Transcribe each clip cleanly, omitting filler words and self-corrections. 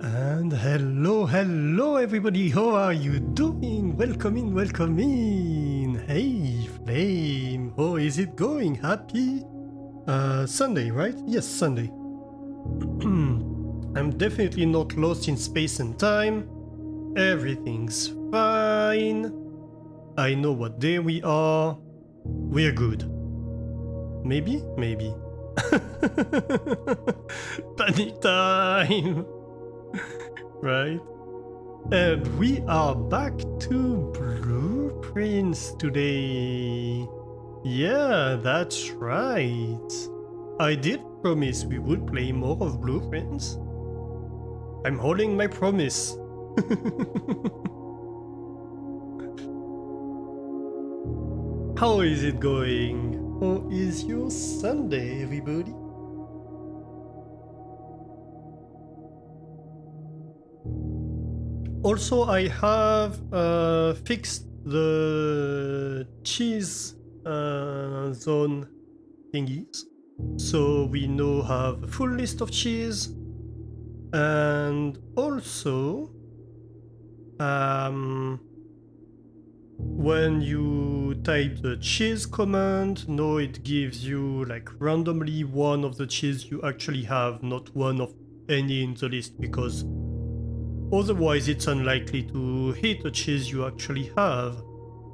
And hello everybody, how are you doing? Welcome in, welcome in. Hey Flame, how is it going? Happy Sunday, right? Yes, Sunday. I'm definitely not lost in space and time. Everything's fine. I know what day we are. We're good. Maybe? Maybe. Panic time! Right? And we are back to Blueprints today. Yeah, that's right. I did promise we would play more of Blueprints. I'm holding my promise. How is it going? How is your Sunday, everybody? Also, I have fixed the cheese zone thingies, so we now have a full list of cheese, and also when you type the cheese command, now it gives you like randomly one of the cheese you actually have, not one of any in the list, because otherwise it's unlikely to hit the cheese you actually have.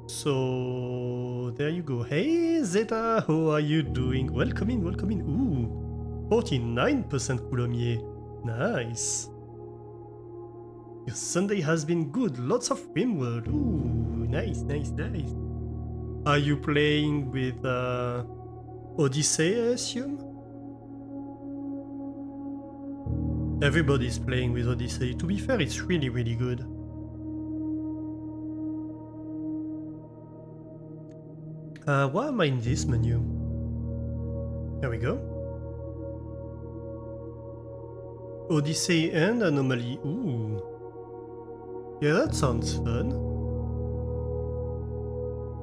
So there you go. Hey Zeta, how are you doing? Welcome in, welcome in. Ooh, 49% Coulommiers. Nice. Your Sunday has been good. Lots of RimWorld. Ooh, nice, nice, nice. Are you playing with Odyssey, I assume? Everybody's playing with Odyssey. To be fair, it's really, really good. Why am I in this menu? There we go. Odyssey and Anomaly. Ooh. Yeah, that sounds fun.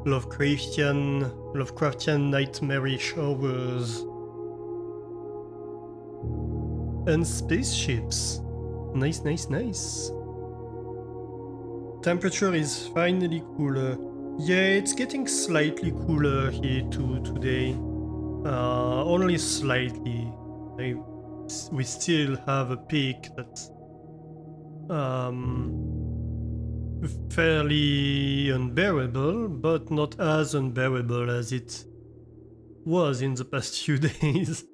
Lovecraftian nightmarish hours. And spaceships. Nice, nice, nice. Temperature is finally cooler. Yeah, it's getting slightly cooler here too today. Only slightly. We still have a peak that's fairly unbearable, but not as unbearable as it was in the past few days.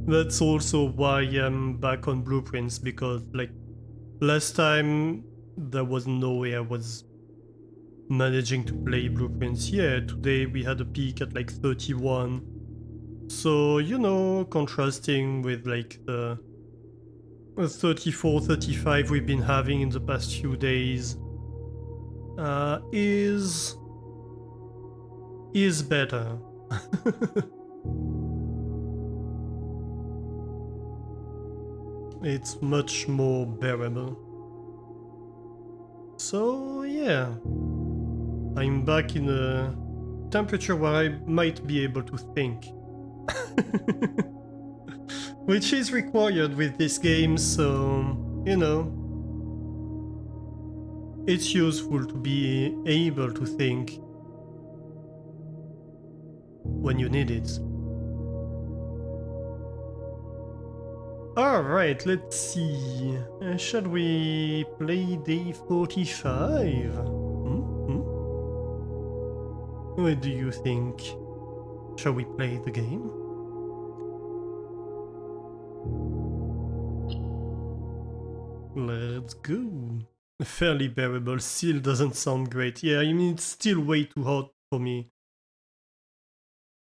That's also why I'm back on Blueprints, because like last time there was no way I was managing to play Blueprints. Yeah, today we had a peak at like 31. So, you know, contrasting with like the 34, 35 we've been having in the past few days is better. It's much more bearable. So yeah, I'm back in a temperature where I might be able to think. Which is required with this game, so, you know, it's useful to be able to think when you need it. Alright, let's see. Shall we play day 45? What do you think? Shall we play the game? Let's go. Fairly bearable still doesn't sound great. Yeah, I mean, it's still way too hot for me.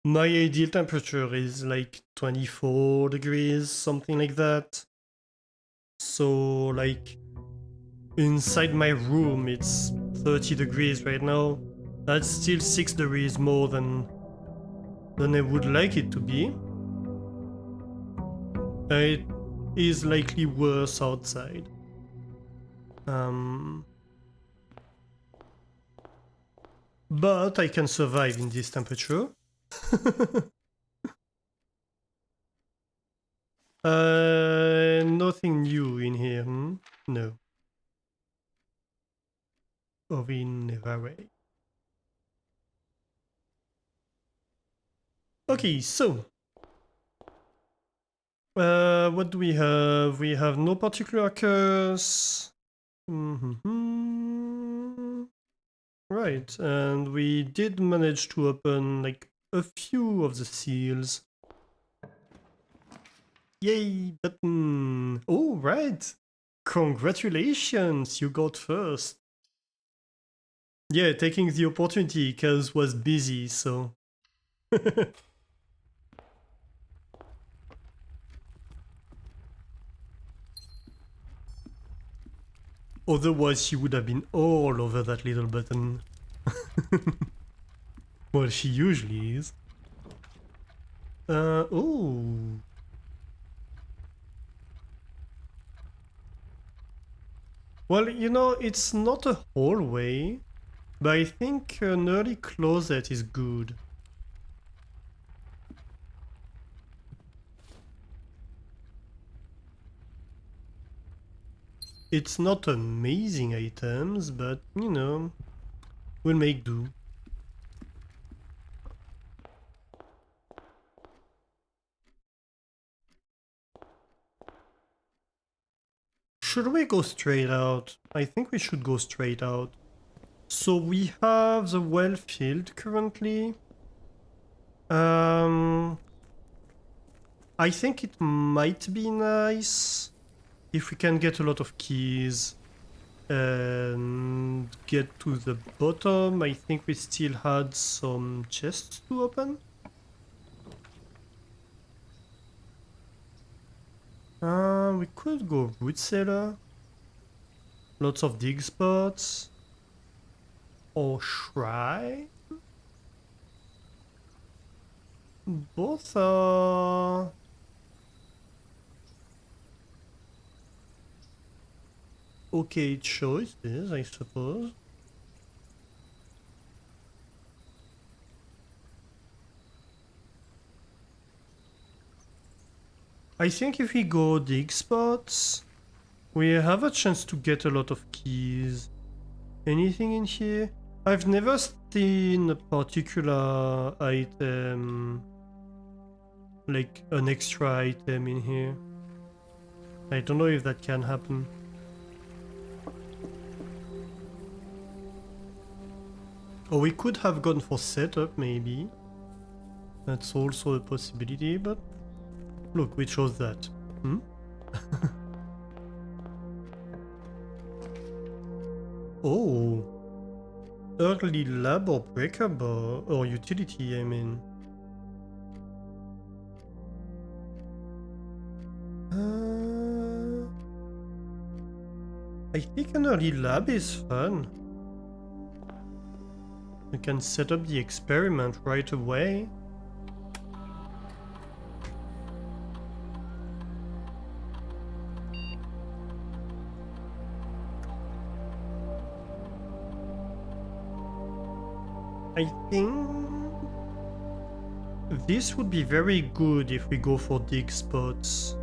My ideal temperature is like 24 degrees, something like that. So, like, inside my room it's 30 degrees right now. That's still 6 degrees more than I would like it to be. It is likely worse outside. But I can survive in this temperature. Nothing new in here, hmm? No. Orin Nevare. Okay, so. What do we have? We have no particular curse. Right, and we did manage to open like a few of the seals. Yay, button! Oh, right! Congratulations, you got first. Yeah, taking the opportunity, Kaz was busy, so... Otherwise she would have been all over that little button. Well, she usually is. Oh... Well, you know, it's not a hallway, but I think an early closet is good. It's not amazing items, but, you know, we'll make do. Should we go straight out? I think we should go straight out. So we have the well filled currently. I think it might be nice if we can get a lot of keys and get to the bottom. I think we still had some chests to open. We could go root cellar. Lots of dig spots. Or shrine? Both are... okay choices, I suppose. I think if we go dig spots, we have a chance to get a lot of keys. Anything in here? I've never seen a particular item, like an extra item in here. I don't know if that can happen. Or we could have gone for setup, maybe. That's also a possibility, but... look, we chose that. Hmm? Oh! Early lab or breaker bar, or utility, I mean. I think an early lab is fun. We can set up the experiment right away. I think this would be very good if we go for dig spots.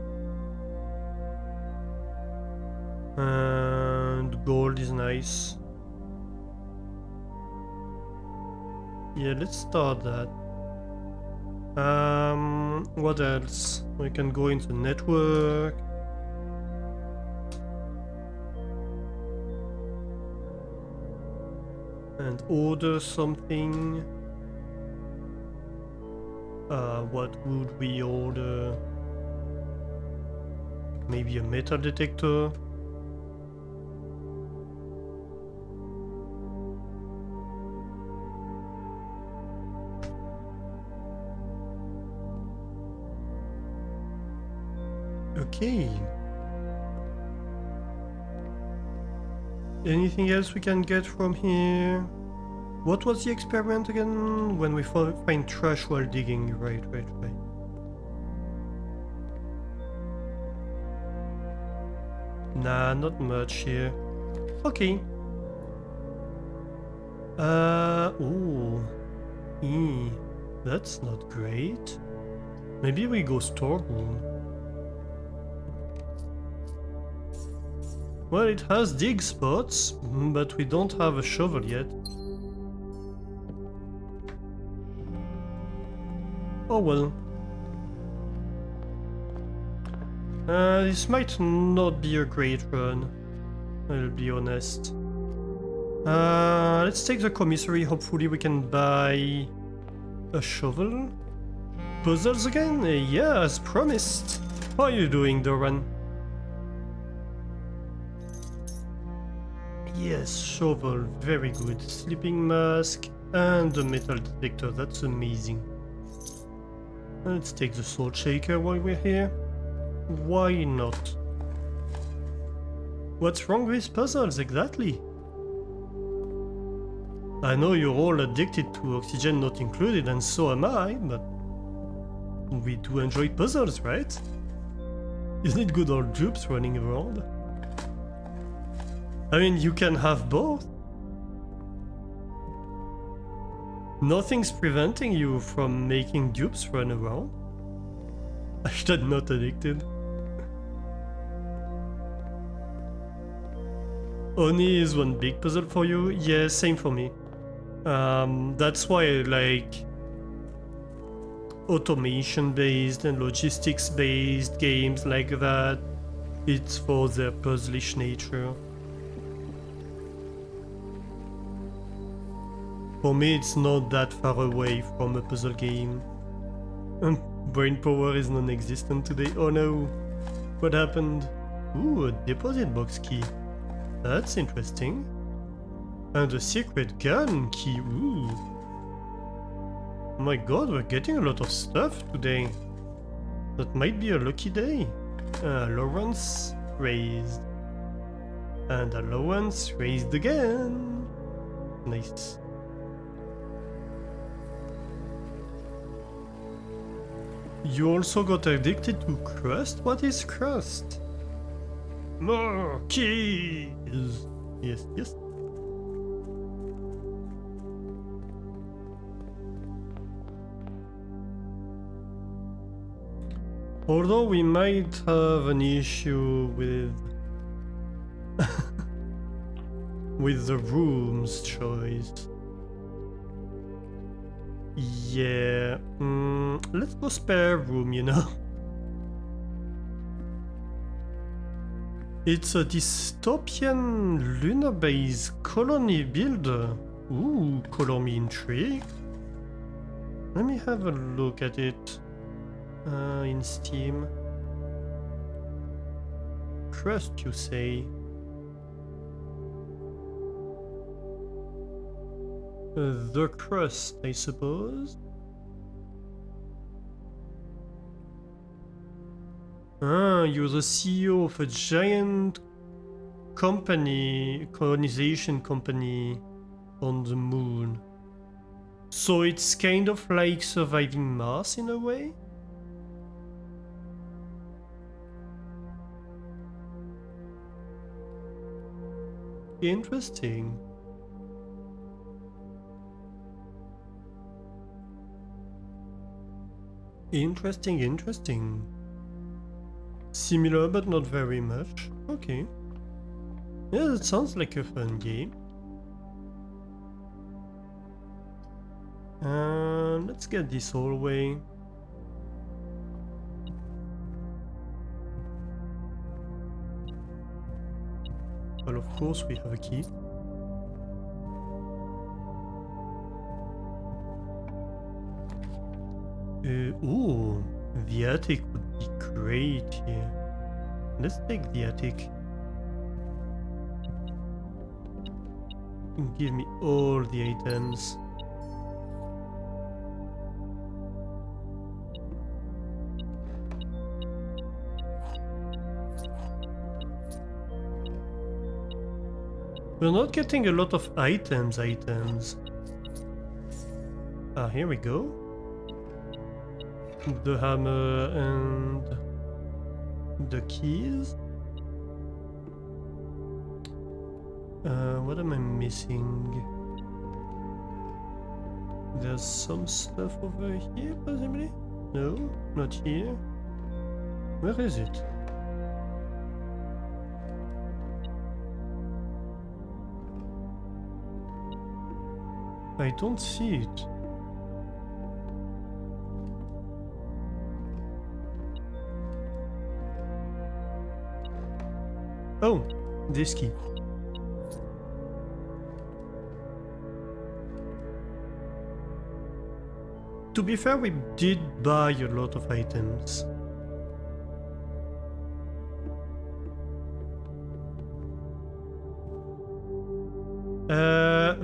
And gold is nice. Yeah, let's start that. What else? We can go into network. And order something. What would we order? Maybe a metal detector. Okay. Anything else we can get from here? What was the experiment again? When we find trash while digging. Right. Nah, not much here. Okay. Ooh. That's not great. Maybe we go storeroom. Well, it has dig spots, but we don't have a shovel yet. Oh well. This might not be a great run, I'll be honest. Let's take the commissary, hopefully we can buy a shovel. Puzzles again? Yeah, as promised. How are you doing, Doran? Yes, shovel, very good. Sleeping mask and a metal detector, that's amazing. Let's take the sword shaker while we're here. Why not? What's wrong with puzzles exactly? I know you're all addicted to Oxygen Not Included, and so am I, but we do enjoy puzzles, right? Isn't it good old dupes running around? I mean, you can have both. Nothing's preventing you from making dupes run around. Hashtag not addicted. Oni is one big puzzle for you? Yeah, same for me. That's why I like automation-based and logistics-based games like that. It's for their puzzlish nature. For me, it's not that far away from a puzzle game. Brain power is non-existent today. Oh no. What happened? Ooh, a deposit box key. That's interesting. And a secret gun key. Ooh. Oh my god, we're getting a lot of stuff today. That might be a lucky day. Allowance raised. And allowance raised again. Nice. You also got addicted to crust? What is crust? More keys! Yes, yes. Although we might have an issue with with the room's choice. Yeah, let's go spare room, you know. It's a dystopian lunar base colony builder. Ooh, color me intrigued. Let me have a look at it in Steam. Crust, you say? The crust, I suppose. Ah, you're the CEO of a giant company, colonization company on the moon. So it's kind of like surviving Mars in a way? Interesting. Interesting. Similar but not very much. Okay. Yeah, that sounds like a fun game. Let's get this hallway. Well, of course we have a key. Ooh, the attic would be great here. Let's take the attic. Give me all the items. We're not getting a lot of items. Ah, here we go. The hammer and the keys. What am I missing? There's some stuff over here, possibly? No, not here. Where is it? I don't see it. Oh, this key. To be fair, we did buy a lot of items.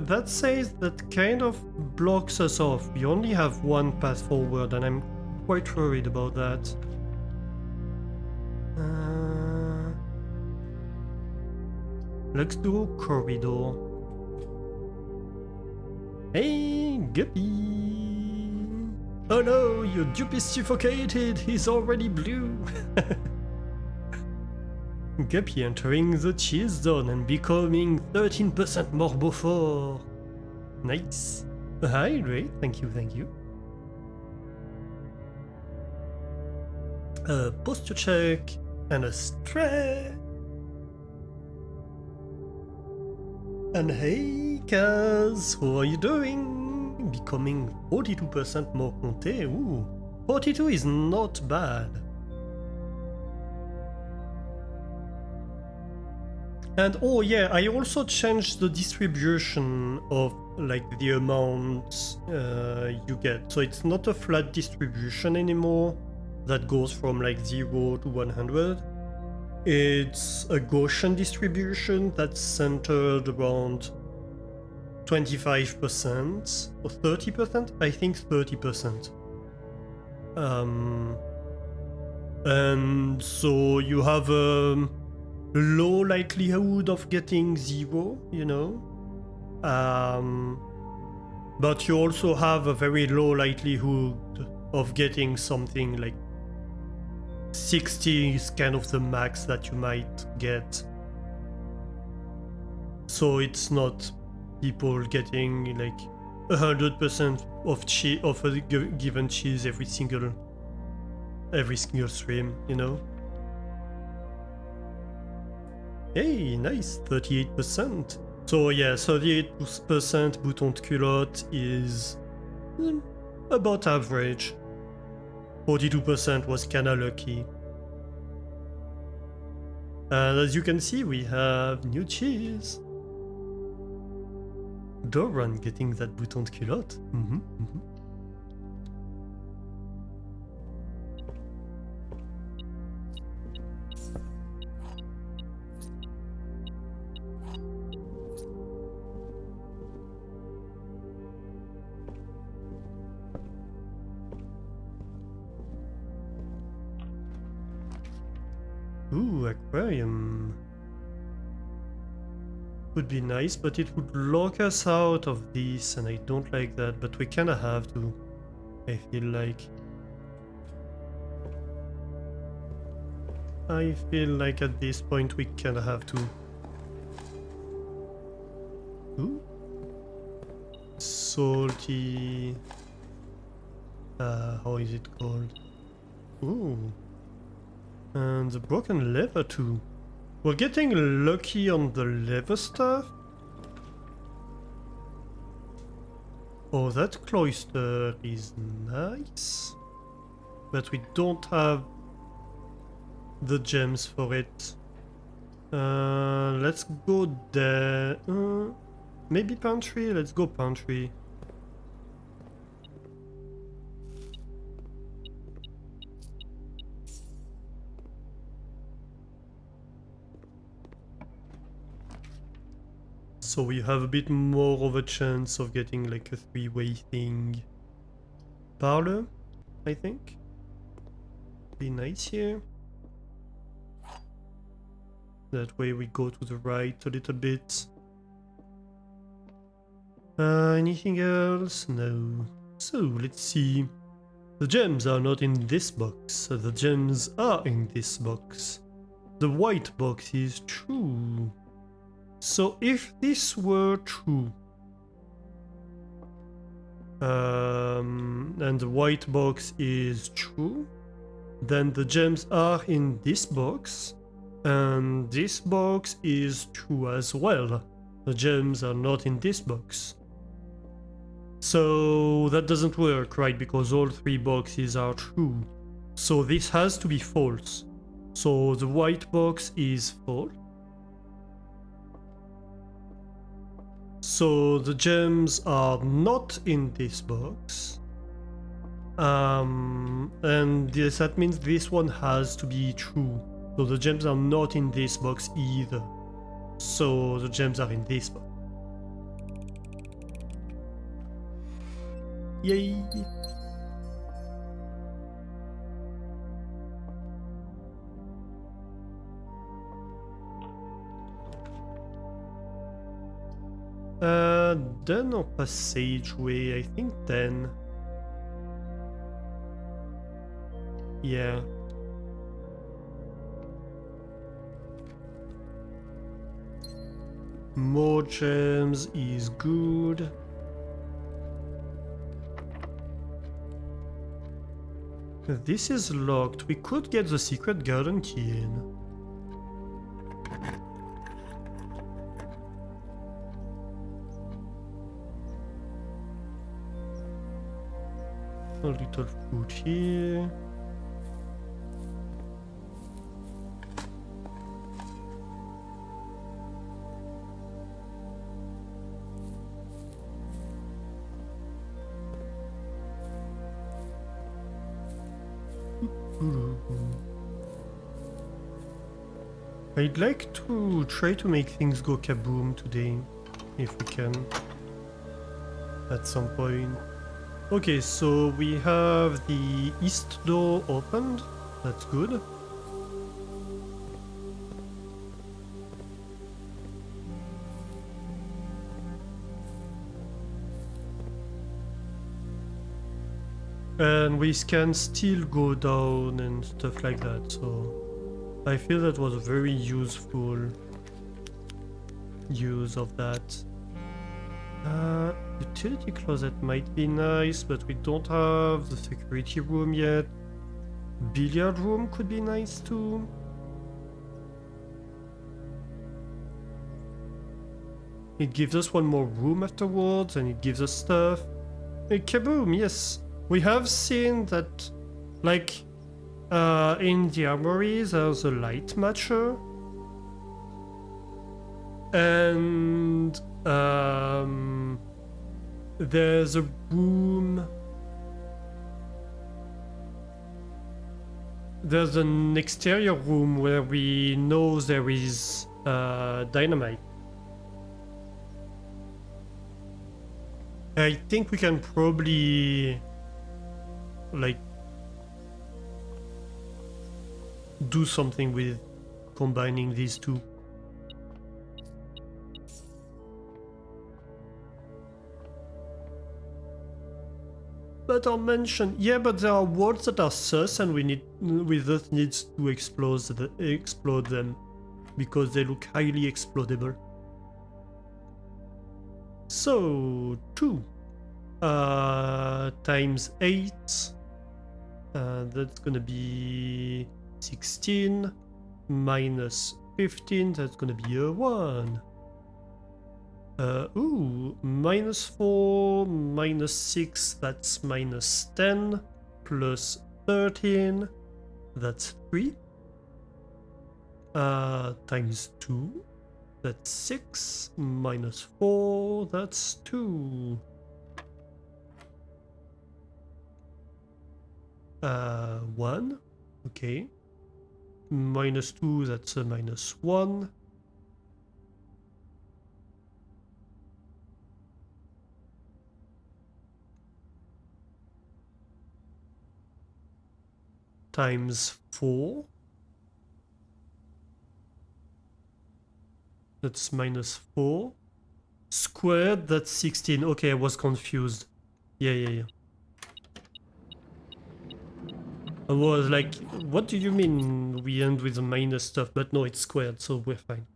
That says that kind of blocks us off. We only have one path forward, and I'm quite worried about that. Let's do corridor. Hey, Guppy! Oh no, your dupe is suffocated! He's already blue! Guppy entering the cheese zone and becoming 13% more Beaufort. Nice. Hi, great. Thank you, thank you. A posture check and a stretch. And hey, Kaz, how are you doing? Becoming 42% more Comté. Ooh, 42 is not bad. And oh yeah, I also changed the distribution of like the amount you get. So it's not a flat distribution anymore that goes from like 0 to 100. It's a Gaussian distribution that's centered around 25% or 30%? I think 30%. And so you have a low likelihood of getting 0, you know? But you also have a very low likelihood of getting something like 60 is kind of the max that you might get. So it's not people getting like 100% of a given cheese every single stream, you know? Hey, nice, 38%. So yeah, 38% bouton de culotte is about average. 42% was kinda lucky. And as you can see, we have new cheese. Doran getting that bouton de culotte. Ooh, aquarium. Would be nice, but it would lock us out of this, and I don't like that, but we kinda have to, I feel like. I feel like at this point we kinda have to. Ooh. Salty... how is it called? Ooh. And the broken lever too. We're getting lucky on the lever stuff. Oh, that cloister is nice. But we don't have the gems for it. Let's go there. Maybe pantry? Let's go pantry. So we have a bit more of a chance of getting like a 3-way thing. Parlor, I think. Be nice here. That way we go to the right a little bit. Anything else? No. So let's see. The gems are not in this box. The gems are in this box. The white box is true. So if this were true, and the white box is true, then the gems are in this box, and this box is true as well. The gems are not in this box. So that doesn't work, right? Because all 3 boxes are true. So this has to be false. So the white box is false. So the gems are not in this box. And yes, that means this one has to be true. So the gems are not in this box either. So the gems are in this box. Yay! Den or passageway? I think den. Yeah. More gems is good. This is locked. We could get the secret garden key in. A little food here. I'd like to try to make things go kaboom today, if we can, at some point. Okay, so we have the east door opened, that's good. And we can still go down and stuff like that, so I feel that was a very useful use of that. Utility closet might be nice, but we don't have the security room yet. Billiard room could be nice too. It gives us one more room afterwards, and it gives us stuff. Kaboom, yes. We have seen that, like, in the armory there's a light matcher. And there's a room. There's an exterior room where we know there is dynamite. I think we can probably, like, do something with combining these two. But I'll mention, yeah, but there are words that are sus, and we thus needs to explode them because they look highly explodable. So 2 times 8, that's gonna be 16 minus 15, that's gonna be a 1. Minus 4, minus 6, that's minus 10, plus 13, that's 3, times 2, that's 6, minus 4, that's 2. 1, okay. Minus 2, that's a minus 1. Times 4. That's minus 4. Squared, that's 16. Okay, I was confused. Yeah. I was like, what do you mean we end with the minus stuff? But no, it's squared, so we're fine.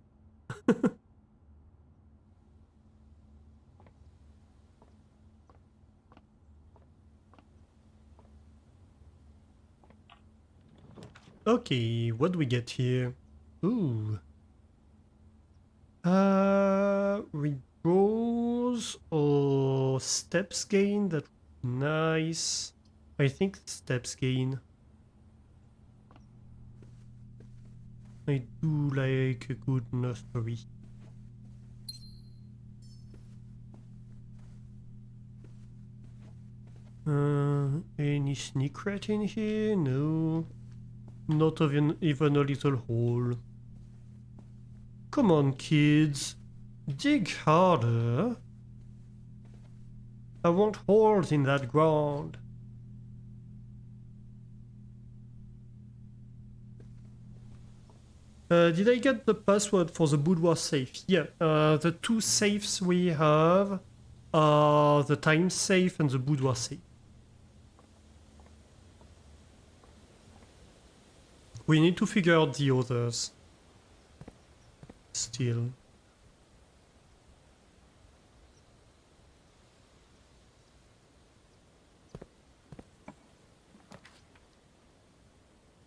Okay, what do we get here? Ooh. Redraws or steps gain, that would be nice. I think steps gain. I do like a good nursery. Any sneak rat in here? No. Not even a little hole. Come on, kids. Dig harder. I want holes in that ground. Did I get the password for the boudoir safe? Yeah, the two safes we have are the time safe and the boudoir safe. We need to figure out the others. Still.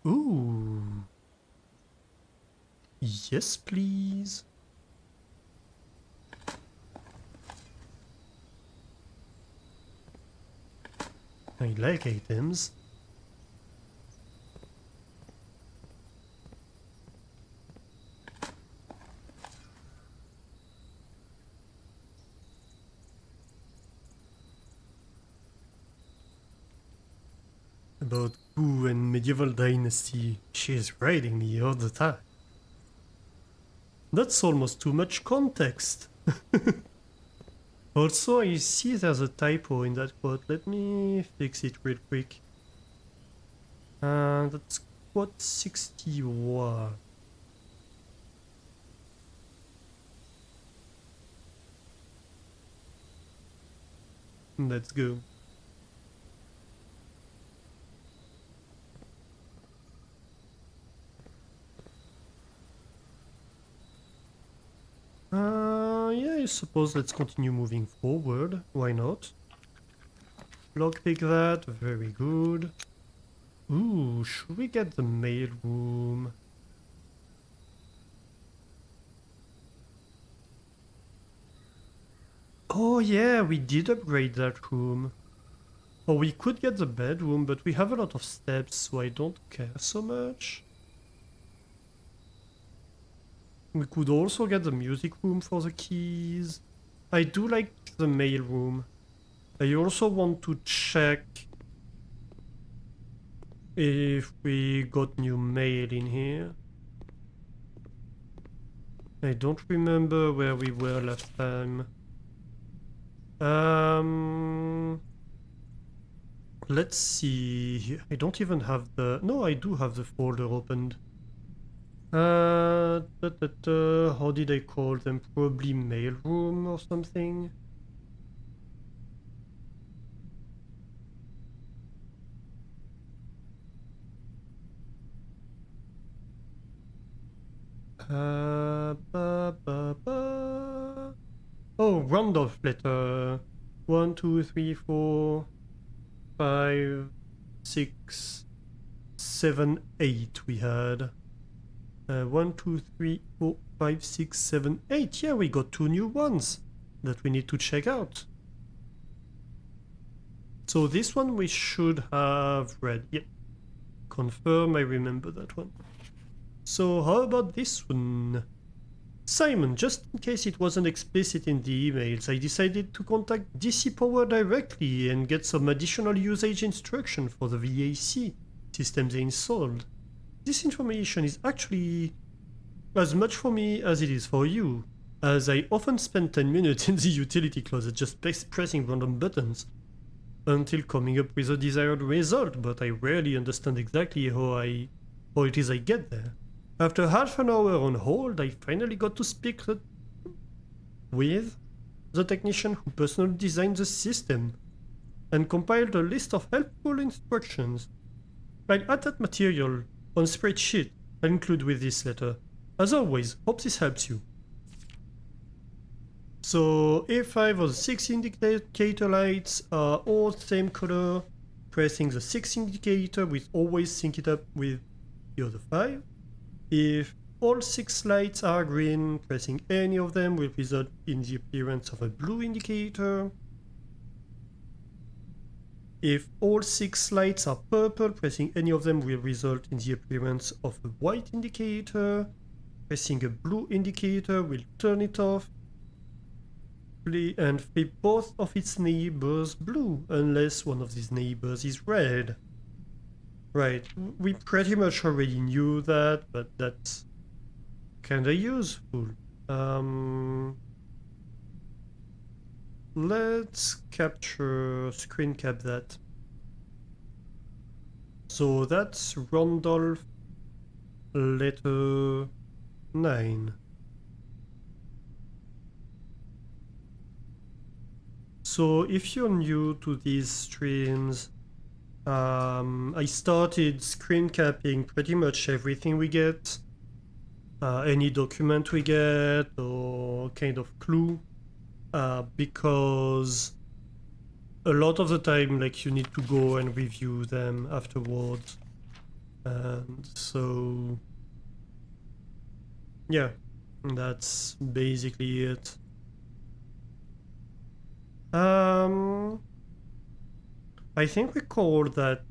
Ooh. Yes, please. I like items. About Wu and medieval dynasty, she's raiding me all the time. That's almost too much context. Also, I see there's a typo in that quote. Let me fix it real quick. That's quote 61. Let's go. Yeah, I suppose let's continue moving forward. Why not? Lockpick that, very good. Ooh, should we get the mail room? Oh yeah, we did upgrade that room. Or we could get the bedroom, but we have a lot of steps, so I don't care so much. We could also get the music room for the keys. I do like the mail room. I also want to check if we got new mail in here. I don't remember where we were last time. Let's see. I don't even have the... No, I do have the folder opened. How did I call them? Probably mailroom or something. Oh, Randolph letter. 1, 2, 3, 4, 5, 6, 7, 8 we had. 1, 2, 3, 4, 5, 6, 7, 8. Yeah, we got 2 new ones that we need to check out. So this one we should have read. Yeah. Confirm I remember that one. So how about this one? Simon, just in case it wasn't explicit in the emails, I decided to contact DC Power directly and get some additional usage instruction for the VAC system they installed. This information is actually as much for me as it is for you, as I often spend 10 minutes in the utility closet just pressing random buttons until coming up with a desired result, but I rarely understand exactly how it is I get there. After half an hour on hold, I finally got to speak with the technician who personally designed the system and compiled a list of helpful instructions. I'll add that material on spreadsheet I'll include with this letter. As always, hope this helps you. So A5 or the 6 indicator lights are all same color. Pressing the 6 indicator will always sync it up with the other 5. If all 6 lights are green, pressing any of them will result in the appearance of a blue indicator. If all 6 lights are purple, pressing any of them will result in the appearance of a white indicator. Pressing a blue indicator will turn it off. And flip both of its neighbors blue, unless one of these neighbors is red. Right, we pretty much already knew that, but that's kinda useful. Let's screen cap that. So that's Randolph letter 9. So if you're new to these streams, I started screen capping pretty much everything we get, any document we get or kind of clue, because a lot of the time, like, you need to go and review them afterwards, and so yeah, that's basically it. I think we call that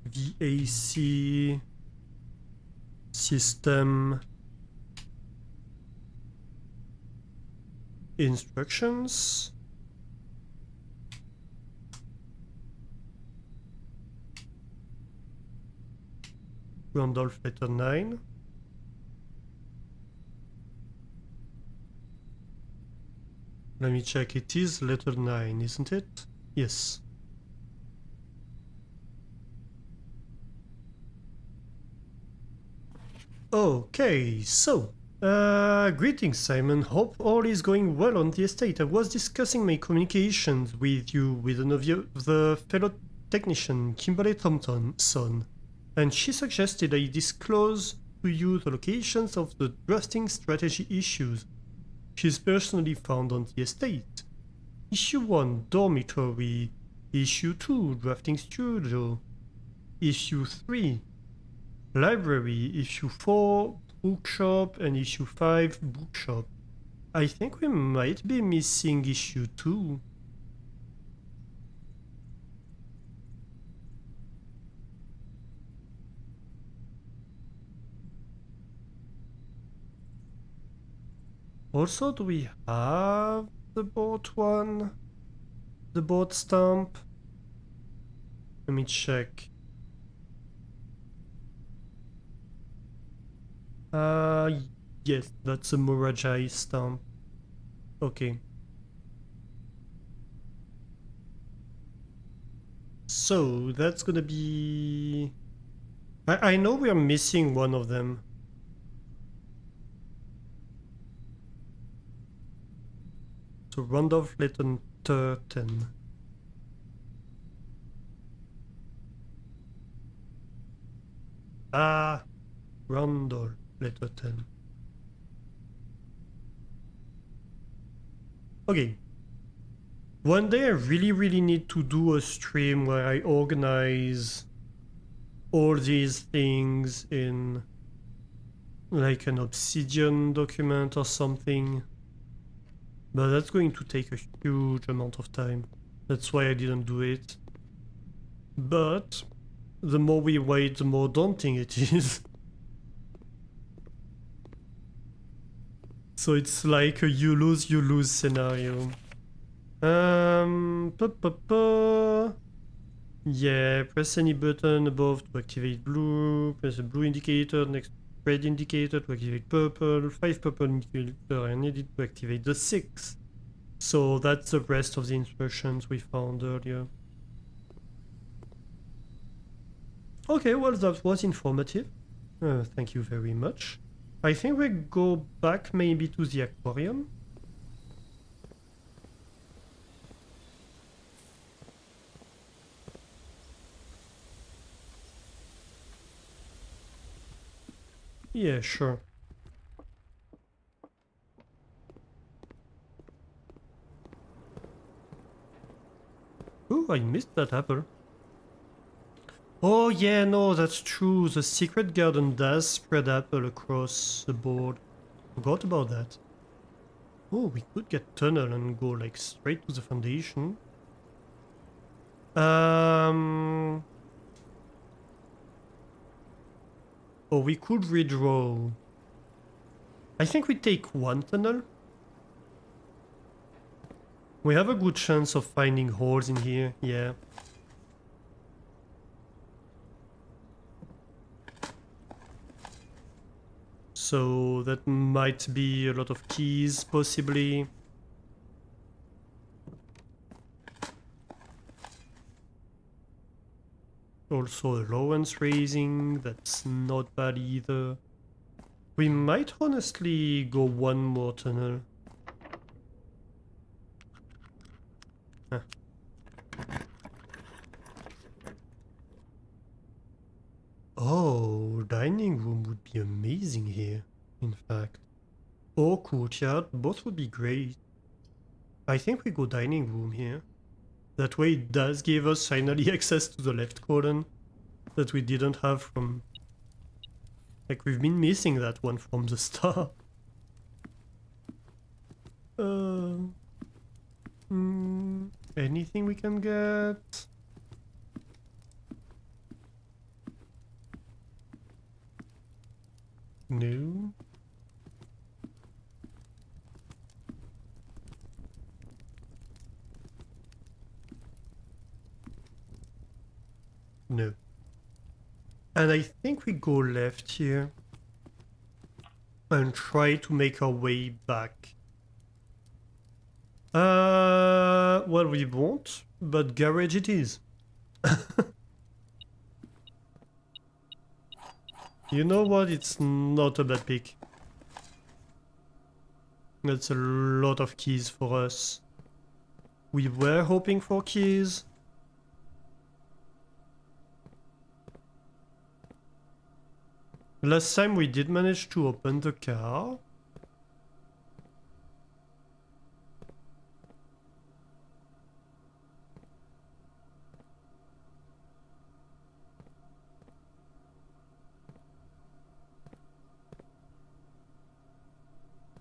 VAC system instructions. Randolph letter 9. Let me check, it is letter 9, isn't it? Yes. Okay, so, greetings Simon, hope all is going well on the estate. I was discussing my communications with you with the fellow technician, Kimberly Thompson, and she suggested I disclose to you the locations of the drafting strategy issues she's personally found on the estate. Issue 1, dormitory. Issue 2, drafting studio. Issue 3, library. Issue 4, bookshop. And issue 5, bookshop. I think we might be missing issue 2. Also, do we have the board one? The board stamp? Let me check. Yes, that's a Murajai stamp. Okay. So, that's gonna be... I know we are missing one of them. So, Randolph letter 13. Randolph letter 10. Okay. One day I really need to do a stream where I organize all these things in like an Obsidian document or something. But that's going to take a huge amount of time. That's why I didn't do it. But the more we wait, the more daunting it is. So it's like a you lose scenario. Yeah, press any button above to activate blue, press the blue indicator next red indicator to activate purple, 5 purple indicator are needed to activate the 6. So that's the rest of the instructions we found earlier. Okay, well, that was informative. Thank you very much. I think we go back maybe to the aquarium. Yeah, sure. Oh, I missed that apple. Oh yeah, no, that's true. The secret garden does spread apple across the board. Forgot about that. Oh, we could get tunnel and go like straight to the foundation. Or we could redraw. I think we take one tunnel. We have a good chance of finding holes in here, yeah. So that might be a lot of keys, possibly. Also allowance raising, that's not bad either. We might honestly go one more tunnel. Huh. Oh, dining room would be amazing here, in fact. Or courtyard, both would be great. I think we go dining room here. That way it does give us finally access to the left cordon that we didn't have from... Like, we've been missing that one from the start. Anything we can get? No. No. And I think we go left here and try to make our way back. Well, we won't, but garage it is. You know what? It's not a bad pick. That's a lot of keys for us. We were hoping for keys. Last time we did manage to open the car.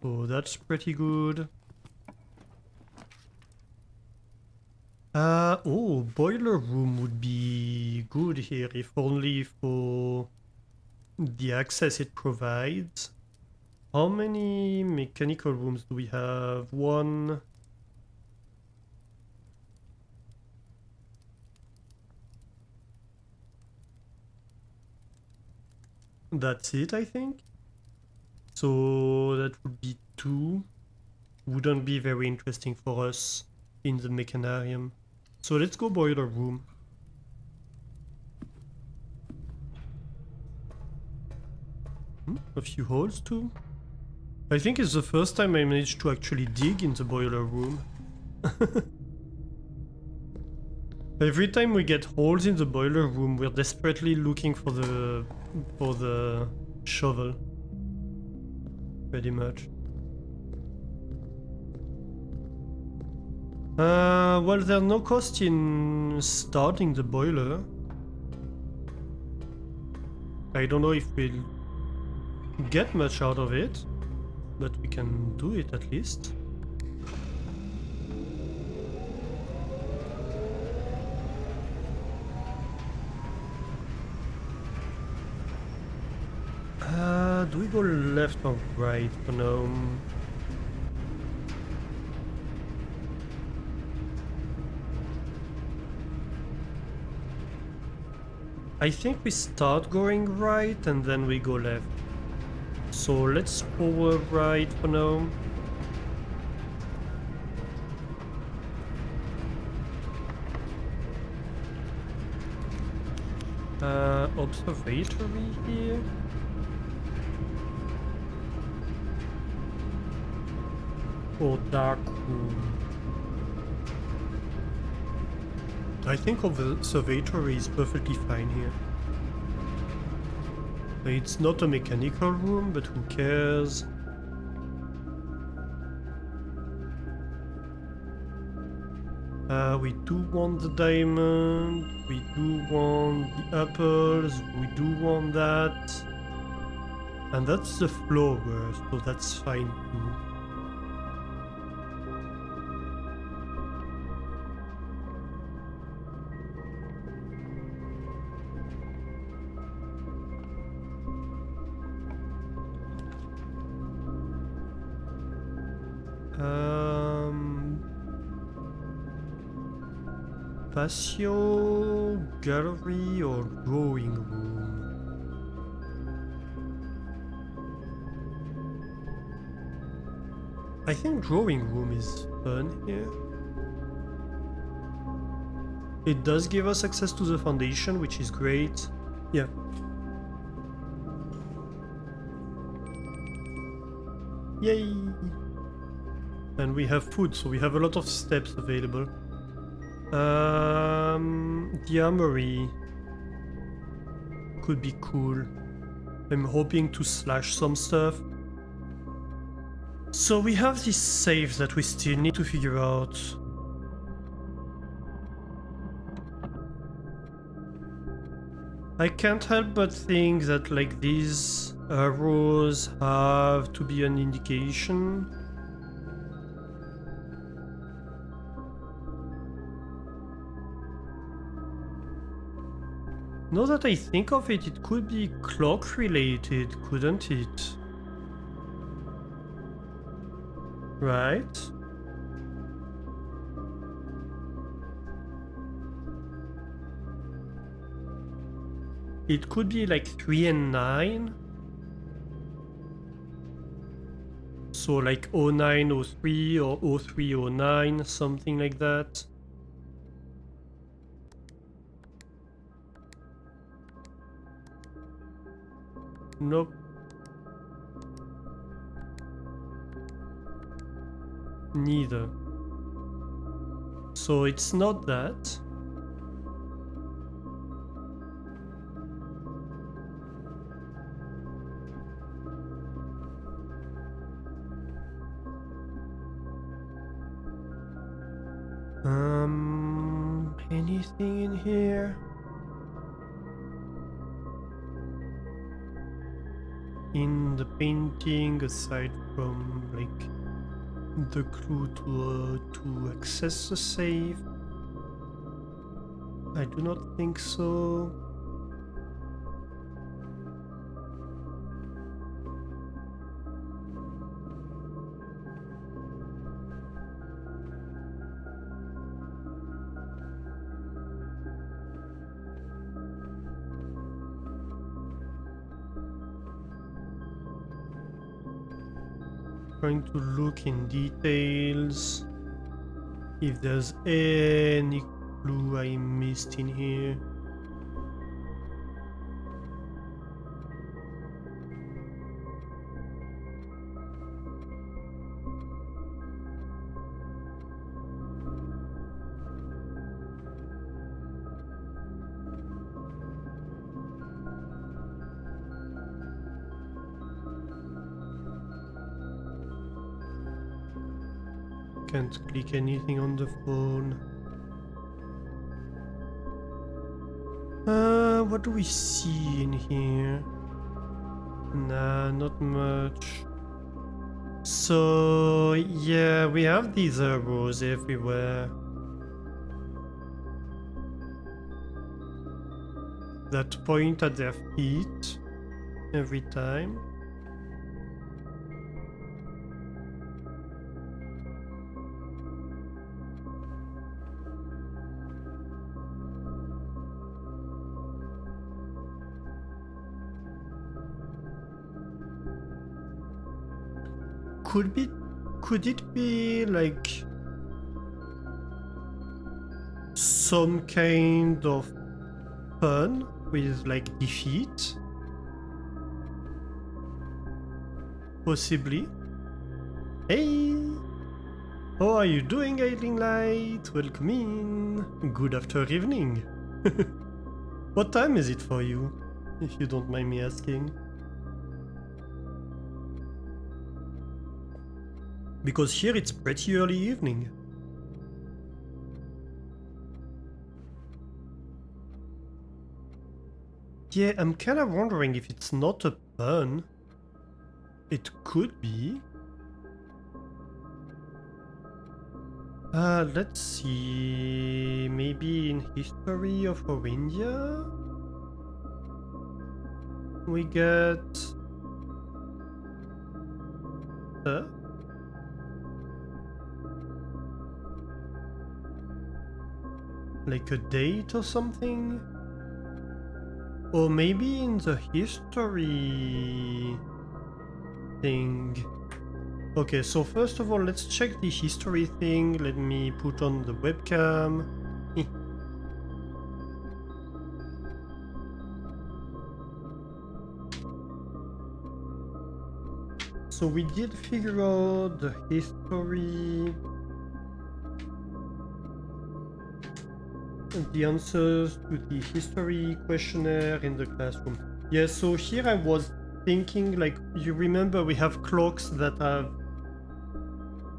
So that's pretty good. Oh, boiler room would be good here, if only for the access it provides. How many mechanical rooms do we have? One. That's it, I think. So that would be two. Wouldn't be very interesting for us in the mechanarium. So let's go boiler room. A few holes too. I think it's the first time I managed to actually dig in the boiler room. Every time we get holes in the boiler room, we're desperately looking for the shovel. Pretty much. Well, there's no cost in starting the boiler. I don't know if we'll get much out of it, but we can do it at least. Do we go left or right for now? I think we start going right and then we go left. So let's forward right for now. Observatory here. Or dark room. I think observatory is perfectly fine here. It's not a mechanical room, but who cares? We do want the diamond, we do want the apples, we do want that. And that's the flower, so that's fine too. Patio, gallery, or drawing room? I think drawing room is fun here. It does give us access to the foundation, which is great. Yeah. Yay! And we have food, so we have a lot of steps available. The armory could be cool. I'm hoping to slash some stuff. So we have this save that we still need to figure out. I can't help but think that like these arrows have to be an indication. Now that I think of it, it could be clock related, couldn't it? Right? It could be like 3 and 9. So like 0903 or 0309, something like that. Nope. Neither. So it's not that. Anything in here? In the painting, aside from like the clue to access the safe? I do not think so. Trying to look in details if there's any clue I missed in here. Can't click anything on the phone. What do we see in here? Nah, not much. So, yeah, we have these arrows everywhere that point at their feet every time. Could it be like some kind of fun with like defeat? Possibly. Hey! How are you doing, Ailing Light? Welcome in. Good after evening. What time is it for you, if you don't mind me asking? Because here it's pretty early evening. Yeah, I'm kind of wondering if it's not a pun. It could be. Let's see. Maybe in history of Orindia? We get... like a date or something? Or maybe in the history thing. Okay, so first of all, let's check the history thing. Let me put on the webcam. So we did figure out the history, the answers to the history questionnaire in the classroom. Yeah, so here I was thinking, like, you remember we have clocks that have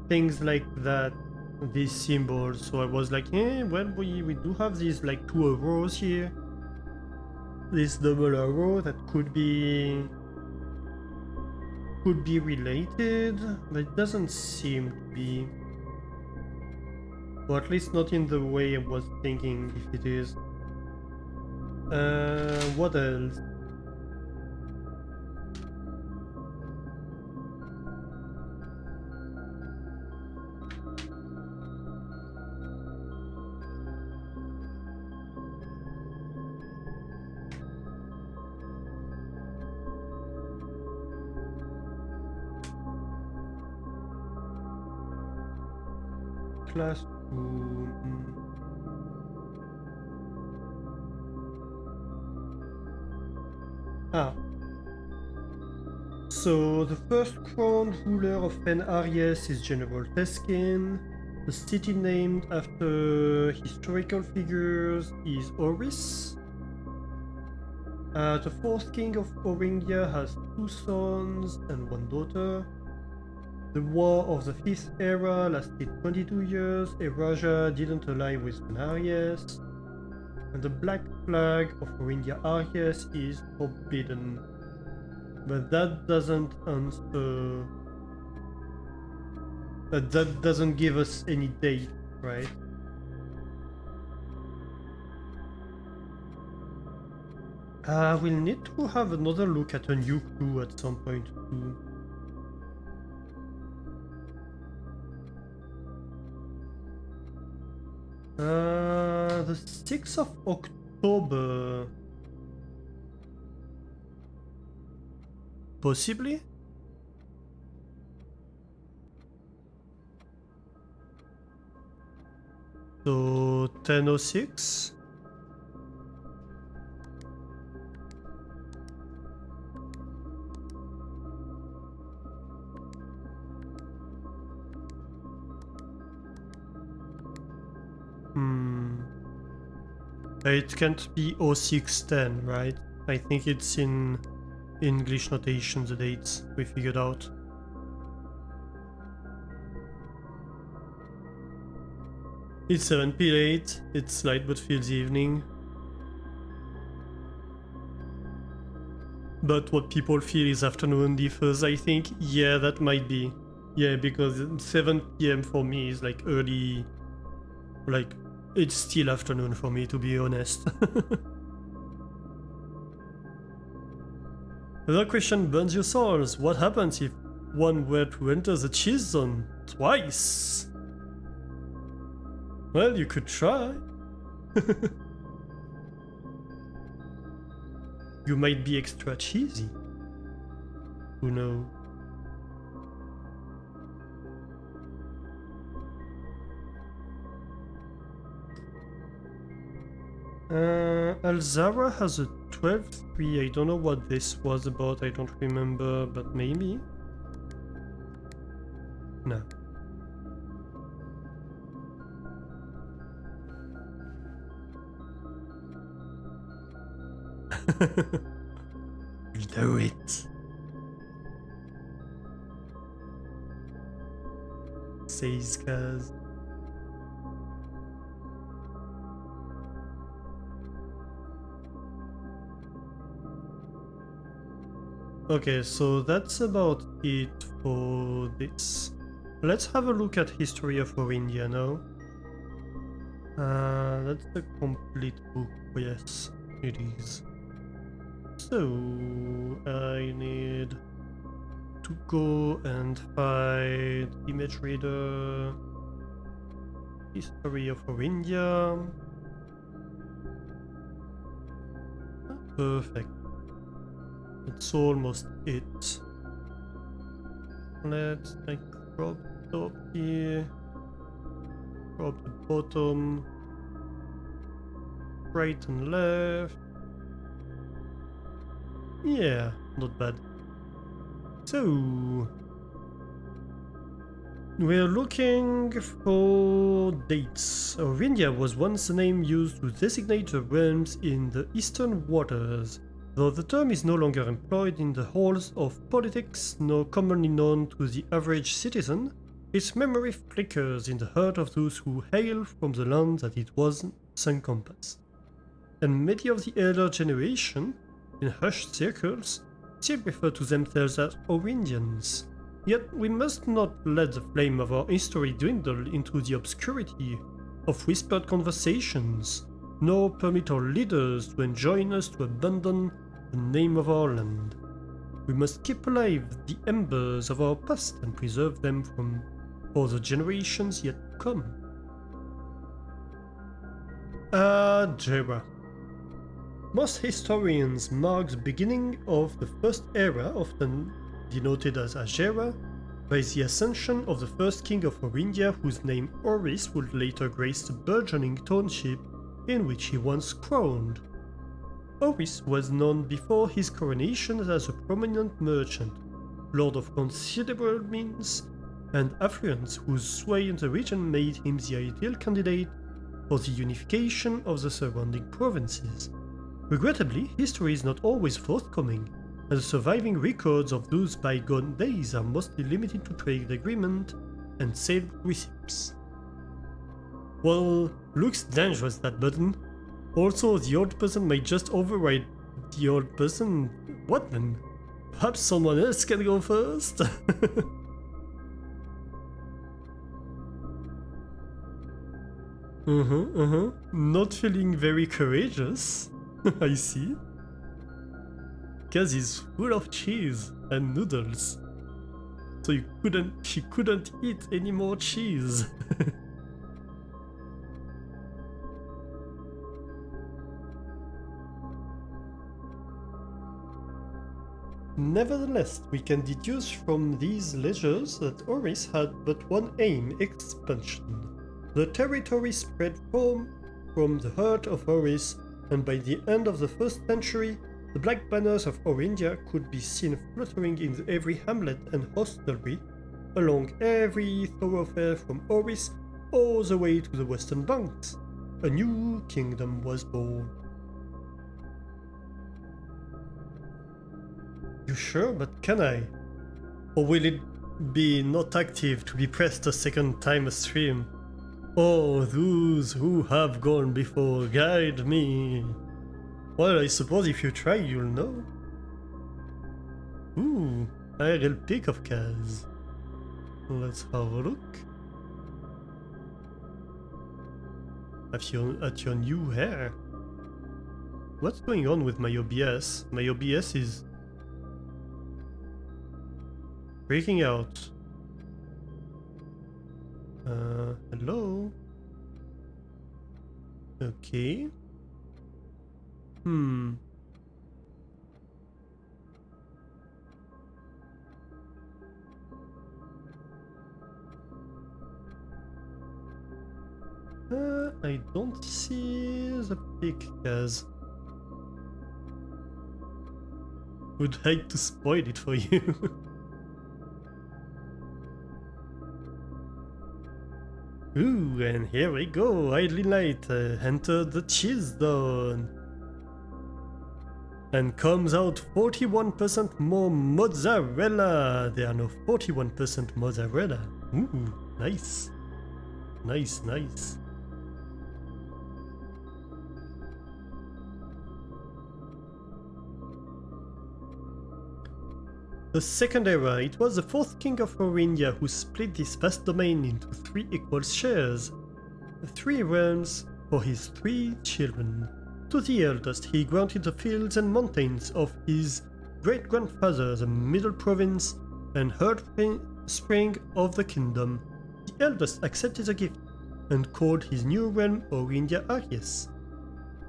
things like that, these symbols. So I was like, well, we do have these like two arrows here. This double arrow that could be related, but it doesn't seem to be. Or at least not in the way I was thinking if it is. What else? Classroom. Ah. So the first crowned ruler of Pen Aries is General Teskin. The city named after historical figures is Oris. The fourth king of Oringia has 2 sons and 1 daughter. The War of the Fifth Era lasted 22 years. Eraja didn't ally with Pen Aries. And the black flag of Oringia Aries is forbidden. But that doesn't answer. That doesn't give us any date, right? We'll need to have another look at a new clue at some point too. The 6th of October. Possibly? So 10:06? It can't be 0610, right? I think it's in English notation, the dates we figured out. It's 7 p late, it's light but feels evening. But what people feel is afternoon differs, I think. Yeah, that might be. Yeah, because 7 p.m. for me is like early. Like, it's still afternoon for me, to be honest. Another question burns your souls. What happens if one were to enter the cheese zone twice? Well, you could try. You might be extra cheesy. Who knows? Alzara has a 12-3. I don't know what this was about. I don't remember, but maybe. No. Do it. Says Kaz. Okay, so that's about it for this. Let's have a look at History of Orindia now. That's the complete book. Yes, it is. So I need to go and find Image Reader, History of Orindia. Perfect. That's almost it. Let's like crop top here. Crop the bottom. Right and left. Yeah, not bad. So we're looking for dates. Orindia was once a name used to designate the realms in the eastern waters, though the term is no longer employed in the halls of politics nor commonly known to the average citizen. Its memory flickers in the heart of those who hail from the land that it once encompassed. And many of the elder generation, in hushed circles, still refer to themselves as Orindians. Yet we must not let the flame of our history dwindle into the obscurity of whispered conversations, nor permit our leaders to enjoin us to abandon the name of our land. We must keep alive the embers of our past and preserve them for the generations yet to come. Ajera. Most historians mark the beginning of the first era, often denoted as Ajera, by the ascension of the first king of Orindia, whose name Oris would later grace the burgeoning township in which he once crowned. Oris was known before his coronation as a prominent merchant, lord of considerable means and affluence, whose sway in the region made him the ideal candidate for the unification of the surrounding provinces. Regrettably, history is not always forthcoming, and the surviving records of those bygone days are mostly limited to trade agreement and sale receipts. Well, looks dangerous, that button. Also, the old person might just override the old person. What then? Perhaps someone else can go first? Not feeling very courageous. I see. Kaz is full of cheese and noodles. So she couldn't eat any more cheese. Nevertheless, we can deduce from these ledgers that Oris had but one aim: expansion. The territory spread from the heart of Oris, and by the end of the 1st century, the black banners of Orindia could be seen fluttering in every hamlet and hostelry, along every thoroughfare from Oris all the way to the western banks. A new kingdom was born. You sure? But can I? Or will it be not active to be pressed a second time a stream? Oh, those who have gone before, guide me. Well, I suppose if you try, you'll know. Ooh, a real pick of Kaz. Let's have a look. At your new hair. What's going on with my OBS? My OBS is breaking out. Hello? Okay. I don't see the pic, guys. Would hate to spoil it for you. Ooh, and here we go, Idling Light entered the cheese zone. And comes out 41% more mozzarella. There are no 41% mozzarella. Ooh, nice. Nice, nice. The second era, it was the 4th king of Orindia who split this vast domain into 3 equal shares. 3 realms for his 3 children. To the eldest, he granted the fields and mountains of his great-grandfather, the Middle Province, and heart spring of the kingdom. The eldest accepted the gift and called his new realm Orindia Aries,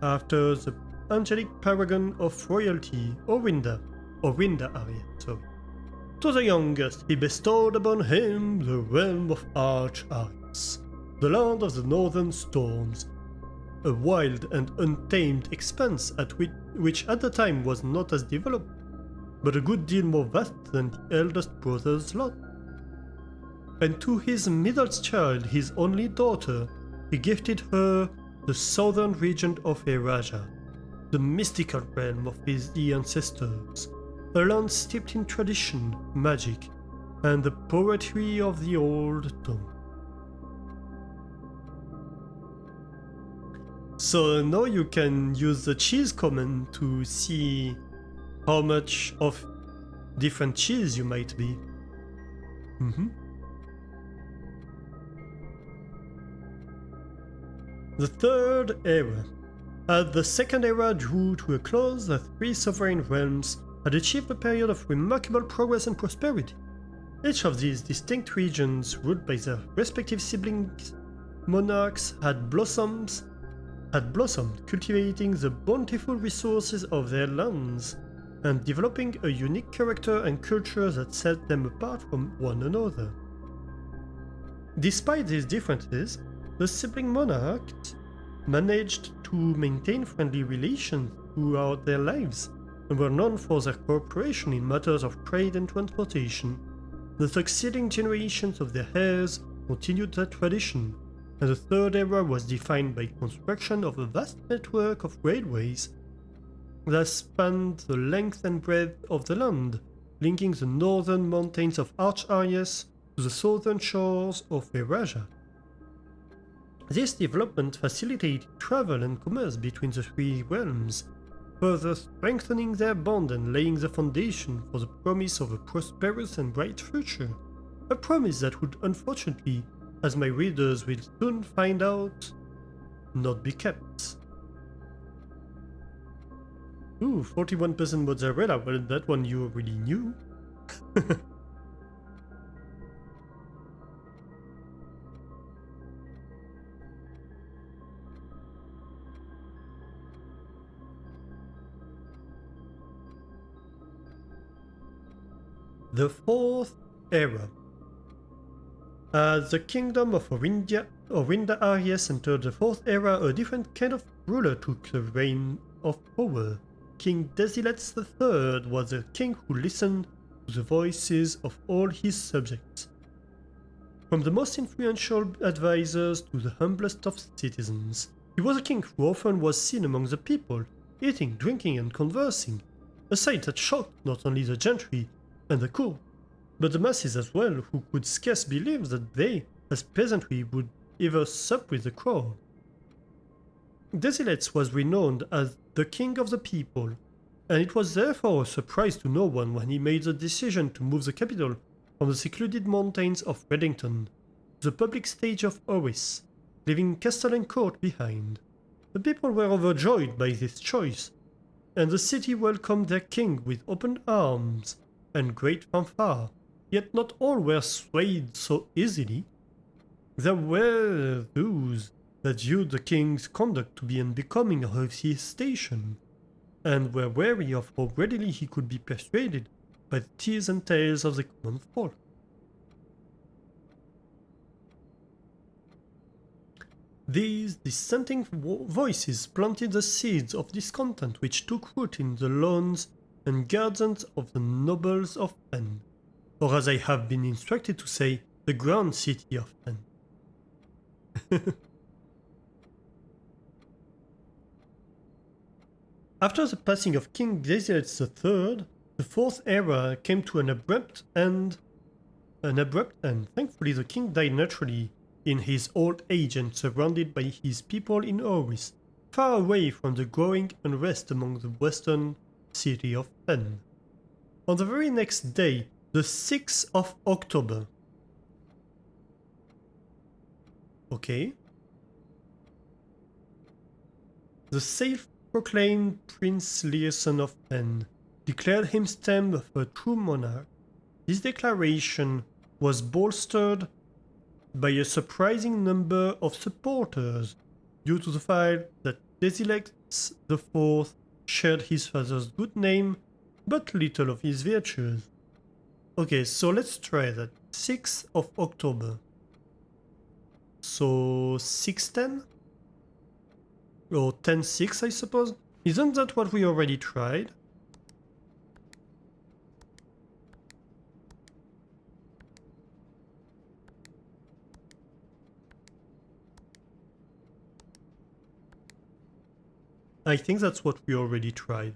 after the angelic paragon of royalty, Orinda Arya, sorry. To the youngest, he bestowed upon him the realm of Arch-Arias, the land of the northern storms, a wild and untamed expanse which at the time was not as developed, but a good deal more vast than the eldest brother's lot. And to his middle child, his only daughter, he gifted her the southern region of Eraja, the mystical realm of the ancestors, a land steeped in tradition, magic, and the poetry of the old tongue. So now you can use the cheese command to see how much of different cheese you might be. The third era. As the second era drew to a close, the three sovereign realms had achieved a period of remarkable progress and prosperity. Each of these distinct regions, ruled by their respective siblings, monarchs, had blossomed, cultivating the bountiful resources of their lands, and developing a unique character and culture that set them apart from one another. Despite these differences, the sibling monarchs managed to maintain friendly relations throughout their lives, and were known for their cooperation in matters of trade and transportation. The succeeding generations of their heirs continued that tradition, and the third era was defined by construction of a vast network of railways that spanned the length and breadth of the land, linking the northern mountains of Arch-Arias to the southern shores of Eraja. This development facilitated travel and commerce between the three realms, further strengthening their bond and laying the foundation for the promise of a prosperous and bright future. A promise that would unfortunately, as my readers will soon find out, not be kept. Ooh, 41% mozzarella, well that one you already knew. The fourth era. As the kingdom of Orinda Arias entered the fourth era, a different kind of ruler took the reign of power. King Desiletes III was a king who listened to the voices of all his subjects, from the most influential advisors to the humblest of citizens. He was a king who often was seen among the people, eating, drinking, and conversing, a sight that shocked not only the gentry and the court, but the masses as well, who could scarce believe that they, as peasantry, would ever sup with the crown. Desiletes was renowned as the king of the people, and it was therefore a surprise to no one when he made the decision to move the capital from the secluded mountains of Redington to the public stage of Oris, leaving castle and court behind. The people were overjoyed by this choice, and the city welcomed their king with open arms and great fanfare, yet not all were swayed so easily. There were those that viewed the king's conduct to be unbecoming of his station, and were wary of how readily he could be persuaded by the tears and tales of the common folk. These dissenting voices planted the seeds of discontent which took root in the lawns and gardens of the nobles of Fen, or as I have been instructed to say, the grand city of Fen. After the passing of King Desiletes III, the fourth era came to an abrupt end. Thankfully the king died naturally in his old age and surrounded by his people in Oris, far away from the growing unrest among the western city of Fen. On the very next day, the 6th of October. Okay. The self-proclaimed Prince Learson of Fen declared him stem of a true monarch. This declaration was bolstered by a surprising number of supporters due to the fact that Desiletes IV shared his father's good name, but little of his virtues. Okay, so let's try that. 6th of October. So 610? Or 10-6, I suppose? Isn't that what we already tried? I think that's what we already tried.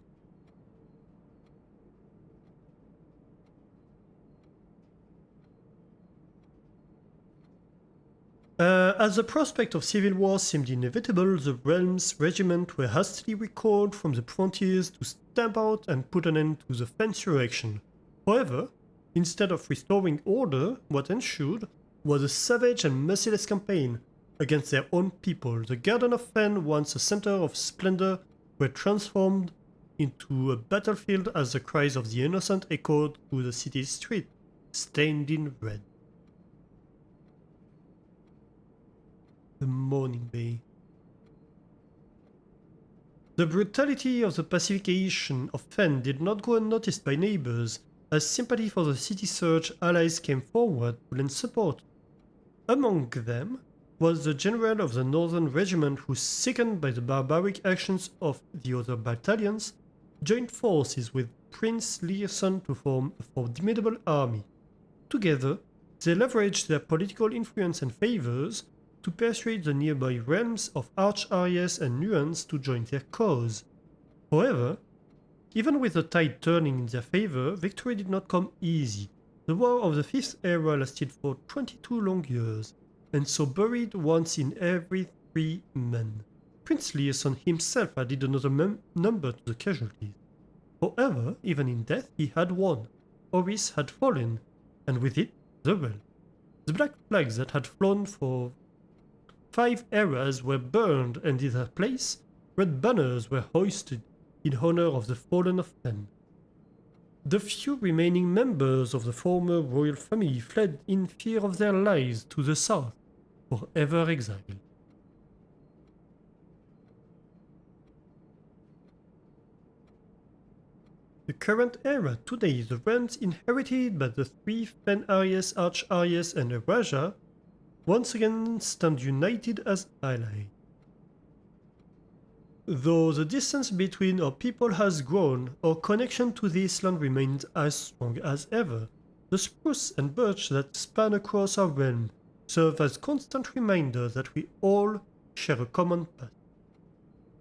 As the prospect of civil war seemed inevitable, the Realms Regiment were hastily recalled from the frontiers to stamp out and put an end to the insurrection. However, instead of restoring order, what ensued was a savage and merciless campaign against their own people. The Garden of Fen, once a center of splendor, were transformed into a battlefield as the cries of the innocent echoed through the city's street, stained in red. The Mourning Bay. The brutality of the pacification of Fen did not go unnoticed by neighbors. As sympathy for the city surged, allies came forward to lend support. Among them was the general of the Northern Regiment who, sickened by the barbaric actions of the other battalions, joined forces with Prince Learson to form a formidable army. Together, they leveraged their political influence and favors to persuade the nearby realms of Arch-Arias and Nuance to join their cause. However, even with the tide turning in their favor, victory did not come easy. The War of the Fifth Era lasted for 22 long years, and so buried once in every 3 men. Prince Learson himself added another number to the casualties. However, even in death he had won. Oris had fallen, and with it, the realm. The black flags that had flown for 5 eras were burned, and in their place, red banners were hoisted in honor of the fallen of Fen. The few remaining members of the former royal family fled in fear of their lives to the south, forever exiled. The current era today, the realms inherited by the 3 Fen Arias, Arch Arias, and Eraja once again stand united as allies. Though the distance between our people has grown, our connection to this land remains as strong as ever. The spruce and birch that span across our realm serve as constant reminders that we all share a common past.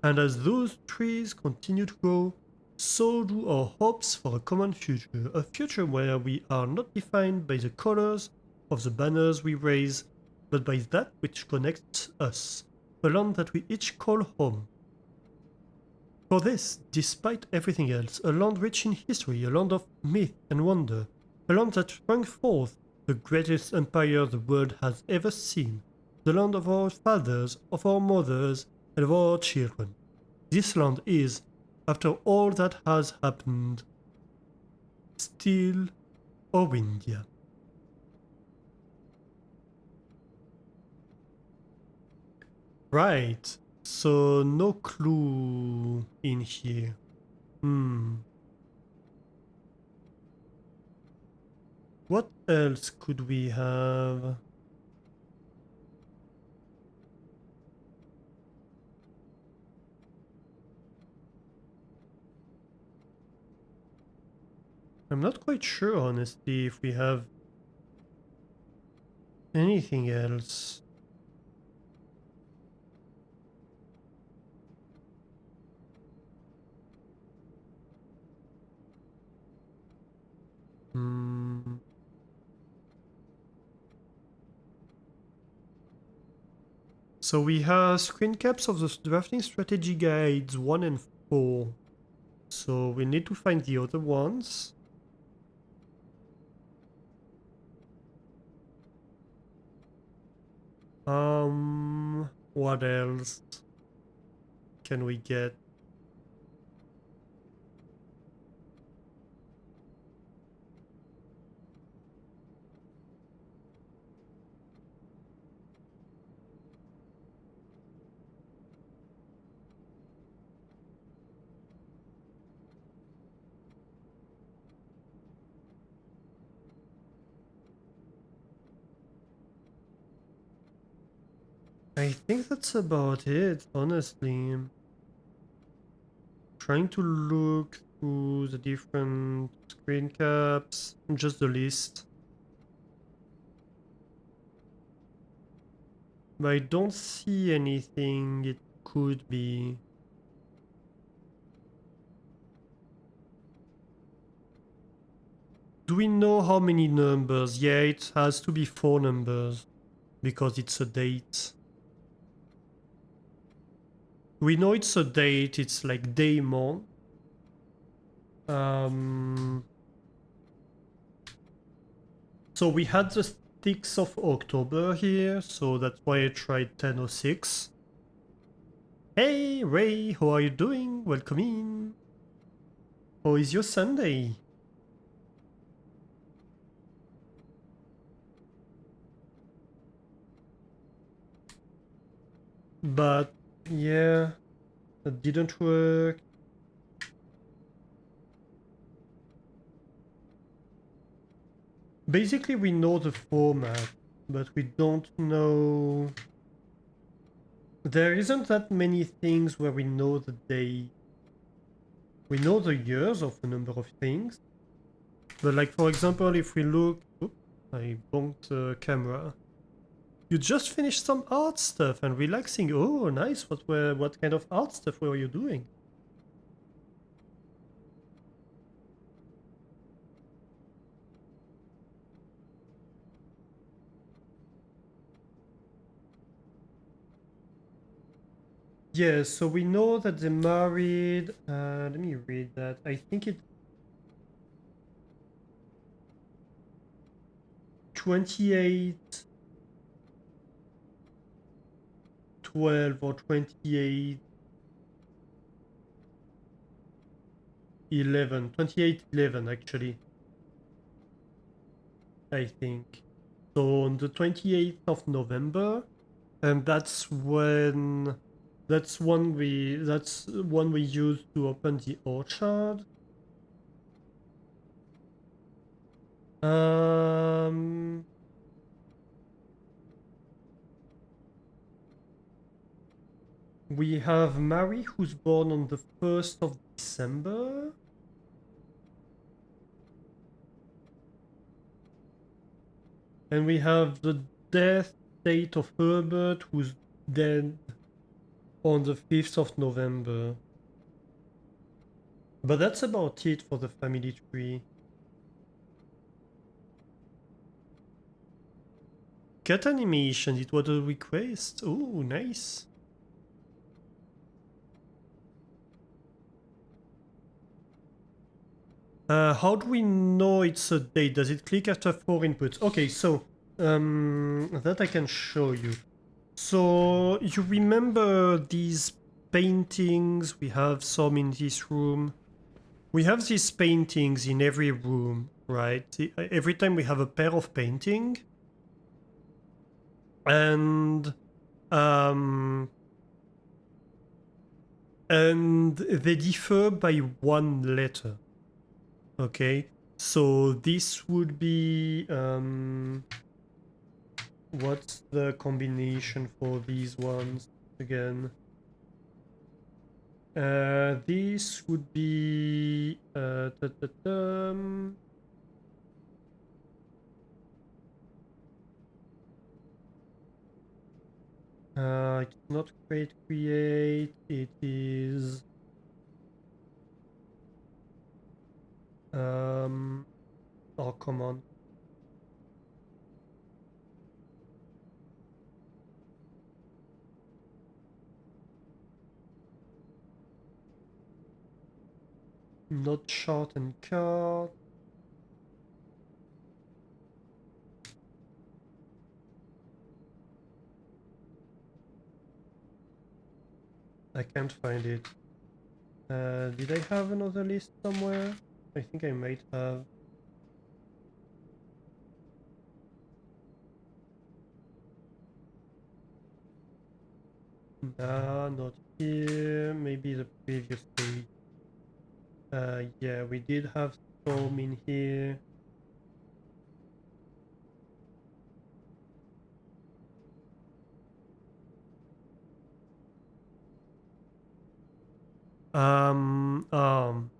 And as those trees continue to grow, so do our hopes for a common future, a future where we are not defined by the colors of the banners we raise, but by that which connects us, a land that we each call home. For this, despite everything else, a land rich in history, a land of myth and wonder, a land that sprang forth the greatest empire the world has ever seen, the land of our fathers, of our mothers, and of our children. This land is, after all that has happened, still Orindia. Right, so no clue in here. What else could we have? I'm not quite sure, honestly, if we have anything else. So we have screen caps of the drafting strategy guides 1 and 4. So we need to find the other ones. What else can we get? I think that's about it, honestly. Trying to look through the different screen caps, just the list. But I don't see anything it could be. Do we know how many numbers? Yeah, it has to be 4 numbers because it's a date. We know it's a date, it's like day month. So we had the 6th of October here, so that's why I tried 10:06. Hey Ray, how are you doing? Welcome in. How is your Sunday? But yeah, that didn't work. Basically, we know the format, but we don't know. There isn't that many things where we know the day. We know the years of a number of things. But like, for example, if we look... Oops, I bonked the camera. You just finished some art stuff and relaxing. Oh, nice. What kind of art stuff were you doing? Yeah, so we know that they married. Let me read that. I think it's 28 12 or 28 11. 28 11 actually. I think. So on the 28th of November, and that's one we use to open the orchard. We have Mary, who's born on the 1st of December. And we have the death date of Herbert, who's dead on the 5th of November. But that's about it for the family tree. Cat animation, it was a request. Oh, nice. How do we know it's a date? Does it click after 4 inputs? Okay, so that I can show you. So you remember these paintings? We have some in this room. We have these paintings in every room, right? Every time we have a pair of painting, and um, and they differ by one letter. Okay, so this would be what's the combination for these ones again? This would be it's not create, it is oh come on. Not short and cut. I can't find it. Did I have another list somewhere? I think I might have. Nah, not here. Maybe the previous page. Yeah, we did have some in here.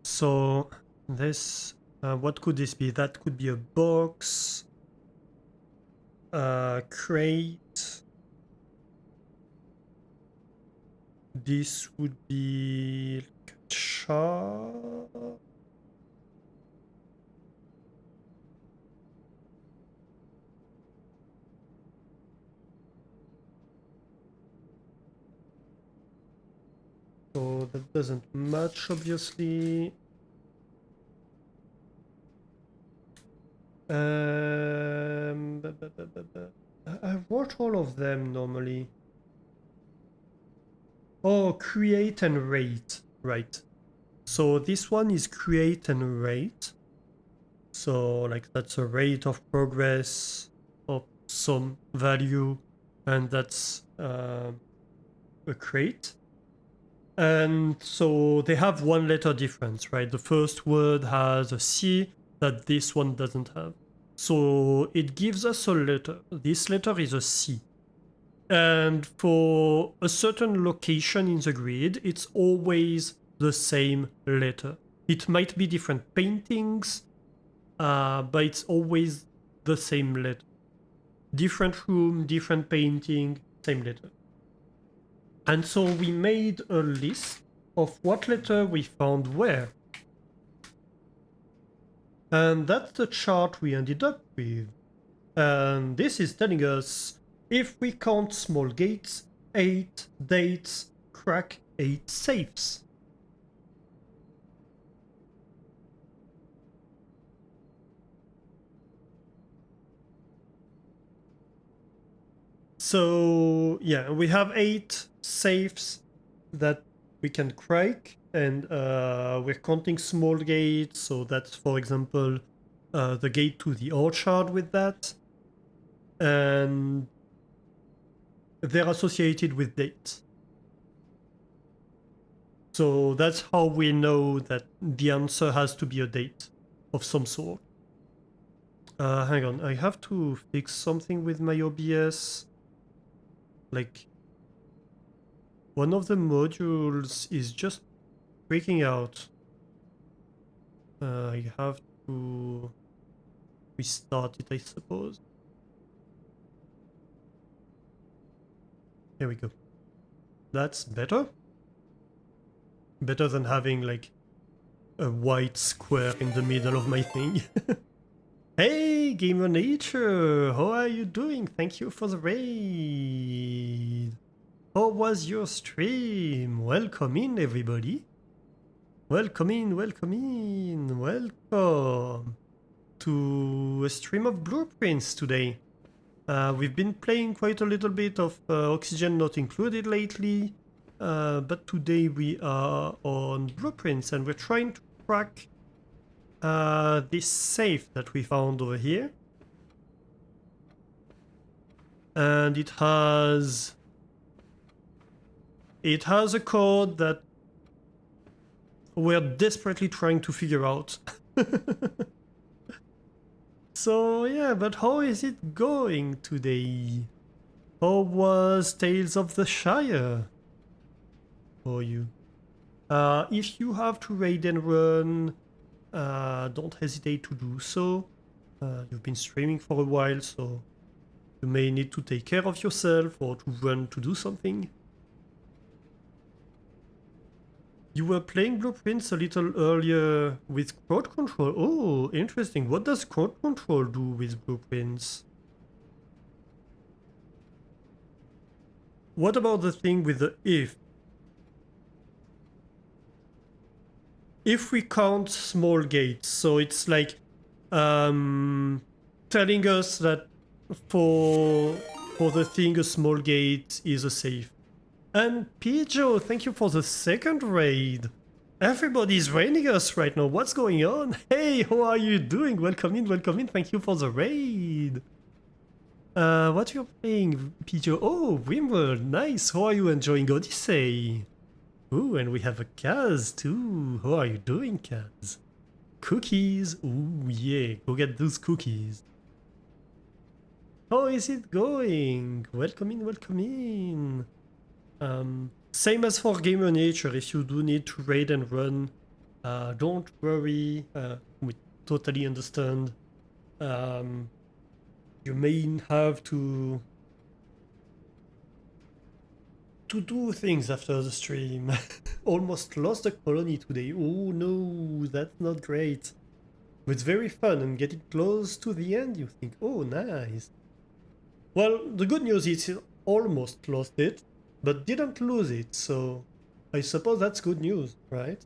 So this, what could this be? That could be a box, crate. This would be like a chart. So that doesn't match, obviously. I wrote all of them normally. Oh, create and rate. Right. So this one is create and rate. So like that's a rate of progress of some value, and that's a crate. And so they have one letter difference, right? The first word has a C that this one doesn't have. So it gives us a letter. This letter is a C. And for a certain location in the grid, it's always the same letter. It might be different paintings, but it's always the same letter. Different room, different painting, same letter. And so we made a list of what letter we found where. And that's the chart we ended up with. And this is telling us if we count small gates, 8 dates, crack 8 safes. So yeah, we have 8 safes that we can crack, and we're counting small gates, so that's, for example, the gate to the orchard with that. And they're associated with dates. So that's how we know that the answer has to be a date of some sort. Hang on, I have to fix something with my OBS. Like, one of the modules is just freaking out. I have to restart it, I suppose. There we go. That's better. Better than having like a white square in the middle of my thing. Hey, Gamer Nature! How are you doing? Thank you for the raid! How was your stream? Welcome in, everybody! Welcome in, welcome in, welcome to a stream of Blueprints today. We've been playing quite a little bit of Oxygen Not Included lately, but today we are on Blueprints and we're trying to crack this safe that we found over here. And it has a code that we're desperately trying to figure out. So yeah, but how is it going today? How was Tales of the Shire for you? If you have to raid and run, don't hesitate to do so. You've been streaming for a while, so you may need to take care of yourself or to run to do something. You were playing Blueprints a little earlier with crowd control. Oh, interesting. What does crowd control do with Blueprints? What about the thing with the if? If we count small gates, so it's like telling us that for the thing a small gate is a safe. And Pijo, thank you for the second raid. Everybody's raiding us right now. What's going on? Hey, how are you doing? Welcome in, welcome in. Thank you for the raid. What you're playing, Pijo? Oh, Wimworld, nice. How are you enjoying Odyssey? Ooh, and we have a Kaz too. How are you doing, Kaz? Cookies. Ooh, yeah. Go get those cookies. How is it going? Welcome in, welcome in. Same as for Gamer Nature, if you do need to raid and run, don't worry, we totally understand. You may have to do things after the stream. Almost lost a colony today. Oh no, that's not great. But it's very fun, and getting close to the end, you think, oh, nice. Well, the good news is you almost lost it, but didn't lose it, so I suppose that's good news, right?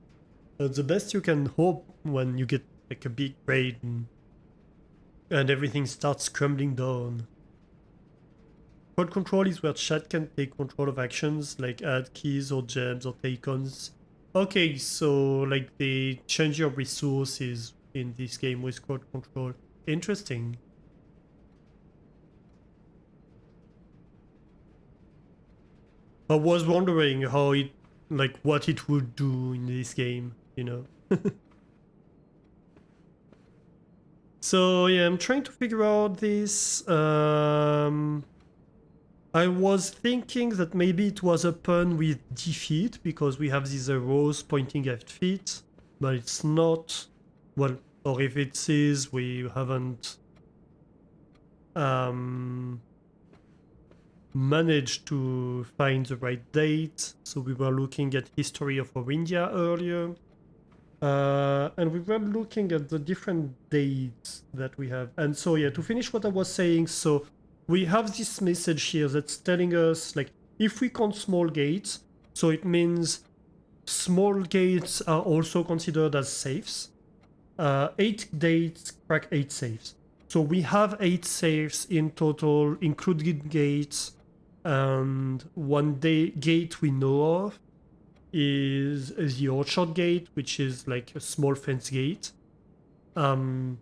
The best you can hope when you get like a big raid and everything starts crumbling down. Code control is where chat can take control of actions like add keys or gems or take ons. Okay, so like they change your resources in this game with code control. Interesting. I was wondering how it, like what it would do in this game, you know? So yeah, I'm trying to figure out this. I was thinking that maybe it was a pun with defeat because we have these arrows pointing at feet, but it's not. Well, or if it is, we haven't managed to find the right date. So we were looking at history of Orindia earlier. And we were looking at the different dates that we have. And so yeah, to finish what I was saying, so we have this message here that's telling us like if we count small gates, so it means small gates are also considered as safes. 8 gates crack 8 safes. So we have 8 safes in total, including gates, and one gate we know of is the Orchard Gate, which is like a small fence gate. And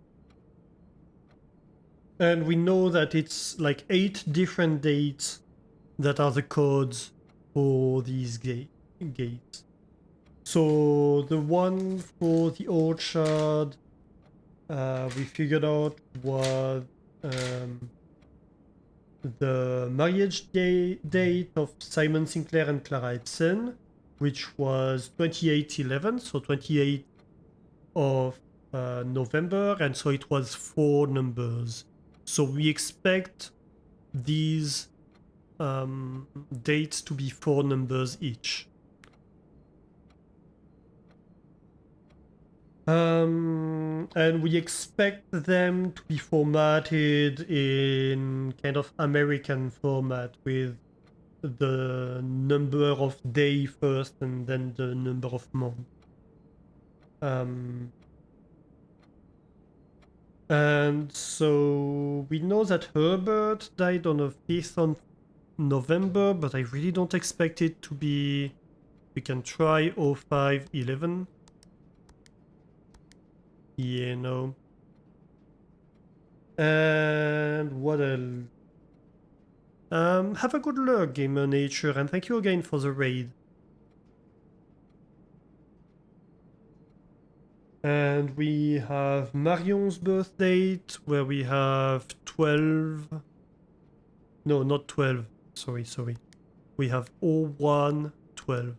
we know that it's like 8 different dates that are the codes for these gates. So the one for the Orchard, we figured out was the marriage date of Simon Sinclair and Clara Ibsen, which was 28/11, so 28 of November, and so it was 4 numbers. So we expect these dates to be 4 numbers each. And we expect them to be formatted in kind of American format with the number of day first and then the number of month. And so we know that Herbert died on the 5th of November, but I really don't expect it to be. We can try 05/11. Yeah, no. And what else? Have a good luck, Gamer Nature, and thank you again for the raid. And we have Marion's birth date, where we have 12. No, not 12. Sorry. We have 01/12.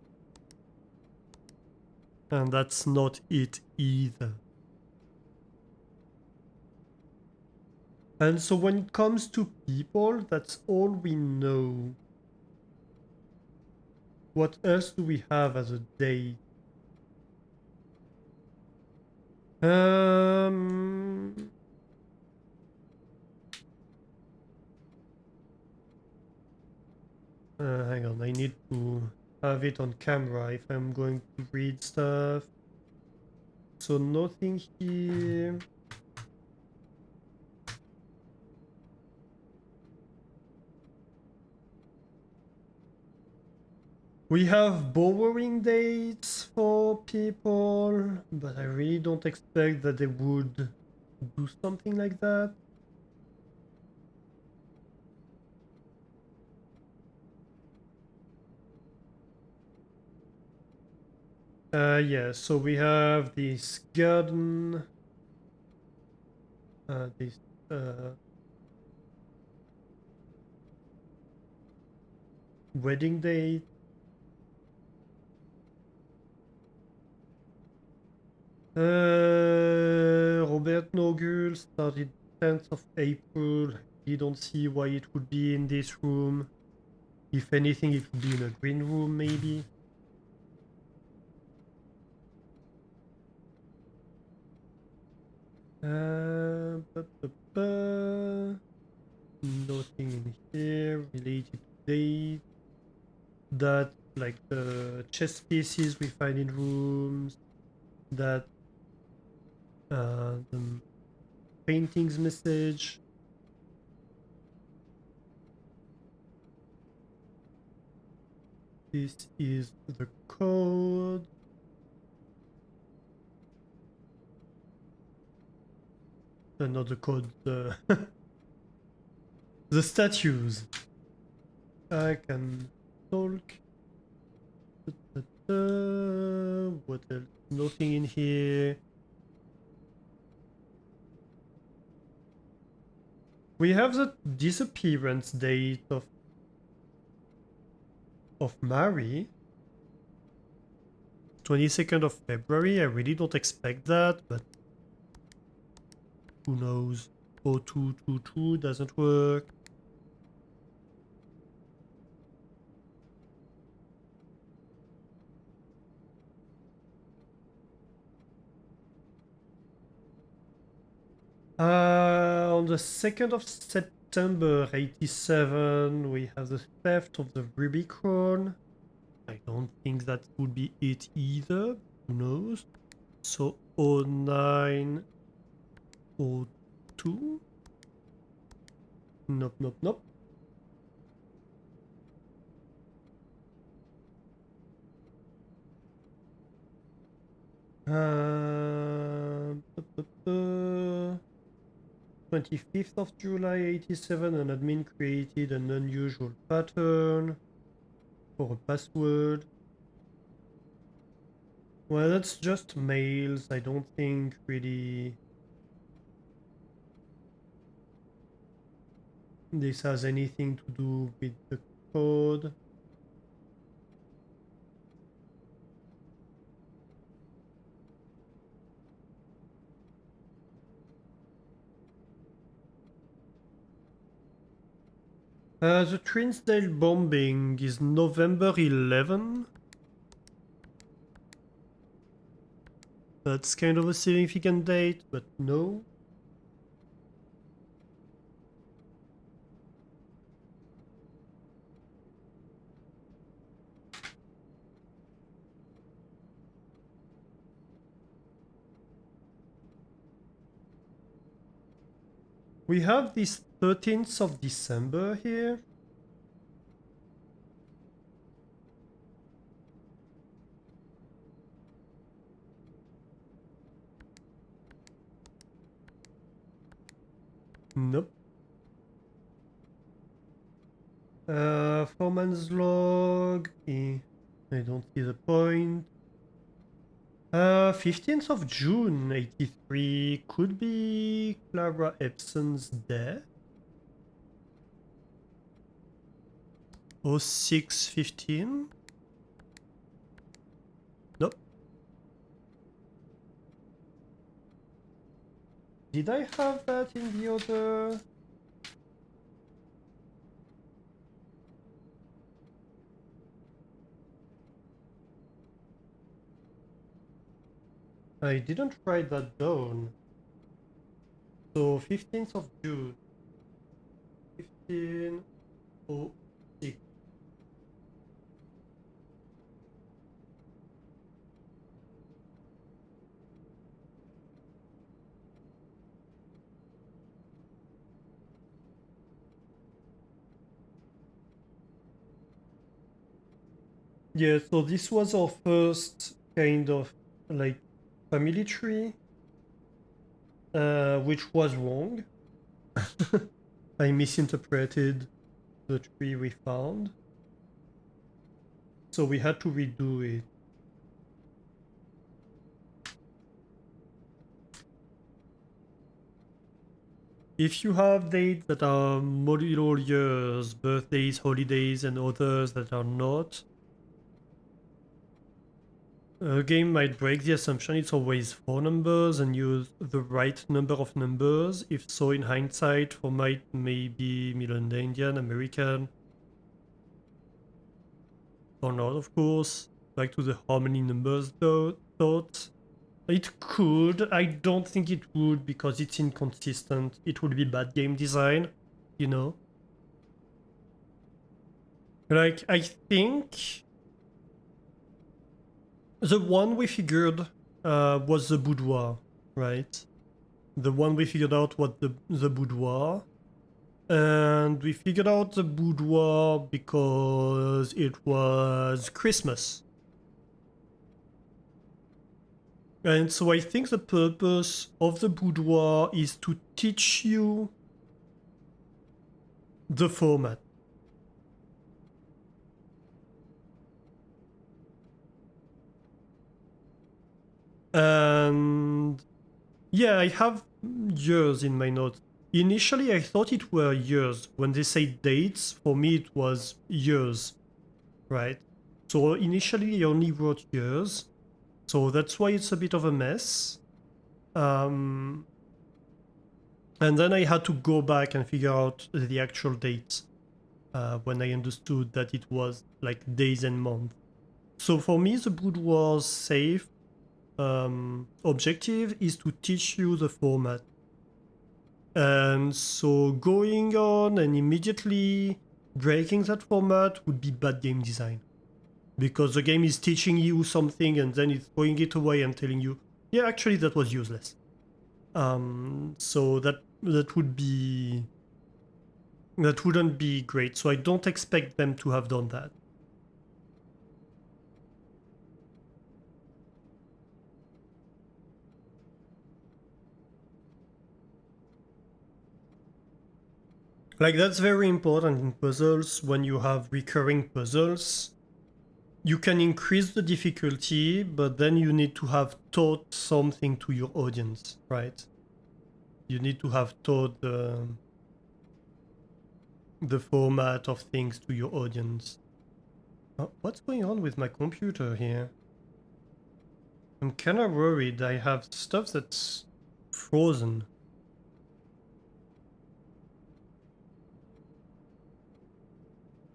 And that's not it either. And so when it comes to people, that's all we know. What else do we have as a date? Hang on, I need to have it on camera if I'm going to read stuff. So nothing here. We have borrowing dates for people, but I really don't expect that they would do something like that. Yeah, so we have this garden, this wedding date, Robert Nogul started 10th of April. You don't see why it would be in this room. If anything, it would be in a green room, maybe. Nothing in here related to date. That, like the chess pieces we find in rooms. That the paintings message. This is the code. Not the code, the the statues. I can talk. What else? Nothing in here. We have the disappearance date of Mary. 22nd of February. I really don't expect that, but who knows? 0222 doesn't work. On the 2nd of September 87, we have the theft of the Rubicon. I don't think that would be it either. Who knows? So 09, 02. Nope, nope, nope. Uh, 25th of July 87, an admin created an unusual pattern for a password. Well, that's just mails. I don't think really this has anything to do with the code. The Trinsdale bombing is November 11. That's kind of a significant date, but no. We have this 13th of December here. Nope. Foreman's log. I don't see the point. 15th of June 83 could be Clara Epson's death. 0615. Nope. Did I have that in the other? I didn't write that down. So 15th of June. 1506. Yeah, so this was our first kind of like family tree, which was wrong. I misinterpreted the tree we found. So we had to redo it. If you have dates that are module years, birthdays, holidays, and others that are not, A game might break the assumption it's always 4 numbers and use the right number of numbers. If so, in hindsight, format may be Middle Indian, American, or not, of course. Back to the how many numbers though thought. It could. I don't think it would because it's inconsistent. It would be bad game design, you know? Like, I think the one we figured was the boudoir, right? The one we figured out was the boudoir. And we figured out the boudoir because it was Christmas. And so I think the purpose of the boudoir is to teach you the format. And yeah, I have years in my notes. Initially, I thought it were years. When they say dates, for me it was years, right? So initially I only wrote years. So that's why it's a bit of a mess. And then I had to go back and figure out the actual dates when I understood that it was like days and months. So for me, the boudoir's safe objective is to teach you the format. And so going on and immediately breaking that format would be bad game design. Because the game is teaching you something and then it's throwing it away and telling you, yeah, actually that was useless. So that wouldn't be great. So I don't expect them to have done that. Like, that's very important in puzzles. When you have recurring puzzles, you can increase the difficulty, but then you need to have taught something to your audience, right? You need to have taught the format of things to your audience. What's going on with my computer here? I'm kind of worried. I have stuff that's frozen.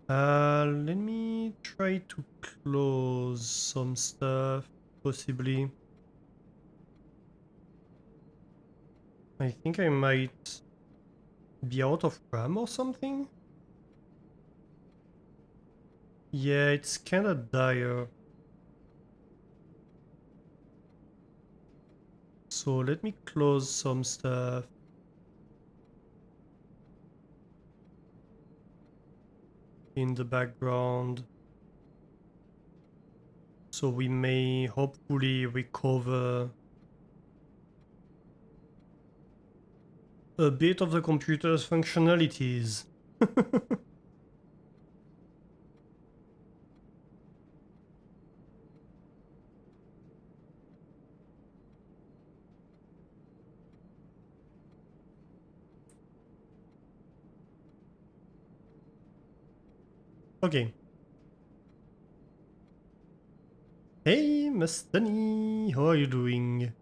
Let me try to close some stuff, possibly. I think I might be out of RAM or something. Yeah, it's kind of dire. So let me close some stuff. In the background. So we may hopefully recover a bit of the computer's functionalities. Okay. Hey, Mustani, how are you doing?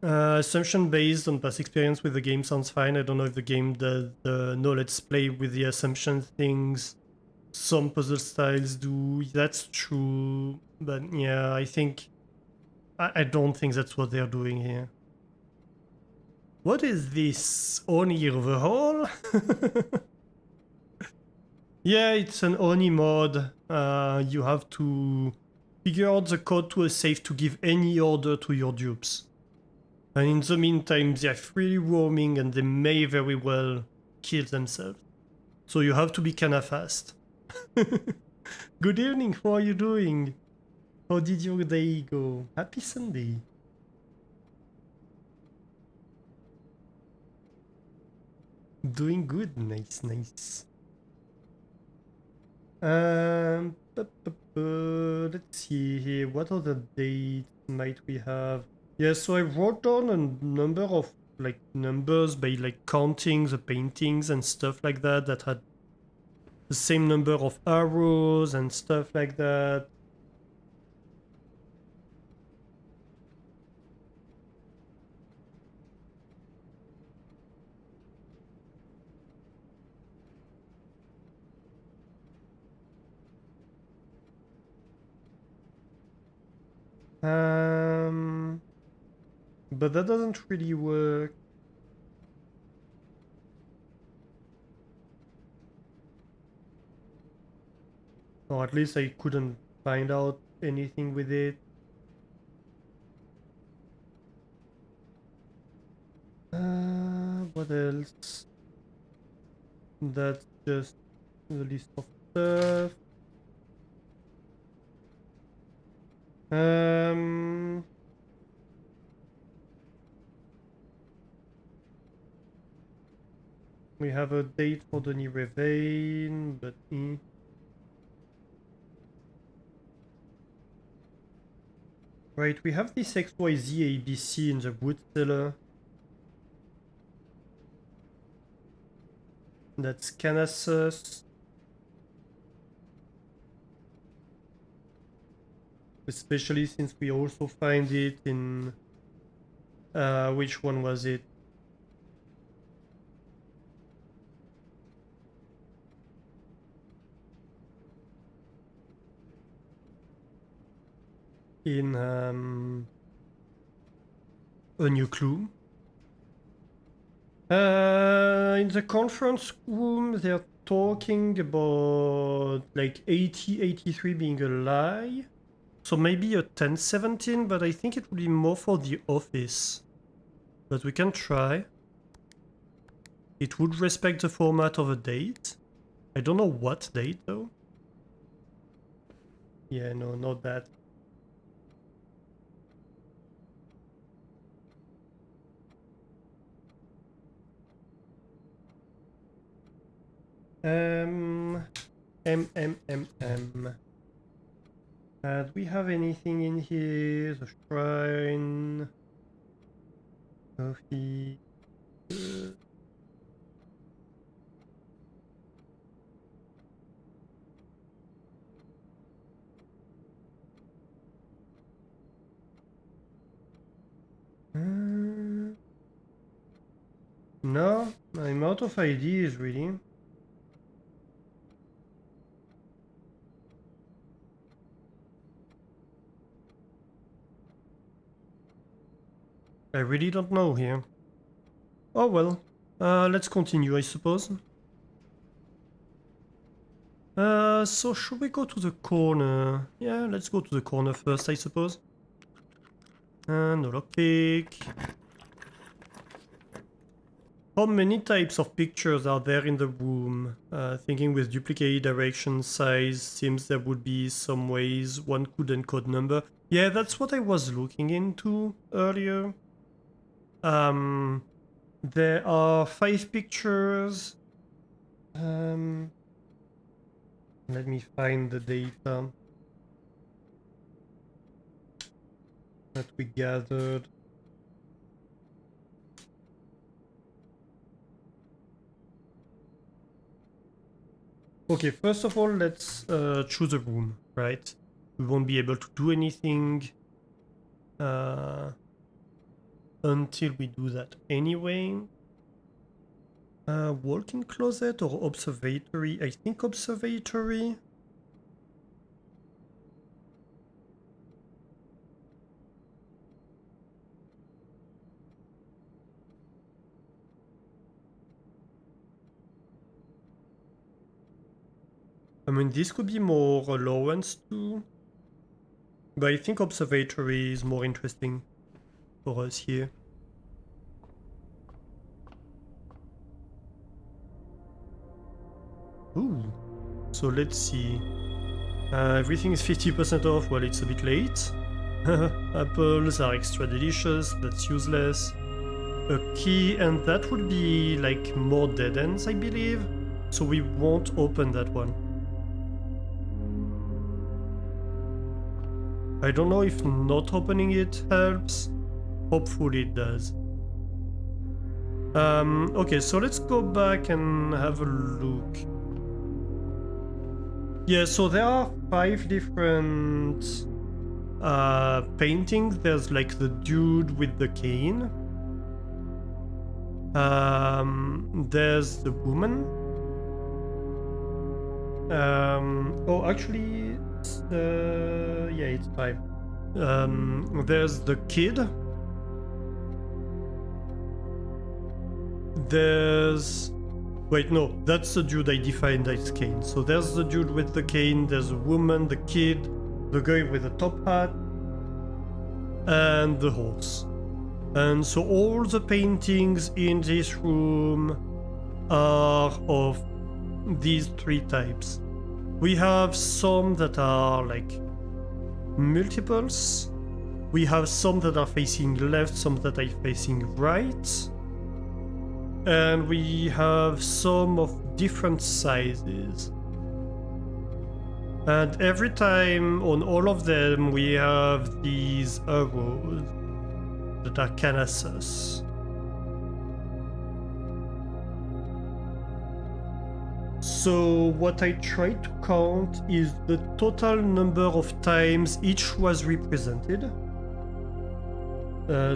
Assumption based on past experience with the game sounds fine. I don't know if the game does no let's play with the assumption things. Some puzzle styles do. That's true. But yeah, I think... I don't think that's what they're doing here. What is this? Oni overhaul? Yeah, it's an Oni mod. You have to figure out the code to a safe to give any order to your dupes. And in the meantime, they're freely roaming and they may very well kill themselves. So you have to be kinda fast. Good evening, how are you doing? How did your day go? Happy Sunday. Doing good, nice, nice. Let's see here. What other dates might we have? Yeah, so I wrote down a number of like numbers by like counting the paintings and stuff like that that had the same number of arrows and stuff like that. But that doesn't really work. Or at least I couldn't find out anything with it. What else? That's just the list of stuff. We have a date for Denis Revain, but Right, we have this XYZ ABC in the wood cellar. That's Canassus. Especially since we also find it in... which one was it? In A New Clue. In the conference room, they're talking about like 8083 being a lie. So maybe a 1017, but I think it would be more for the office. But we can try. It would respect the format of a date. I don't know what date though. Yeah, no, not that. Do we have anything in here? The shrine. Coffee. No, I'm out of ideas really. I really don't know here. Oh well, let's continue I suppose. So should we go to the corner? Yeah, let's go to the corner first I suppose. No lockpick. How many types of pictures are there in the room? Thinking with duplicate direction size, seems there would be some ways one could encode number. Yeah, that's what I was looking into earlier. There are 5 pictures. Let me find the data that we gathered. Okay, first of all, let's choose a room, right? We won't be able to do anything until we do that anyway. Walk-in closet or observatory? I think observatory. I mean, this could be more allowance too. But I think observatory is more interesting for us here. Ooh. So let's see. Everything is 50% off. Well, it's a bit late. Apples are extra delicious. That's useless. A key, and that would be like more dead ends, I believe. So we won't open that one. I don't know if not opening it helps. Hopefully it does. Okay, so let's go back and have a look. Yeah, so there are 5 different paintings. There's like the dude with the cane. There's the woman. Oh, actually, yeah, it's 5. There's the kid. There's... Wait, no, that's the dude I defined as cane. So there's the dude with the cane, there's a woman, the kid, the guy with the top hat, and the horse. And so all the paintings in this room are of these 3 types. We have some that are like multiples. We have some that are facing left, some that are facing right. And we have some of different sizes. And every time on all of them we have these arrows that are kinda sus. So what I tried to count is the total number of times each was represented.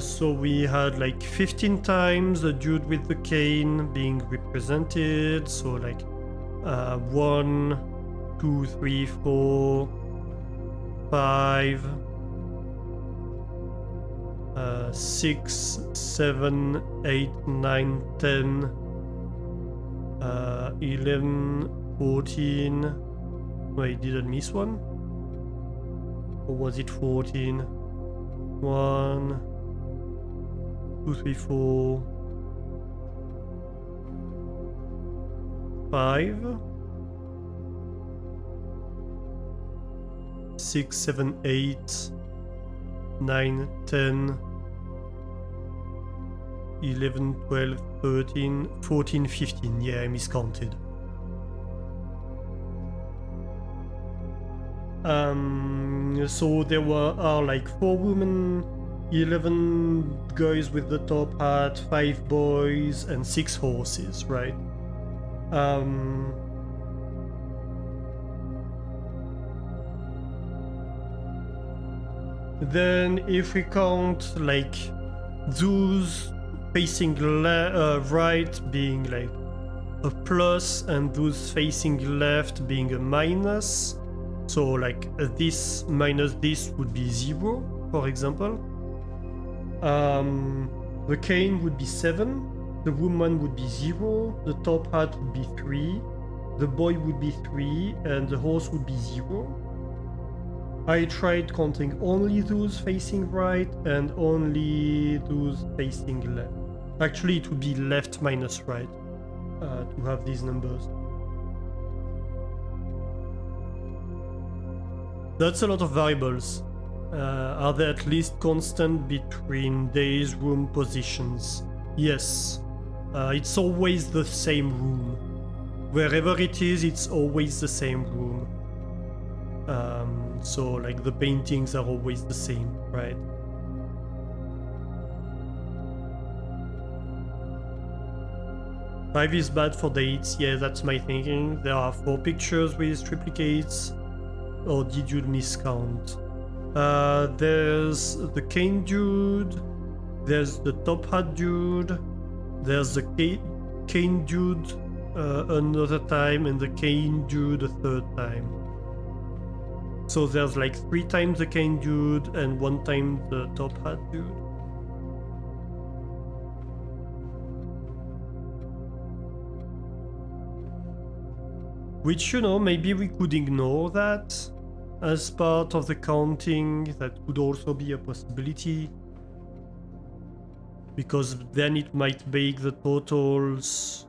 So we had like 15 times the dude with the cane being represented. So like 1, 2, 3, 4, 5, 6, 7, 8, 9, 10, 11, 14. Wait, did I miss one? Or was it 14? 1, 2, 3, 4, 5, 6, 7, 8, 9, 10, 11, 12, 13, 14, 15. Yeah, I miscounted. So there are like 4 women, 11 guys with the top hat, 5 boys, and 6 horses, right? Then if we count like those facing right being like a plus and those facing left being a minus, so like this minus this would be 0, for example. The cane would be 7, the woman would be 0, the top hat would be 3, the boy would be 3, and the horse would be 0. I tried counting only those facing right and only those facing left. Actually, it would be left minus right to have these numbers. That's a lot of variables. Are they at least constant between days, room, positions? Yes. It's always the same room. Wherever it is, it's always the same room. So like the paintings are always the same, right? Five is bad for dates, yeah, that's my thinking. There are 4 pictures with triplicates. Or did you miscount? There's the cane dude, there's the top hat dude, there's the cane dude another time, and the cane dude a 3rd time. So there's like 3 times the cane dude and 1 time the top hat dude. Which, you know, maybe we could ignore that as part of the counting. That could also be a possibility. Because then it might make the totals...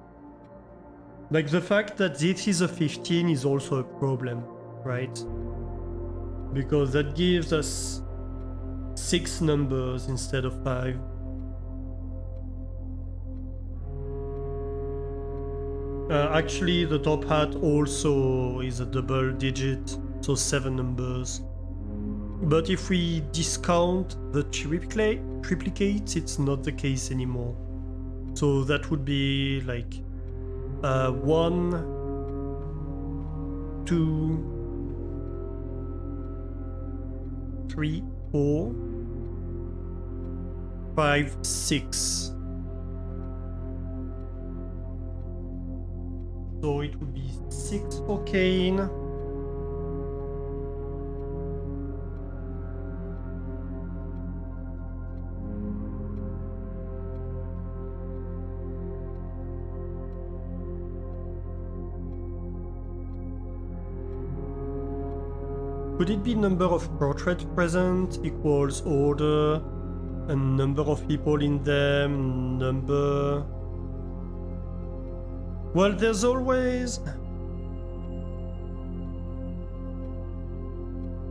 Like the fact that this is a 15 is also a problem, right? Because that gives us 6 numbers instead of 5. Actually, the top hat also is a double digit, so 7 numbers. But if we discount the triplicates, it's not the case anymore. So that would be like 1, 2, 2, 3, 4, 5, 6. So it would be 6 for Kane. Could it be number of portraits present equals order and number of people in them, number... Well, there's always...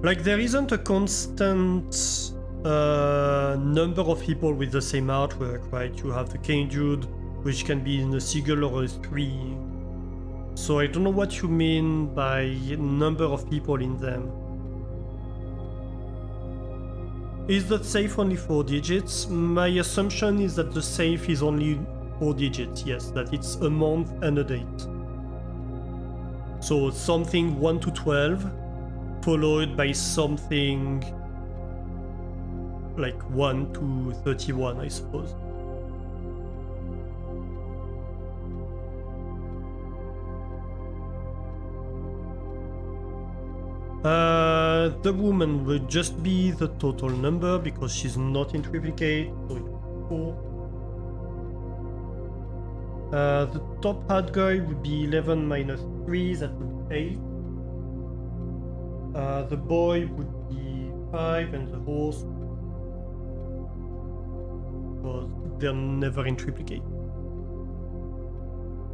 Like, there isn't a constant number of people with the same artwork, right? You have the King Jude, which can be in a single or a 3. So I don't know what you mean by number of people in them. Is the safe only 4 digits? My assumption is that the safe is only 4 digits, yes, that it's a month and a date. So something 1 to 12, followed by something like 1 to 31, I suppose. The woman will just be the total number because she's not in triplicate, so it's 4. The top hat guy would be 11 minus 3, that would be 8. The boy would be 5, and the horse, because they're never in triplicate.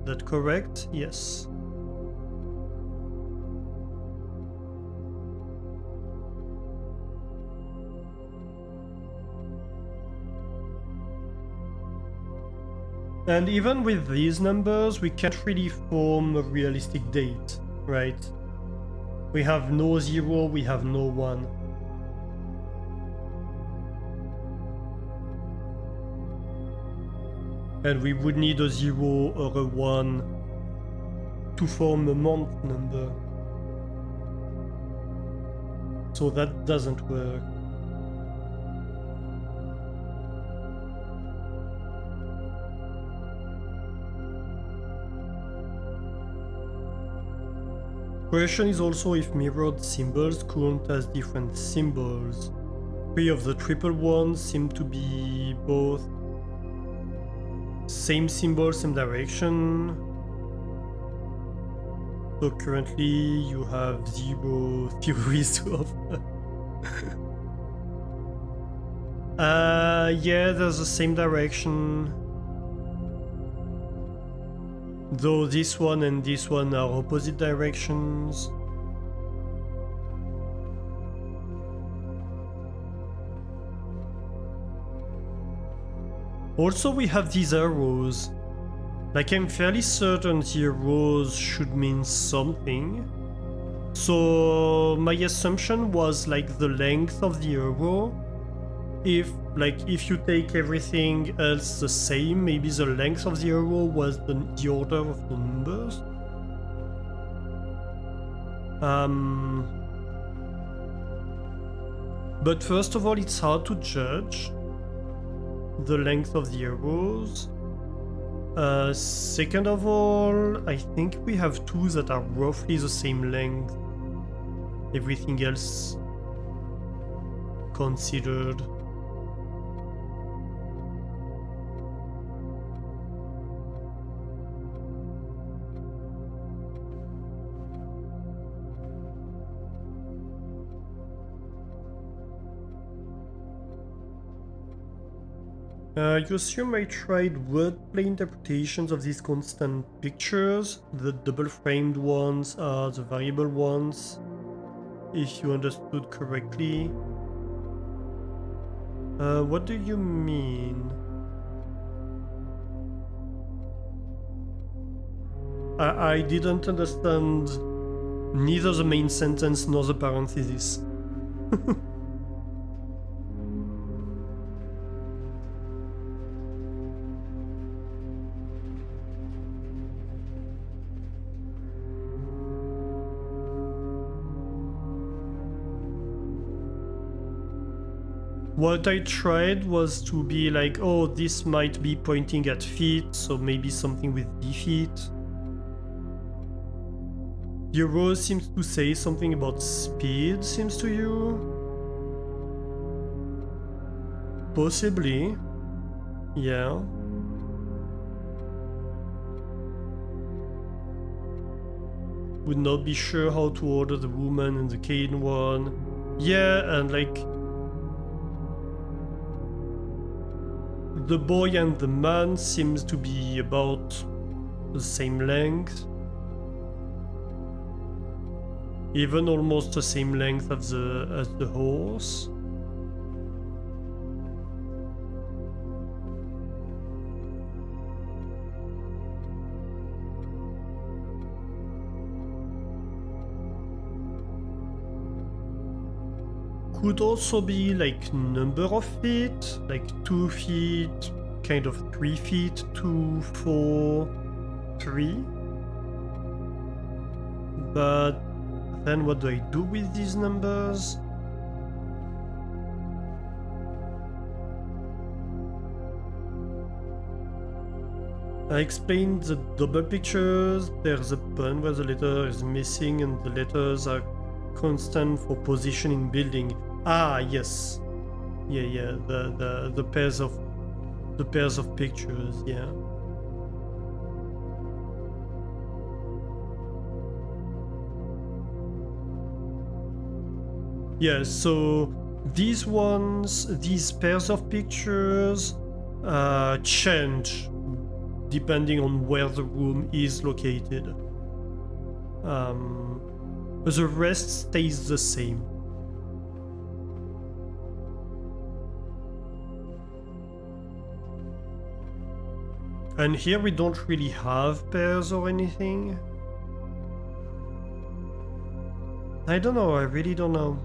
That correct? Yes. And even with these numbers, we can't really form a realistic date, right? We have no 0, we have no 1. And we would need a 0 or a 1 to form a month number. So that doesn't work. Question is also if mirrored symbols count as different symbols. 3 of the triple ones seem to be both same symbol, same direction. So currently you have 0 theories of... yeah, there's the same direction. Though this one and this one are opposite directions. Also, we have these arrows. Like, I'm fairly certain the arrows should mean something. So my assumption was like the length of the arrow. If you take everything else the same, maybe the length of the arrow was the order of the numbers. But first of all, it's hard to judge the length of the arrows. Second of all, I think we have 2 that are roughly the same length. Everything else considered. You assume I tried wordplay interpretations of these constant pictures. The double-framed ones are the variable ones, if you understood correctly. What do you mean? I didn't understand neither the main sentence nor the parenthesis. What I tried was to be like, oh, this might be pointing at feet, so maybe something with the feet. The arrow seems to say something about speed, seems to you? Possibly. Yeah. Would not be sure how to order the woman and the cane one. Yeah, and like... the boy and the man seems to be about the same length. Even almost the same length as the horse. Could also be like number of feet, like 2 feet, kind of 3 feet, 2, 4, 3. But then what do I do with these numbers? I explained the double pictures. There's a pun where the letter is missing and the letters are constant for position in building. Ah, yes. Yeah, the pairs of pictures, yeah. Yeah, so these pairs of pictures change depending on where the room is located. The rest stays the same. And here we don't really have pairs or anything. I don't know, I really don't know.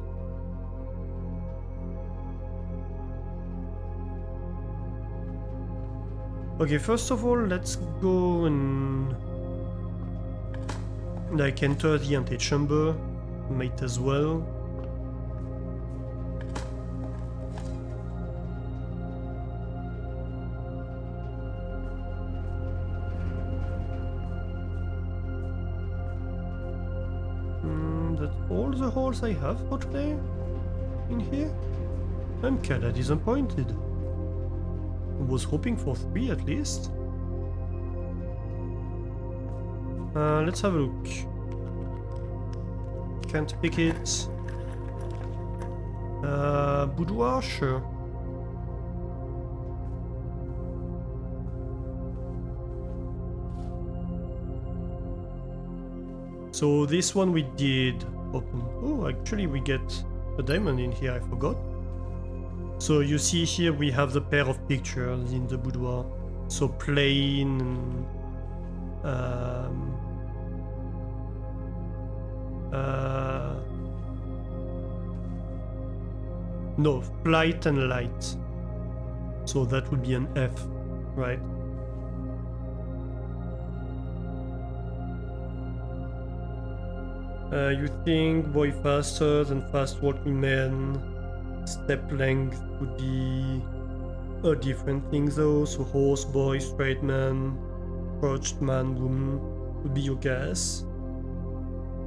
Okay, first of all, let's go and like enter the antechamber. Might as well. That's all the holes I have for today in here. I'm kinda disappointed. I was hoping for 3 at least. Let's have a look. Can't pick it. Boudoir, sure. So this one we did open. Oh, actually we get a diamond in here, I forgot. So you see here we have the pair of pictures in the boudoir. So plain and no, flight and light. So that would be an F, right? You think boy faster than fast walking man. Step length would be a different thing though. So horse, boy, straight man, crouched man, woman would be your guess.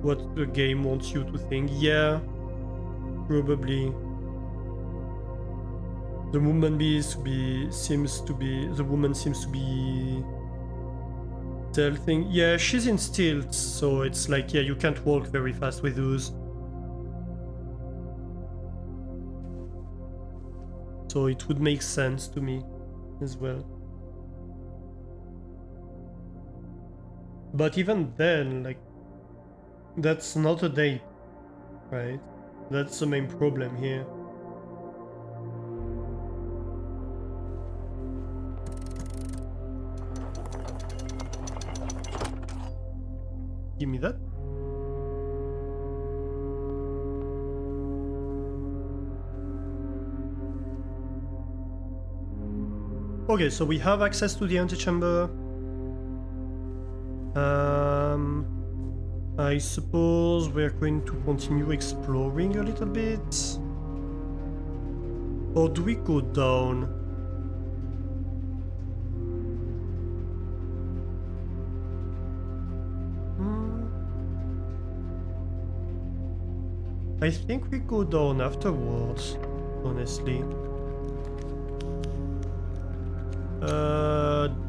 What the game wants you to think. Yeah, probably. The woman seems to be stealthing. Yeah, she's in stilts, so it's like, yeah, you can't walk very fast with those. So it would make sense to me as well. But even then, like, that's not a date, right? That's the main problem here. Give me that. Okay, so we have access to the antechamber. I suppose we're going to continue exploring a little bit. Or do we go down? Hmm. I think we go down afterwards, honestly.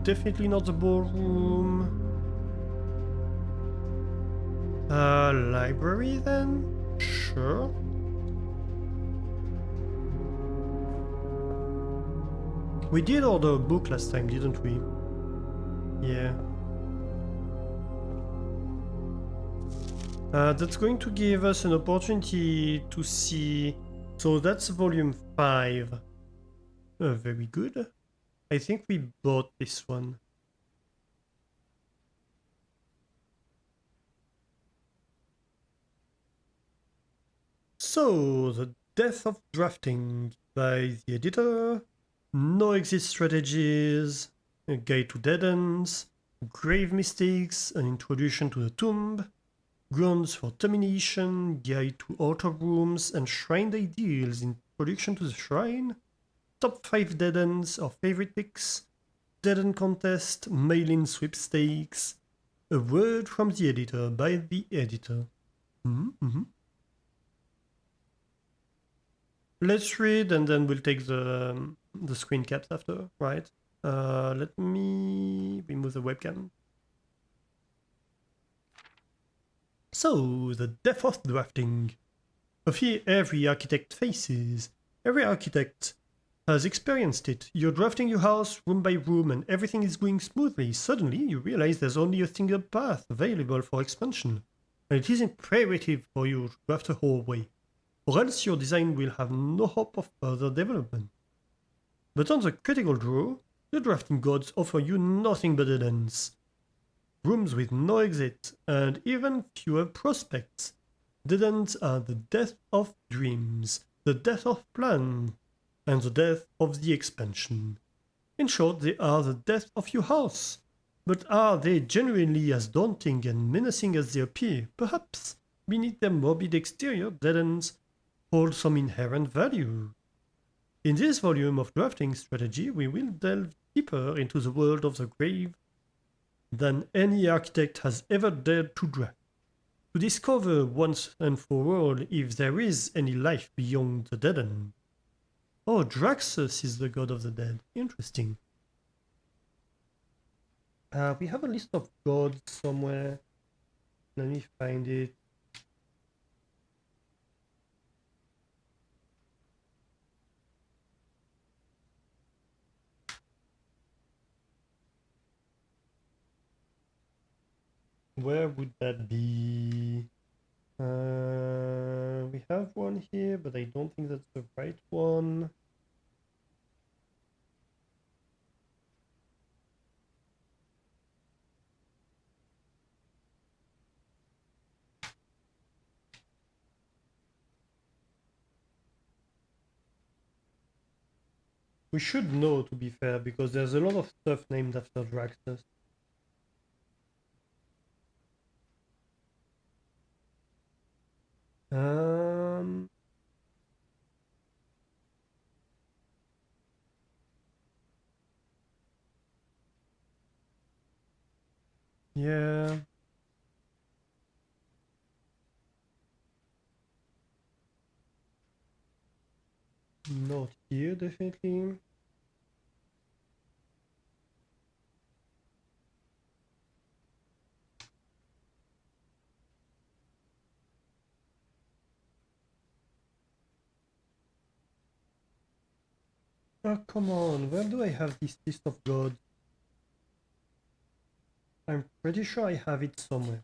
Definitely not the ballroom. Library then? Sure. We did order a book last time, didn't we? Yeah. That's going to give us an opportunity to see. So that's volume 5. Very good. I think we bought this one. So, The Death of Drafting by the editor. No exit strategies. A guide to dead ends. Grave mistakes. An introduction to the tomb. Grounds for termination, guide to altar rooms, enshrined ideals, introduction to the shrine, top 5 dead ends or favorite picks, dead end contest, mail-in sweepstakes, a word from the editor by the editor. Let's read and then we'll take the screen caps after, right? Let me remove the webcam. So, the death of drafting. A fear every architect faces. Every architect has experienced it. You're drafting your house room by room and everything is going smoothly. Suddenly, you realize there's only a single path available for expansion. And it is imperative for you to draft a hallway, or else your design will have no hope of further development. But on the critical draw, the drafting gods offer you nothing but dead ends. Rooms with no exit, and even fewer prospects. Dead ends are the death of dreams, the death of plan, and the death of the expansion. In short, they are the death of your house. But are they genuinely as daunting and menacing as they appear? Perhaps beneath their morbid exterior, dead ends hold some inherent value. In this volume of drafting strategy, we will delve deeper into the world of the grave than any architect has ever dared to draft, to discover once and for all if there is any life beyond the dead end. Oh, Draxus is the god of the dead. Interesting. We have a list of gods somewhere. Let me find it. Where would that be? We have one here, but I don't think that's the right one. We should know, to be fair, because there's a lot of stuff named after Draxus. Um, yeah. Not here, definitely. Oh, come on. Where do I have this list of gods? I'm pretty sure I have it somewhere.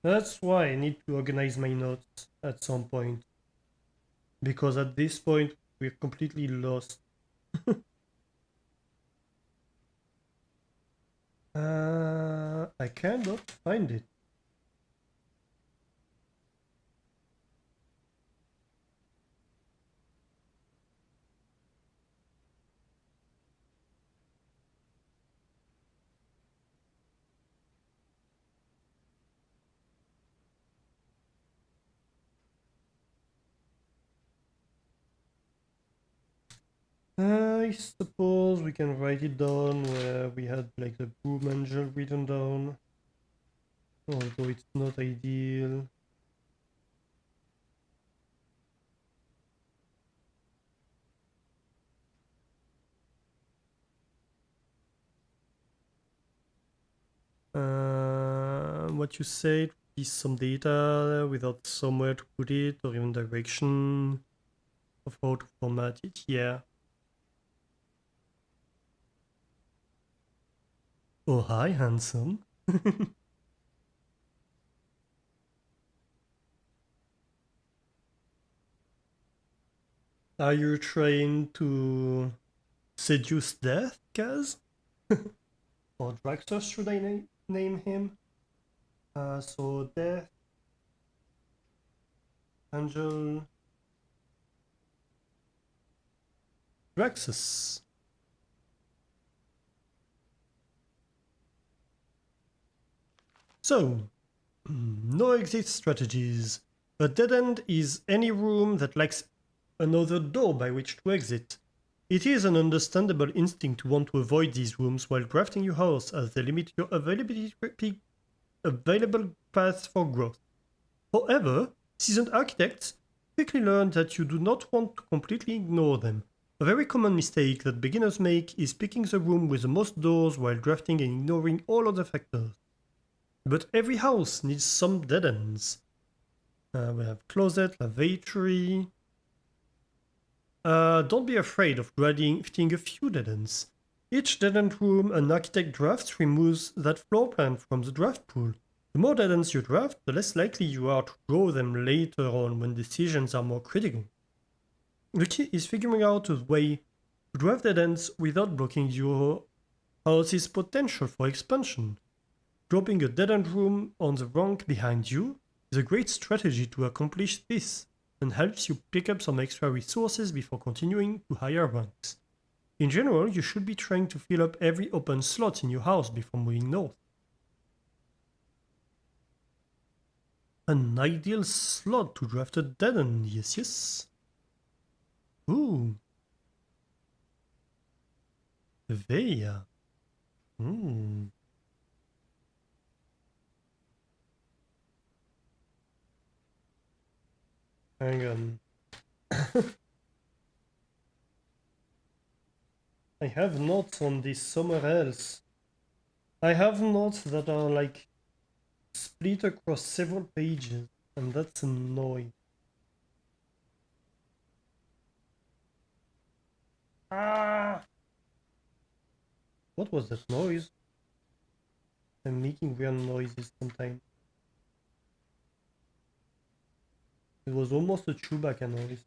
That's why I need to organize my notes at some point. Because at this point, we're completely lost. I cannot find it. I suppose we can write it down where we had like the Broom Angel written down, although it's not ideal. What you said is some data without somewhere to put it or even direction of how to format it. Yeah. Oh, hi, handsome. Are you trying to seduce death, Kaz? Or Draxus, should I name him? So Death, Angel, Draxus. So, no exit strategies. A dead end is any room that lacks another door by which to exit. It is an understandable instinct to want to avoid these rooms while crafting your house, as they limit your available paths for growth. However, seasoned architects quickly learn that you do not want to completely ignore them. A very common mistake that beginners make is picking the room with the most doors while drafting and ignoring all other factors. But every house needs some dead ends. We have closet, lavatory. Don't be afraid of drafting a few dead ends. Each dead end room an architect drafts removes that floor plan from the draft pool. The more dead ends you draft, the less likely you are to draw them later on when decisions are more critical. The key is figuring out a way to draft dead ends without blocking your house's potential for expansion. Dropping a dead end room on the rank behind you is a great strategy to accomplish this and helps you pick up some extra resources before continuing to higher ranks. In general, you should be trying to fill up every open slot in your house before moving north. An ideal slot to draft a dead end, yes, yes. Ooh, Veya. Hmm. Hang on. I have notes on this somewhere else. I have notes that are like split across several pages, and that's annoying. Ah! What was that noise? I'm making weird noises sometimes. It was almost a Chewbacca noise.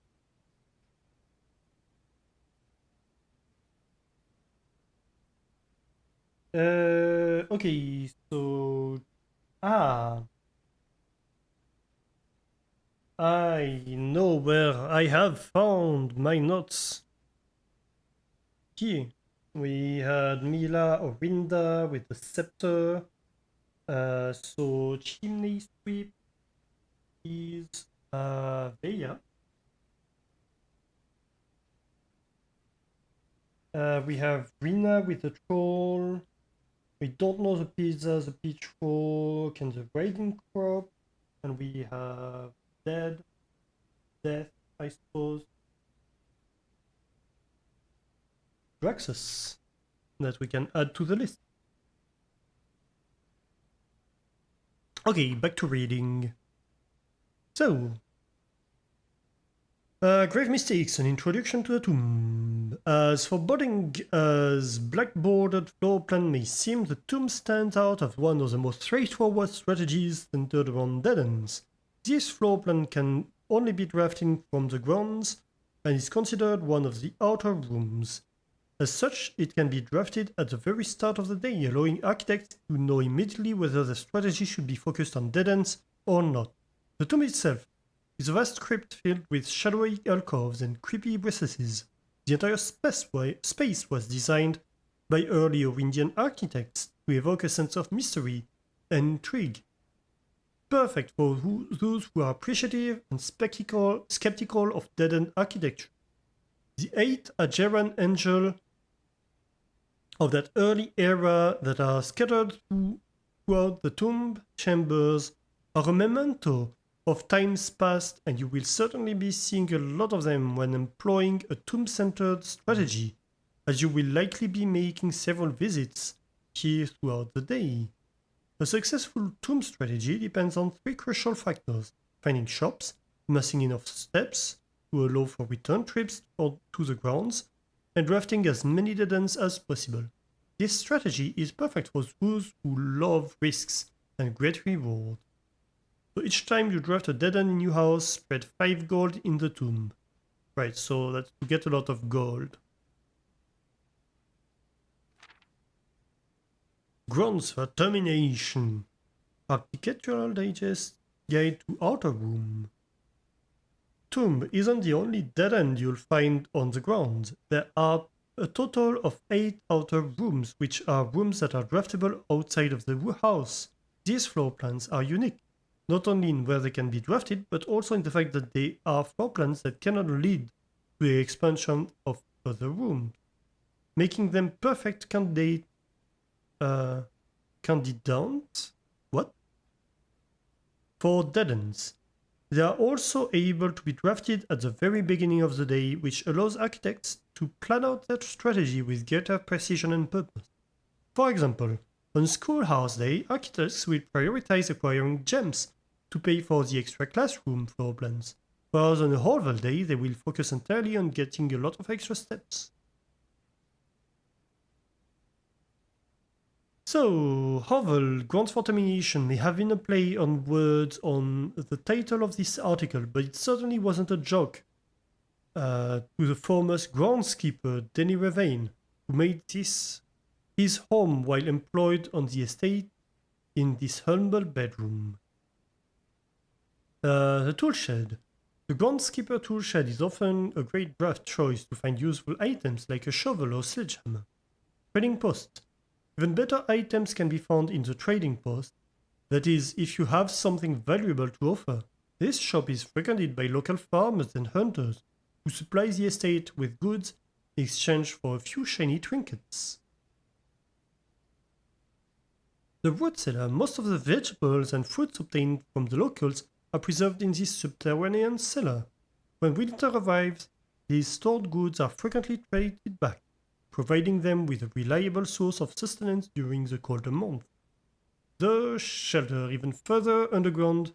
Okay, so... Ah, I know where I have found my notes. Here, we had Mila Orinda with the scepter. So chimney sweep is Veya. We have Rina with the troll. We don't know the pizza, the pitchfork, and the braiding crop. And we have death, I suppose. Draxus that we can add to the list. Okay, back to reading. So, Grave Mistakes, an introduction to the tomb. As foreboding as black bordered floor plan may seem, the tomb stands out as one of the most straightforward strategies centered around dead ends. This floor plan can only be drafted from the grounds and is considered one of the outer rooms. As such, it can be drafted at the very start of the day, allowing architects to know immediately whether the strategy should be focused on dead ends or not. The tomb itself is a vast crypt filled with shadowy alcoves and creepy recesses. The entire space was designed by early Indian architects to evoke a sense of mystery and intrigue. Perfect for those who are appreciative and skeptical of dead-end architecture. The 8 Ajeran Angel of that early era that are scattered throughout the tomb chambers are a memento of times past, and you will certainly be seeing a lot of them when employing a tomb-centered strategy, as you will likely be making several visits here throughout the day. A successful tomb strategy depends on 3 crucial factors: finding shops, amassing enough steps to allow for return trips to the grounds, and drafting as many dead ends as possible. This strategy is perfect for those who love risks and great reward. So each time you draft a dead end in your house, spread 5 gold in the tomb. Right, so that's to get a lot of gold. Grounds for Termination. Architectural Digest Guide to Outer Room. Tomb isn't the only dead end you'll find on the ground. There are a total of 8 outer rooms, which are rooms that are draftable outside of the house. These floor plans are unique, not only in where they can be drafted, but also in the fact that they are floor plans that cannot lead to the expansion of other rooms, making them perfect candidates for dead ends. They are also able to be drafted at the very beginning of the day, which allows architects to plan out their strategy with greater precision and purpose. For example, on Schoolhouse Day, architects will prioritize acquiring gems to pay for the extra classroom floor plans, whereas on a Horval Day, they will focus entirely on getting a lot of extra steps. So, Hovel, Grounds for Termination may have been a play on words on the title of this article, but it certainly wasn't a joke to the foremost groundskeeper, Denny Ravane, who made this his home while employed on the estate in this humble bedroom. The toolshed. The groundskeeper toolshed is often a great draft choice to find useful items like a shovel or sledgehammer. Trading post. Even better items can be found in the trading post. That is, if you have something valuable to offer. This shop is frequented by local farmers and hunters who supply the estate with goods in exchange for a few shiny trinkets. The root cellar. Most of the vegetables and fruits obtained from the locals are preserved in this subterranean cellar. When winter arrives, these stored goods are frequently traded back, providing them with a reliable source of sustenance during the colder months. The shelter. Even further underground,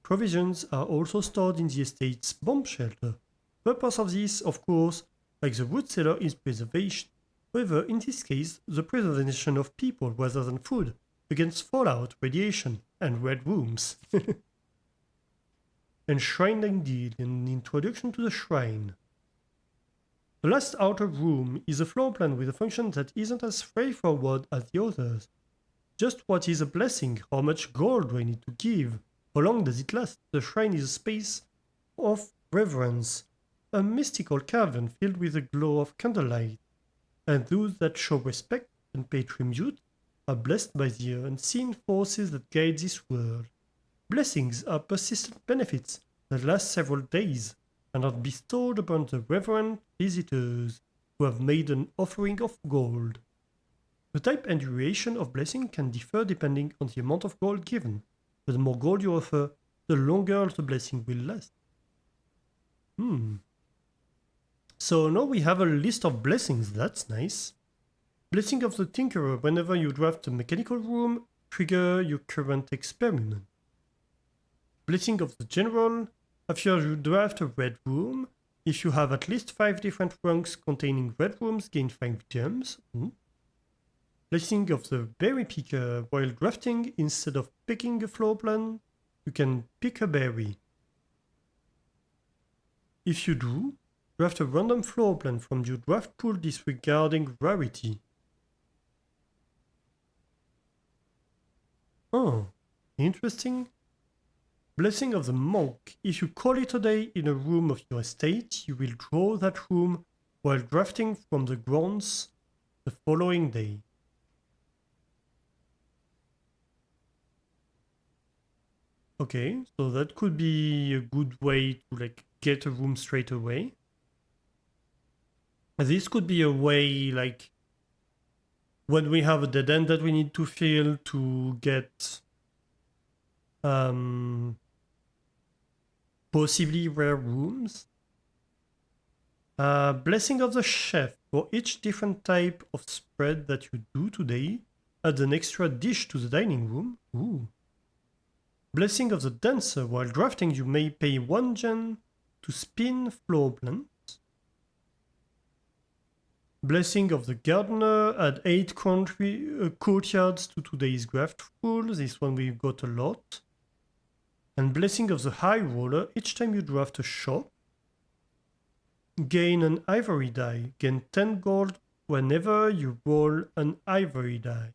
provisions are also stored in the estate's bomb shelter. The purpose of this, of course, like the wood cellar, is preservation. However, in this case, the preservation of people rather than food, against fallout, radiation, and red rooms. Enshrined indeed, an introduction to the shrine. The last outer room is a floor plan with a function that isn't as straightforward as the others. Just what is a blessing? How much gold do I need to give? How long does it last? The shrine is a space of reverence, a mystical cavern filled with a glow of candlelight, and those that show respect and pay tribute are blessed by the unseen forces that guide this world. Blessings are persistent benefits that last several days and are bestowed upon the reverent visitors who have made an offering of gold. The type and duration of blessing can differ depending on the amount of gold given, but the more gold you offer, the longer the blessing will last. So now we have a list of blessings, that's nice. Blessing of the Tinkerer. Whenever you draft a mechanical room, trigger your current experiment. Blessing of the General. After you draft a red room, if you have at least 5 different ranks containing red rooms, gain 5 gems. Blessing of the Berry Picker. While drafting, instead of picking a floor plan, you can pick a berry. If you do, draft a random floor plan from your draft pool disregarding rarity. Oh, interesting. Blessing of the Monk. If you call it a day in a room of your estate, you will draw that room while drafting from the grounds the following day. Okay, so that could be a good way to get a room straight away. This could be a way, like, when we have a dead end that we need to fill to get possibly rare rooms. Blessing of the Chef. For each different type of spread that you do today, add an extra dish to the dining room. Ooh. Blessing of the Dancer. While drafting, you may pay 1 gem to spin floor plans. Blessing of the Gardener. Add 8 courtyards to today's graft rule. This one we've got a lot. And Blessing of the High Roller. Each time you draft a shop, gain an ivory die. Gain 10 gold whenever you roll an ivory die.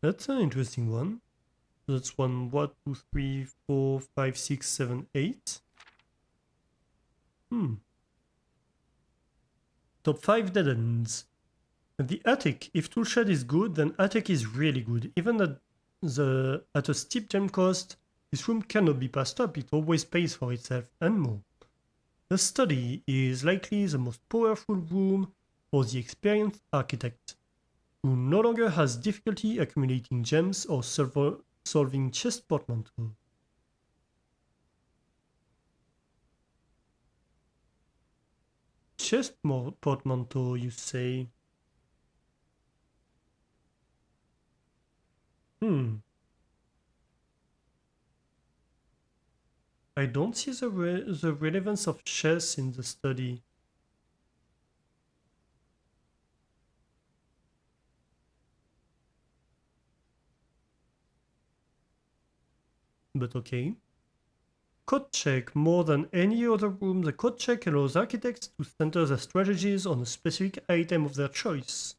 That's an interesting one. That's 1, 2, 3, 4, 5, 6, 7, 8. Top 5 dead ends. The attic. If Toolshed is good, then attic is really good. Even at a steep gem cost, this room cannot be passed up. It always pays for itself and more. The study is likely the most powerful room for the experienced architect, who no longer has difficulty accumulating gems or solving chest portmanteaux. Chest portmanteau, you say? I don't see the relevance of chess in the study. But okay. Code check. More than any other room, the code check allows architects to center their strategies on a specific item of their choice.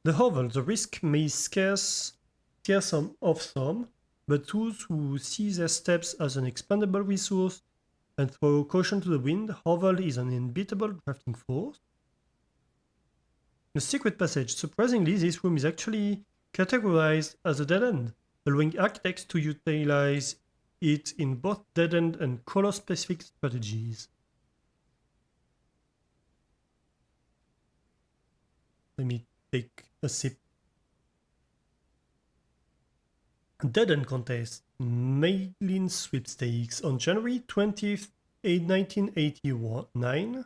The hovel. The risk may scare some of some, but those who see their steps as an expendable resource and throw caution to the wind, hovel is an unbeatable drafting force. The secret passage. Surprisingly, this room is actually categorized as a dead end, allowing architects to utilize it in both dead end and color specific strategies. Let me take a sip. Dead End Contest, Mailin Sweepstakes. On January 20th, 1989,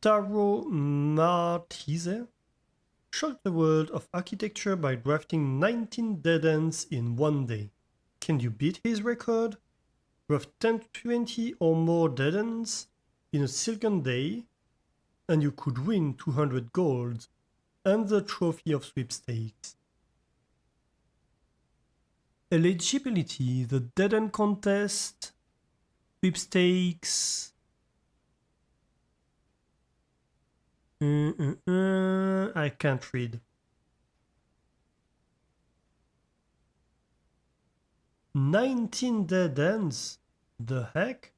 Taro Martise shocked the world of architecture by drafting 19 dead ends in one day. Can you beat his record? Draft 10 to 20 or more dead ends in a silken day, and you could win 200 gold and the trophy of sweepstakes. Eligibility, the Dead End Contest, sweepstakes. I can't read. 19 dead ends? The heck?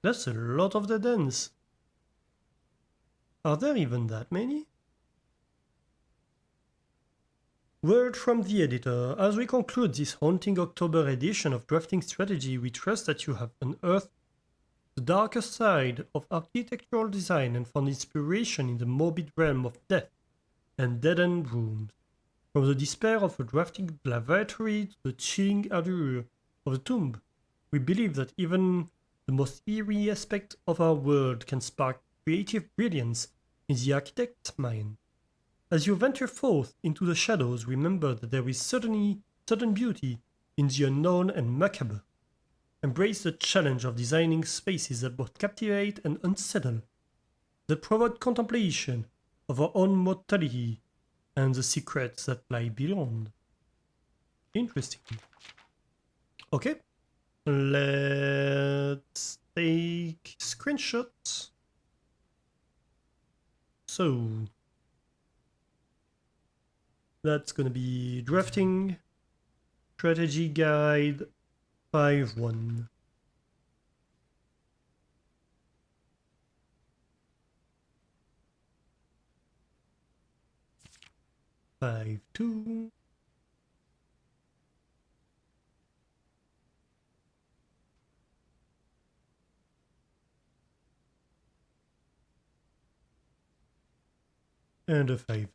That's a lot of dead ends. Are there even that many? Word from the editor. As we conclude this haunting October edition of Drafting Strategy, we trust that you have unearthed the darker side of architectural design and found inspiration in the morbid realm of death and dead-end rooms. From the despair of a drafting lavatory to the chilling allure of the tomb, we believe that even the most eerie aspect of our world can spark creative brilliance in the architect's mind. As you venture forth into the shadows, remember that there is certain beauty in the unknown and macabre. Embrace the challenge of designing spaces that both captivate and unsettle, that provoke contemplation of our own mortality and the secrets that lie beyond. Interesting. Okay, let's take screenshots. So that's gonna be drafting strategy guide 5.1. Five two. and a 5-3.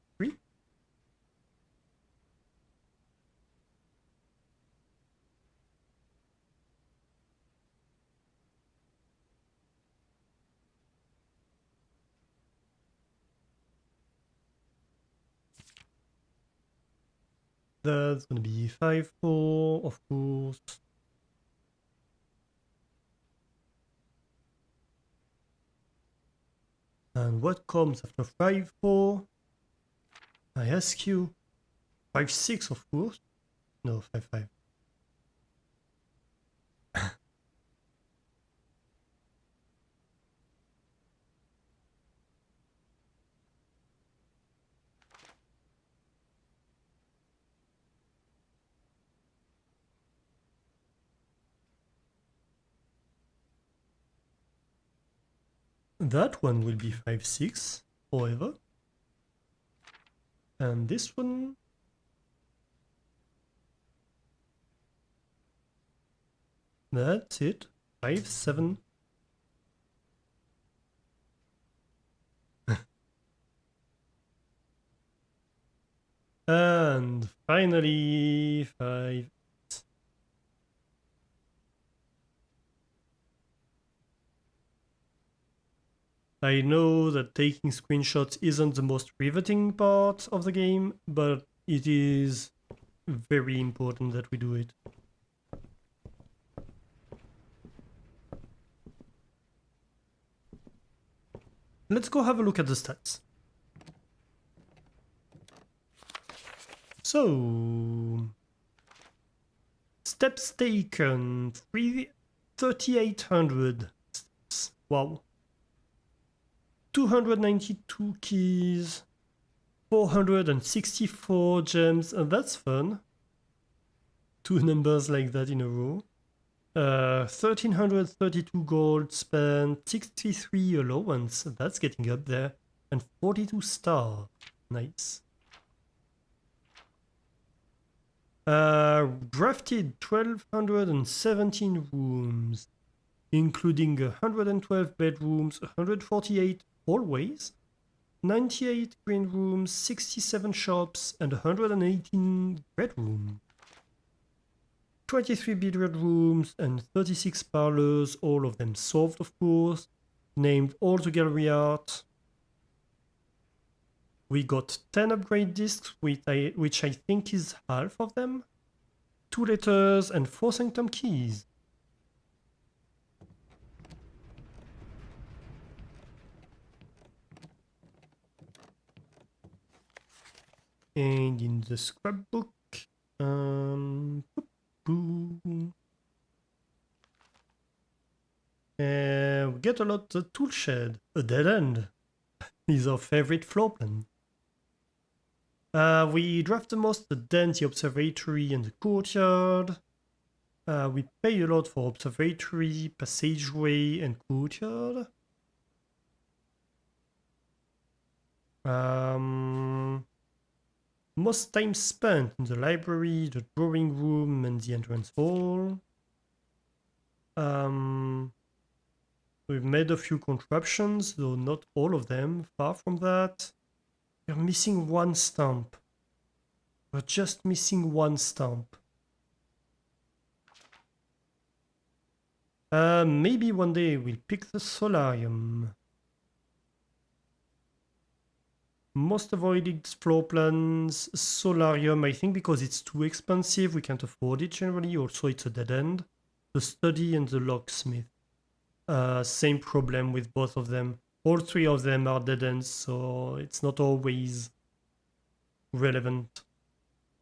That's gonna be 5-4, of course. And what comes after 5-4? I ask you. 5-6, of course. No, 5-5. That one will be 5-6 forever. And this one... That's it. 5-7. And finally 5. I know that taking screenshots isn't the most riveting part of the game, but it is very important that we do it. Let's go have a look at the stats. So, steps taken, 3,800 steps. Wow. 292 keys, 464 gems, and that's fun. Two numbers like that in a row. 1,332 gold spent, 63 allowance, that's getting up there, and 42 star. Nice. Drafted 1,217 rooms, including 112 bedrooms, 148 hallways, 98 green rooms, 67 shops, and 118 bedrooms. 23 billiard rooms and 36 parlors, all of them solved, of course, named all the gallery art. We got 10 upgrade discs, which I think is half of them, 2 letters, and 4 sanctum keys. And in the scrapbook, boom. We get a lot of tool shed, a dead end. Is our favorite floor plan. We draft the most the den, the observatory, and the courtyard. We pay a lot for observatory, passageway, and courtyard. Most time spent in the library, the drawing room, and the entrance hall. We've made a few contraptions, though not all of them, far from that. We're missing one stamp. We're just missing one stamp. Maybe one day we'll pick the solarium. Most avoided floor plans, solarium, I think because it's too expensive, we can't afford it generally, also it's a dead end. The study and the locksmith. Same problem with both of them. All three of them are dead ends, so it's not always relevant.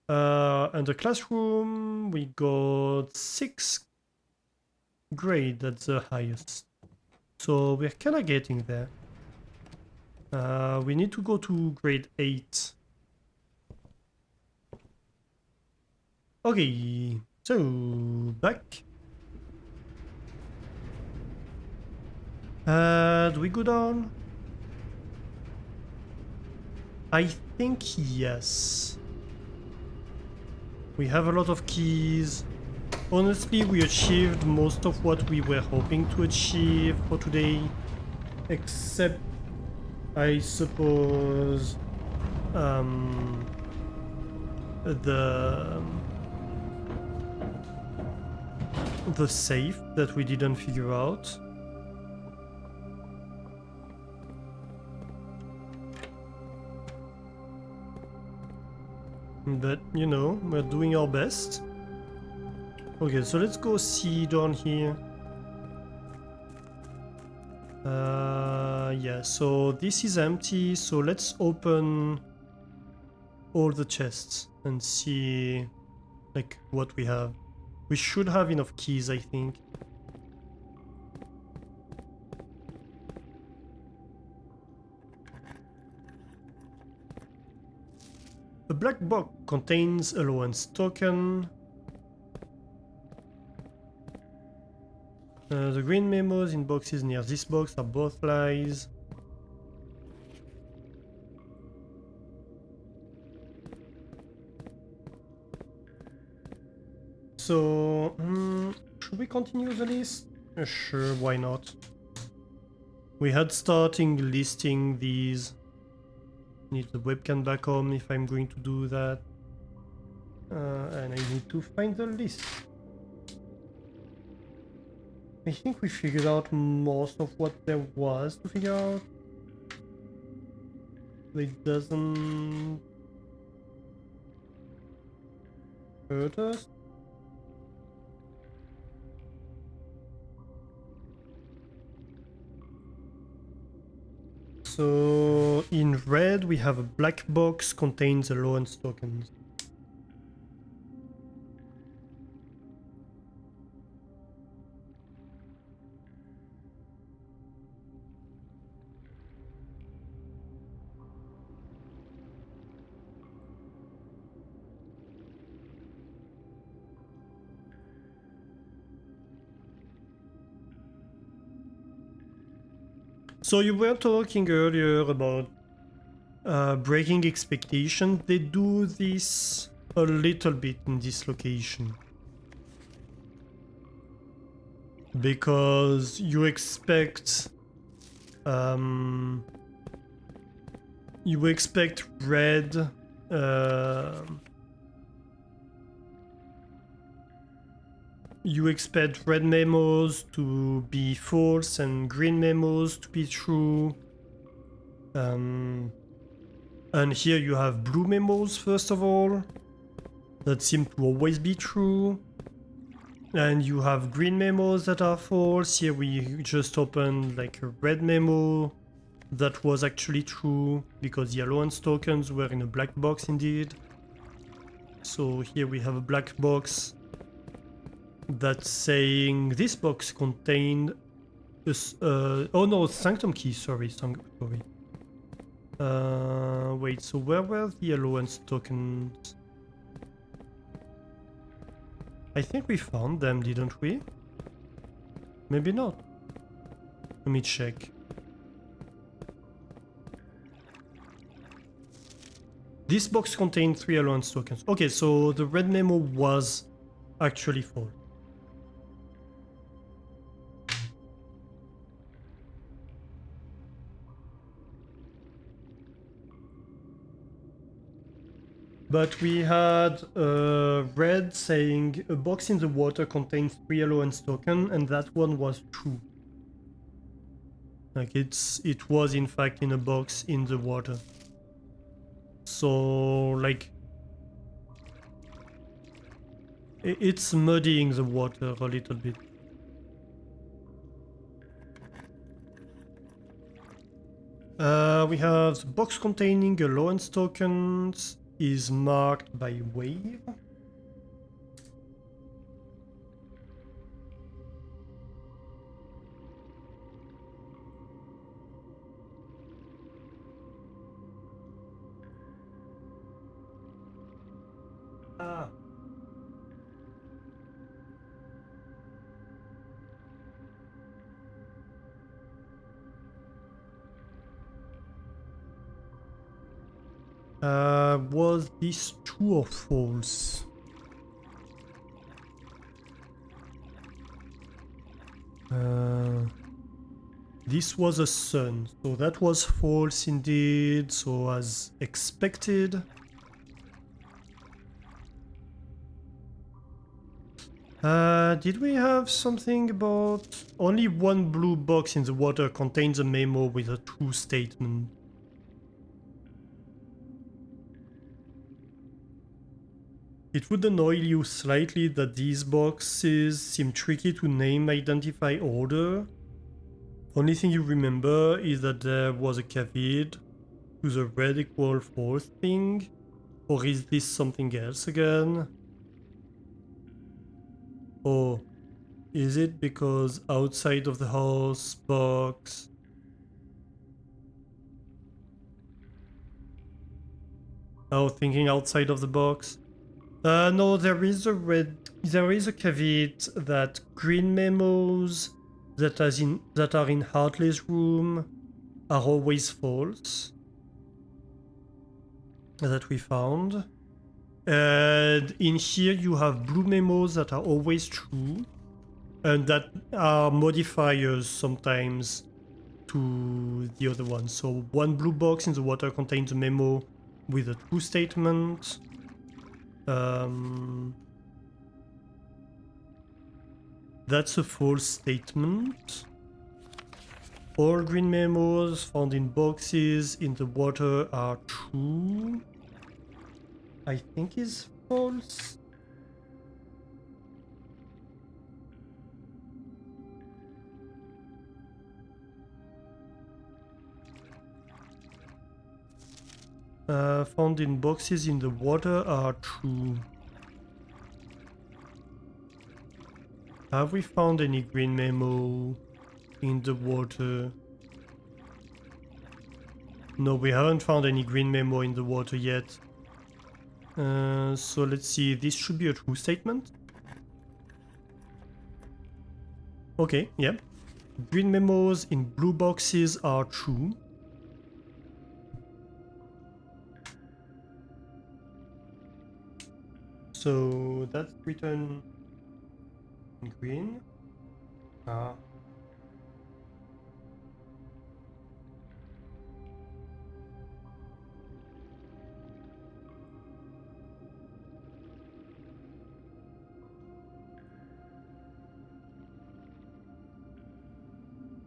And the classroom, we got 6 grade, that's the highest. So we're kinda getting there. We need to go to grade 8. Okay, so back. Do we go down? I think yes. We have a lot of keys. Honestly, we achieved most of what we were hoping to achieve for today. Except, I suppose, the safe that we didn't figure out. But, you know, we're doing our best. Okay, so let's go see down here. Yeah, so this is empty, so let's open all the chests and see, like, what we have. We should have enough keys, I think. The black box contains allowance token. The green memos in boxes near this box are both lies. So, should we continue the list? Sure, why not? We had starting listing these. Need the webcam back on if I'm going to do that. And I need to find the list. I think we figured out most of what there was to figure out. It doesn't hurt us. So in red we have a black box contains allowance tokens. So you were talking earlier about breaking expectations. They do this a little bit in this location. Because you expect red you expect red memos to be false and green memos to be true. And here you have blue memos, first of all, that seem to always be true. And you have green memos that are false. Here we just opened like a red memo that was actually true because the allowance tokens were in a black box indeed. So here we have a black box that's saying this box contained this, oh no, sanctum key, sorry. Wait, so where were the allowance tokens? I think we found them, didn't we? Maybe not. Let me check. This box contained 3 allowance tokens. Okay, so the red memo was actually full. But we had red saying a box in the water contains 3 allowance token, and that one was true. Like it was in fact in a box in the water. So like it's muddying the water a little bit. We have the box containing allowance tokens is marked by wave. Ah. Was this true or false? this was a sun, so that was false indeed, so as expected. Did we have something about... Only one blue box in the water contains a memo with a true statement. It would annoy you slightly that these boxes seem tricky to name, identify, order. Only thing you remember is that there was a caveat to the red equal false thing. Or is this something else again? Or is it because outside of the house box? Oh, thinking outside of the box? No, there is a caveat that green memos that are in Hartley's room are always false. That we found. And in here you have blue memos that are always true, and that are modifiers sometimes to the other one. So one blue box in the water contains a memo with a true statement. That's a false statement. All green memos found in boxes in the water are true. I think is false. Found in boxes in the water are true. Have we found any green memo in the water? No, we haven't found any green memo in the water yet. So let's see, this should be a true statement. Okay, yeah. Green memos in blue boxes are true. So that's written in green.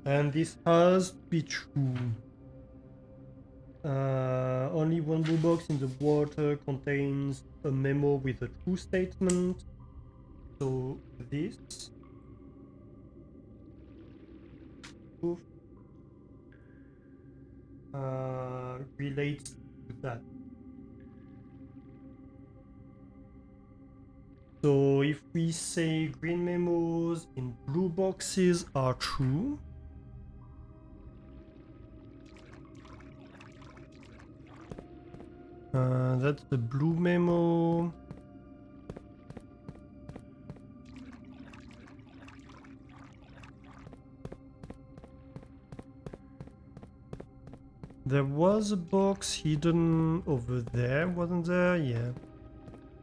And this has to be true. Only one blue box in the water contains a memo with a true statement. So this relates to that. So if we say green memos in blue boxes are true, that's the blue memo. There was a box hidden over there, wasn't there? Yeah.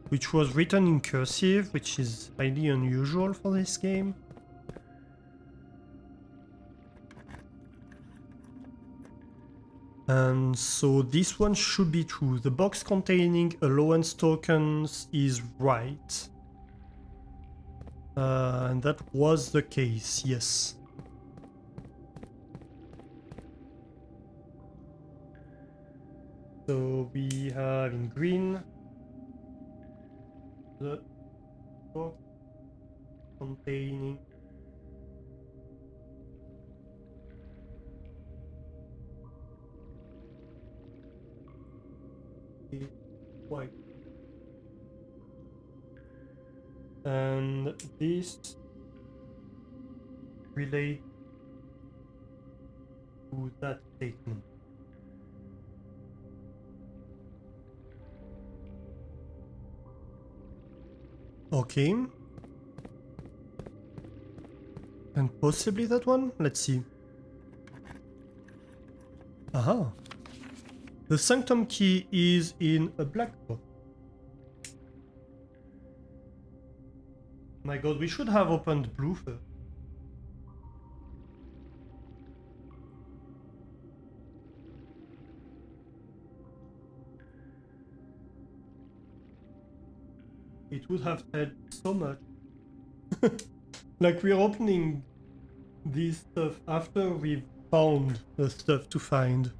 Which was written in cursive, which is highly unusual for this game. And so this one should be true. The box containing allowance tokens is right. And that was the case, yes. So we have in green the box containing the white. And this relates to that statement. Okay. And possibly that one? Let's see. Aha. The sanctum key is in a black box. My god, we should have opened blue first. it would have said so much. Like we're opening this stuff after we've found the stuff to find.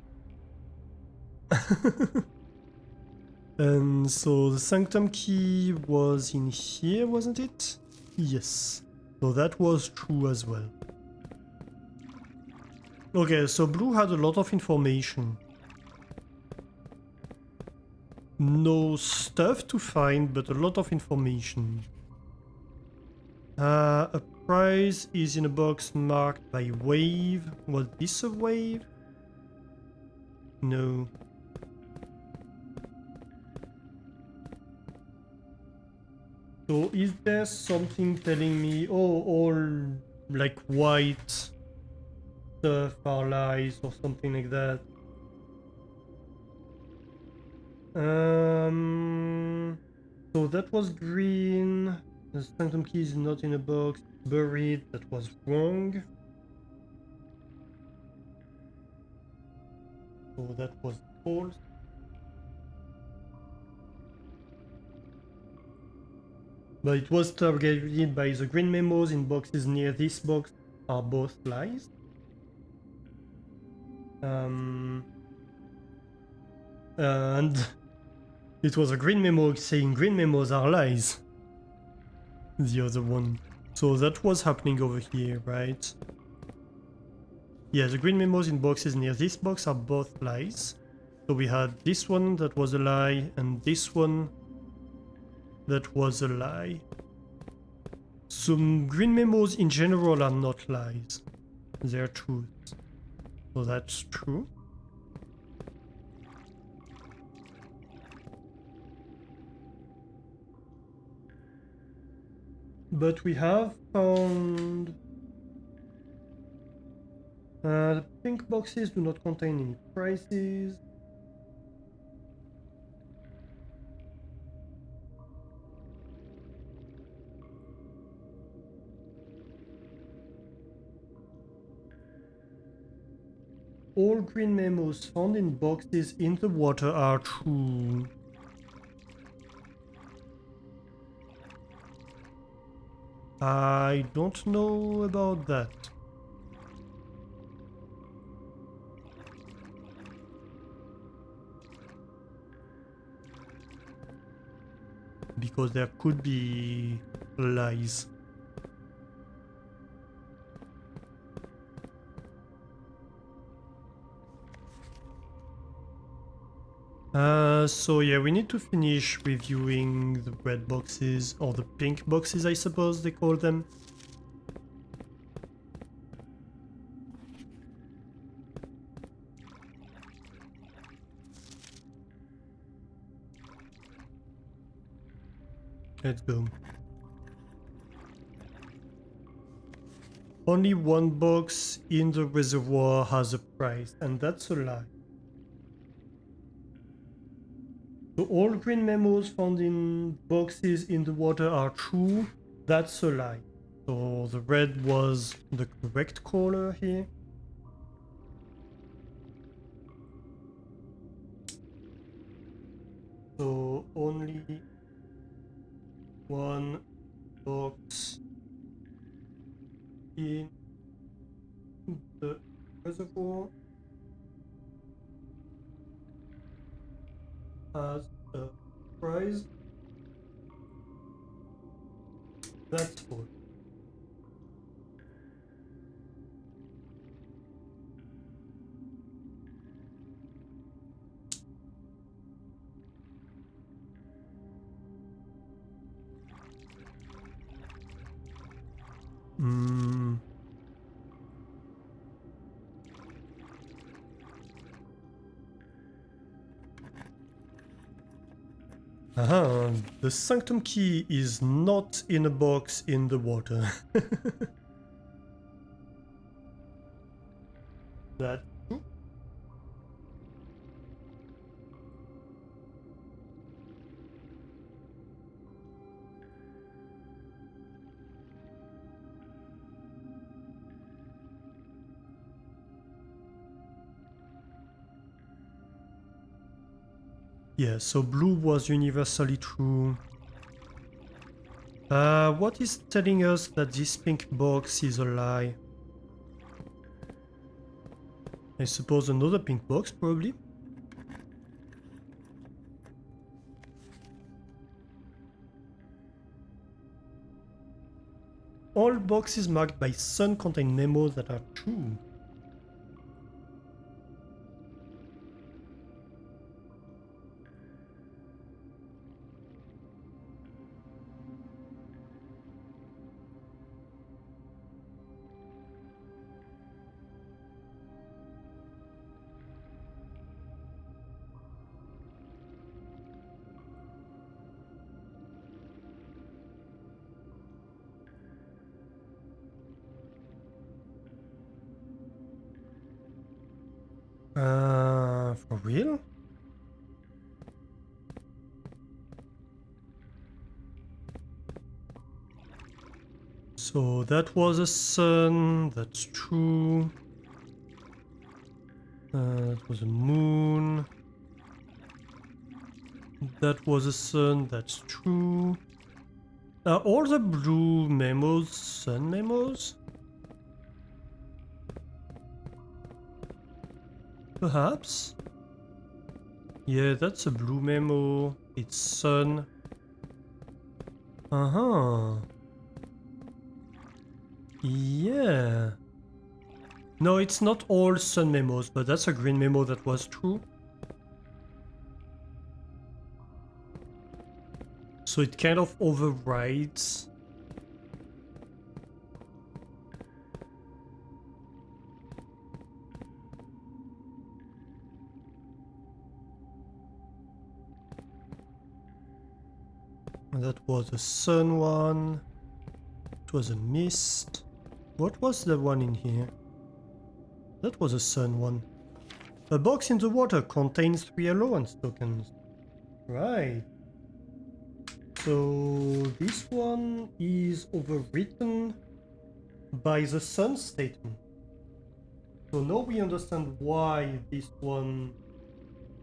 And so the sanctum key was in here, wasn't it? Yes. So that was true as well. Okay, so Blue had a lot of information. No stuff to find, but a lot of information. A prize is in a box marked by wave. Was this a wave? No. So is there something telling me, oh, all like white stuff are lies or something like that? So that was green. The sanctum key is not in a box. Buried. That was wrong. So that was false. But it was targeted by the green memos in boxes near this box are both lies. And it was a green memo saying green memos are lies. The other one. So that was happening over here, right? Yeah, the green memos in boxes near this box are both lies. So we had this one that was a lie, and this one that was a lie. Some green memos in general are not lies. They're truths. So that's true. But we have found... the pink boxes do not contain any prices. All green memos found in boxes in the water are true. I don't know about that. Because there could be lies. So yeah, we need to finish reviewing the red boxes, or the pink boxes I suppose they call them. Let's go. Only one box in the reservoir has a price, and that's a lie. So all green memos found in boxes in the water are true. That's a lie. So the red was the correct color here. So only one box in the reservoir has a prize. That's full. The sanctum key is not in a box in the water. That's true. Yeah, so blue was universally true. What is telling us that this pink box is a lie? I suppose another pink box, probably. All boxes marked by Sun contain memos that are true. For real? So that was a sun, that's true. That was a moon. That was a sun, that's true. All the blue memos, sun memos? Perhaps? Yeah, that's a blue memo. It's sun. Uh-huh. Yeah. No, it's not all sun memos, but that's a green memo that was true. So it kind of overrides. That was a sun one. It was a mist. What was the one in here? That was a sun one. A box in the water contains 3 allowance tokens. Right. So this one is overwritten by the sun statement. So now we understand why this one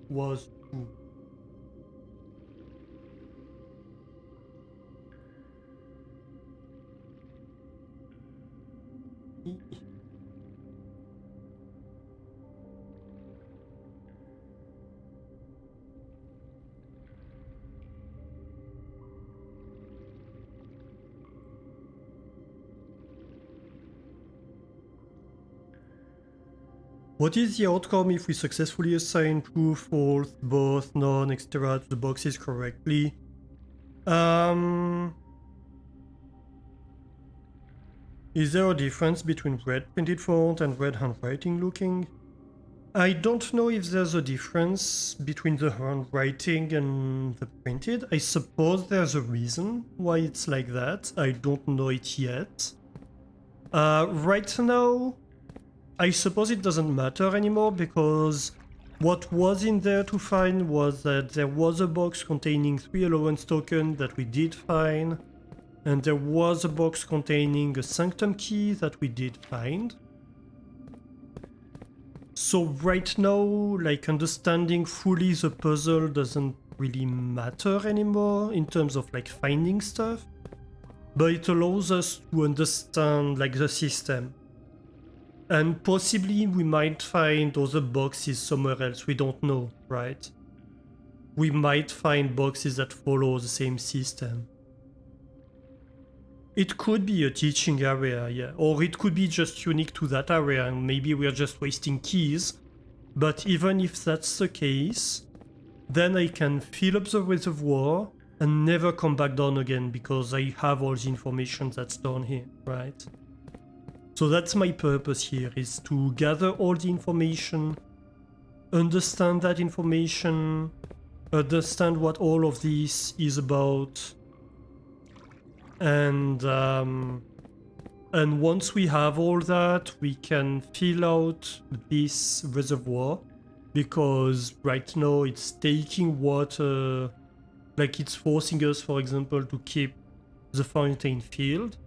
was true. What is the outcome if we successfully assign true, false, both, none, etc. to the boxes correctly? Is there a difference between red printed font and red handwriting looking? I don't know if there's a difference between the handwriting and the printed. I suppose there's a reason why it's like that. I don't know it yet. Right now, I suppose it doesn't matter anymore because what was in there to find was that there was a box containing 3 allowance tokens that we did find, and there was a box containing a sanctum key that we did find. So right now, like, understanding fully the puzzle doesn't really matter anymore in terms of like finding stuff, but it allows us to understand like the system. And possibly we might find other boxes somewhere else, we don't know, right? We might find boxes that follow the same system. It could be a teaching area, yeah, or it could be just unique to that area and maybe we're just wasting keys. But even if that's the case, then I can fill up the reservoir and never come back down again because I have all the information that's down here, right? So that's my purpose here, is to gather all the information, understand that information, understand what all of this is about, and once we have all that, we can fill out this reservoir, because right now it's taking water, like it's forcing us, for example, to keep the fountain filled.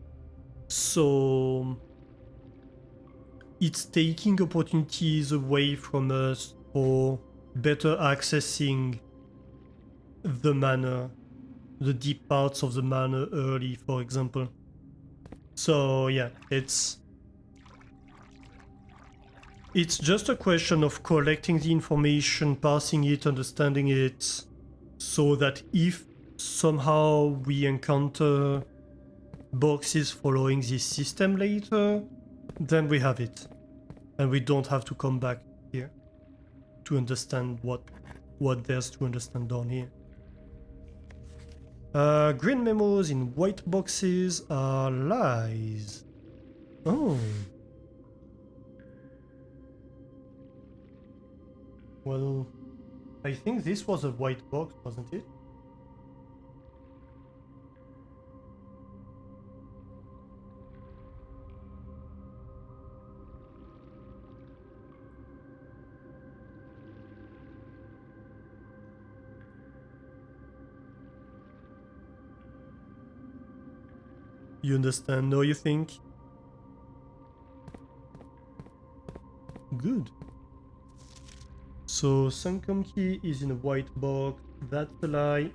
So it's taking opportunities away from us for better accessing the manor, the deep parts of the manor early, for example. So yeah, it's just a question of collecting the information, parsing it, understanding it, so that if somehow we encounter boxes following this system later, then we have it. And we don't have to come back here to understand what there's to understand down here. Green memos in white boxes are lies. Oh. Well, I think this was a white box, wasn't it? You understand now, you think? Good. So Sunken Key is in a white box. That's a lie.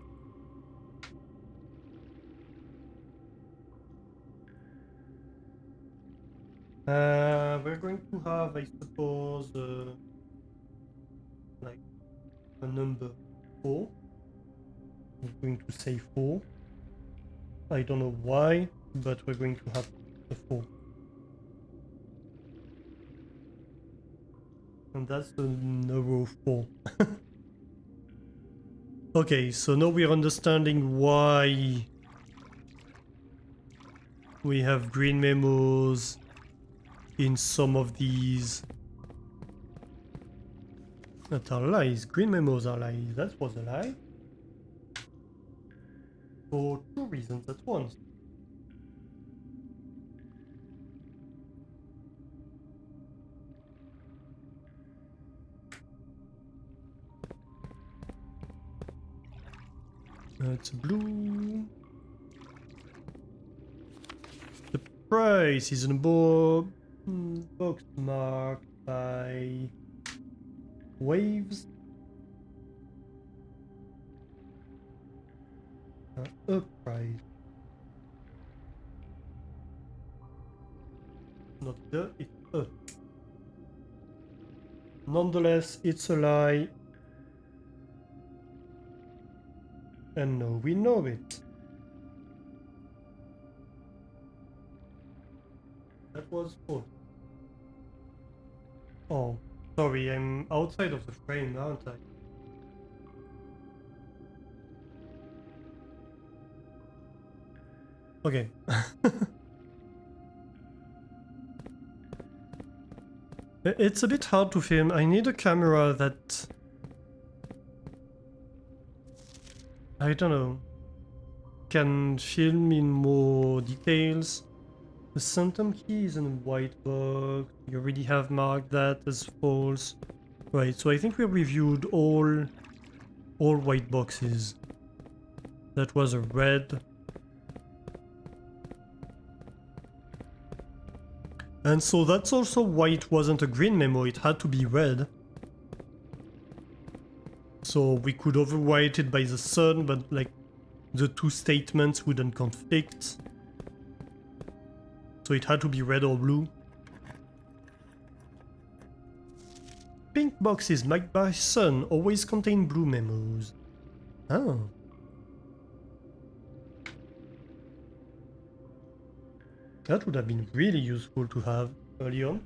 We're going to have, I suppose, like a number 4. I'm going to say 4. I don't know why, but we're going to have a 4. And that's the number 4. Okay, so now we're understanding why we have green memos in some of these that are lies. Green memos are lies. That was a lie. For 2 reasons at once. It's blue. The price is in a box marked by waves. A price. Not the, it's a. Nonetheless, it's a lie. And now we know it. That was false. Oh, sorry, I'm outside of the frame, aren't I? Okay. It's a bit hard to film. I need a camera that... I don't know. Can film in more details. The Phantom Key is in a white box. You already have marked that as false. Right, so I think we reviewed all white boxes. That was a red. And so that's also why it wasn't a green memo, it had to be red. So we could overwrite it by the sun, but like the 2 statements wouldn't conflict. So it had to be red or blue. Pink boxes marked by sun always contain blue memos. Oh. That would have been really useful to have early on.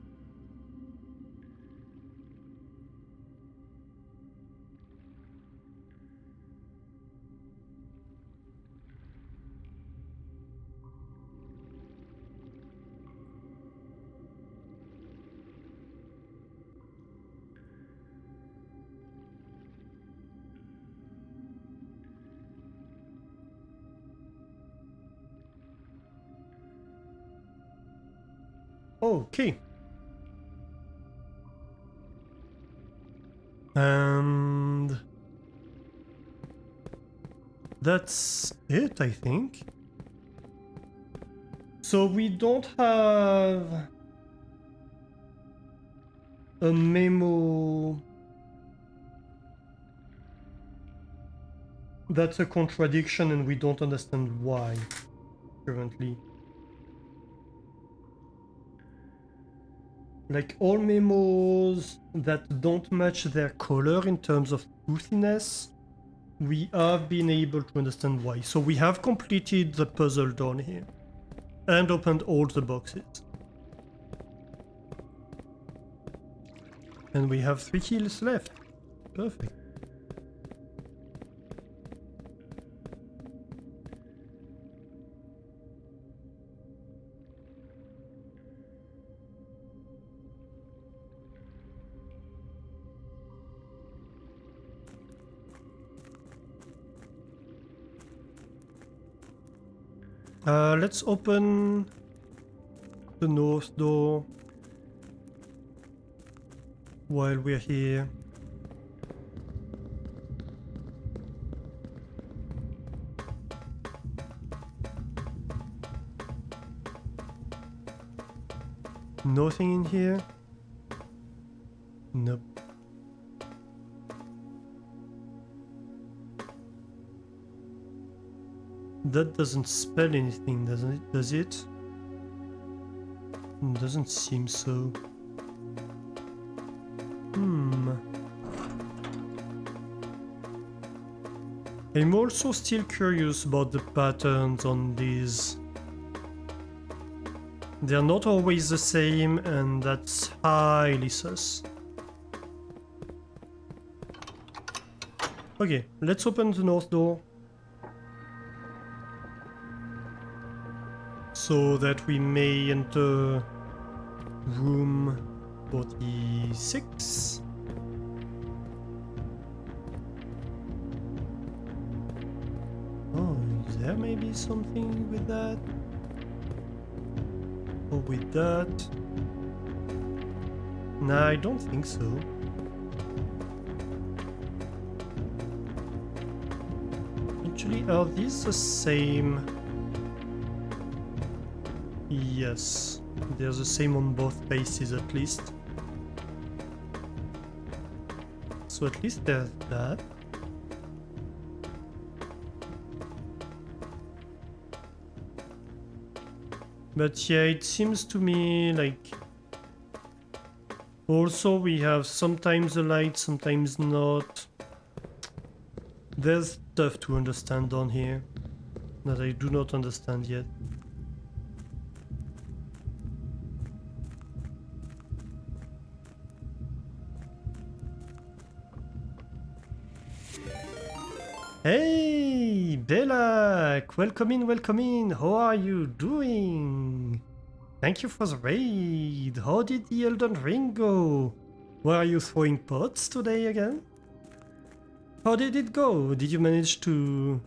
Okay. And that's it, I think. So we don't have a memo that's a contradiction and we don't understand why currently. Like all memos that don't match their color in terms of truthiness, we have been able to understand why. So we have completed the puzzle down here and opened all the boxes. And we have 3 kills left. Perfect. Let's open the north door while we're here. Nothing in here? Nope. That doesn't spell anything, doesn't it? Does it? Doesn't seem so. I'm also still curious about the patterns on these. They're not always the same, and that's highly sus. Okay, let's open the north door. So that we may enter room 46. Oh, is there maybe something with that? Or with that? Nah, I don't think so. Actually, are these the same? Yes, they're the same on both faces at least. So at least there's that. But yeah, it seems to me like... Also we have sometimes a light, sometimes not. There's stuff to understand on here that I do not understand yet. Hey, Belak! Welcome in, welcome in! How are you doing? Thank you for the raid! How did the Elden Ring go? Were you throwing pots today again? How did it go? Did you manage to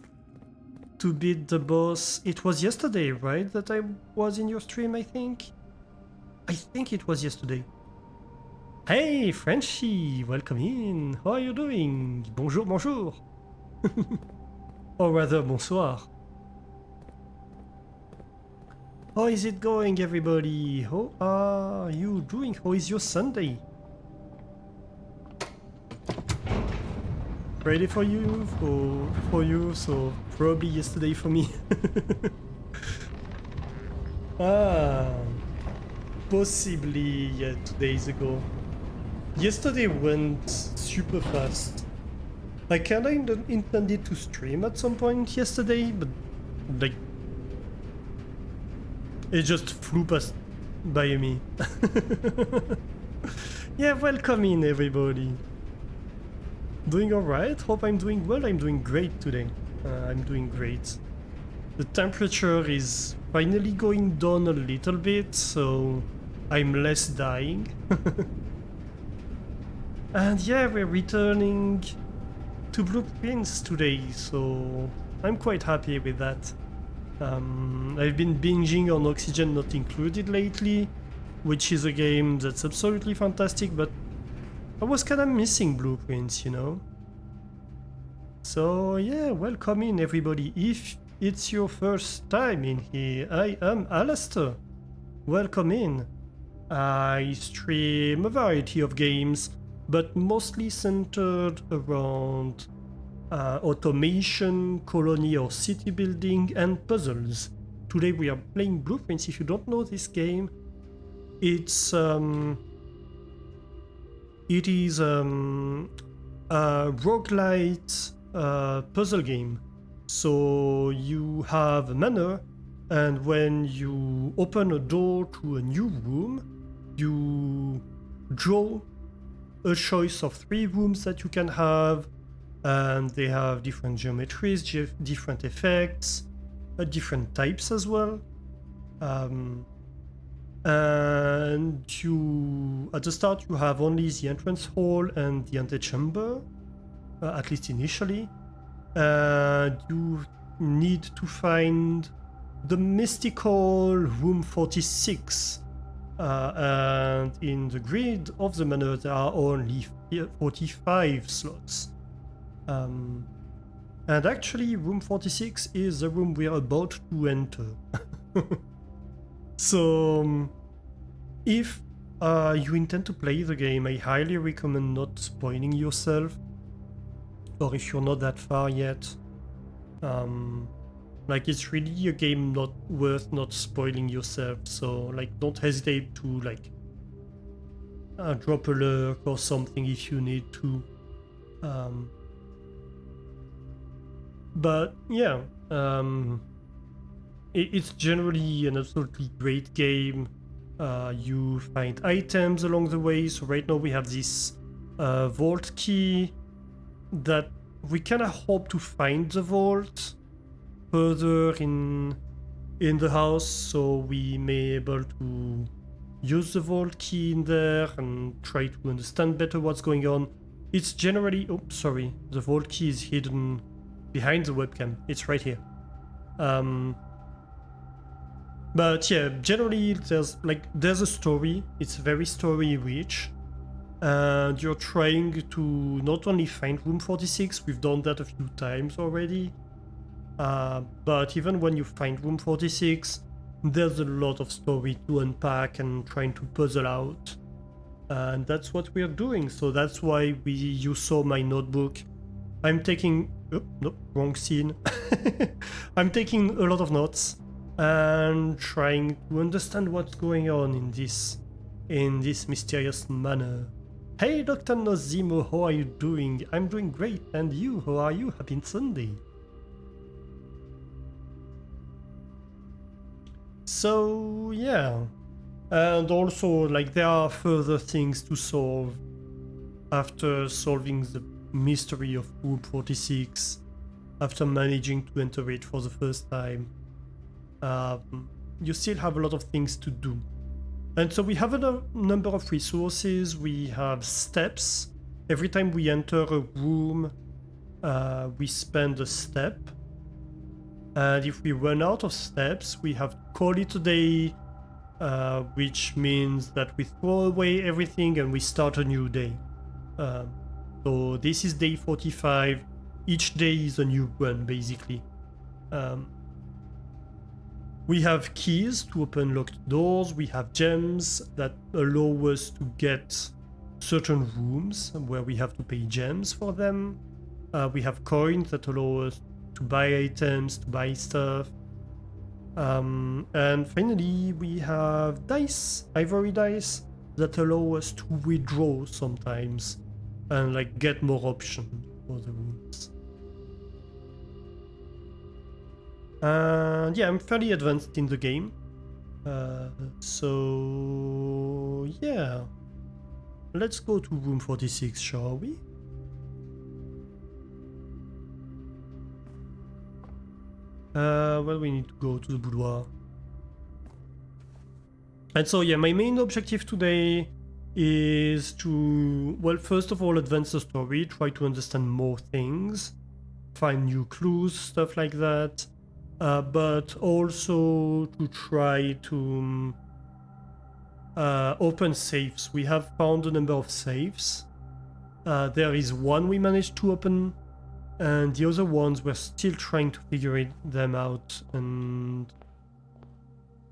beat the boss? It was yesterday, right? That I was in your stream, I think? I think it was yesterday. Hey, Frenchie! Welcome in! How are you doing? Bonjour, bonjour! Or rather, bonsoir. How is it going, everybody? How are you doing? How is your Sunday? Friday for you, so probably yesterday for me. Possibly, yeah, 2 days ago. Yesterday went super fast. I kinda intended to stream at some point yesterday, but like it just flew past by me. Yeah, welcome in everybody. Doing alright? Hope I'm doing well. I'm doing great today. I'm doing great. The temperature is finally going down a little bit, so I'm less dying. And yeah, we're returning to Blueprints today, so I'm quite happy with that. I've been binging on Oxygen Not Included lately, which is a game that's absolutely fantastic, but I was kinda missing Blueprints, you know? So yeah, welcome in everybody. If it's your first time in here, I am Alistair. Welcome in. I stream a variety of games, but mostly centered around automation, colony or city building, and puzzles. Today we are playing Blueprints. If you don't know this game, it is a roguelite puzzle game. So you have a manor, and when you open a door to a new room, you draw a choice of 3 rooms that you can have, and they have different geometries, different effects, different types as well. And you, at the start, you have only the entrance hall and the antechamber, at least initially. And you need to find the mystical room 46. And in the grid of the manor, there are only 45 slots. And actually, room 46 is the room we are about to enter. So, if you intend to play the game, I highly recommend not spoiling yourself. Or if you're not that far yet. Like, it's really a game not worth not spoiling yourself, so like don't hesitate to like drop a lurk or something if you need to. But yeah, it's generally an absolutely great game. You find items along the way, so right now we have this vault key that we kind of hope to find the vault further in the house, so we may be able to use the vault key in there and try to understand better what's going on. It's generally, oh sorry, the vault key is hidden behind the webcam. It's right here. But yeah, generally there's a story. It's very story rich, and you're trying to not only find room 46, we've done that a few times already, but even when you find room 46, there's a lot of story to unpack and trying to puzzle out, and that's what we're doing. So that's why you saw my notebook. I'm taking, oh, no, wrong scene. I'm taking a lot of notes and trying to understand what's going on in this mysterious manner. Hey Dr. Nozimo, how are you doing? I'm doing great, and you, how are you? Happy Sunday. So yeah, and also like there are further things to solve after solving the mystery of room 46, after managing to enter it for the first time. You still have a lot of things to do. And so we have a number of resources. We have steps. Every time we enter a room, we spend a step. And if we run out of steps, we have to call it a day, which means that we throw away everything and we start a new day. So this is day 45. Each day is a new run, basically. We have keys to open locked doors. We have gems that allow us to get certain rooms where we have to pay gems for them. We have coins that allow us to buy items, to buy stuff. And finally, we have dice, ivory dice, that allow us to withdraw sometimes and like get more options for the rooms. And yeah, I'm fairly advanced in the game. So yeah, let's go to room 46, shall we? Well, we need to go to the boudoir. And so yeah, my main objective today is to, well, first of all, advance the story, try to understand more things, find new clues, stuff like that. But also to try to open safes. We have found a number of safes. There is one we managed to open, and the other ones we're still trying to figure them out. And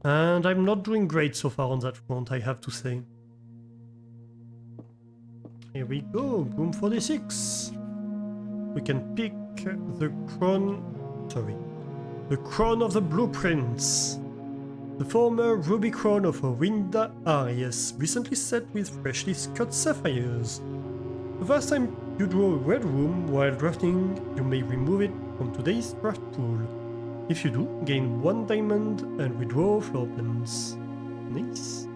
I'm not doing great so far on that front, I have to say. Here we go, room 46. we can pick the crown. Sorry. The crown of the blueprints. The former ruby crown of Orinda Arias, recently set with freshly cut sapphires. The first time you draw a red room while drafting, you may remove it from today's draft pool. If you do, gain 1 diamond and redraw floor plans. Nice.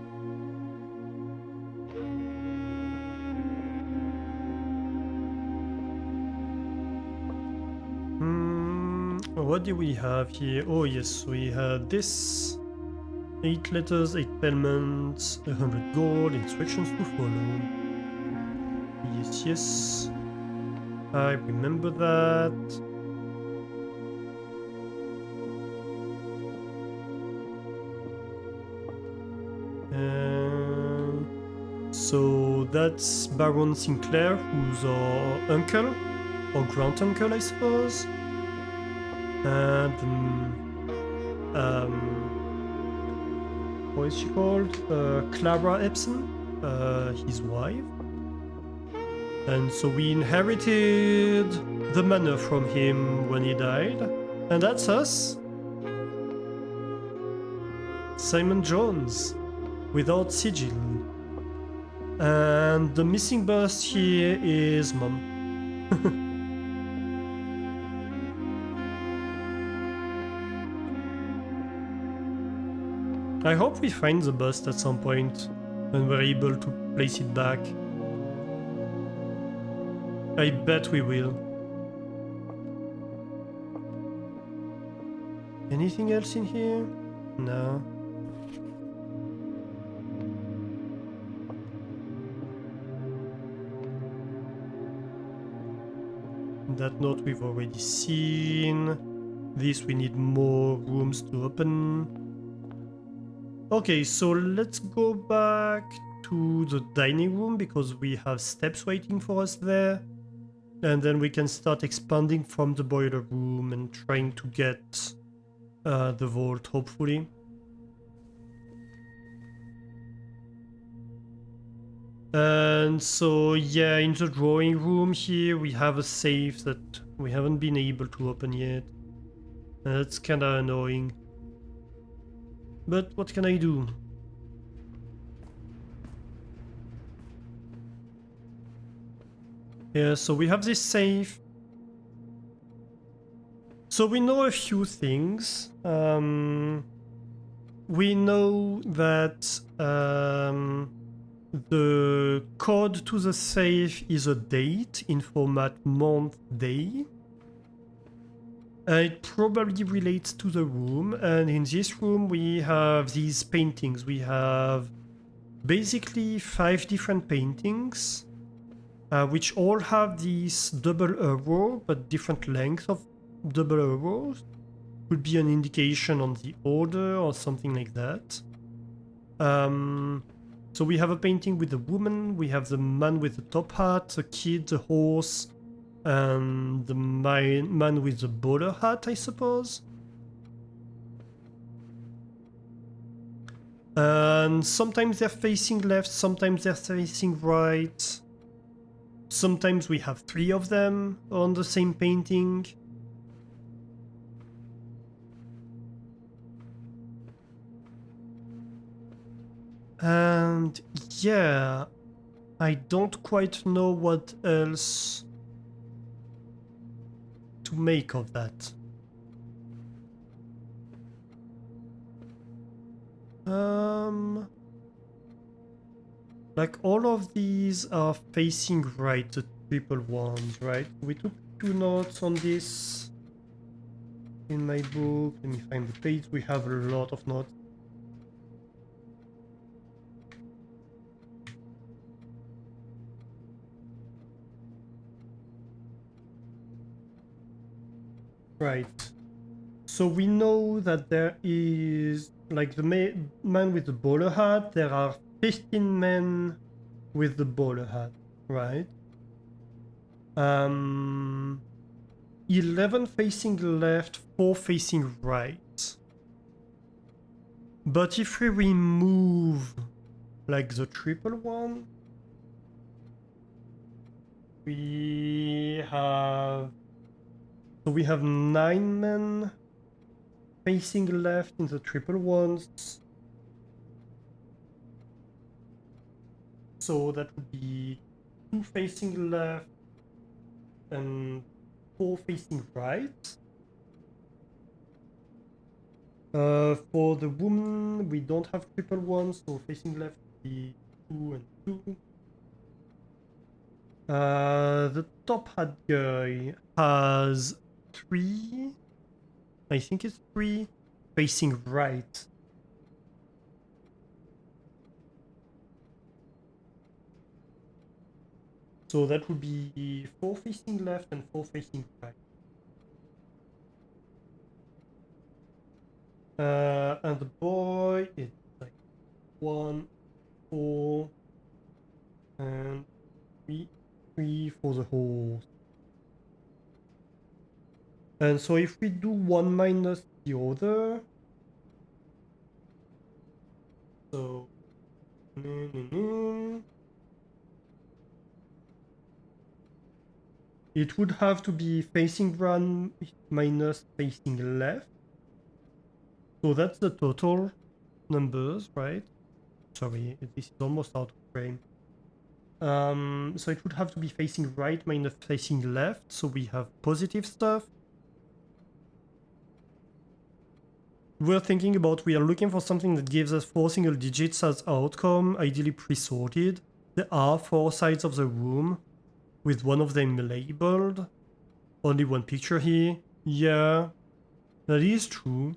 What do we have here? Oh yes, we had this. 8 letters, 8 payments, 100 gold, instructions to follow. Yes, yes. I remember that. So that's Baron Sinclair, who's our uncle, or grand uncle, I suppose. And what is she called? Clara Epson, his wife. And so we inherited the manor from him when he died. And that's us. Simon Jones, without sigil. And the missing bust here is Mom. I hope we find the bust at some point when we're able to place it back. I bet we will. Anything else in here? No. That note we've already seen. This we need more rooms to open. Okay, so let's go back to the dining room because we have steps waiting for us there. And then we can start expanding from the boiler room and trying to get the vault, hopefully. And so, yeah, in the drawing room here, we have a safe that we haven't been able to open yet. And that's kinda annoying. But what can I do? Yeah, so we have this safe. So we know a few things. We know that the code to the safe is a date in format month day. It probably relates to the room, and in this room we have these paintings. We have basically 5 different paintings, which all have this double arrow, but different length of double arrows. Could be an indication on the order or something like that. So we have a painting with the woman, we have the man with the top hat, the kid, the horse, and the man with the bowler hat, I suppose. And sometimes they're facing left, sometimes they're facing right. Sometimes we have 3 of them on the same painting. And yeah, I don't quite know what else to make of that. Like all of these are facing right, the triple ones, right? We took 2 notes on this in my book. Let me find the page. We have a lot of notes. Right. So we know that there is, like, the man with the bowler hat, there are 15 men with the bowler hat, right? 11 facing left, 4 facing right. But if we remove, like, the triple one, we have 9 men facing left in the triple ones. So that would be 2 facing left and 4 facing right. For the woman, we don't have triple ones, so facing left would be 2 and 2. The top hat guy has 3. I think it's 3 facing right. So that would be 4 facing left and 4 facing right. And the boy, it's like 1, 4, and 3 for the horse. And so if we do 1 minus the other, so it would have to be facing right minus facing left. So that's the total numbers, right? Sorry, this is almost out of frame. So it would have to be facing right minus facing left, so we have positive stuff. We are looking for something that gives us 4 single digits as outcome, ideally pre-sorted. There are 4 sides of the room, with one of them labeled. Only one picture here. Yeah, that is true.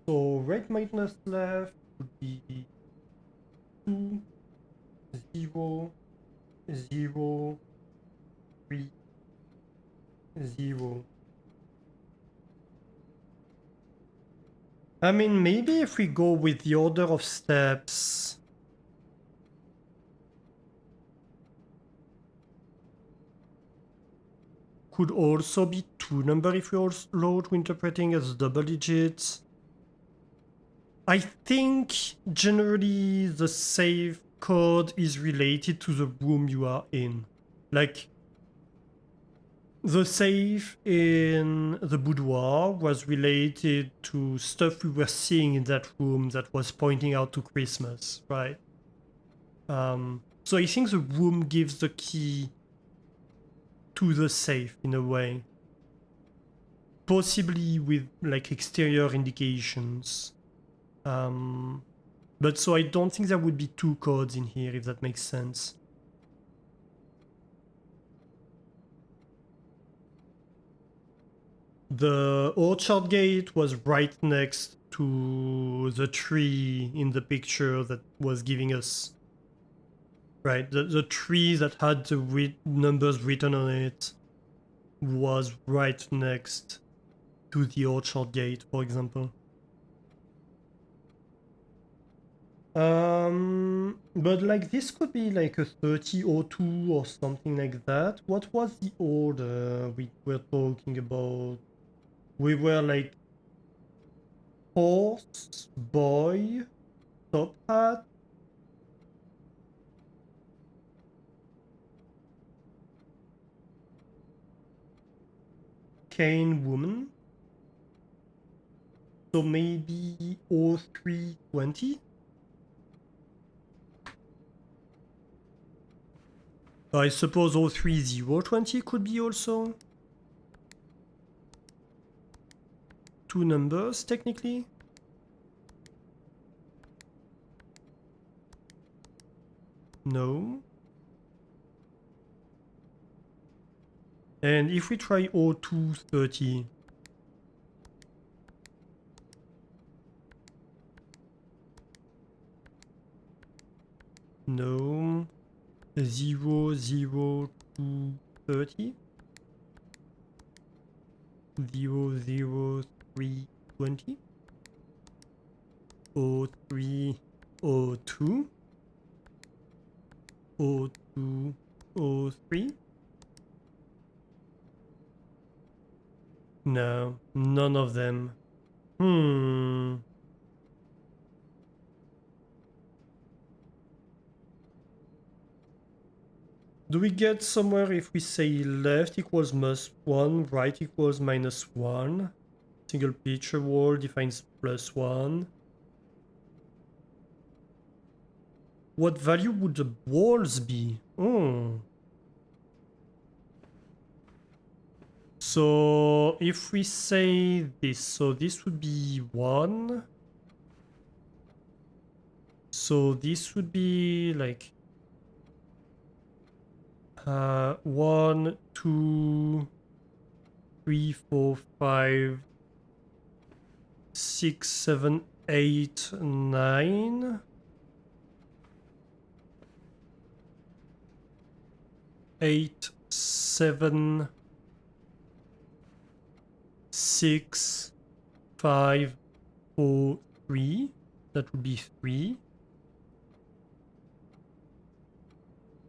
So right minus left would be 2, 0, 0, 3, 0. I mean, maybe if we go with the order of steps, could also be 2 number if we are slow to interpreting as double digits. I think generally the save code is related to the room you are in. Like, the save in the boudoir was related to stuff we were seeing in that room that was pointing out to Christmas, right? So I think the room gives the key to the safe in a way. Possibly with like exterior indications. But so I don't think there would be 2 codes in here, if that makes sense. The orchard gate was right next to the tree in the picture that was giving us, right? The tree that had the numbers written on it was right next to the orchard gate, for example. But like this could be like a 3002 or something like that. What was the order we were talking about? We were like horse, boy, top hat. Cane woman. So maybe 0320? I suppose 03020 could be also 2 numbers technically. No. And if we try 0230, no. 00230, 00320, 0302, 0203. No, none of them. Do we get somewhere if we say left equals +1, right equals -1? Single picture wall defines +1. What value would the walls be? Oh. So if we say this, so this would be 1. So this would be like 1, 2, 3, 4, 5, 6, 7, 8, 9. 8, 7, 6, 5, 4, 3. That would be 3.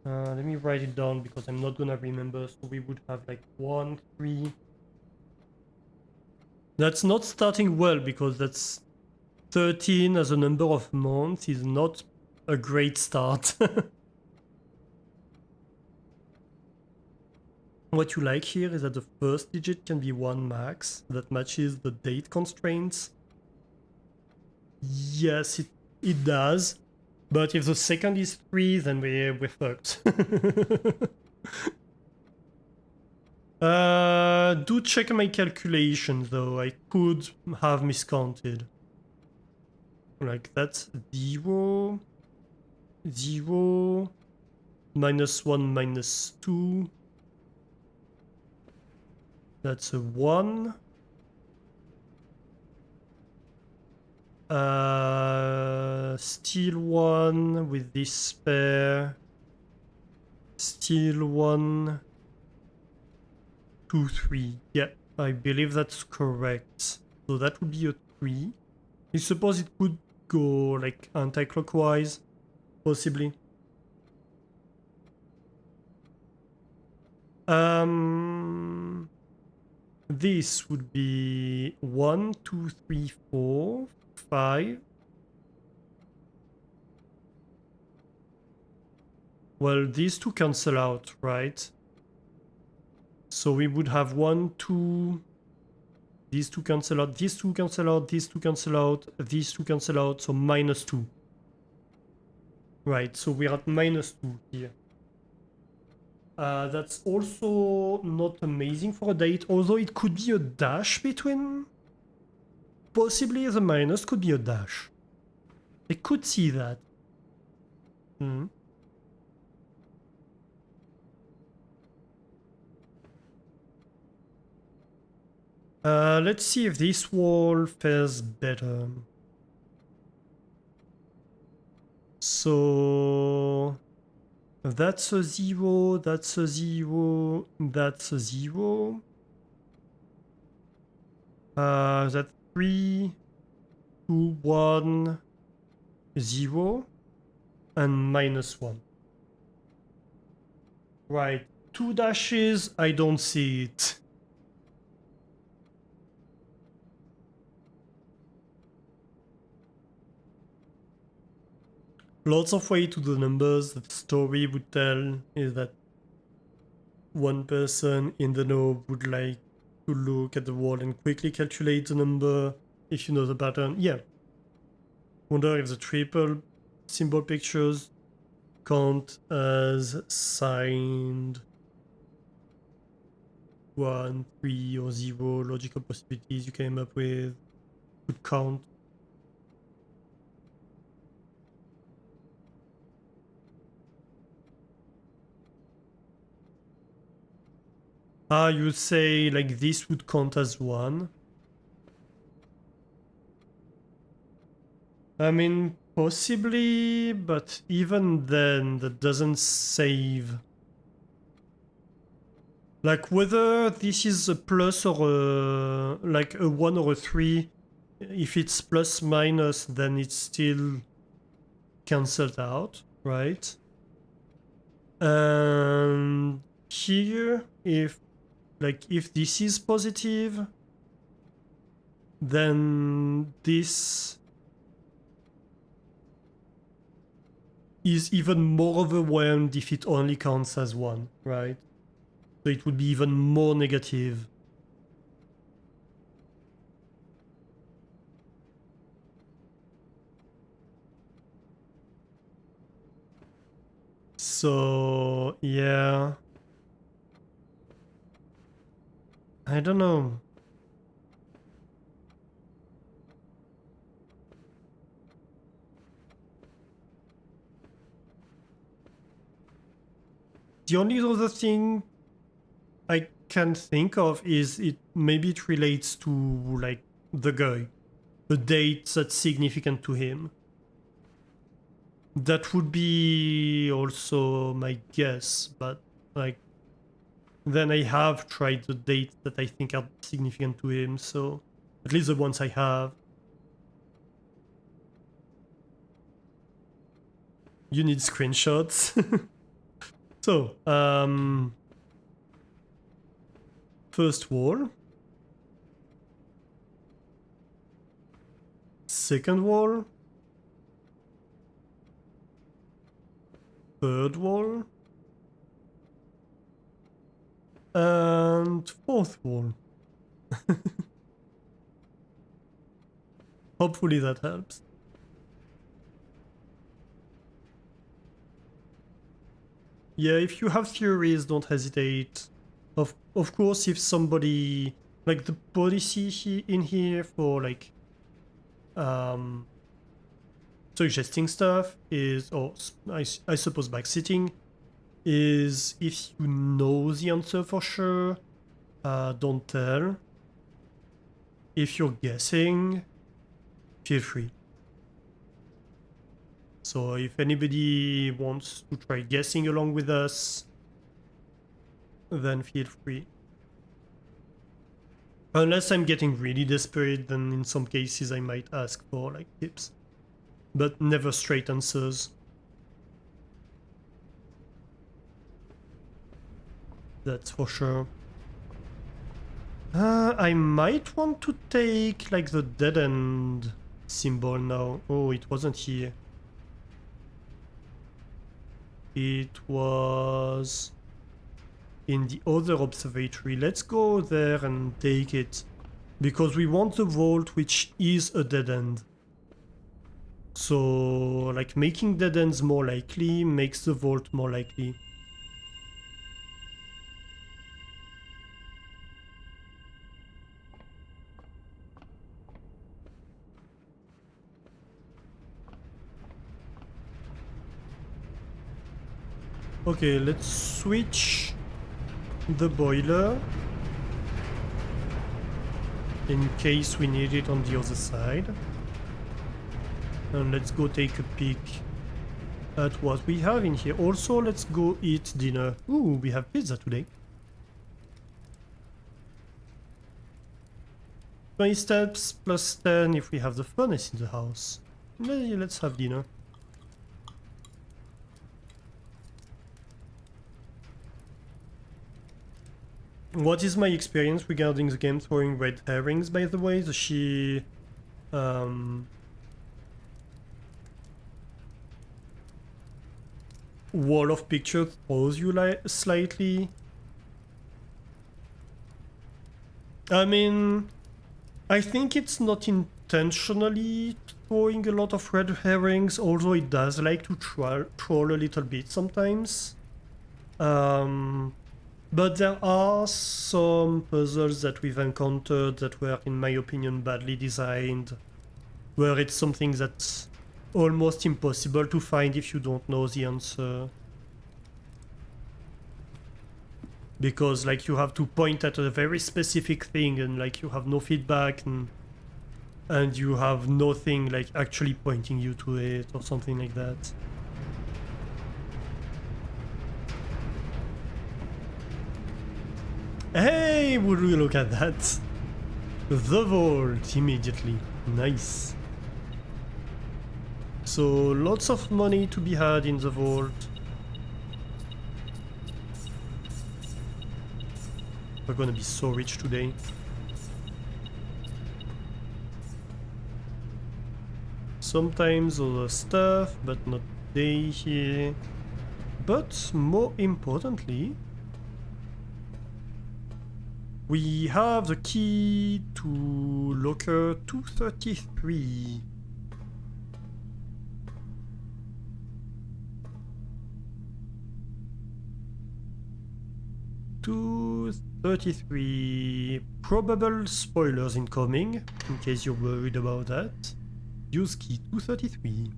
Let me write it down because I'm not gonna remember. So we would have like 1, 3. That's not starting well because that's 13 as a number of months is not a great start. What you like here is that the first digit can be 1 max. That matches the date constraints. Yes, it does. But if the second is 3, then we're fucked. Do check my calculations though. I could have miscounted. Like that's 0, 0, -1, -2. That's a 1. Still 1 with this pair. Still 1, 2, 3. Yeah, I believe that's correct. So that would be a 3. I suppose it could go like anti-clockwise, possibly. This would be 1, 2, 3, 4, 5. Well, these two cancel out, right? So we would have 1, 2. These two cancel out, these two cancel out, these two cancel out, these two cancel out, so -2. Right, so we're at -2 here. That's also not amazing for a date, although it could be a dash between. Possibly the minus could be a dash. I could see that. Let's see if this wall fares better. So that's a 0, that's a 0, that's a 0. That's 3, 2, 1, 0, and -1. Right, 2 dashes, I don't see it. Lots of way to the numbers. The story would tell is that one person in the know would like to look at the wall and quickly calculate the number if you know the pattern. Yeah. Wonder if the triple symbol pictures count as signed 1, 3, or 0 logical possibilities you came up with would count. You say like this would count as 1. I mean, possibly, but even then, that doesn't save. Like whether this is a plus or like a 1 or a 3, if it's plus minus, then it's still cancelled out, right? And here, if this is positive, then this is even more overwhelmed if it only counts as one, right? So it would be even more negative. So, yeah. I don't know. The only other thing I can think of is maybe it relates to like the guy, a date that's significant to him. That would be also my guess, but like then I have tried the dates that I think are significant to him, so at least the ones I have. You need screenshots. So, first wall. Second wall. Third wall. And fourth wall. Hopefully that helps. Yeah, if you have theories, don't hesitate. Of course, if somebody like the policy in here for like suggesting stuff is, or I suppose backsitting is, if you know the answer for sure, don't tell. If you're guessing, feel free. So if anybody wants to try guessing along with us, then feel free. Unless I'm getting really desperate, then in some cases I might ask for like tips. But never straight answers. That's for sure. I might want to take like the dead end symbol now. Oh, it wasn't here. It was in the other observatory. Let's go there and take it. Because we want the vault, which is a dead end. So, like, making dead ends more likely makes the vault more likely. Okay, let's switch the boiler in case we need it on the other side. And let's go take a peek at what we have in here. Also, let's go eat dinner. Ooh, we have pizza today. 20 steps plus 10 if we have the furnace in the house. Let's have dinner. What is my experience regarding the game throwing red herrings, by the way? The she... wall of picture throws you slightly. I mean, I think it's not intentionally throwing a lot of red herrings, although it does like to troll a little bit sometimes. But there are some puzzles that we've encountered that were, in my opinion, badly designed, where it's something that's almost impossible to find if you don't know the answer. Because, like, you have to point at a very specific thing and, like, you have no feedback and you have nothing, like, actually pointing you to it or something like that. Hey, would we look at that? The vault immediately. Nice. So lots of money to be had in the vault. We're gonna be so rich today. Sometimes other stuff, but not day here. But more importantly, we have the key to locker 233. Probable spoilers incoming, in case you're worried about that. Use key 233.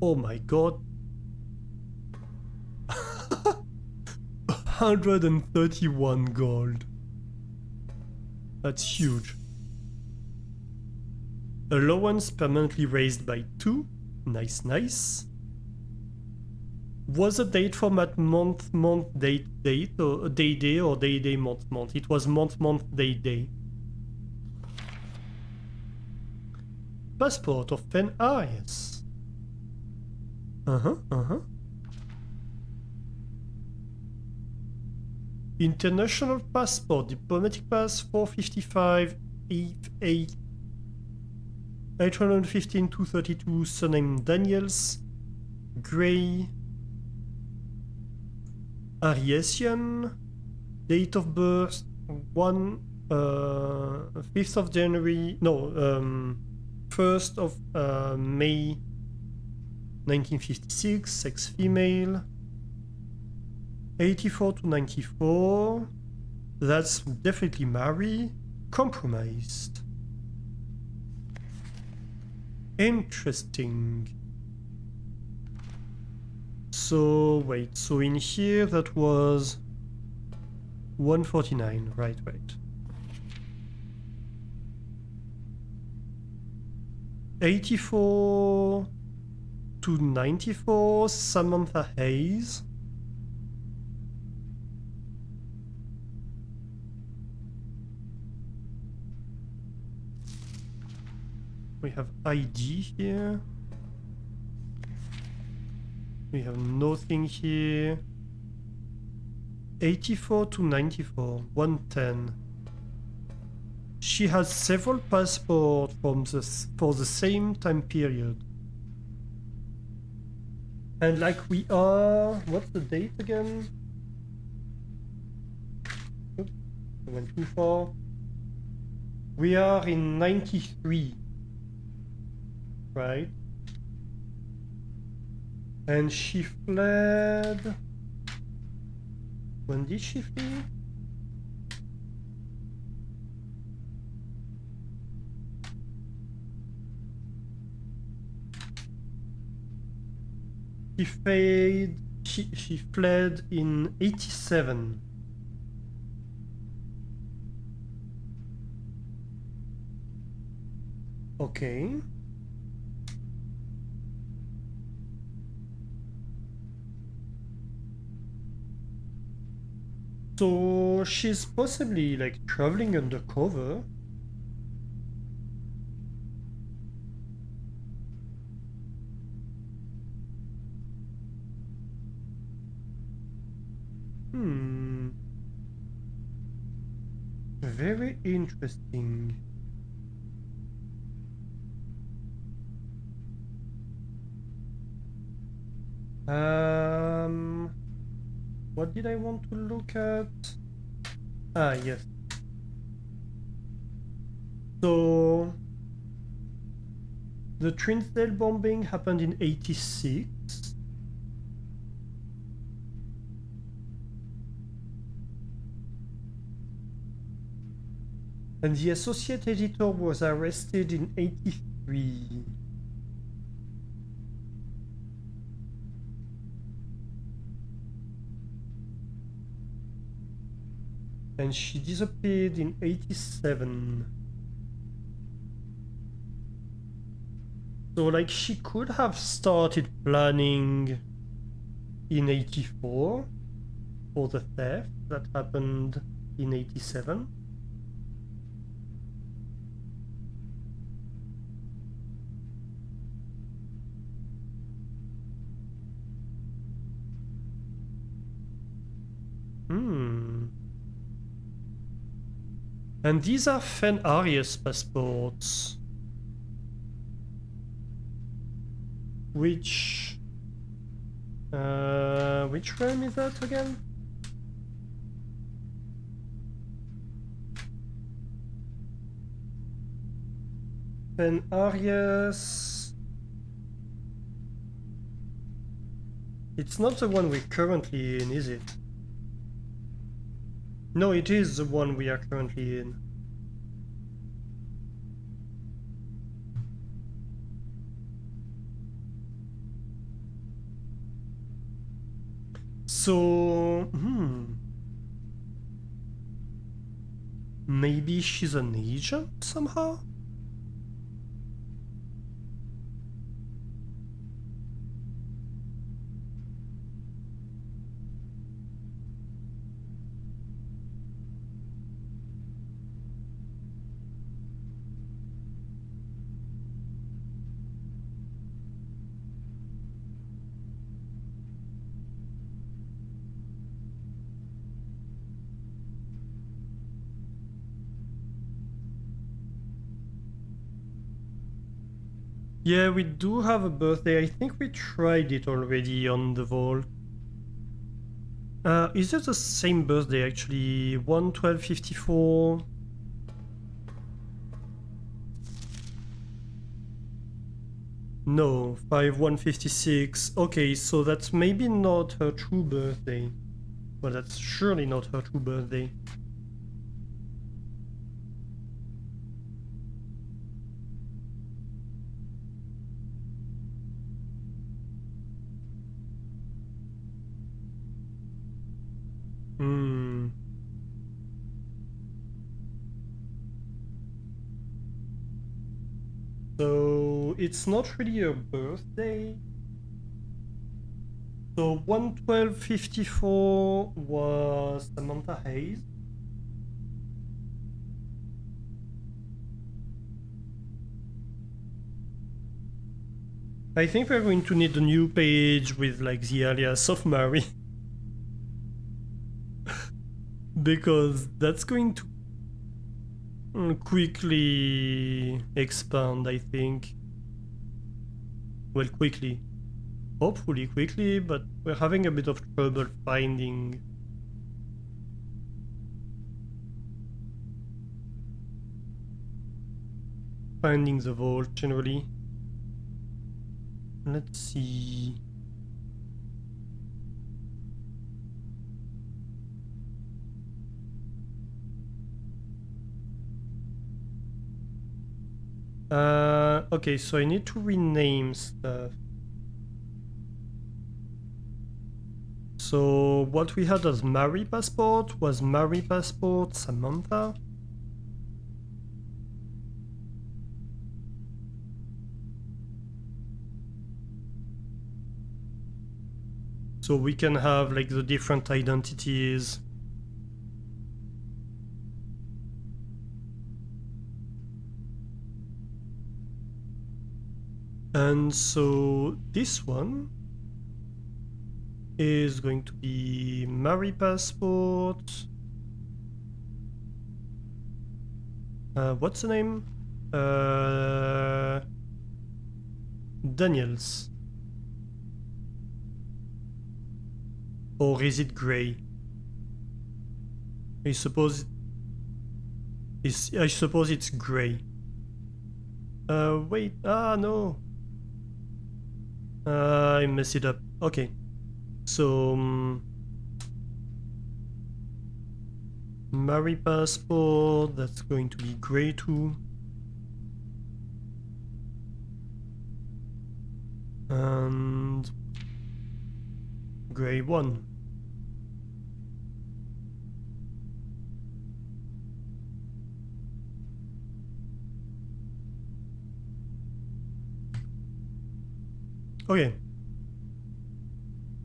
Oh my god. 131 gold. That's huge. Allowance permanently raised by 2. Nice, nice. Was a date format month, date, or day, or day, month? It was month, day. Passport of Fen Arias. International passport, diplomatic pass 455, 815, 232, surname Daniels, Gray, Ariesian, date of birth 5th of January, no, 1st of May 1956, sex female, 84 to 94, that's definitely Mary, compromised. Interesting. So, wait, so in here that was 149, right. 84 to 94, Samantha Hayes. We have ID here. We have nothing here. 84 to 94, 110. She has several passports for the same time period. And like we are, what's the date again? Oops, I went too far. We are in 93, right? And she fled. When did she flee? She fled in 87. Okay. So she's possibly like traveling undercover. Very interesting. What did I want to look at? Ah, yes. So the Trinsdale bombing happened in 86. And the associate editor was arrested in 83. And she disappeared in 87. So like she could have started planning in 84 for the theft that happened in 87. And these are Fen Arias passports. Which realm is that again? And Arias. It's not the one we're currently in, is it? No, it is the one we are currently in. So, maybe she's an agent somehow? Yeah, we do have a birthday. I think we tried it already on the vault. Is it the same birthday actually? 1/12/54? No, 5/1/56. Okay, so that's maybe not her true birthday. Well, that's surely not her true birthday. Hmm. So it's not really her birthday. So 1/12/54 was Samantha Hayes. I think we're going to need a new page with like the alias of Mary. Because that's going to quickly expand, I think. Well, quickly. Hopefully quickly, but we're having a bit of trouble finding the vault generally. Let's see. Okay, so I need to rename stuff. So what we had as Mary Passport was Mary Passport Samantha. So we can have like the different identities. And so this one is going to be Mary Passport. What's the name? Daniels. Or is it Gray? I suppose it's Gray. Wait. Ah, no. I messed it up. Okay. So, Mary Passport, that's going to be Gray 2. And Gray 1. Okay.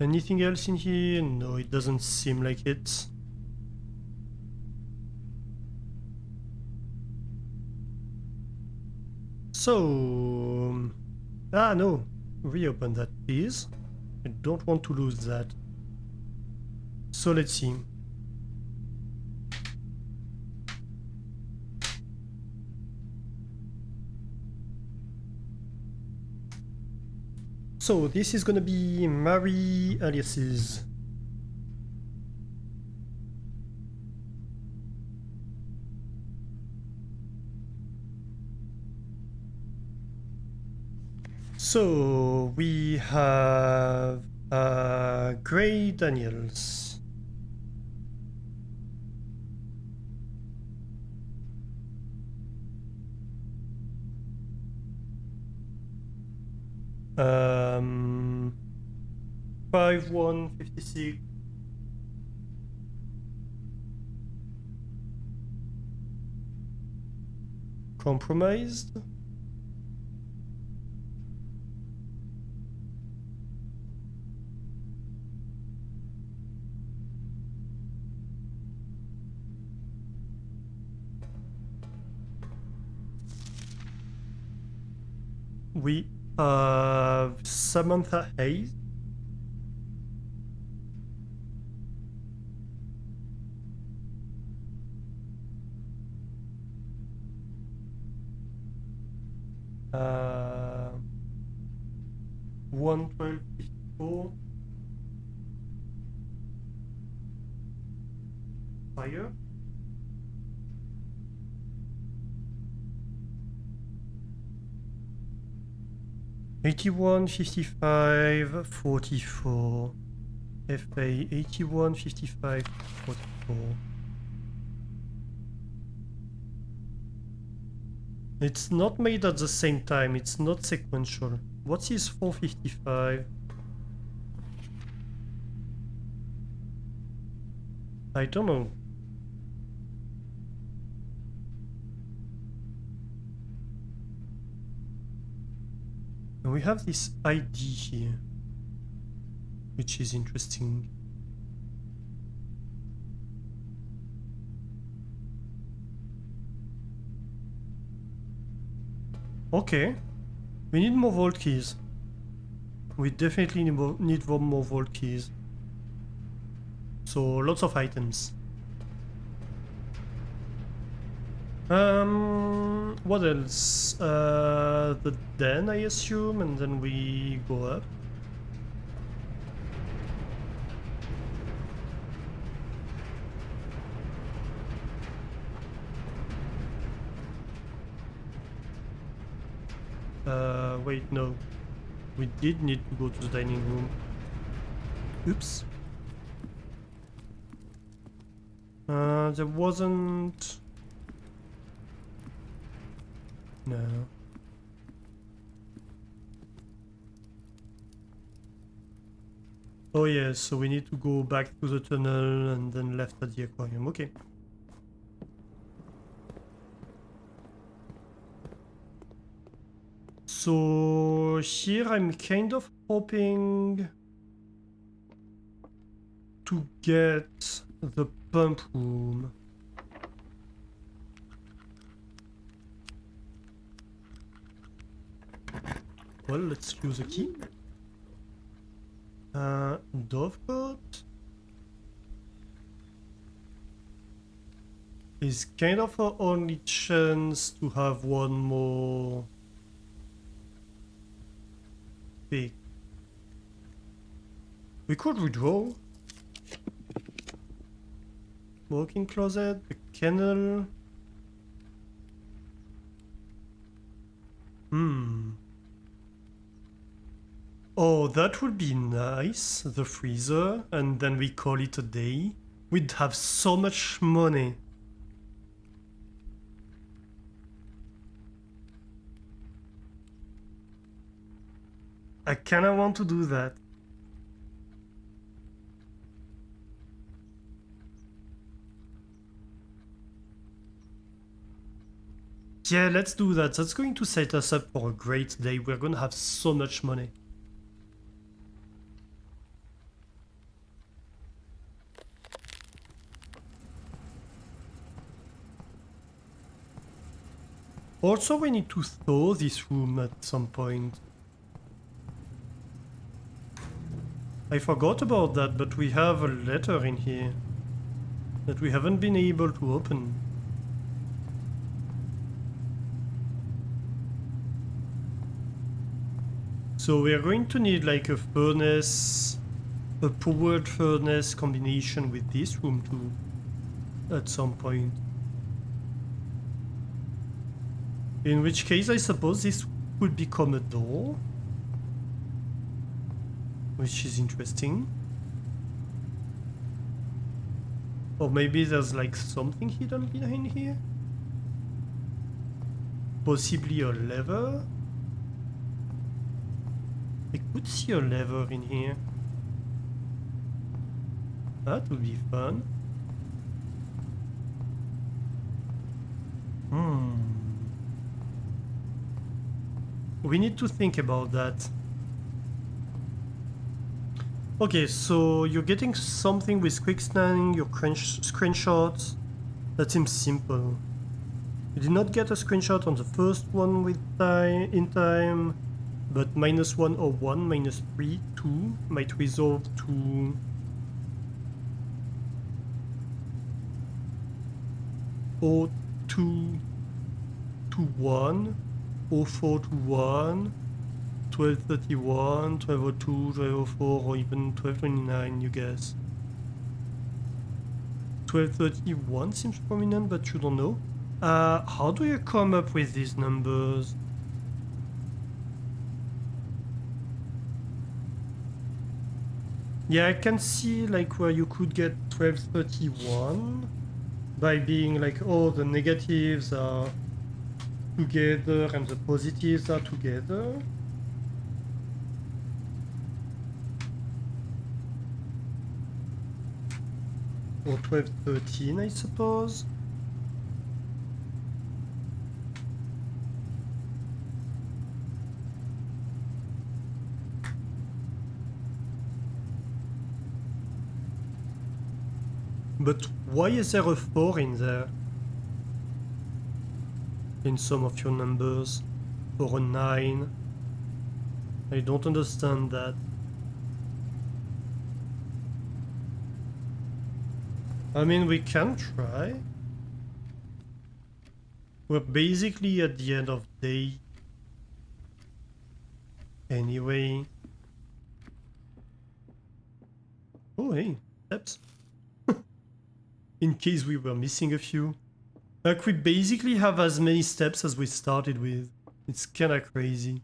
Anything else in here? No, it doesn't seem like it. So... Ah, no. Reopen that, please. I don't want to lose that. So let's see. So this is gonna be Marie Alias's. So we have Gray Daniels. Um, 5156. Compromised. We have Samantha Hayes. Uh, 11254. Fire. $81.55.44. FA $81.55.44. It's not made at the same time, it's not sequential. What is 455? I don't know. And we have this ID here, which is interesting. Okay, we need more vault keys. We definitely need more vault keys. So lots of items. What else? The den, I assume, and then we go up. Wait, no. We did need to go to the dining room. Oops. There wasn't... No. Oh yeah, so we need to go back to the tunnel and then left at the aquarium. Okay. So here I'm kind of hoping to get the pump room. Well, let's use a key. Dovecote is kind of our only chance to have one more big. We could redraw. Smoking closet, the kennel. Oh, that would be nice, the freezer, and then we call it a day. We'd have so much money. I kinda want to do that. Yeah, let's do that. That's going to set us up for a great day. We're gonna have so much money. Also, we need to thaw this room at some point. I forgot about that, but we have a letter in here that we haven't been able to open. So we're going to need like a furnace, a powered furnace combination with this room too, at some point. In which case I suppose this could become a door, which is interesting. Or maybe there's like something hidden behind here? Possibly a lever? I could see a lever in here. That would be fun. We need to think about that. Okay, so you're getting something with quick scanning, your screenshots. That seems simple. You did not get a screenshot on the first one with in time, but -1 or 1, -3, 2 might resolve to 02 to 1, 04 to 1, 1231, 1202, 1204, or even 1229, you guess. 1231 seems prominent, but you don't know. How do you come up with these numbers? Yeah, I can see like where you could get 1231 by being like, oh, the negatives are together and the positives are together. Or 1213, I suppose. But why is there a 4 in there? In some of your numbers? Or a 9? I don't understand that. I mean, we can try. We're basically at the end of day. Anyway. Oh, hey, steps. In case we were missing a few. Like, we basically have as many steps as we started with. It's kinda crazy.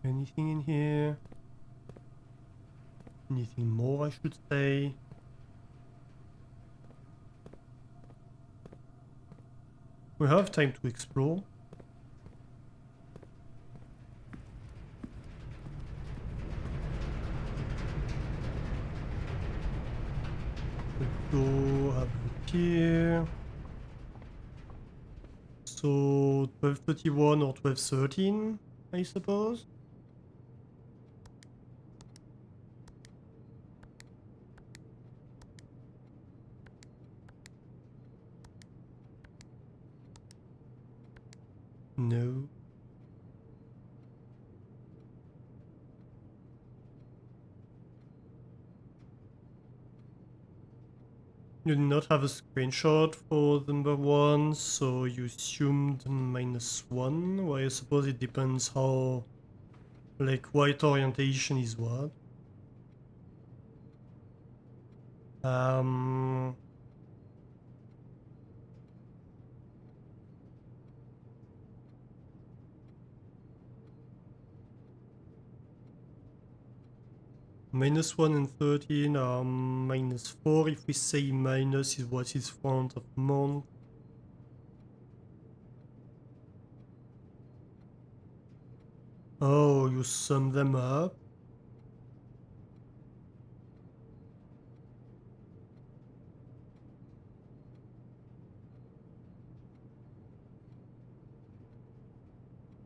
Anything in here? Anything more, I should say? We have time to explore. Let's go have a look here. So 1231 or 1213, I suppose. No. You did not have a screenshot for number 1, so you assumed -1. Well, I suppose it depends how, like, white orientation is what. -1 and 13 are -4 if we say minus is what is front of month. Oh, you sum them up?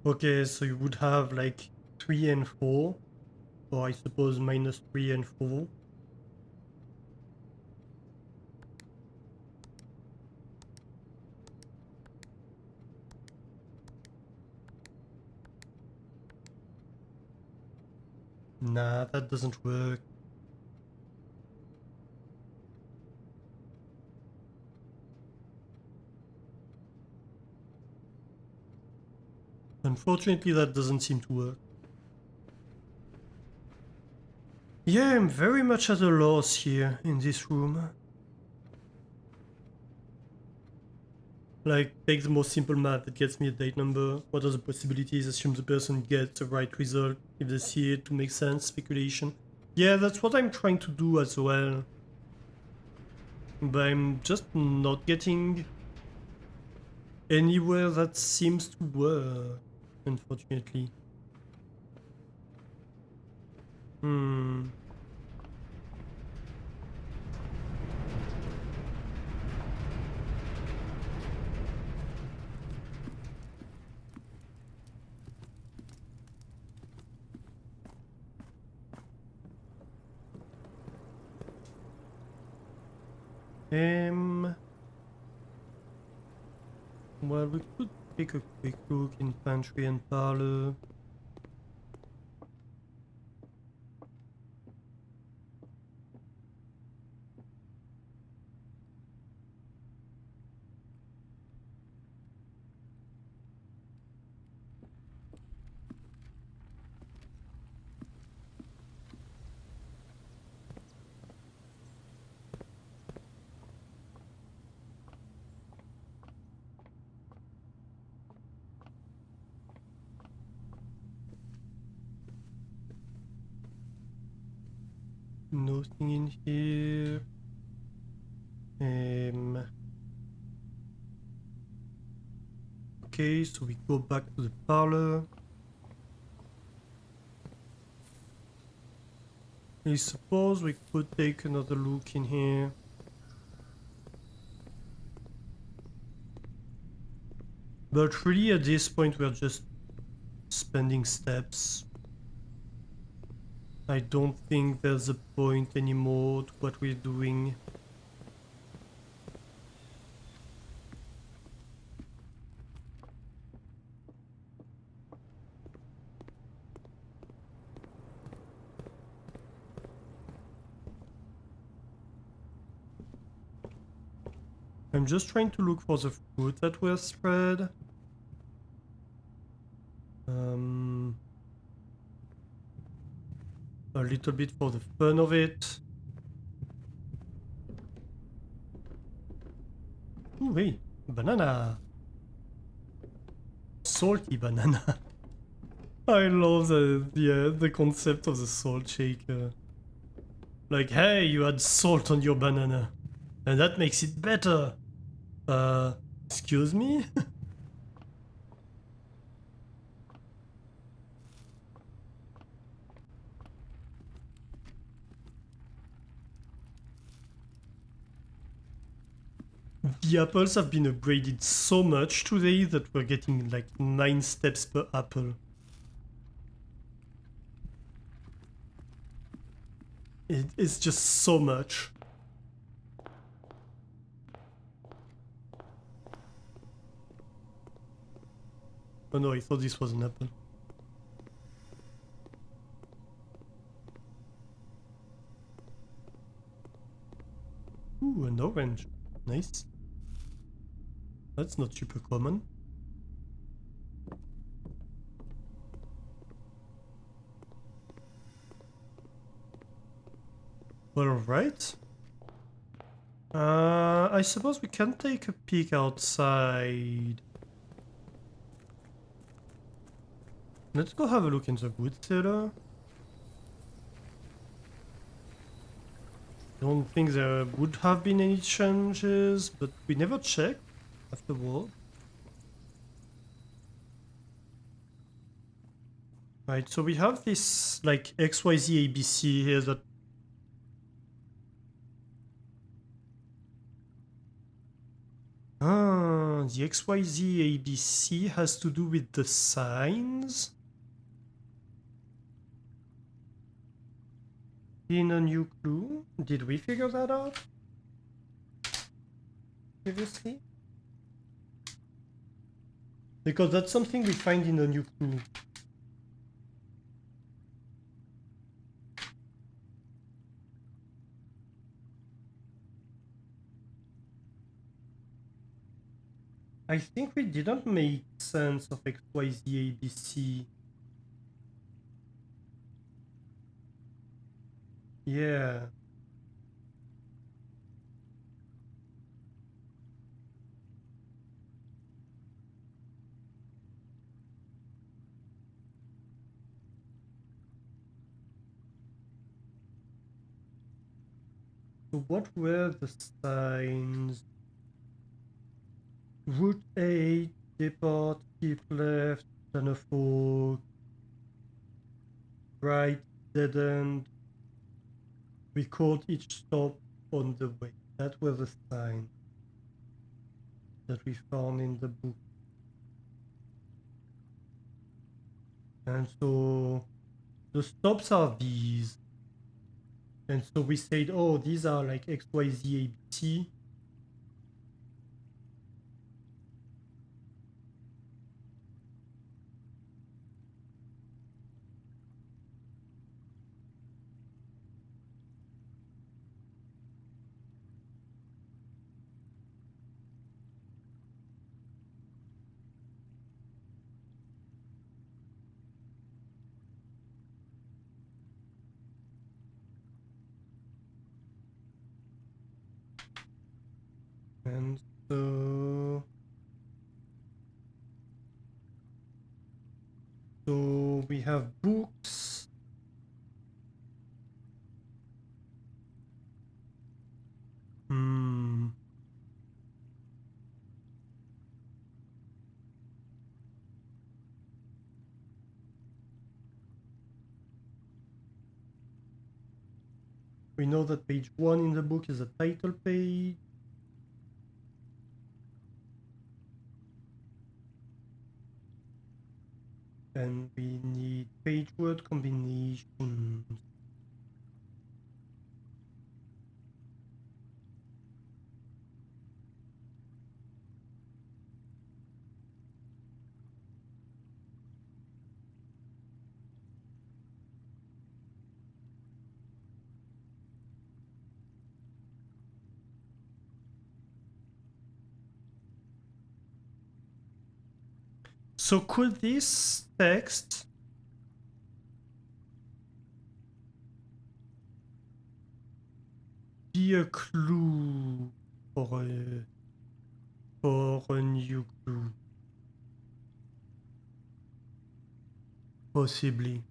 Okay, so you would have like 3 and 4, or I suppose -3 and 4. Nah, that doesn't work. Unfortunately, that doesn't seem to work. Yeah, I'm very much at a loss here in this room. Like, take the most simple math that gets me a date number. What are the possibilities? Assume the person gets the right result. If they see it to make sense, speculation. Yeah, that's what I'm trying to do as well. But I'm just not getting anywhere that seems to work, unfortunately. Hmm. Well, we could take a quick look in pantry and parlor. Nothing in here. Okay, so we go back to the parlor. I suppose we could take another look in here. But really at this point we're just spending steps. I don't think there's a point anymore to what we're doing. I'm just trying to look for the fruit that were spread. A little bit for the fun of it. Ooh, hey, banana! Salty banana. I love the concept of the salt shaker. Like, hey, you had salt on your banana, and that makes it better. Excuse me? The apples have been upgraded so much today that we're getting like 9 steps per apple. It's just so much. Oh no, I thought this was an apple. Ooh, an orange. Nice. That's not super common. Well, alright. I suppose we can take a peek outside. Let's go have a look in the wood cellar. Don't think there would have been any changes, but we never checked afterward. Right, so we have this like XYZ ABC here that the XYZ ABC has to do with the signs. In a new clue? Did we figure that out previously? Because that's something we find in a new clue. I think we didn't make sense of XYZ ABC. Yeah. So what were the signs? Route 8, depart, keep left, turn a fork, right, dead end. Record each stop on the way. That were the signs that we found in the book. And so the stops are these. And so we said, oh, these are like XYZ ABC. And so we have books. Hmm. We know that page 1 in the book is a title page. And we need page word combinations. So could this text be a clue for a new clue? Possibly.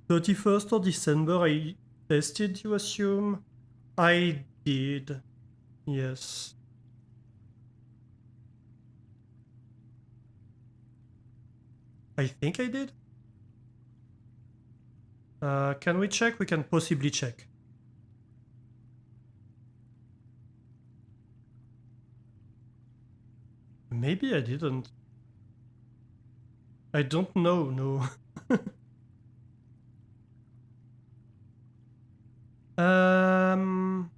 31st of December, I tested, you assume? I did. Yes. I think I did. Can we check? We can possibly check. Maybe I didn't. I don't know, no. um...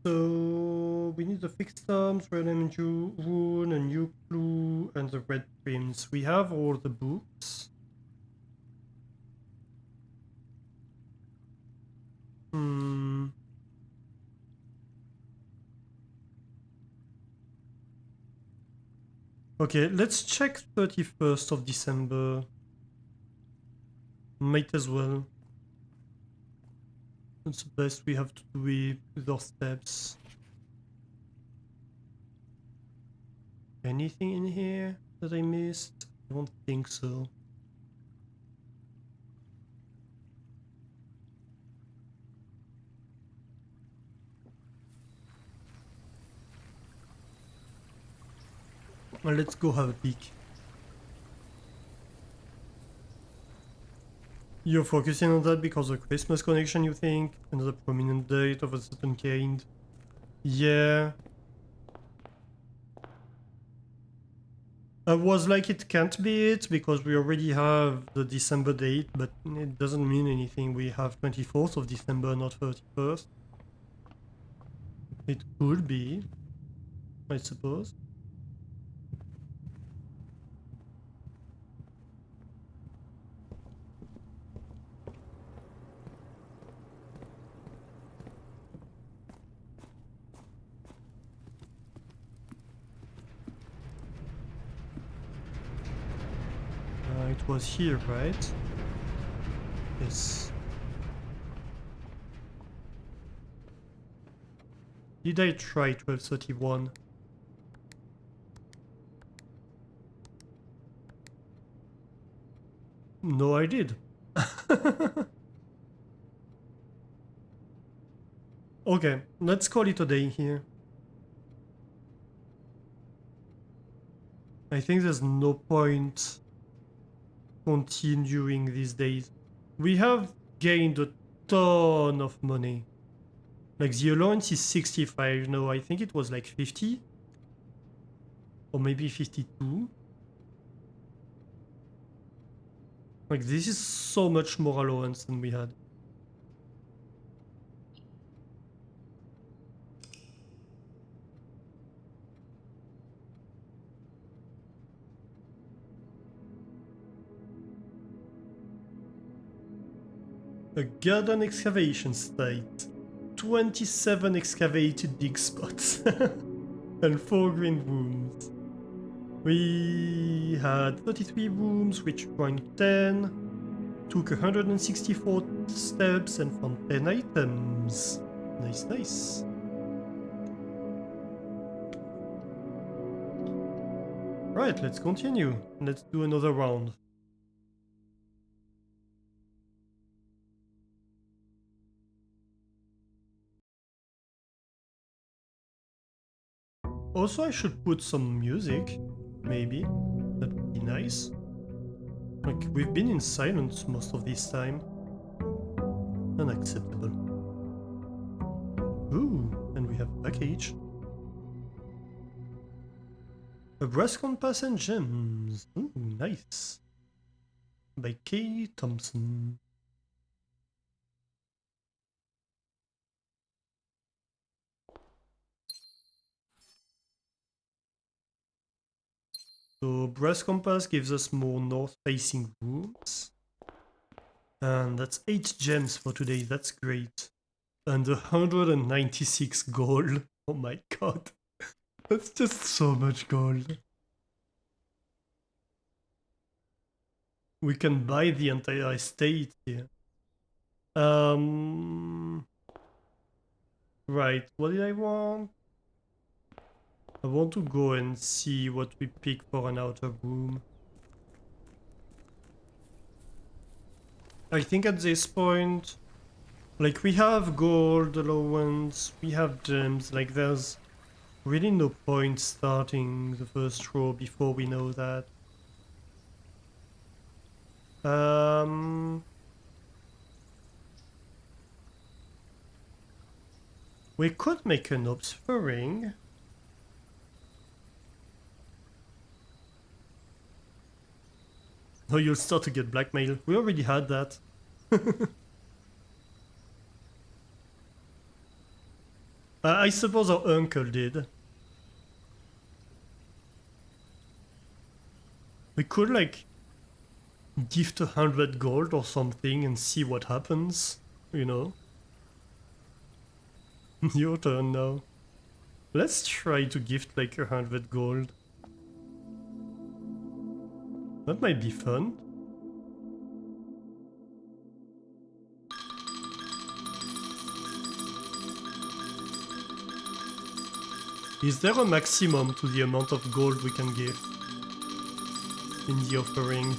So we need the fixed terms, random rune, a new clue, and the red prints. We have all the books. Hmm. Okay, let's check 31st of December. Might as well. That's the best we have to do with our steps. Anything in here that I missed? I don't think so. Well, let's go have a peek. You're focusing on that because of Christmas connection, you think? Another prominent date of a certain kind? Yeah. I was like, it can't be it because we already have the December date, but it doesn't mean anything. We have 24th of December, not 31st. It could be. I suppose. It was here, right? Yes. Did I try 1231? No, I did. Okay, let's call it a day here. I think there's no point continuing these days. We have gained a ton of money. Like the allowance is 65 now, I think it was like 50. Or maybe 52. Like this is so much more allowance than we had. A garden excavation site. 27 excavated dig spots. And 4 green rooms. We had 33 rooms, which rank 10. Took 164 steps and found 10 items. Nice, nice. Right, let's continue. Let's do another round. Also, I should put some music, maybe. That would be nice. Like, we've been in silence most of this time. Unacceptable. Ooh, and we have a package. A brass compass and gems. Ooh, nice. By Kay Thompson. So brass compass gives us more north-facing rooms. And that's 8 gems for today, that's great. And 196 gold. Oh my god. That's just so much gold. We can buy the entire estate here. Right, what did I want? I want to go and see what we pick for an outer room. I think at this point, like we have gold allowance, we have gems, like there's really no point starting the first row before we know that. We could make an offering. Oh, you'll start to get blackmail. We already had that. I suppose our uncle did. We could like gift 100 gold or something and see what happens, you know. Your turn now. Let's try to gift like 100 gold. That might be fun. Is there a maximum to the amount of gold we can give in the offering?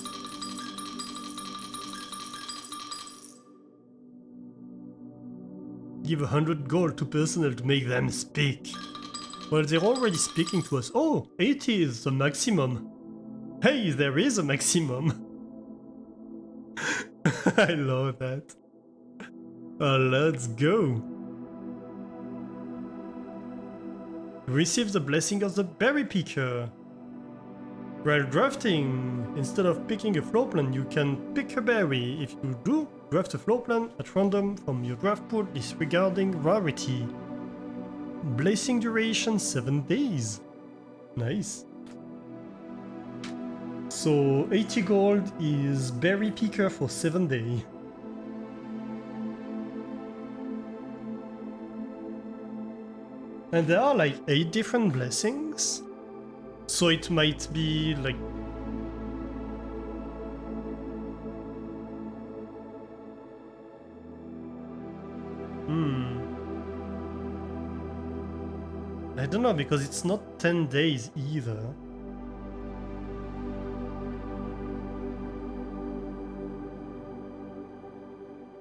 Give 100 gold to personnel to make them speak. Well, they're already speaking to us. Oh, 80 is the maximum. Hey, there is a maximum. I love that. Let's go. Receive the blessing of the berry picker. While drafting, instead of picking a floor plan, you can pick a berry. If you do, draft a floor plan at random from your draft pool disregarding rarity. Blessing duration 7 days. Nice. So 80 gold is berry picker for 7 days. And there are like 8 different blessings. So it might be like... I don't know, because it's not 10 days either.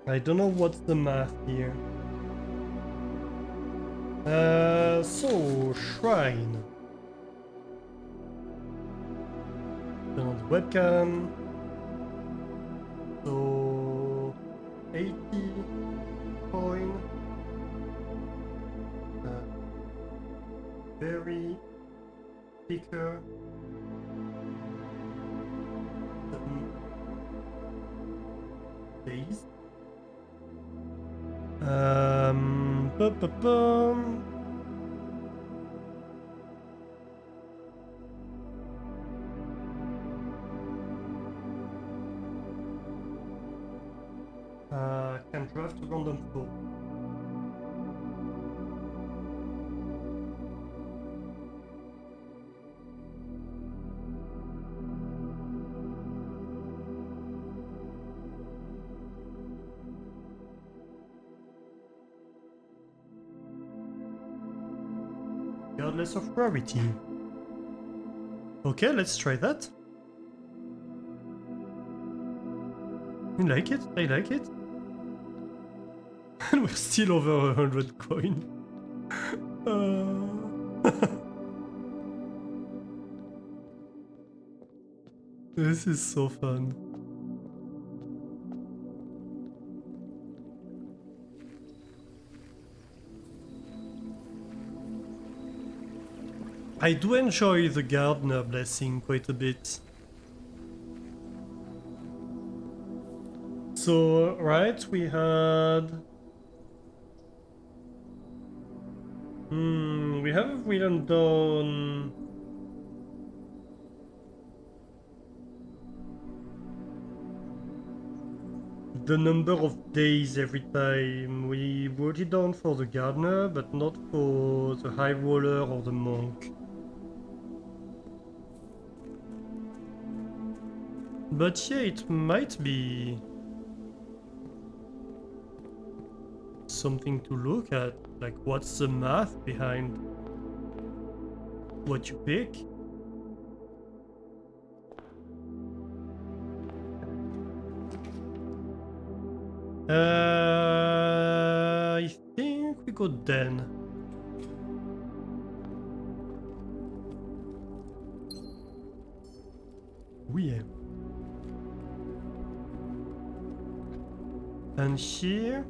I don't know what's the math here. So, shrine. Turn on the webcam. So, 80 coin. Berry picker. 7 days. Ba-ba-bum. Can draft a random thought. Regardless of rarity. Okay, let's try that. You like it? I like it. And we're still over 100 coin. This is so fun. I do enjoy the Gardener blessing quite a bit. So, right, we had... we haven't written down... the number of days every time. We wrote it down for the Gardener, but not for the High Roller or the Monk. But yeah, it might be something to look at. Like, what's the math behind what you pick? I think we go Den. Yeah. And here...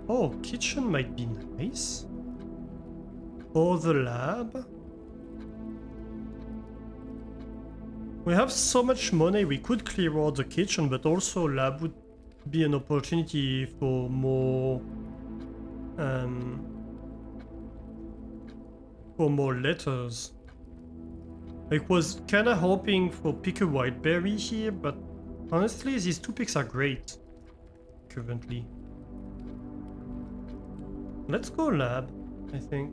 oh, kitchen might be nice. Or the lab. We have so much money, we could clear out the kitchen, but also lab would be an opportunity for more... for more letters. I was kinda hoping for pick a white berry here, but honestly these two picks are great currently. Let's go lab, I think.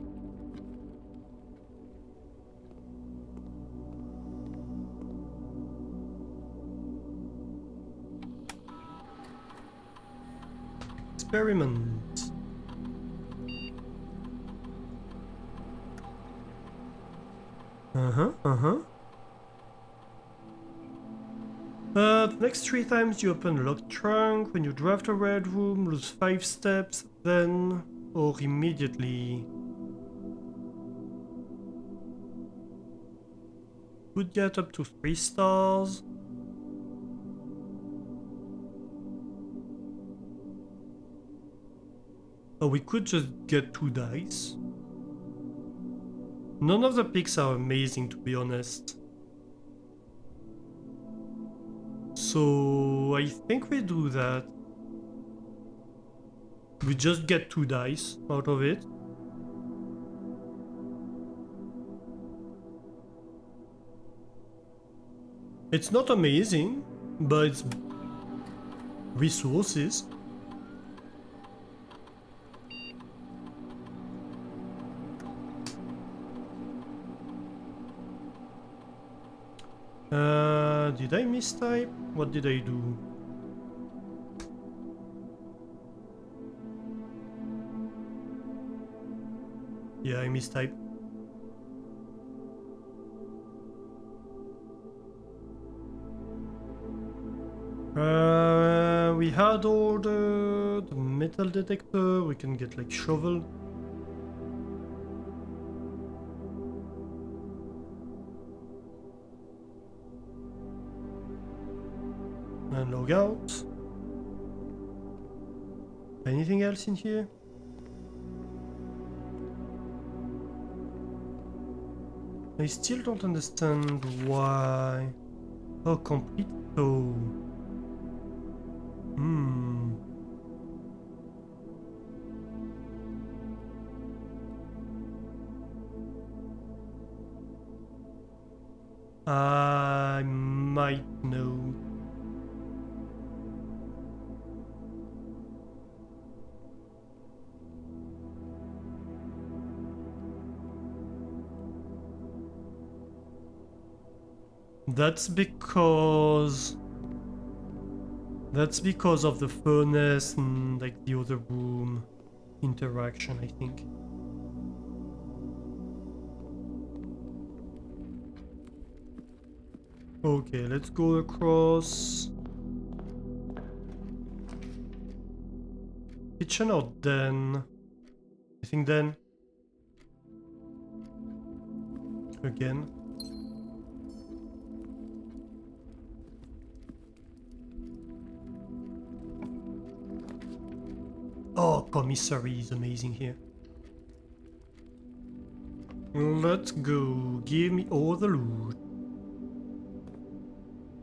Experiment. The next 3 times you open a locked trunk, when you draft a red room, lose 5 steps, then or immediately. Could get up to 3 stars. Or we could just get 2 dice. None of the picks are amazing, to be honest. So I think we do that. We just get 2 dice out of it. It's not amazing, but it's resources. Did I mistype? What did I do? Yeah, I mistyped. We had ordered the metal detector. We can get like shovel. And log out. Anything else in here? I still don't understand why. Oh, complete though. Hmm. I might know. That's because of the furnace and like the other room interaction, I think. Okay, let's go across. Kitchen or den? I think den. Again. Oh, commissary is amazing here. Let's go. Give me all the loot.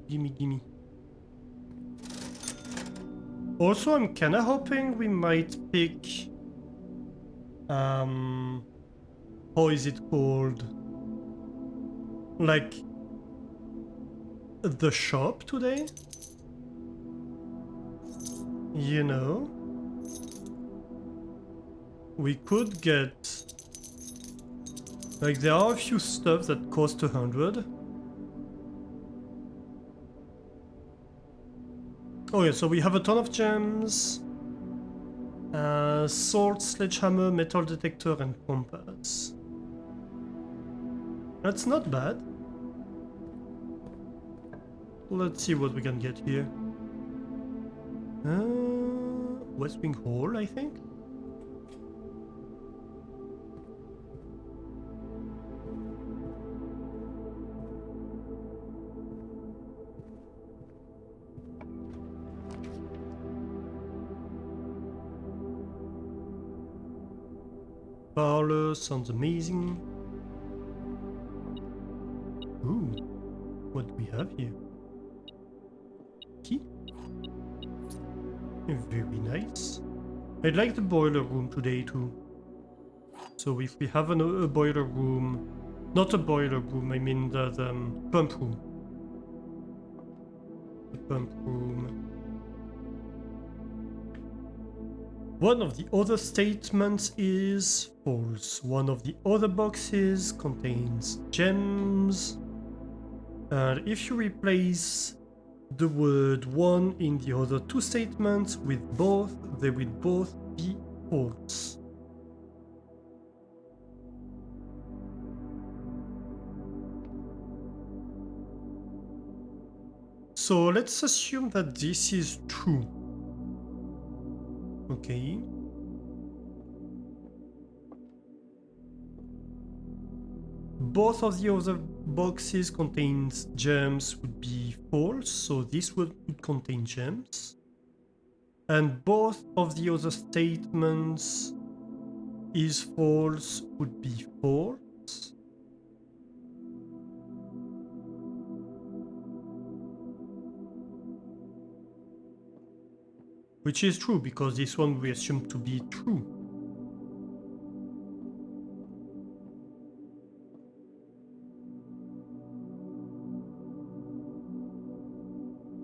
Gimme, gimme. Also, I'm kinda hoping we might pick... how is it called? Like... the shop today? You know? We could get... like, there are a few stuff that cost 100. Oh yeah, so we have a ton of gems. Sword, sledgehammer, metal detector, and compass. That's not bad. Let's see what we can get here. West Wing Hall, I think? Parlor sounds amazing. Ooh, what do we have here? Key? Very nice. I like the boiler room today too. So if we have a boiler room, not a boiler room, I mean the pump room. The pump room. One of the other statements is false. One of the other boxes contains gems. And if you replace the word one in the other two statements with both, they will both be false. So let's assume that this is true. Okay. Both of the other boxes contains gems would be false, so this would contain gems. And both of the other statements is false would be false. Which is true, because this one we assume to be true.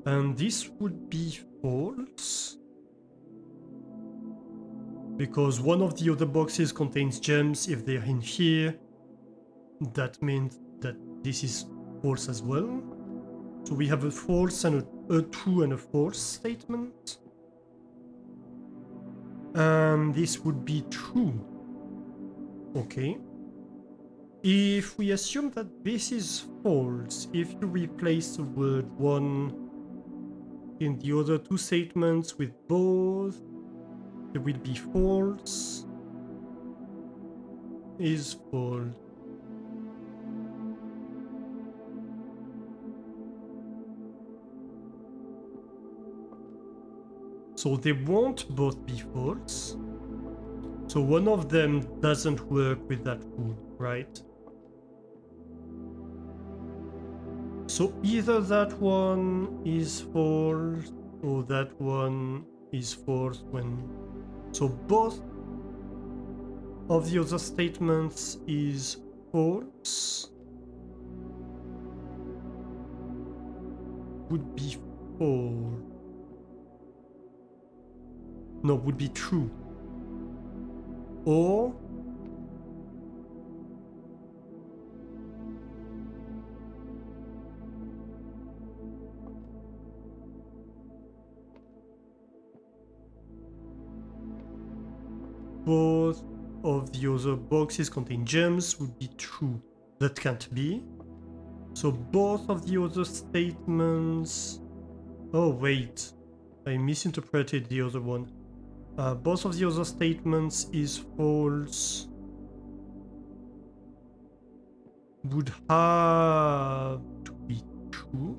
And this would be false, because one of the other boxes contains gems. If they're in here, that means that this is false as well. So we have a false and a true and a false statement. And this would be true. Okay. If we assume that this is false, if you replace the word one in the other two statements with both, it will be false. Is false. So they won't both be false. So one of them doesn't work with that rule, right? So either that one is false or that one is false when... So both of the other statements is false. Would be false. No, would be true. Or both of the other boxes contain gems would be true. That can't be. So both of the other statements... Oh wait, I misinterpreted the other one. Both of the other statements is false. Would have to be true.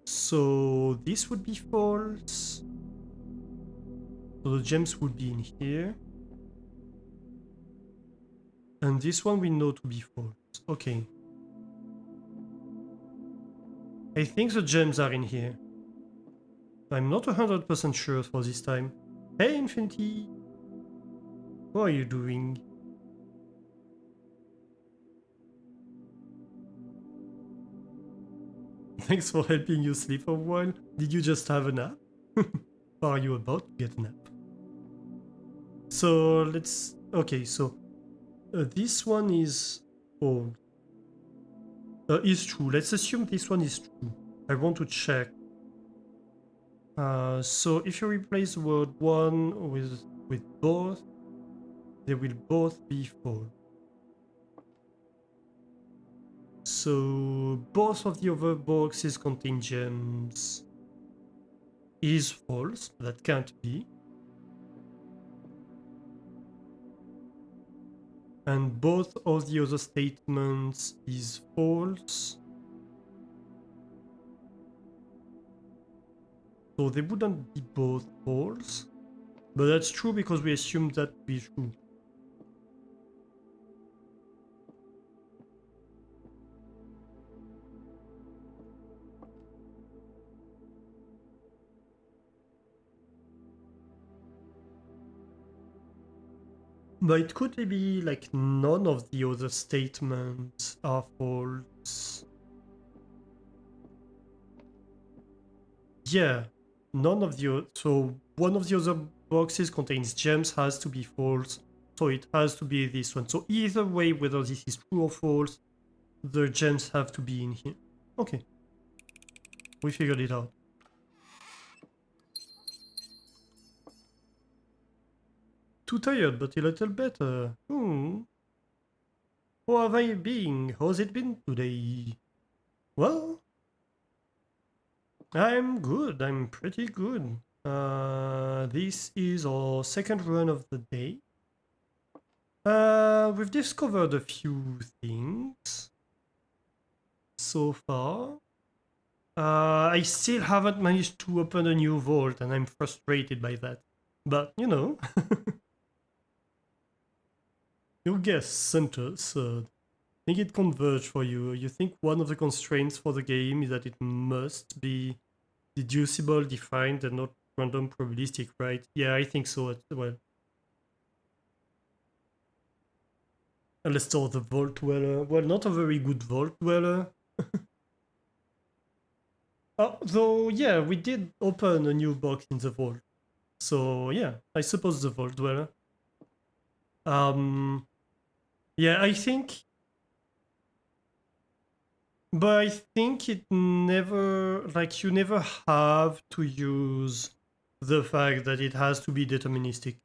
So this would be false. So the gems would be in here. And this one we know to be false. Okay. I think the gems are in here. I'm not 100% sure for this time. Hey, Infinity! What are you doing? Thanks for helping you sleep for a while. Did you just have a nap? Or are you about to get a nap? So let's... Okay, so this one is false. Is true. Let's assume this one is true. I want to check. So if you replace the word one with both, they will both be false. So both of the other boxes contain gems. Is false. That can't be. And both of the other statements is false. So they wouldn't be both false. But that's true because we assume that to be true. But it could be like none of the other statements are false. Yeah, none of the... So one of the other boxes contains gems has to be false. So it has to be this one. So either way, whether this is true or false, the gems have to be in here. Okay. We figured it out. Too tired, but a little better. How have I been? How's it been today? Well, I'm good. I'm pretty good. This is our second run of the day. We've discovered a few things so far. I still haven't managed to open a new vault, and I'm frustrated by that. But, you know... Your guess, Center, third. I think it converged for you. You think one of the constraints for the game is that it must be Deducible, defined, and not random probabilistic, right? Yeah, I think so as well. And let's start the Vault Dweller. Well, not a very good Vault Dweller. Though, yeah, we did open a new box in the Vault. So, yeah, I suppose the Vault Dweller. Yeah, I think... But I think it never... Like, you never have to use the fact that it has to be deterministic.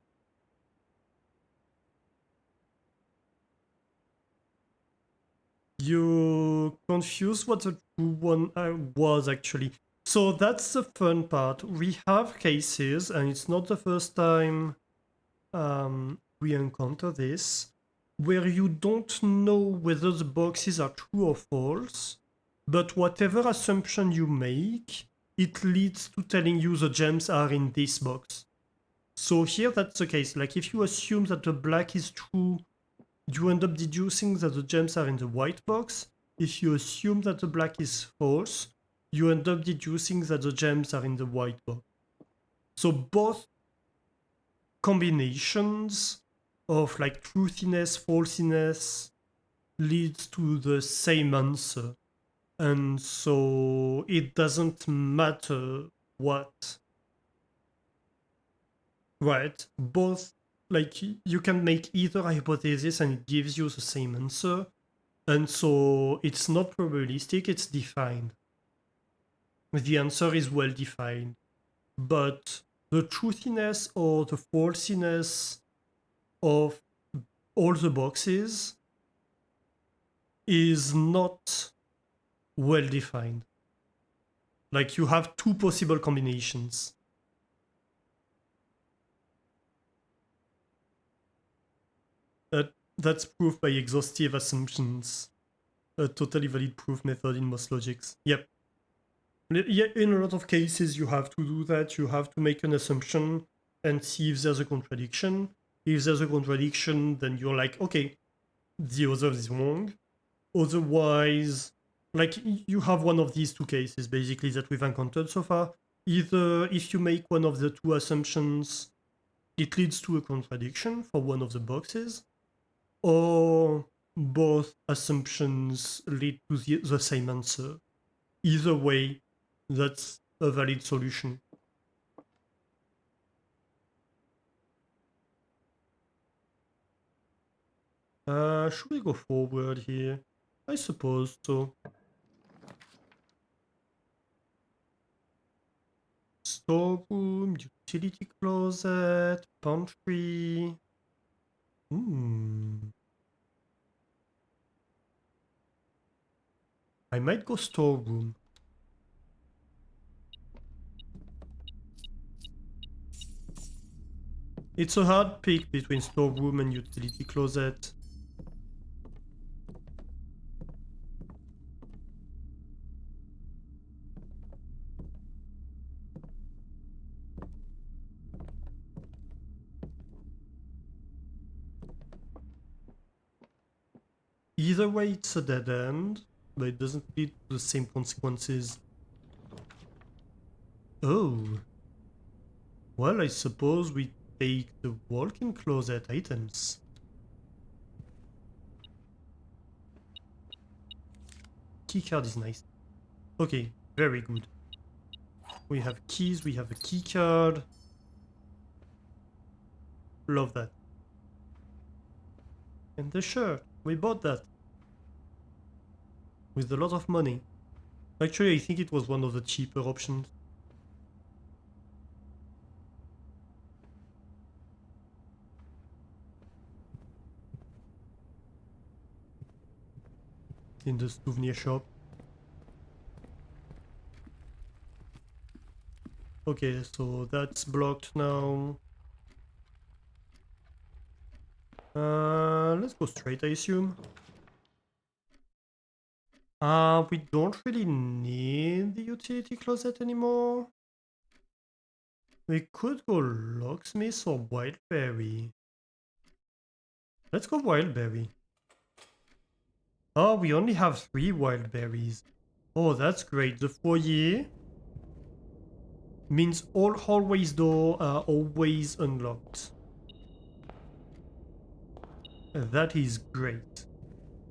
You confuse what the true one was actually. So that's the fun part. We have cases, and it's not the first time we encounter this, where you don't know whether the boxes are true or false, but whatever assumption you make, it leads to telling you the gems are in this box. So here that's the case. Like if you assume that the black is true, you end up deducing that the gems are in the white box. If you assume that the black is false, you end up deducing that the gems are in the white box. So both combinations of like truthiness, falsiness leads to the same answer. And so it doesn't matter what. Right? Both, like, you can make either hypothesis and it gives you the same answer. And so it's not probabilistic, it's defined. The answer is well defined. But the truthiness or the falsiness of all the boxes is not well defined. Like you have two possible combinations. That's proof by exhaustive assumptions. A totally valid proof method in most logics. Yep. Yeah, in a lot of cases, you have to do that. You have to make an assumption and see if there's a contradiction. If there's a contradiction, then you're like, okay, the other is wrong. Otherwise, like you have one of these two cases basically that we've encountered so far. Either if you make one of the two assumptions, it leads to a contradiction for one of the boxes, or both assumptions lead to the same answer. Either way, that's a valid solution. Should we go forward here? I suppose so. Storeroom, utility closet, pantry. I might go storeroom. It's a hard pick between storeroom and utility closet. Either way, it's a dead end, but it doesn't lead to the same consequences. Oh. Well, I suppose we take the walk-in closet items. Keycard is nice. Okay, very good. We have keys, we have a keycard. Love that. And the shirt, we bought that. With a lot of money. Actually, I think it was one of the cheaper options. In the souvenir shop. Okay, so that's blocked now. Let's go straight, I assume. We don't really need the utility closet anymore. We could go locksmith or wildberry. Let's go wildberry. Oh, we only have 3 wildberries. Oh, that's great. The foyer. Means all hallways doors are always unlocked. That is great.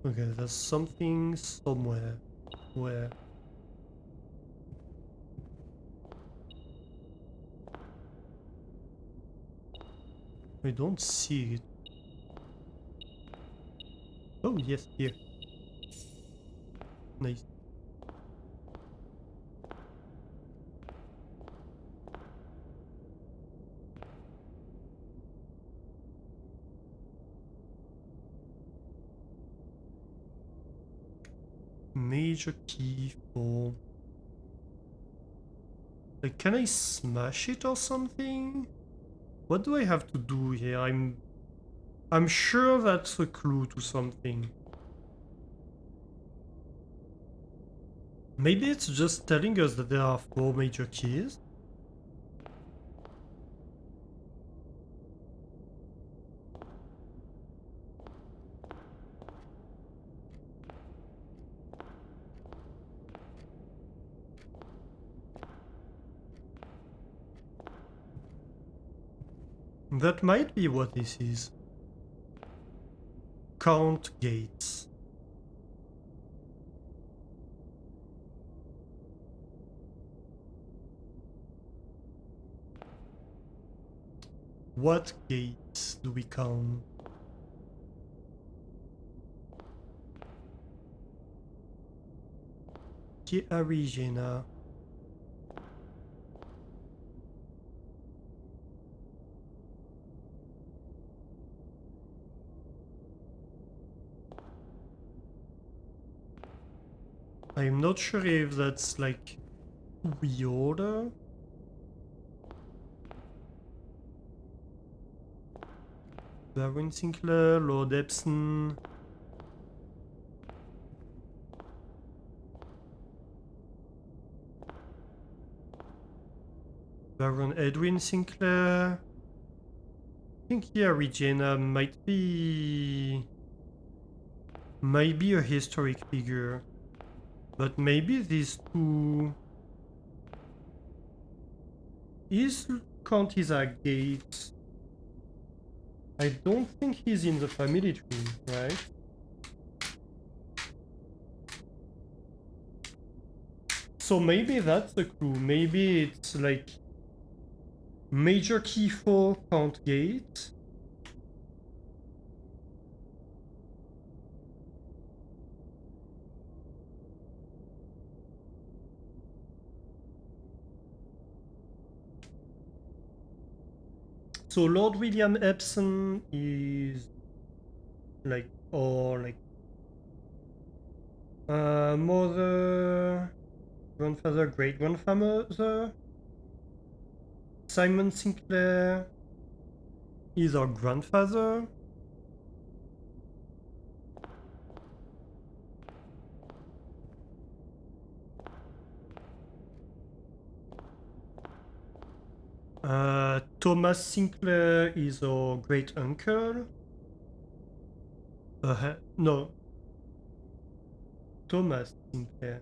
Okay, there's something somewhere. Where? I don't see it. Oh, yes, here. Nice. Major key for... Like, can I smash it or something? What do I have to do here? I'm sure that's a clue to something. Maybe it's just telling us that there are 4 major keys? That might be what this is. Count gates. What gates do we count? Che Arizona. I'm not sure if that's like reorder. Baron Sinclair, Lord Epson. Baron Edwin Sinclair. I think here Regina might be a historic figure. But maybe these two is count as a gate. I don't think he's in the family tree, right? So maybe that's the clue. Maybe it's like major key 4 count gate. So Lord William Epson is like, or like mother, grandfather, great grandfather. Simon Sinclair is our grandfather. Thomas Sinclair is our great uncle. No. Thomas Sinclair.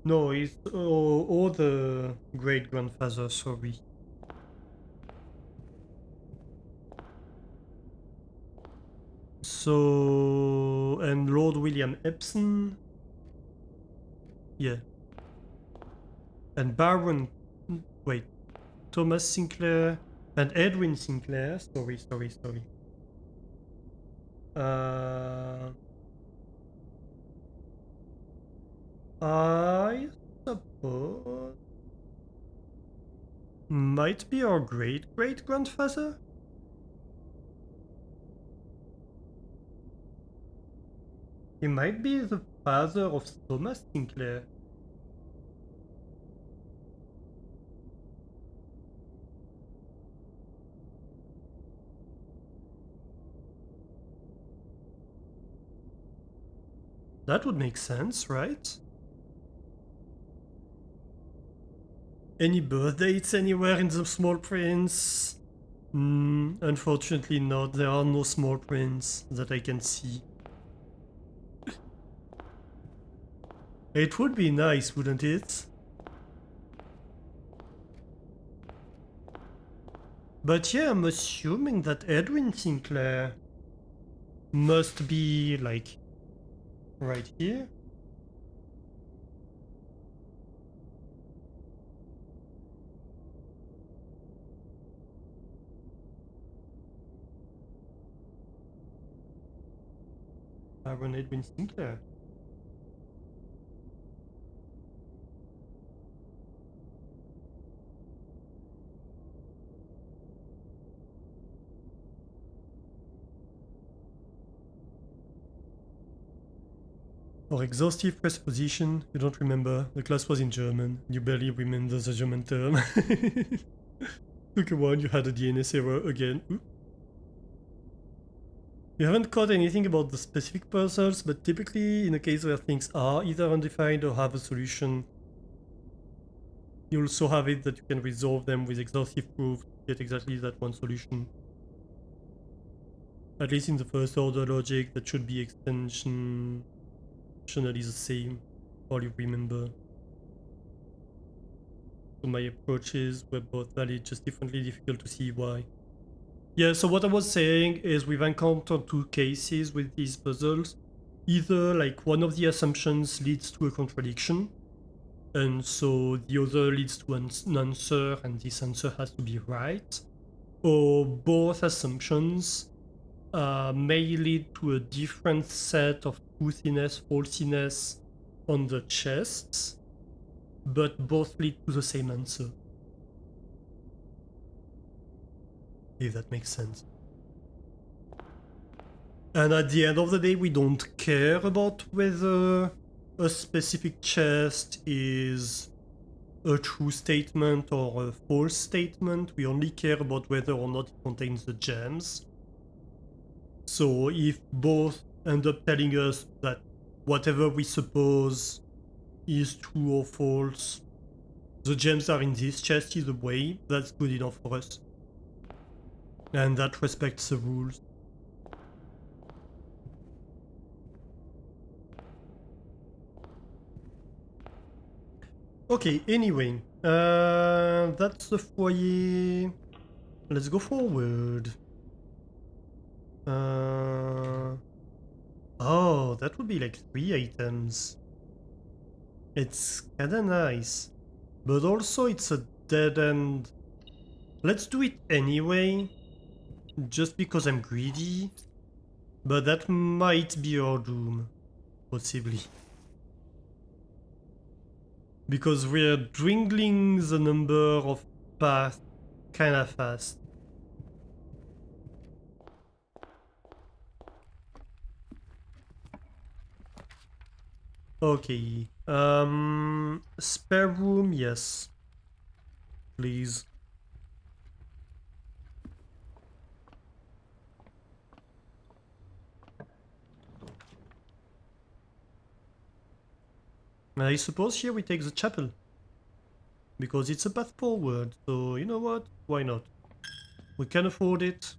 No, it's all the great grandfather, sorry. So, and Lord William Epson. Yeah. And Baron, wait, Thomas Sinclair and Edwin Sinclair. Sorry. I suppose might be our great great grandfather. He might be the father of Thomas Sinclair. That would make sense, right? Any birth dates anywhere in the Small Prince? Unfortunately not. There are no Small Prints that I can see. It would be nice, wouldn't it? But yeah, I'm assuming that Edwin Sinclair must be like right here. Aaron Edwin Sinclair. For exhaustive presupposition, you don't remember. The class was in German. You barely remember the German term. Took a while, you had a DNS error again. Ooh. You haven't caught anything about the specific puzzles, but typically in a case where things are either undefined or have a solution, you also have it that you can resolve them with exhaustive proof to get exactly that one solution. At least in the first order logic, that should be extensionally the same, all you remember. So my approaches were both valid, just differently difficult to see why. Yeah, so what I was saying is we've encountered two cases with these puzzles. Either like one of the assumptions leads to a contradiction, and so the other leads to an answer, and this answer has to be right. Or both assumptions may lead to a different set of truthiness, falsiness on the chests, but both lead to the same answer. If that makes sense. And at the end of the day, we don't care about whether a specific chest is a true statement or a false statement. We only care about whether or not it contains the gems. So if both end up telling us that whatever we suppose is true or false, the gems are in this chest either way, that's good enough for us. And that respects the rules. Okay, anyway, that's the foyer. Let's go forward. Oh, that would be like 3 items. It's kinda nice. But also it's a dead end. Let's do it anyway. Just because I'm greedy. But that might be our doom. Possibly. Because we're dwindling the number of paths kinda fast. Okay. Spare room, yes. Please. I suppose here we take the chapel. Because it's a path forward, so you know what? Why not? We can afford it.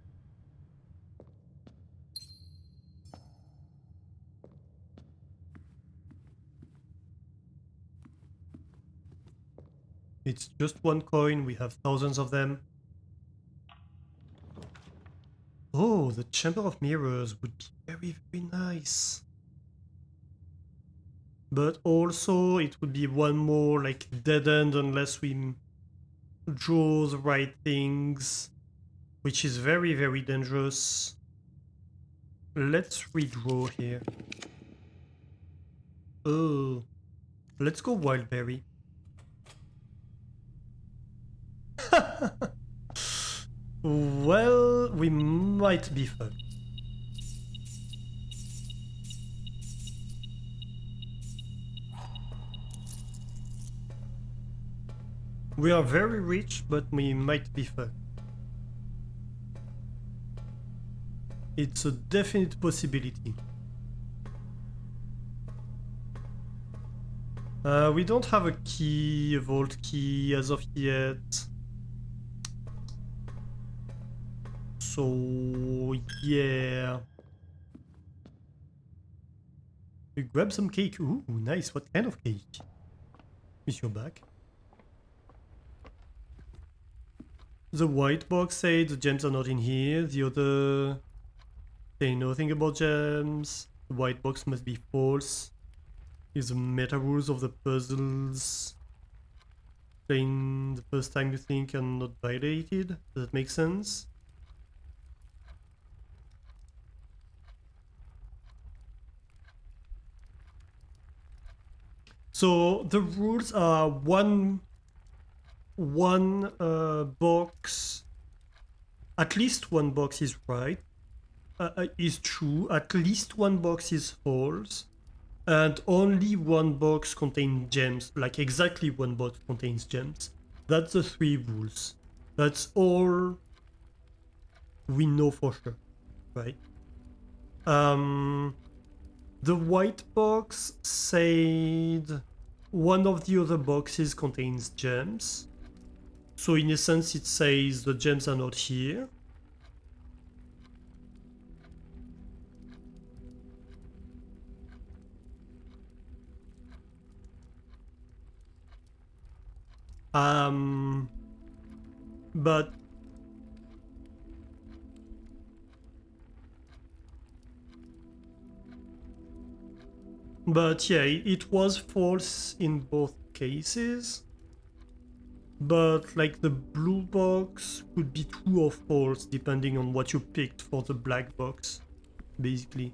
It's just one coin, we have thousands of them. Oh, the Chamber of Mirrors would be very, very nice. But also, it would be one more like dead end unless we draw the right things, which is very, very dangerous. Let's redraw here. Oh, let's go Wildberry. Well, we might be fucked. We are very rich, but we might be fucked. It's a definite possibility. We don't have a key, a vault key as of yet. So, yeah. We grab some cake. Ooh, nice. What kind of cake? Is your back? The white box say the gems are not in here. The other say nothing about gems. The white box must be false. Is the meta rules of the puzzles playing the first time you think are not violated? Does that make sense? So the rules are one box, at least one box is right, is true, at least one box is false, and only one box contains gems, like exactly one box contains gems. That's the 3 rules. That's all we know for sure, right? The white box said one of the other boxes contains gems. So in a sense it says the gems are not here. But yeah, it was false in both cases. But like the blue box could be true or false depending on what you picked for the black box, basically.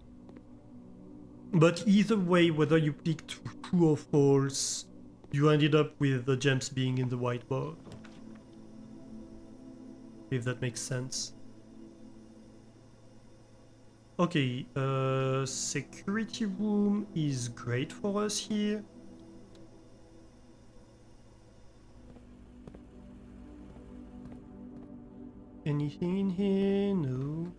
But either way, whether you picked true or false, you ended up with the gems being in the white box. If that makes sense. Okay, security room is great for us here. Anything in here? No.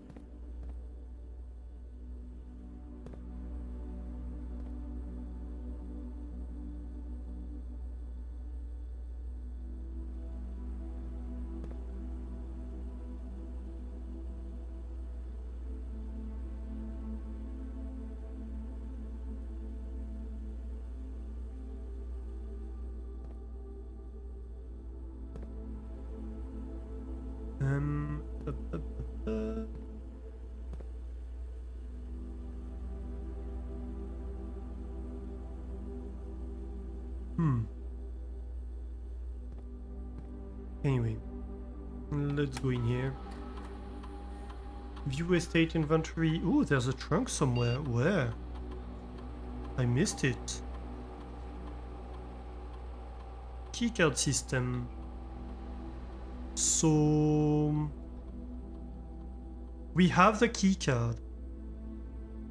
Uh, uh, uh, uh. Anyway, let's go in here. View estate inventory. Ooh, there's a trunk somewhere. Where? I missed it. Keycard system. So we have the keycard.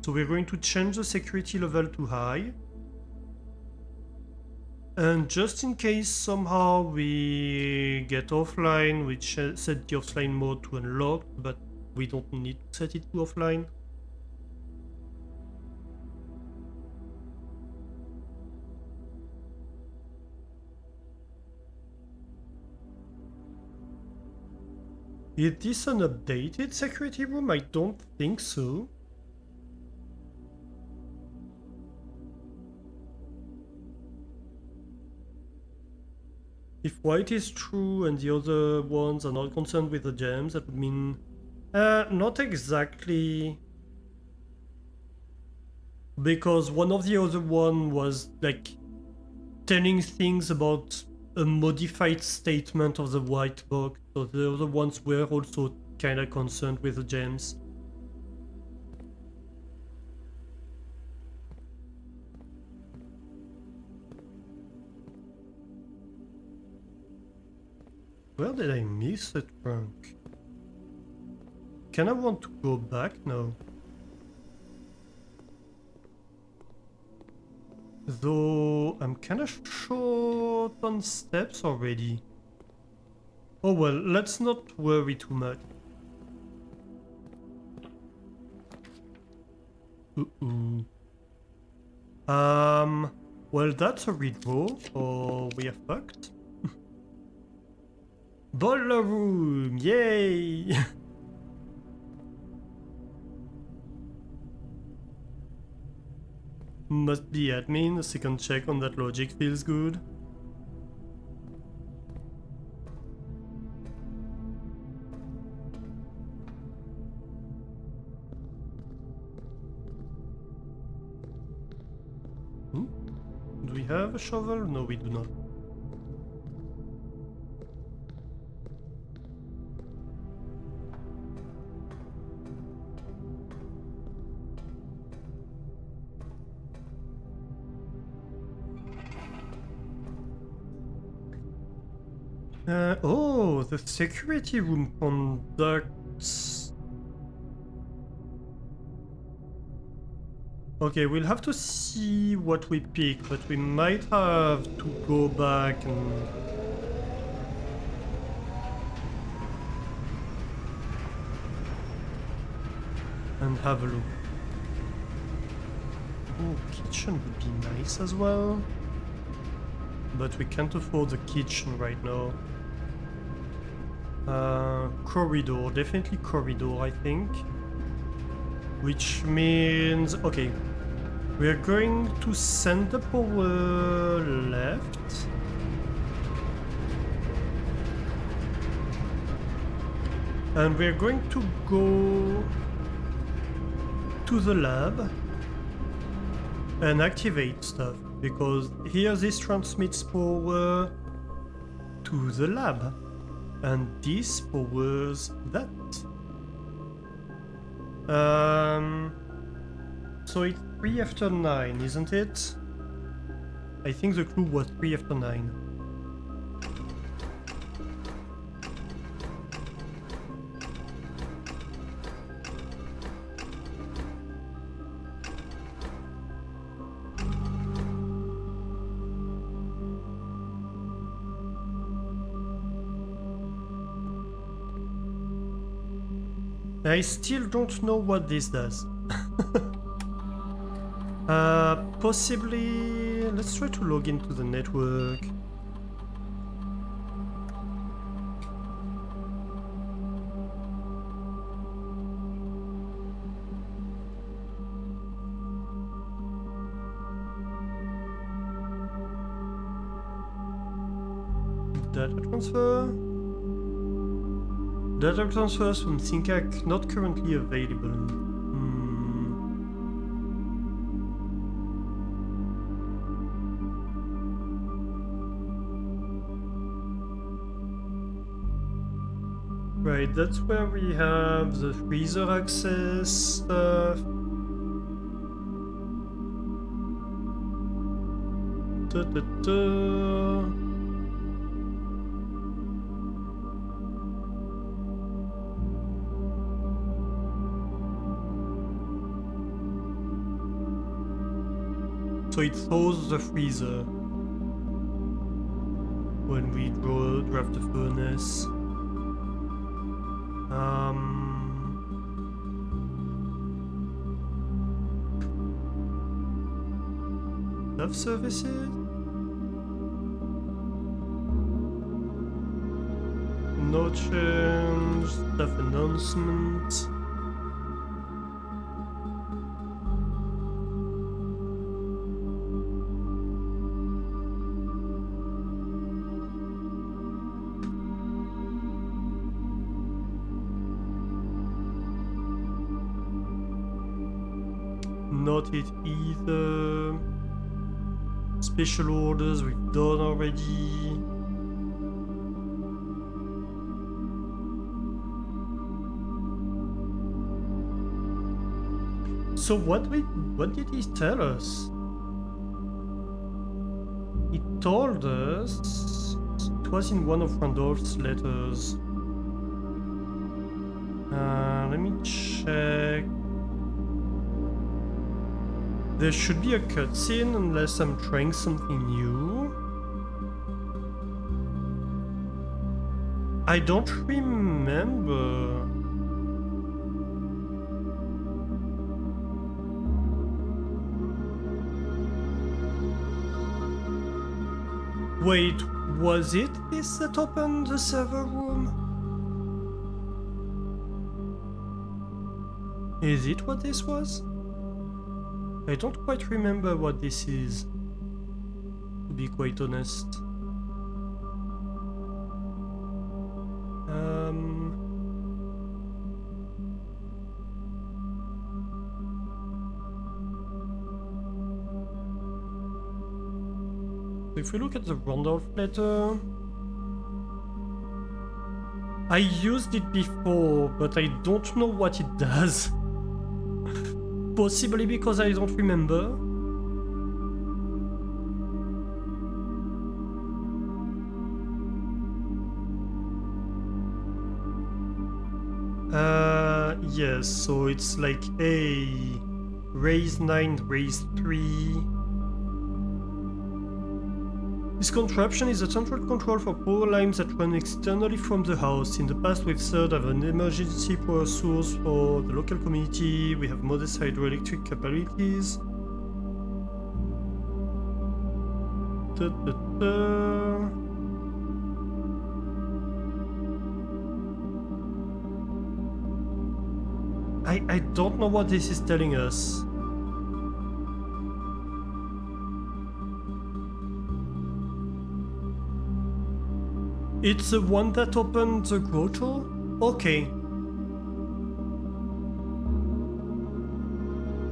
So we're going to change the security level to high. And just in case somehow we get offline, we set the offline mode to unlocked, but we don't need to set it to offline. Is this an updated security room? I don't think so. If white is true and the other ones are not concerned with the gems, that would mean... not exactly. Because one of the other one was like telling things about a modified statement of the white box, so the other ones were also kinda concerned with the gems. Where did I miss the trunk? Can I want to go back now? Though I'm kinda short on steps already. Oh well, let's not worry too much. Uh-oh. Well that's a redraw, or we are fucked. Boiler room! Yay! Must be admin. A second check on that logic feels good. Do we have a shovel? No, we do not. Oh, the security room conducts... Okay, we'll have to see what we pick, but we might have to go back and have a look. Oh, kitchen would be nice as well. But we can't afford the kitchen right now. Corridor, definitely corridor, I think. Which means, okay, we are going to send the power left. And we are going to go to the lab and activate stuff, because here this transmits power to the lab, and this powers that. So it's 3 after 9, isn't it? I think the clue was 3 after 9. I still don't know what this does. Possibly... Let's try to log into the network. Data transfer? Data transfers from Syncak not currently available. Right, that's where we have the freezer access stuff. So it thaws the freezer when we draft the furnace. Love services? No change, staff announcement. Not it either. Special orders we've done already. So what did he tell us? He told us it was in one of Randolph's letters. Let me check. There should be a cutscene unless I'm trying something new. I don't remember. Wait, was it this that opened the server room? Is it what this was? I don't quite remember what this is, to be quite honest. If we look at the Randolph letter, I used it before, but I don't know what it does. Possibly because I don't remember. Yes, so it's like a raise 9, raise 3. This contraption is a central control for power lines that run externally from the house. In the past, we've served as an emergency power source for the local community. We have modest hydroelectric capabilities. I don't know what this is telling us. It's the one that opened the grotto? Okay.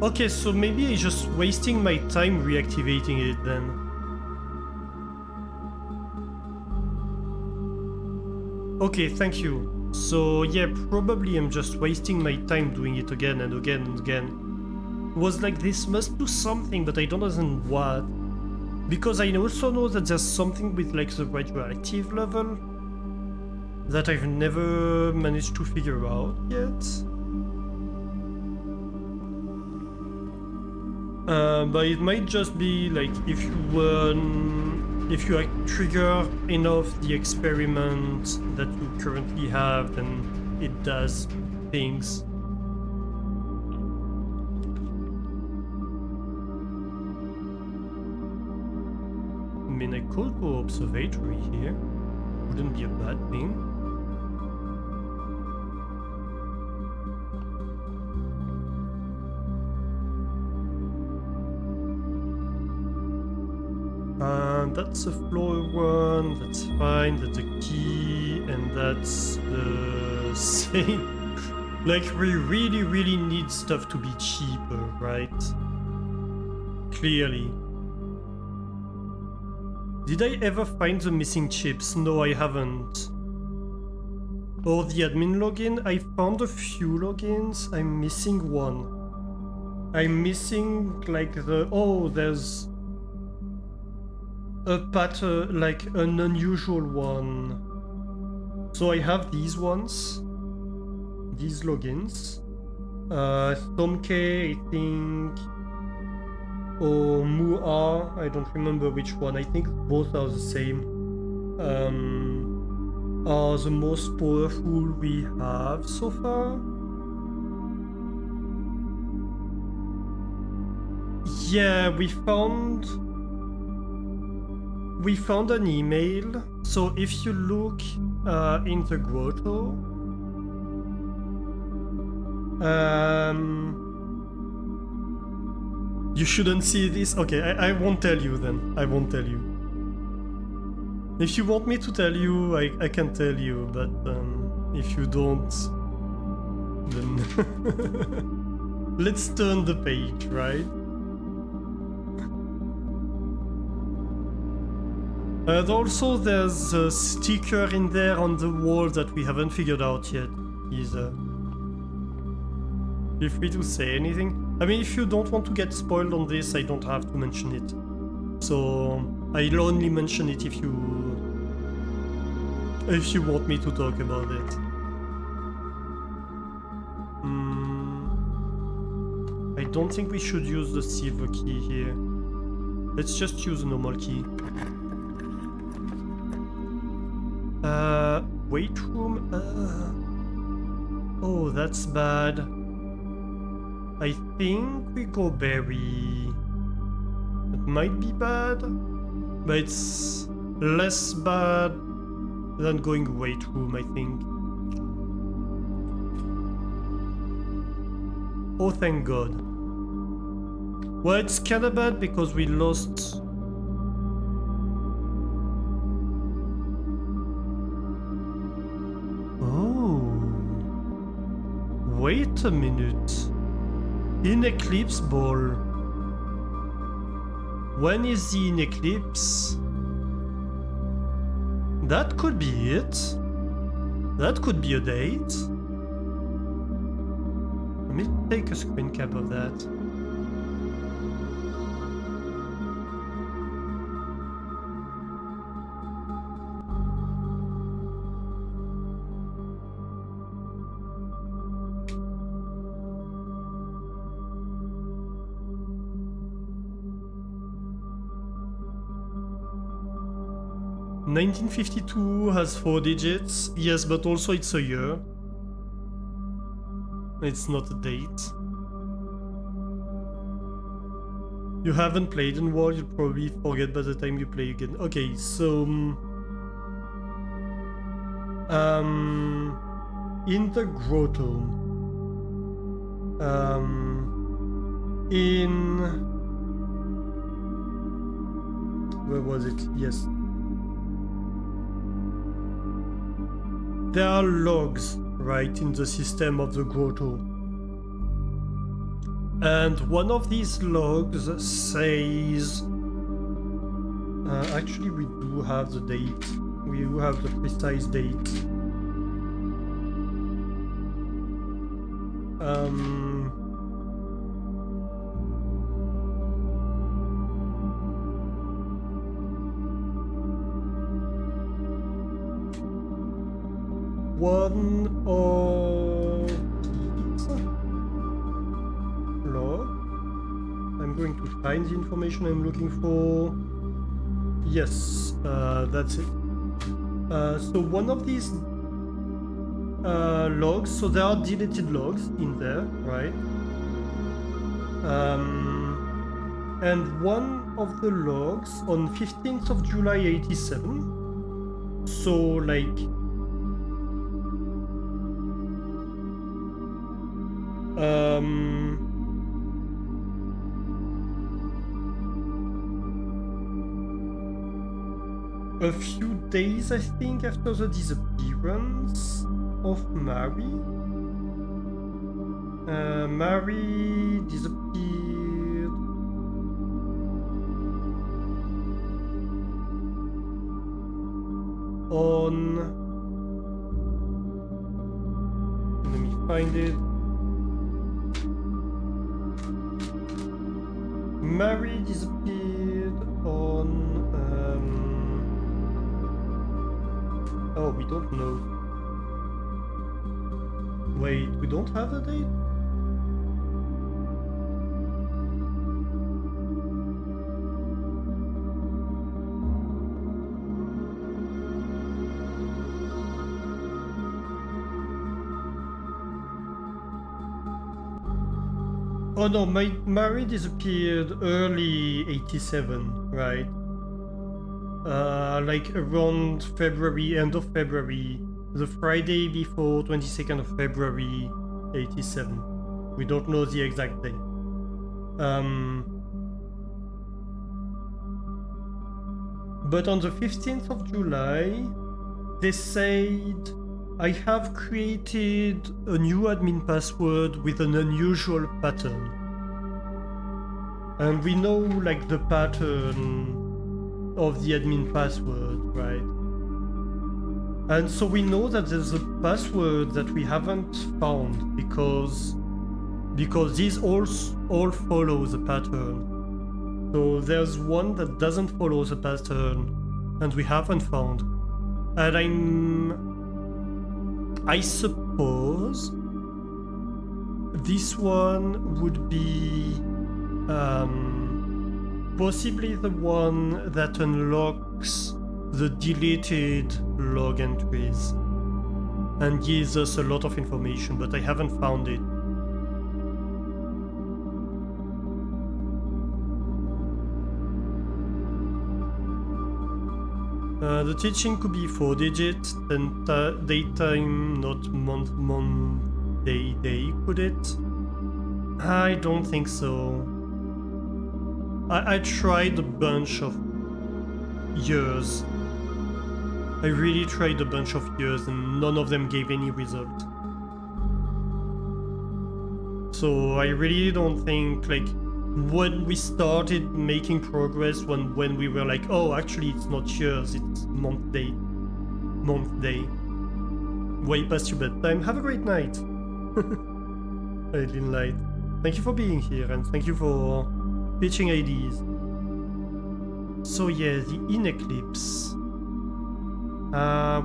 Okay, so maybe I'm just wasting my time reactivating it then. Okay, thank you. So yeah, probably I'm just wasting my time doing it again and again and again. Was like, this must do something, but I don't understand what. Because I also know that there's something with like the radioactive level that I've never managed to figure out yet. But it might just be like if you trigger enough the experiment that you currently have, then it does things. I mean, I could go observatory here. Wouldn't be a bad thing. That's the floor one, that's fine, that's a key, and that's the same. Like, we really need stuff to be cheaper, right? Clearly. Did I ever find the missing chips? No, I haven't. Or the admin login? I found a few logins, I'm missing one. I'm missing like the... Oh, there's... a pattern, like an unusual one. So I have these ones, these logins. Tomke, I think, or Mua, I don't remember which one. I think both are the same. Are the most powerful we have so far. Yeah, we found an email. So if you look in the grotto, you shouldn't see this. Okay, I won't tell you then. I won't tell you. If you want me to tell you, I can tell you, but if you don't, then let's turn the page, right? And also there's a sticker in there on the wall that we haven't figured out yet either. Feel free to say anything. I mean, if you don't want to get spoiled on this, I don't have to mention it. So I'll only mention it if you want me to talk about it. I don't think we should use the silver key here. Let's just use a normal key. Wait room. Oh, that's bad. I think we go berry. It might be bad, but it's less bad than going wait room, I think. Oh, thank God. Well, it's kinda bad because we lost... Oh... Wait a minute. In Eclipse Ball. When is he in Eclipse? That could be it. That could be a date. Let me take a screen cap of that. (1952) has 4 digits, yes, but also it's a year. It's not a date. You haven't played in War, you'll probably forget by the time you play again. Okay, so... in the grotto... where was it? Yes. There are logs, right, in the system of the grotto. And one of these logs says... actually, we do have the date. We do have the precise date. One of these log. I'm going to find the information I'm looking for. Yes, that's it. So one of these logs, so there are deleted logs in there, right? And one of the logs on 15th of July 87, so like a few days, I think, after the disappearance of Mary. Mary disappeared on... Let me find it. Mary disappeared on... Oh, we don't know. Wait, we don't have a date? Oh no, Mary disappeared early 87, right? Like around February, end of February, the Friday before 22nd of February 87. We don't know the exact date. But on the 15th of July, they said, I have created a new admin password with an unusual pattern. And we know like the pattern of the admin password, right? And so we know that there's a password that we haven't found because these all follow the pattern. So there's one that doesn't follow the pattern and we haven't found. And I suppose this one would be possibly the one that unlocks the deleted log entries and gives us a lot of information, but I haven't found it. The teaching could be 4 digits, then daytime, not month, day, could it? I don't think so. I tried a bunch of years. I really tried a bunch of years and none of them gave any result. So I really don't think, like, when we started making progress, when we were like, oh, actually it's not years, it's month day. Way past your bedtime. Have a great night. Eileen Light. Thank you for being here and thank you for pitching IDs. So yeah, the In Eclipse.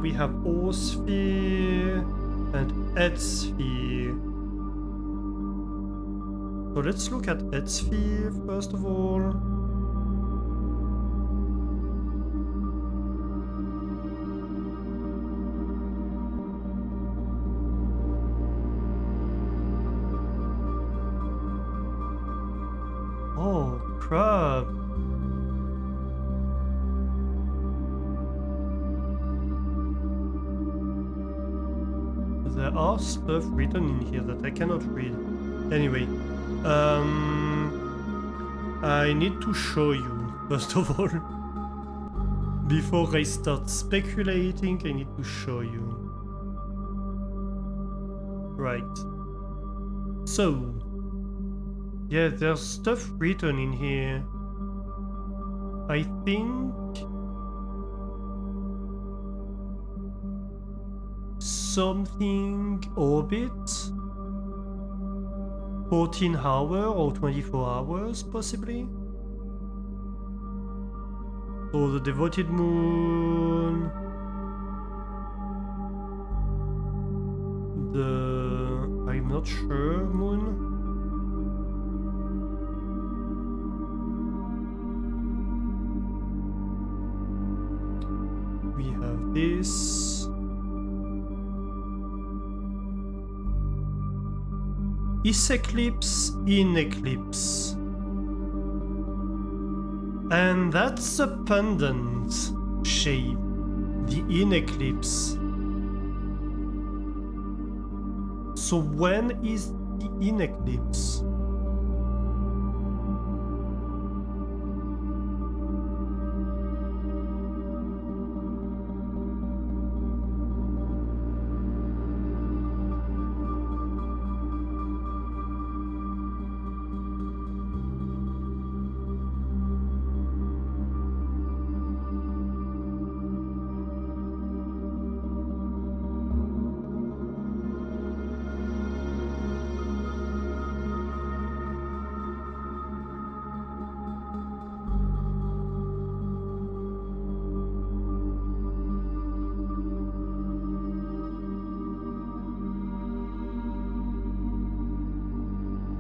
We have Osphere and Edsphere. So let's look at Edsphere first of all. Oh, crap. There are stuff written in here that I cannot read. Anyway, I need to show you, first of all. Before I start speculating, I need to show you. Right. So, yeah, there's stuff written in here. I think something orbit 14 hours or 24 hours possibly. So the devoted moon, I'm not sure moon. We have this. Is eclipse in eclipse. And that's a pendant shape, the in eclipse. So when is the in eclipse?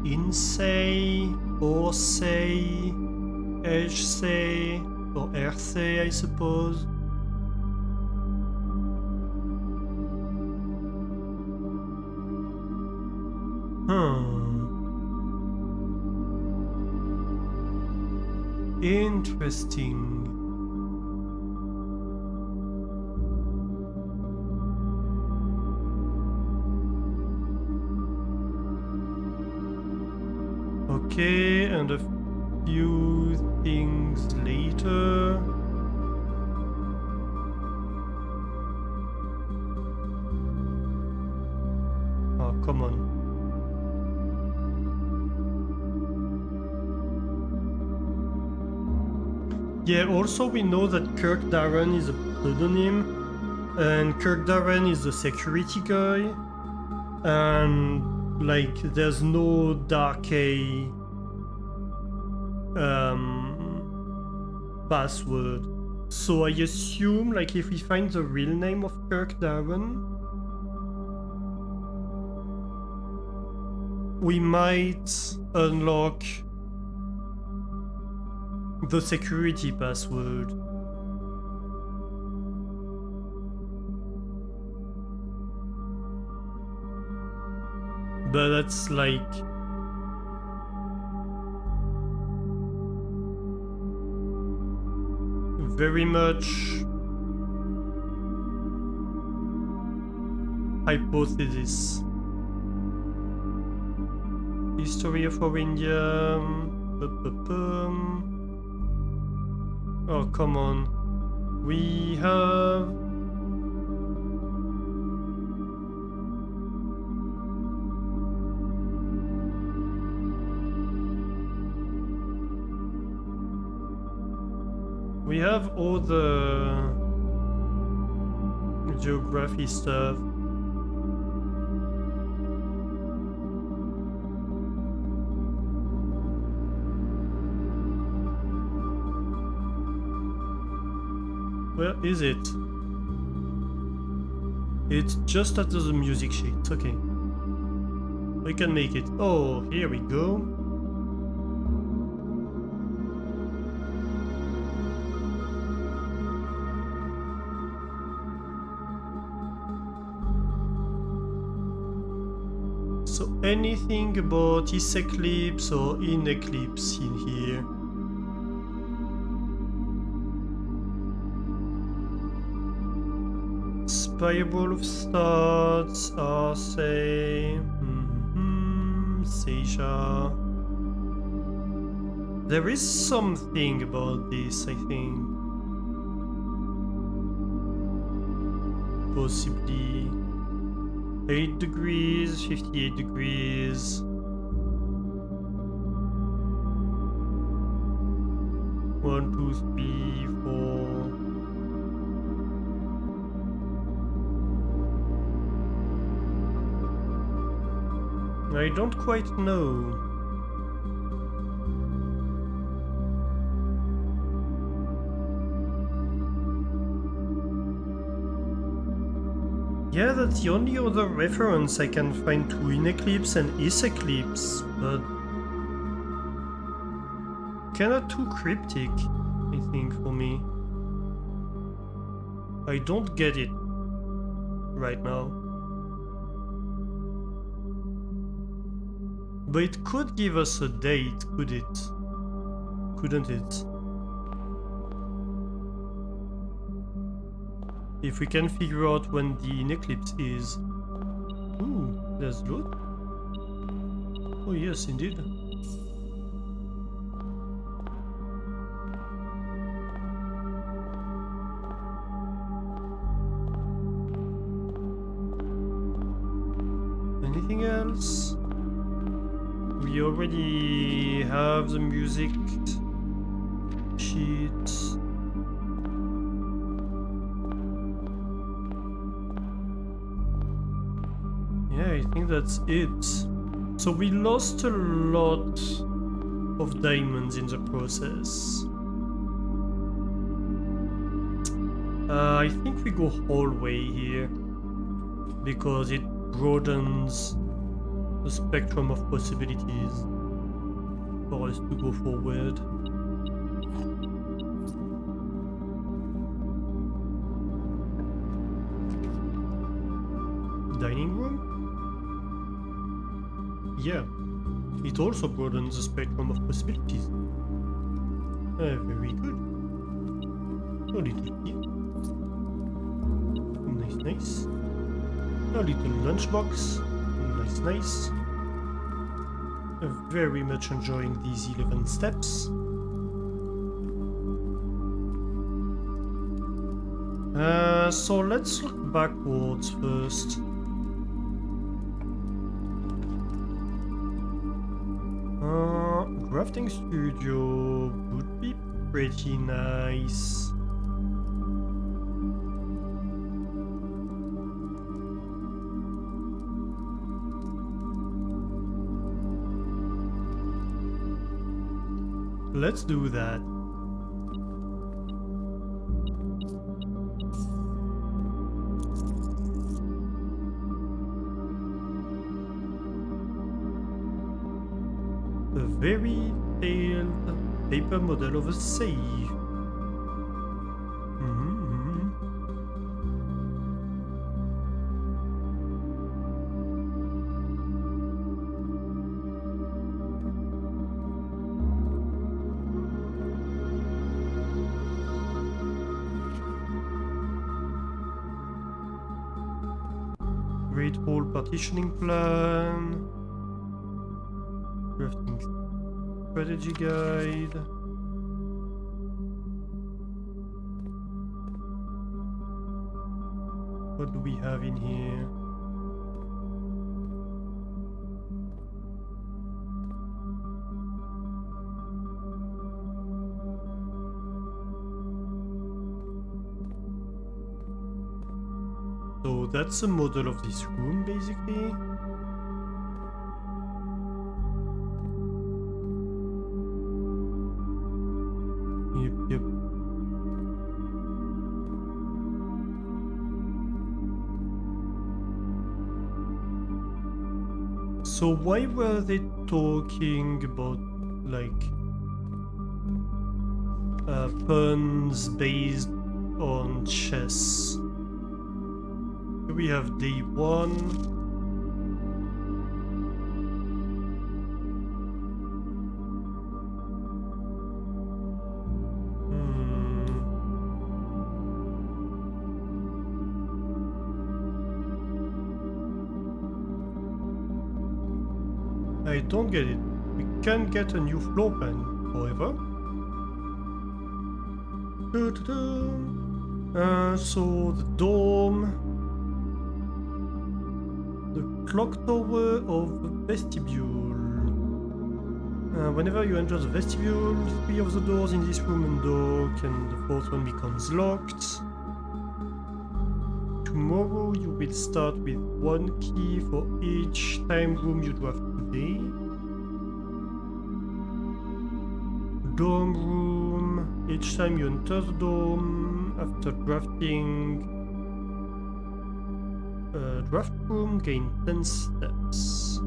Insay, Orsay, Edgesay, or Earthsay, I suppose. Interesting. Okay, and a few things later. Oh, come on. Yeah, also we know that Kirk Darren is a pseudonym, and Kirk Darren is a security guy, and like there's no Dark A password. So I assume like if we find the real name of Kirk Darren, we might unlock the security password. But that's like very much hypothesis. History of our India. Oh, come on. We have... We have all the geography stuff. Where is it? It's just after the music sheet. Okay. We can make it. Oh, here we go. So anything about this eclipse or in eclipse in here? Spiral of Stars, Arcee, Seisha. There is something about this, I think. Possibly 8 degrees, 58 degrees. 1, 2, 3, 4. I don't quite know. Yeah, that's the only other reference I can find to in eclipse and is eclipse, but kinda too cryptic, I think, for me. I don't get it right now. But it could give us a date, could it? Couldn't it? If we can figure out when the eclipse is. Ooh, there's loot. Oh yes, indeed. Anything else? We already have the music sheet. Yeah, I think that's it. So we lost a lot of diamonds in the process. I think we go hallway here because it broadens the spectrum of possibilities for us to go forward. Dining room? Yeah, it also broadens the spectrum of possibilities. Very good. A little here. Nice, nice. A little lunchbox. Nice. Very much enjoying these 11 steps. So let's look backwards first. Crafting studio would be pretty nice. Let's do that. A very detailed paper model of a safe. Great Hall partitioning plan. Crafting strategy guide. What do we have in here? So that's a model of this room, basically. Yep. So why were they talking about, like, puns based on chess? Here we have day 1. I don't get it. We can get a new floor plan, however. So the dome, the clock tower of the vestibule. Whenever you enter the vestibule, 3 of the doors in this room unlock and the 4th one becomes locked. Tomorrow you will start with 1 key for each time room you draft today. Dome room. Each time you enter the dome after drafting draft room, gain 10 steps.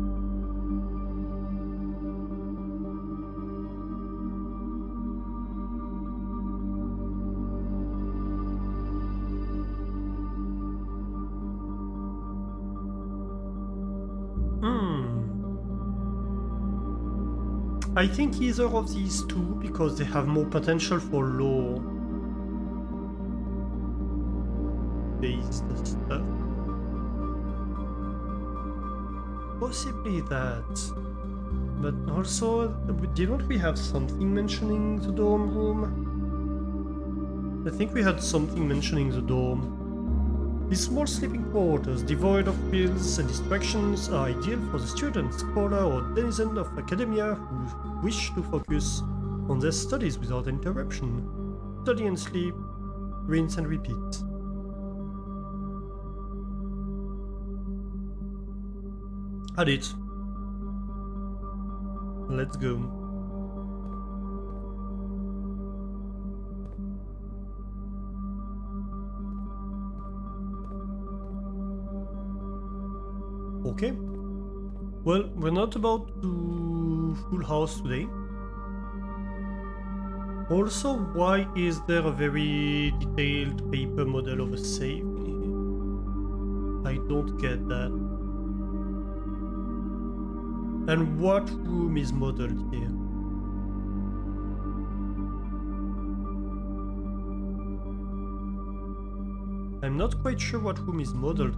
I think either of these two, because they have more potential for lore based stuff. Possibly that. But also, didn't we have something mentioning the dome room? I think we had something mentioning the dome. These small sleeping quarters, devoid of pills and distractions, are ideal for the student, scholar, or denizen of academia who wish to focus on their studies without interruption. Study and sleep, rinse and repeat. Add it. Let's go. Okay. Well, we're not about to full house today. Also, why is there a very detailed paper model of a safe? I don't get that. And what room is modeled here? I'm not quite sure what room is modeled.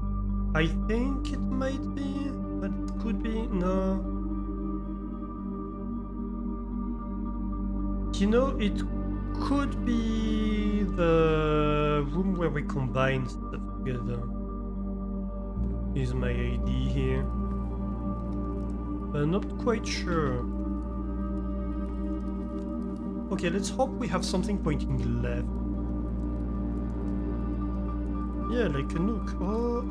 I think it might be, but it could be, no. You know, it could be the room where we combine stuff together. Is my idea here. I'm not quite sure. Okay, let's hope we have something pointing left. Yeah, like a nook. Oh,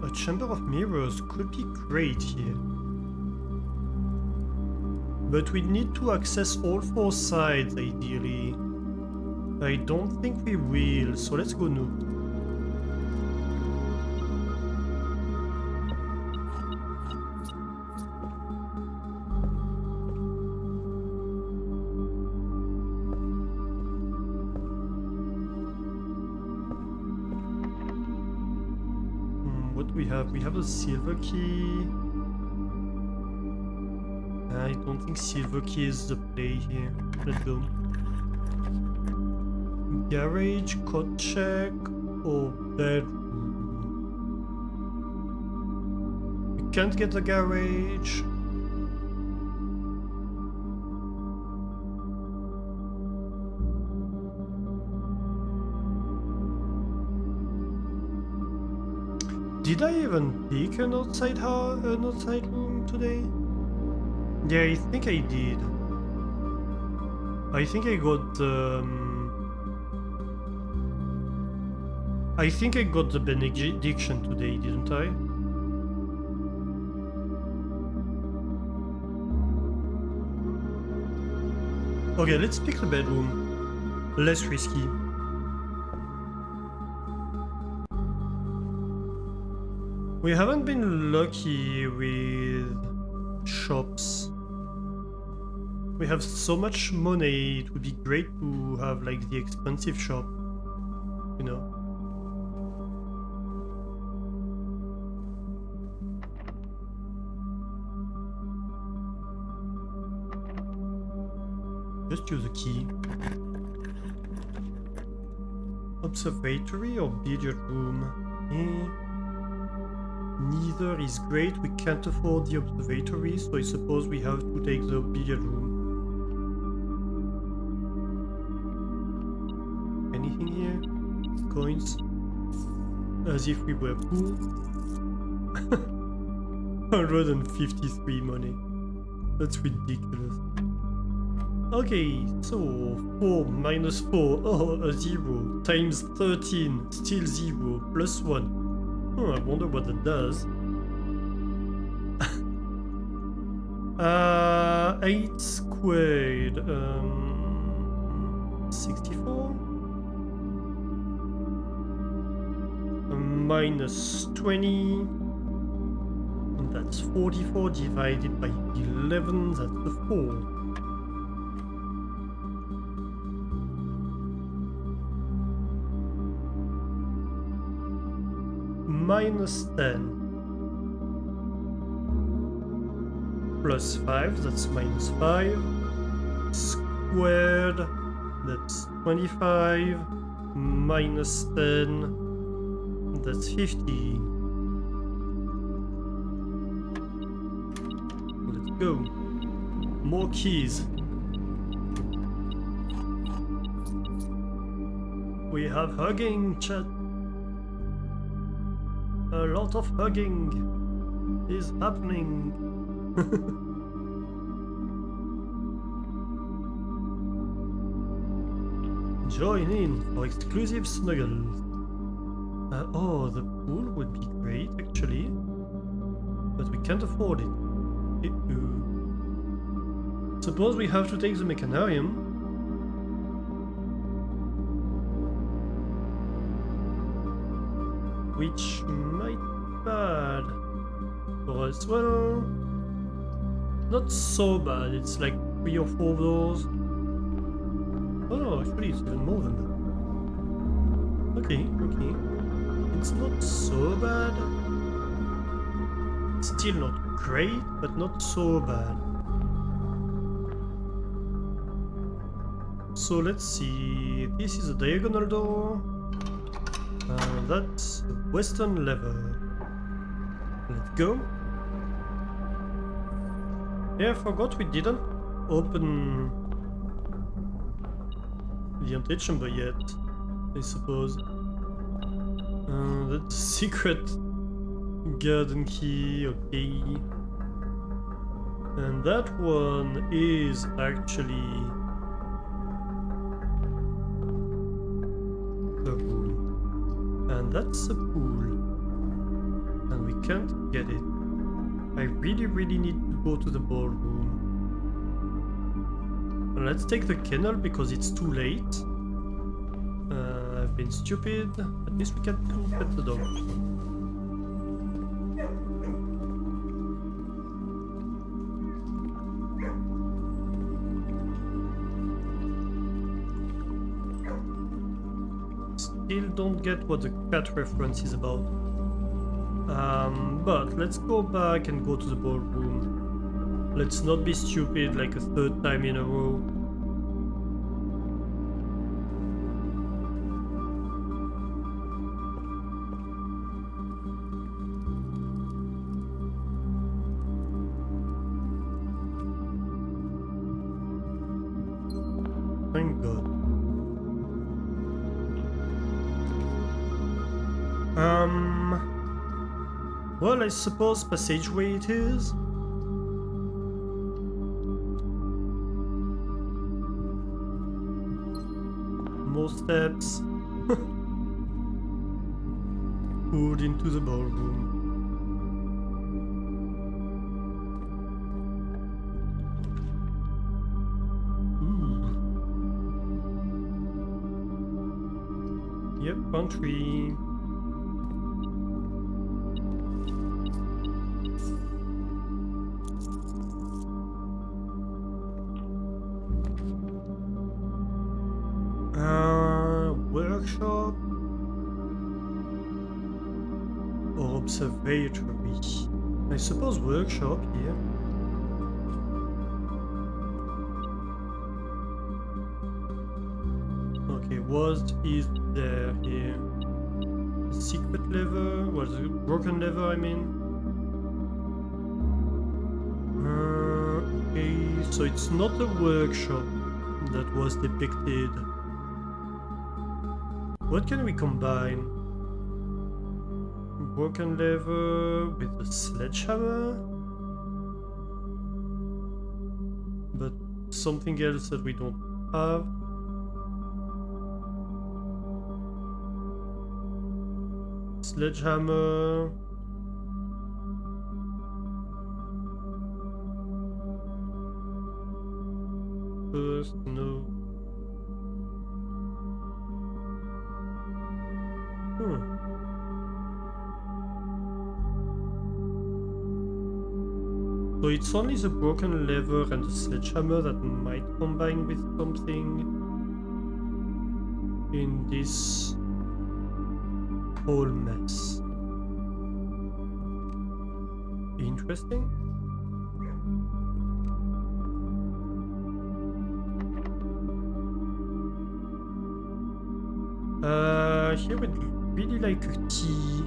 a chamber of mirrors could be great here. But we need to access all 4 sides, ideally. I don't think we will, so let's go nook. What do we have? We have a silver key. I don't think silver key is the play here. Let's go. Garage, code check, or bedroom? We can't get the garage. Did I even pick an outside room today? Yeah, I think I did. I think I got I think I got the benediction today, didn't I? Okay, let's pick the bedroom. Less risky. We haven't been lucky with shops. We have so much money, it would be great to have like the expensive shop, you know. Just use a key. Observatory or billiard room? Neither is great. We can't afford the observatory, so I suppose we have to take the billiard room. Anything here? Coins? As if we were poor. 153 money. That's ridiculous. Okay, so 4 minus 4, oh, a 0, times 13, still 0, plus 1. Oh, I wonder what that does. 8 squared, 64? Minus 20, and that's 44 divided by 11, that's the 4. Minus 10 plus 5, that's minus 5, squared, that's 25, minus 10, that's 15. Let's go. More keys. We have hugging, chat. A lot of hugging is happening. Join in for exclusive snuggles. Oh, the pool would be great actually, but we can't afford it. Suppose we have to take the mechanarium. Which might be bad for us. Well, not so bad. It's like 3 or 4 of those. Oh no, actually it's even more than that. Okay, okay. It's not so bad. Still not great, but not so bad. So let's see. This is a diagonal door. That's the western lever. Let's go. Yeah, I forgot we didn't open the antechamber yet, I suppose. That's secret garden key, okay. And that one is actually the room. And that's a pool. And we can't get it. I really need to go to the ballroom. And let's take the kennel because it's too late. I've been stupid. At least we can pet the dog. Still don't get what the cat reference is about. But let's go back and go to the ballroom. Let's not be stupid like a 3rd time in a row. Thank God. Well, I suppose passageway it is. More steps. Put into the ballroom. Ooh. Yep, country. Workshop or observatory? I suppose workshop here. Okay, what is there here? A secret lever? What is it? Broken lever, I mean? Okay, so it's not a workshop that was depicted. What can we combine? Broken lever with a sledgehammer? But something else that we don't have. Sledgehammer. First, no. So it's only the broken lever and the sledgehammer that might combine with something in this whole mess. Interesting. Here we'd really like a key.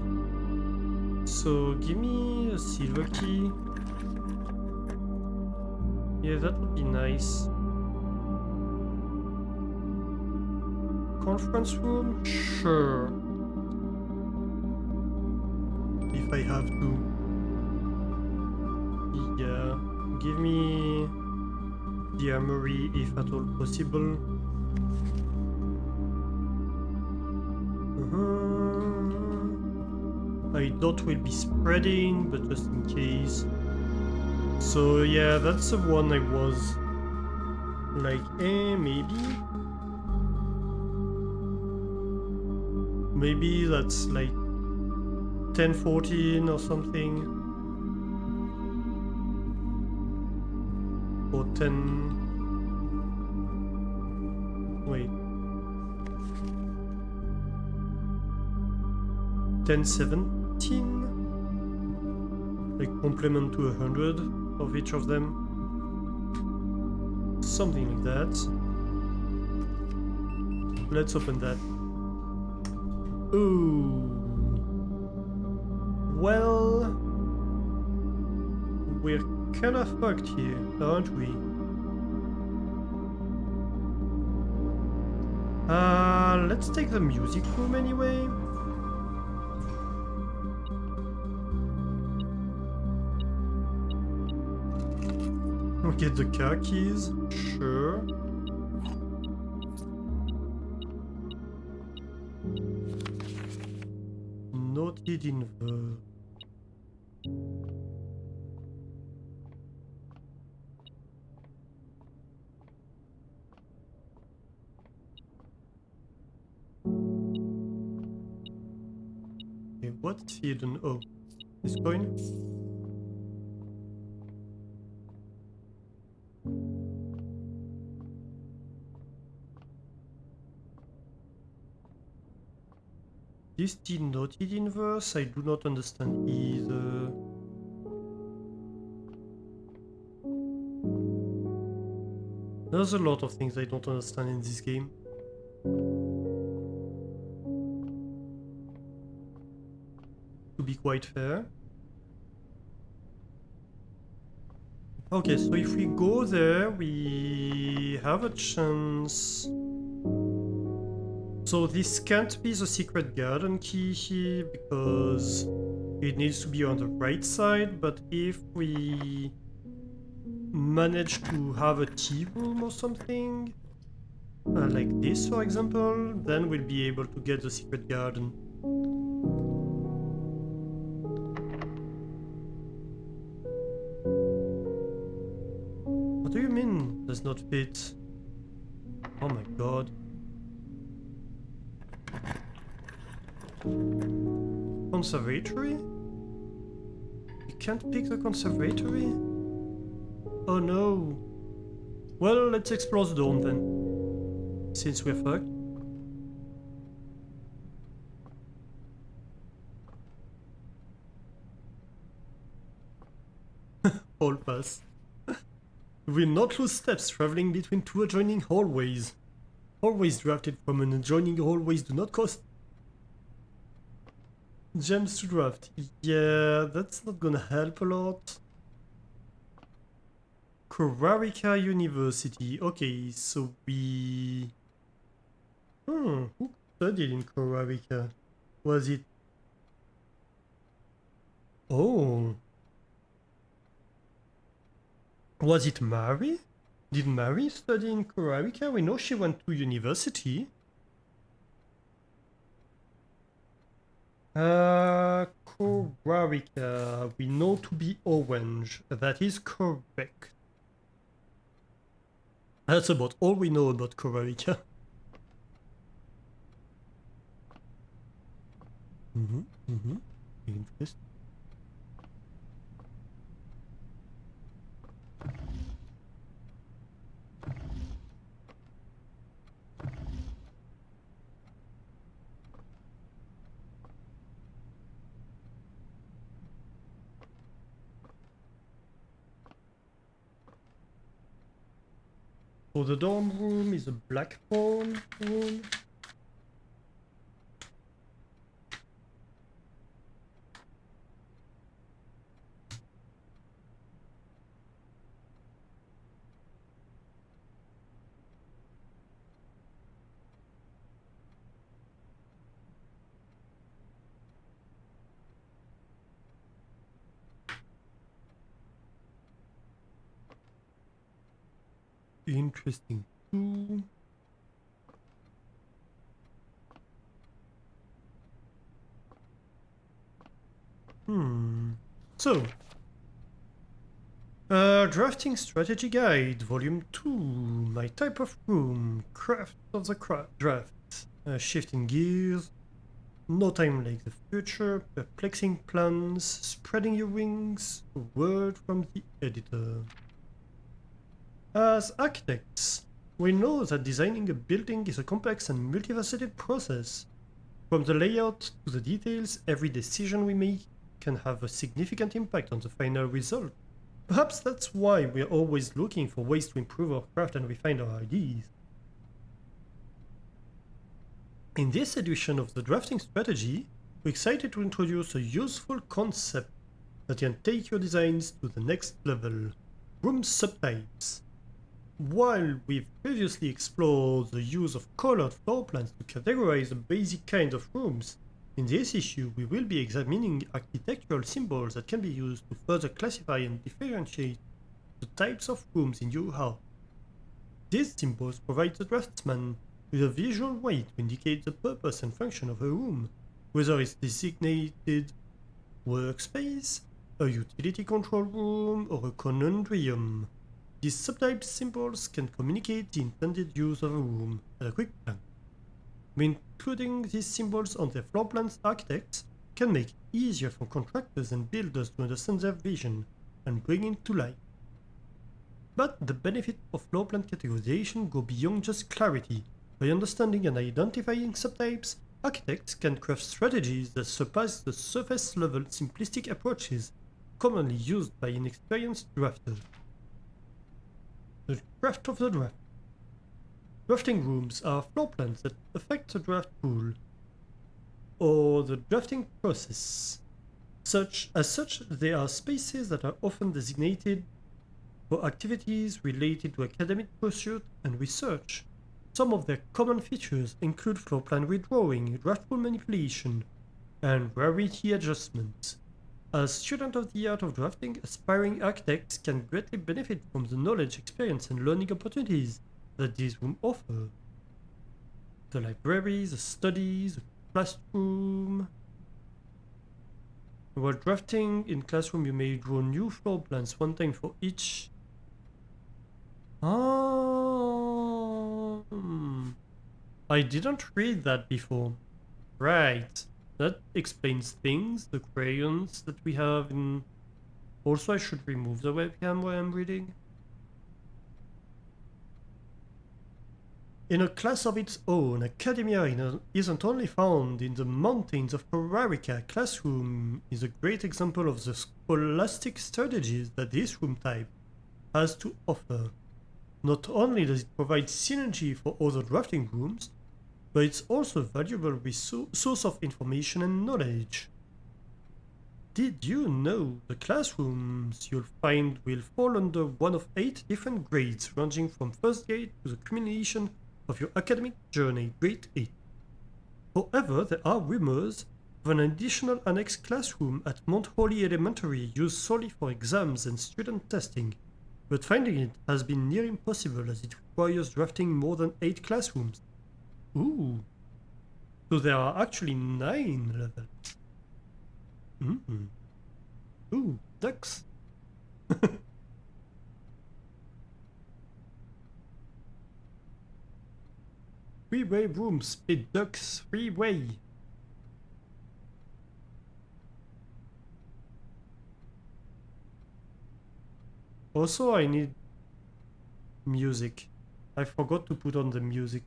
So give me a silver key. Yeah, that would be nice. Conference room? Sure. If I have to. Yeah. Give me the armory if at all possible. I doubt we'll be spreading, but just in case. So yeah, that's the one I was like, maybe? Maybe that's like 1014 or something. Or 10... Wait. 1017? Like complement to 100 of each of them. Something like that. Let's open that. Ooh. Well, we're kinda fucked here, aren't we? Let's take the music room anyway. Get the car keys, sure. Noted in verb. Okay, what's hidden? Oh, this coin? This denoted inverse, I do not understand either. There's a lot of things I don't understand in this game. To be quite fair. Okay, so if we go there, we have a chance. So this can't be the secret garden key here because it needs to be on the right side, but if we manage to have a tea room or something, like this for example, then we'll be able to get the secret garden. What do you mean does not fit? Oh my god. Conservatory? You can't pick the conservatory? Oh no. Well, let's explore the dome then, since we're fucked. Hall pass. We will not lose steps traveling between two adjoining hallways. Hallways drafted from an adjoining hallways do not cost gems to draft. Yeah, that's not gonna help a lot. Korarika University. Okay, so we... who studied in Korarika? Was it... Oh... Was it Mari? Did Mari study in Korarika? We know she went to university. Korarika, we know to be orange. That is correct. That's about all we know about Korarika. Interesting. So the dorm room is a black phone room. Interesting. So, drafting strategy guide, volume 2. My type of room, craft of the draft, shifting gears, no time like the future, perplexing plans, spreading your wings, a word from the editor. As architects, we know that designing a building is a complex and multifaceted process. From the layout to the details, every decision we make can have a significant impact on the final result. Perhaps that's why we're always looking for ways to improve our craft and refine our ideas. In this edition of the drafting strategy, we're excited to introduce a useful concept that can take your designs to the next level: room subtypes. While we've previously explored the use of colored floor plans to categorize the basic kinds of rooms, in this issue we will be examining architectural symbols that can be used to further classify and differentiate the types of rooms in your house. These symbols provide the draftsman with a visual way to indicate the purpose and function of a room, whether it's designated workspace, a utility control room, or a conundrum. These subtype symbols can communicate the intended use of a room at a quick glance. By including these symbols on their floor plans, architects can make it easier for contractors and builders to understand their vision and bring it to life. But the benefits of floor plan categorization go beyond just clarity. By understanding and identifying subtypes, architects can craft strategies that surpass the surface-level simplistic approaches commonly used by inexperienced drafters. The craft of the draft. Drafting rooms are floor plans that affect the draft pool or the drafting process. As such, they are spaces that are often designated for activities related to academic pursuit and research. Some of their common features include floor plan redrawing, draft pool manipulation, and rarity adjustment. As students of the art of drafting, aspiring architects can greatly benefit from the knowledge, experience, and learning opportunities that these rooms offer. The library, the study, the classroom. While drafting in classroom, you may draw new floor plans one time for each. I didn't read that before. Right. That explains things. The crayons that we have in... Also, I should remove the webcam while I'm reading. In a class of its own, academia isn't only found in the mountains of Pararica. Classroom is a great example of the scholastic strategies that this room type has to offer. Not only does it provide synergy for other drafting rooms, but it's also a valuable source of information and knowledge. Did you know the classrooms you'll find will fall under one of 8 different grades ranging from first grade to the culmination of your academic journey, grade 8. However, there are rumors of an additional annex classroom at Mount Holly Elementary used solely for exams and student testing, but finding it has been near impossible as it requires drafting more than 8 classrooms. Ooh. So there are actually 9 levels. Ooh, ducks. Three-way room, split ducks, 3-way. Also, I need music. I forgot to put on the music.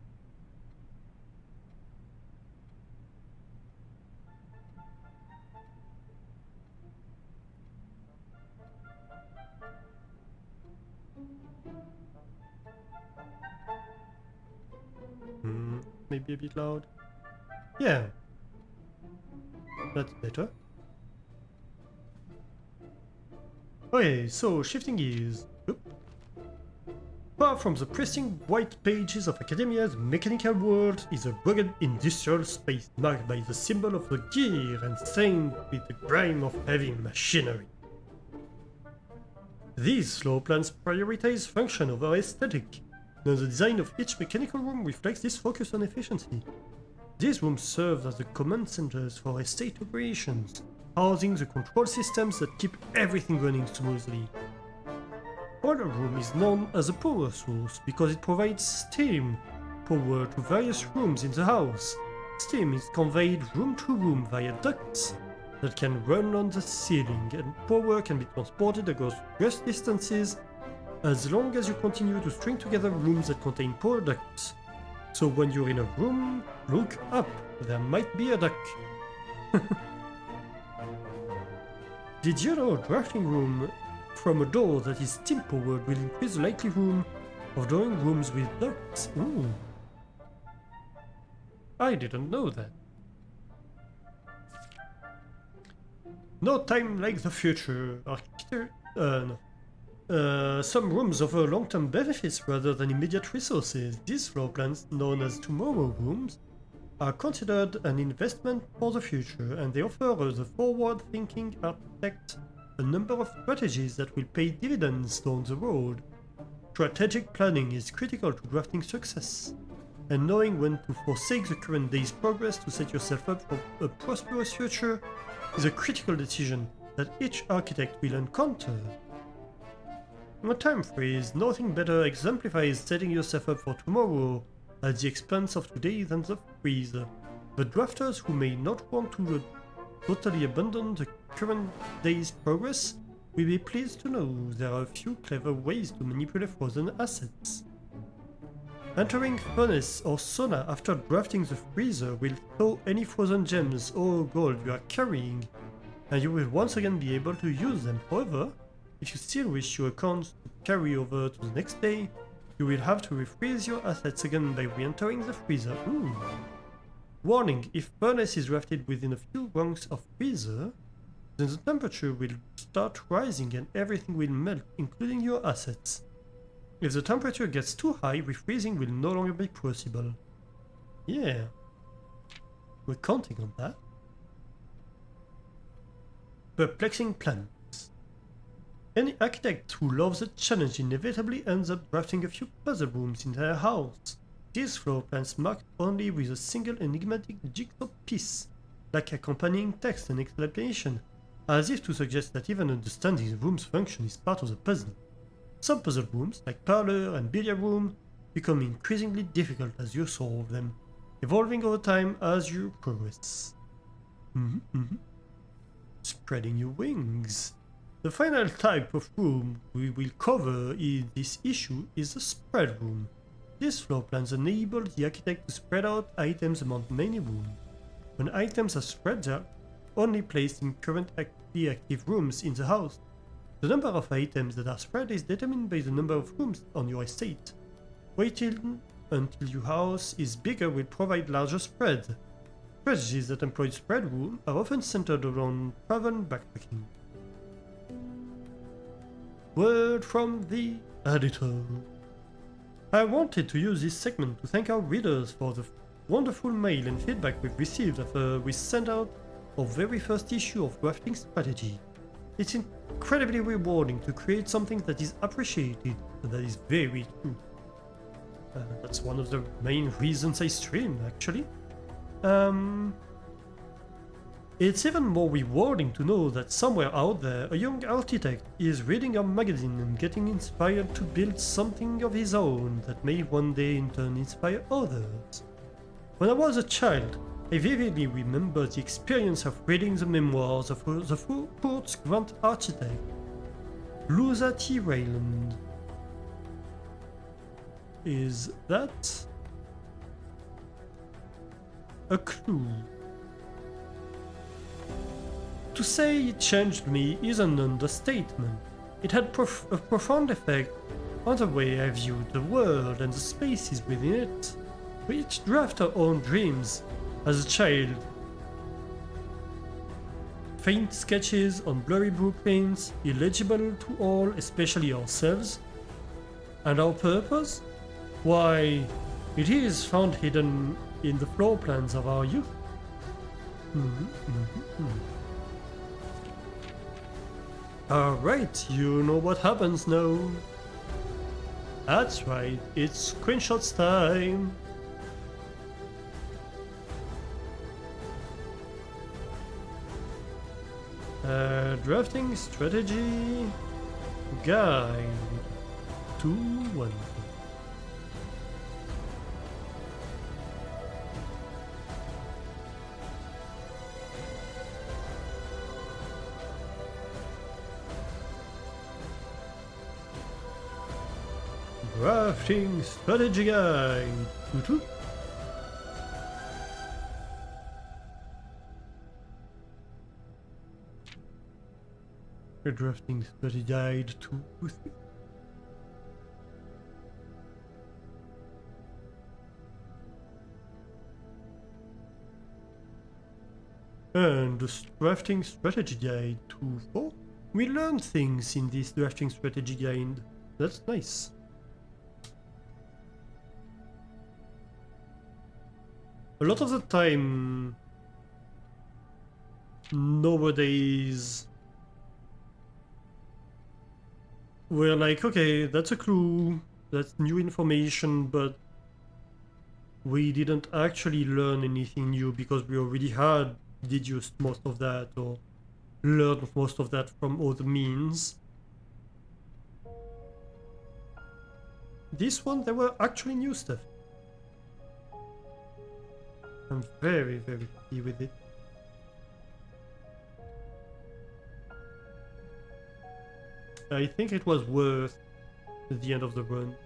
Maybe a bit loud. Yeah. That's better. Okay, so shifting gears. Oop. Far from the pristine white pages of academia, the mechanical world is a rugged industrial space marked by the symbol of the gear and stained with the grime of heavy machinery. These floor plans prioritize function over aesthetic, and the design of each mechanical room reflects this focus on efficiency. These rooms serve as the command centers for estate operations, housing the control systems that keep everything running smoothly. Boiler room is known as a power source because it provides steam power to various rooms in the house. Steam is conveyed room to room via ducts that can run on the ceiling, and power can be transported across great distances as long as you continue to string together rooms that contain power ducts. So when you're in a room, look up, there might be a duct. Did you know a drafting room from a door that is steam powered will increase the likelihood of drawing rooms with ducts? Ooh. I didn't know that. No time like the future. Some rooms offer long-term benefits rather than immediate resources. These floor plans, known as tomorrow rooms, are considered an investment for the future, and they offer the forward-thinking architect a number of strategies that will pay dividends down the road. Strategic planning is critical to drafting success, and knowing when to forsake the current day's progress to set yourself up for a prosperous future is a critical decision that each architect will encounter. A time freeze, nothing better exemplifies setting yourself up for tomorrow at the expense of today than the freeze. But drafters who may not want to totally abandon the current day's progress will be pleased to know there are a few clever ways to manipulate frozen assets. Entering furnace or sauna after drafting the freezer will thaw any frozen gems or gold you are carrying, and you will once again be able to use them. However, if you still wish your accounts to carry over to the next day, you will have to refreeze your assets again by re-entering the freezer. Ooh. Warning, if furnace is drafted within a few rungs of freezer, then the temperature will start rising and everything will melt, including your assets. If the temperature gets too high, refreezing will no longer be possible. Yeah. We're counting on that. perplexing plans. Any architect who loves a challenge inevitably ends up drafting a few puzzle rooms in their house. These floor plans marked only with a single enigmatic jigsaw piece, like accompanying text and explanation, as if to suggest that even understanding the room's function is part of the puzzle. Some puzzle rooms, like parlor and billiard room, become increasingly difficult as you solve them, evolving over time as you progress. Spreading your wings. The final type of room we will cover in this issue is the spread room. These floor plans enable the architect to spread out items among many rooms. When items are spread out, only placed in currently active rooms in the house. The number of items that are spread is determined by the number of rooms on your estate. Waiting until your house is bigger will provide larger spreads. Strategies that employ spread room are often centered around travel and backpacking. Word from the editor. I wanted to use this segment to thank our readers for the wonderful mail and feedback we've received after we sent out our very first issue of Drafting Strategy. It's incredibly rewarding to create something that is appreciated and that is very true. That's one of the main reasons I stream, actually. It's even more rewarding to know that somewhere out there a young architect is reading our magazine and getting inspired to build something of his own that may one day in turn inspire others. When I was a child, I vividly remember the experience of reading the memoirs of the Port's grand architect, Louisa T. Rayland. Is that a clue? To say it changed me is an understatement. It had a profound effect on the way I viewed the world and the spaces within it. We each draft our own dreams. As a child, faint sketches on blurry blueprints, illegible to all, especially ourselves. And our purpose? Why, it is found hidden in the floor plans of our youth. Alright, you know what happens now. That's right, it's screenshots time. Drafting Strategy Guide 2.1. Drafting Strategy Guide 2.2. Drafting Strategy Guide 2.3. And the Drafting Strategy Guide 2.4. We learn things in this Drafting Strategy Guide. That's nice. A lot of the time nowadays we're like, okay, that's a clue, that's new information, but we didn't actually learn anything new because we already had deduced most of that or learned most of that from other means. This one, there were actually new stuff. I'm very, very happy with it. I think it was worth the end of the run.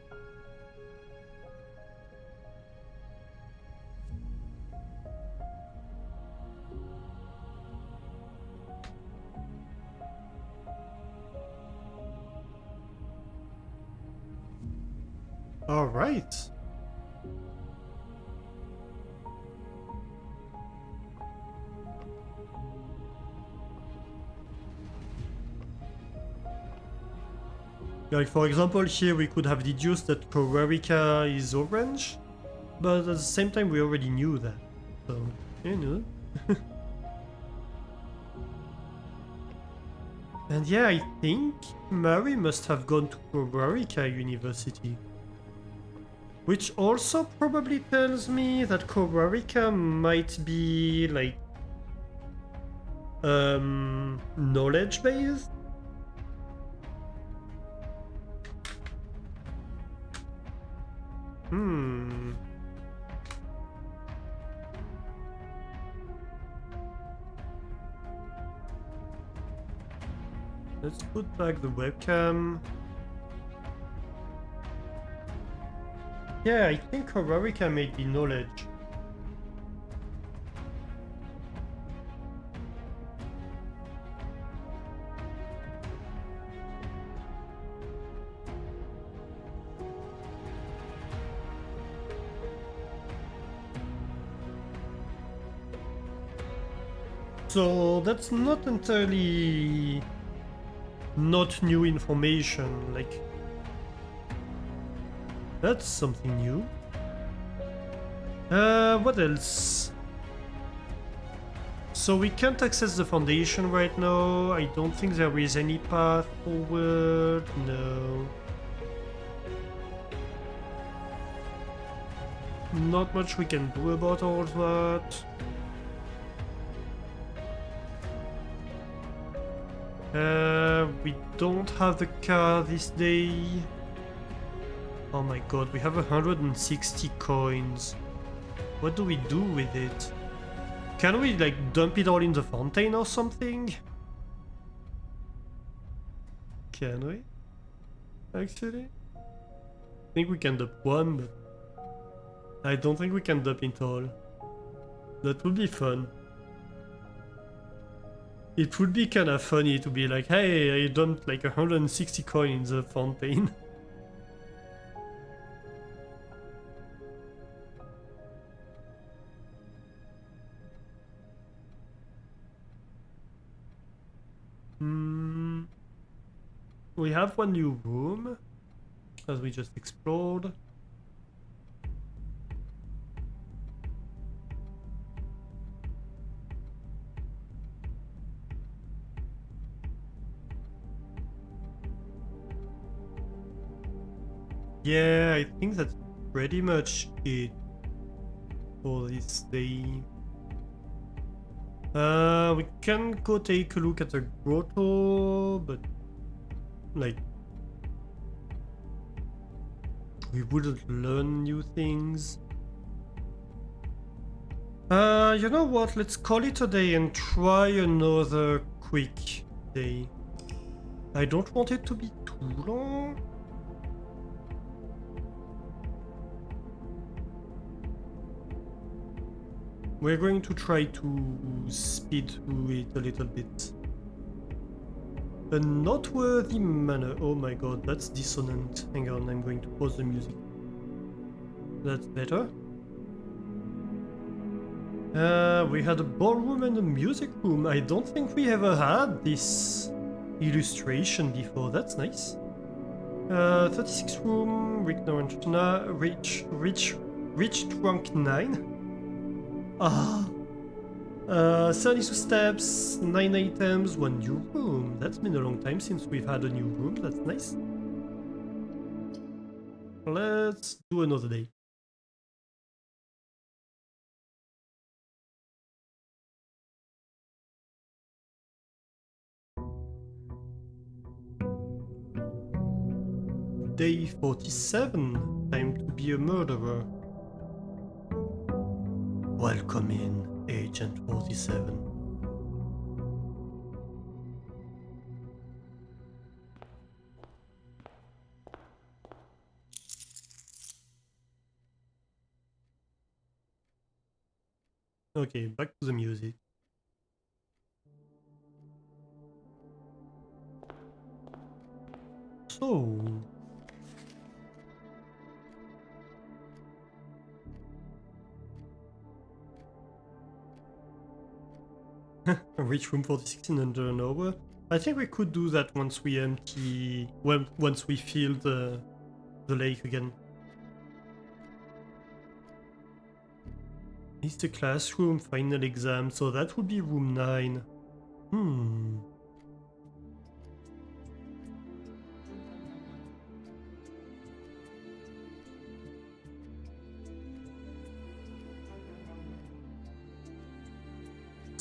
All right. Like, for example, here we could have deduced that Korarika is orange, but at the same time we already knew that, so, you know. And yeah, I think Mary must have gone to Korarika University. Which also probably tells me that Korarika might be like knowledge based. Hmm. Let's put back the webcam. Yeah, I think Korarika may be knowledge. So that's not entirely not new information, like that's something new. What else? So we can't access the foundation right now. I don't think there is any path forward. No. Not much we can do about all that. We don't have the car this day. Oh my god, we have 160 coins. What do we do with it? Can we like dump it all in the fountain or something? Can we? Actually? I think we can dump one, but I don't think we can dump it all. That would be fun. It would be kind of funny to be like, hey, I dumped like 160 coins in the fountain. We have one new room, as we just explored. Yeah, I think that's pretty much it for this day. We can go take a look at the grotto, but like we wouldn't learn new things. You know what? Let's call it a day and try another quick day. I don't want it to be too long. We're going to try to speed through it a little bit. A noteworthy manner. Oh my god, that's dissonant. Hang on, I'm going to pause the music. That's better. We had a ballroom and a music room. I don't think we ever had this illustration before. That's nice. 36 room, reached rank 9. Ah. 32 steps, 9 items, 1 new room. That's been a long time since we've had a new room. That's nice. Let's do another day. Day 47. Time to be a murderer. Welcome in, Agent 47. Okay, back to the music. So... reach room 46 in under an hour. I think we could do that once we empty... once we fill the lake again. It's the classroom final exam, so that would be room 9.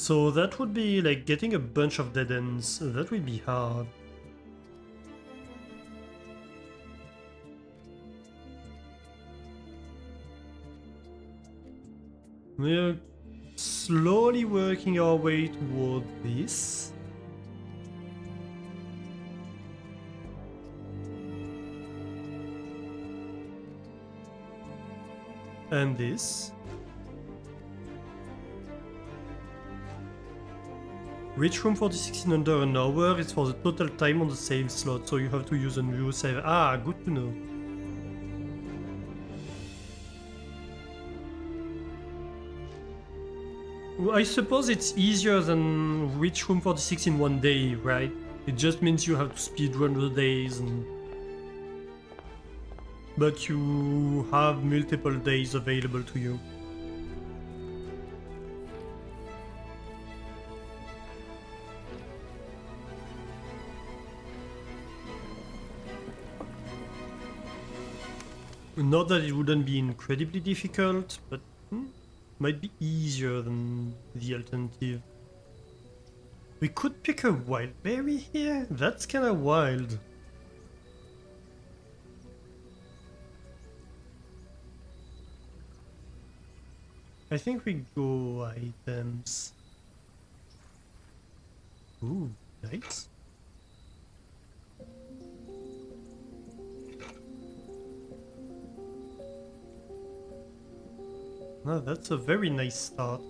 So that would be like getting a bunch of dead ends. That would be hard. We're slowly working our way toward this. And this. Reach room 46 in under an hour is for the total time on the save slot, so you have to use a new save. Ah, good to know. Well, I suppose it's easier than reach room 46 in one day, right? It just means you have to speedrun the days and... But you have multiple days available to you. Not that it wouldn't be incredibly difficult, but might be easier than the alternative. We could pick a wild berry here? That's kinda wild. I think we go items. Ooh, nice. No, that's a very nice start.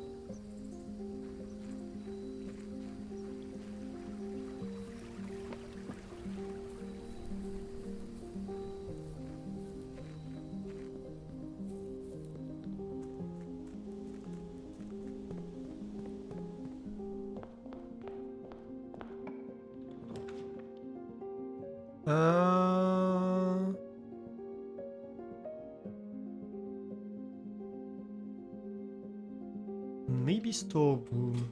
Maybe storeroom.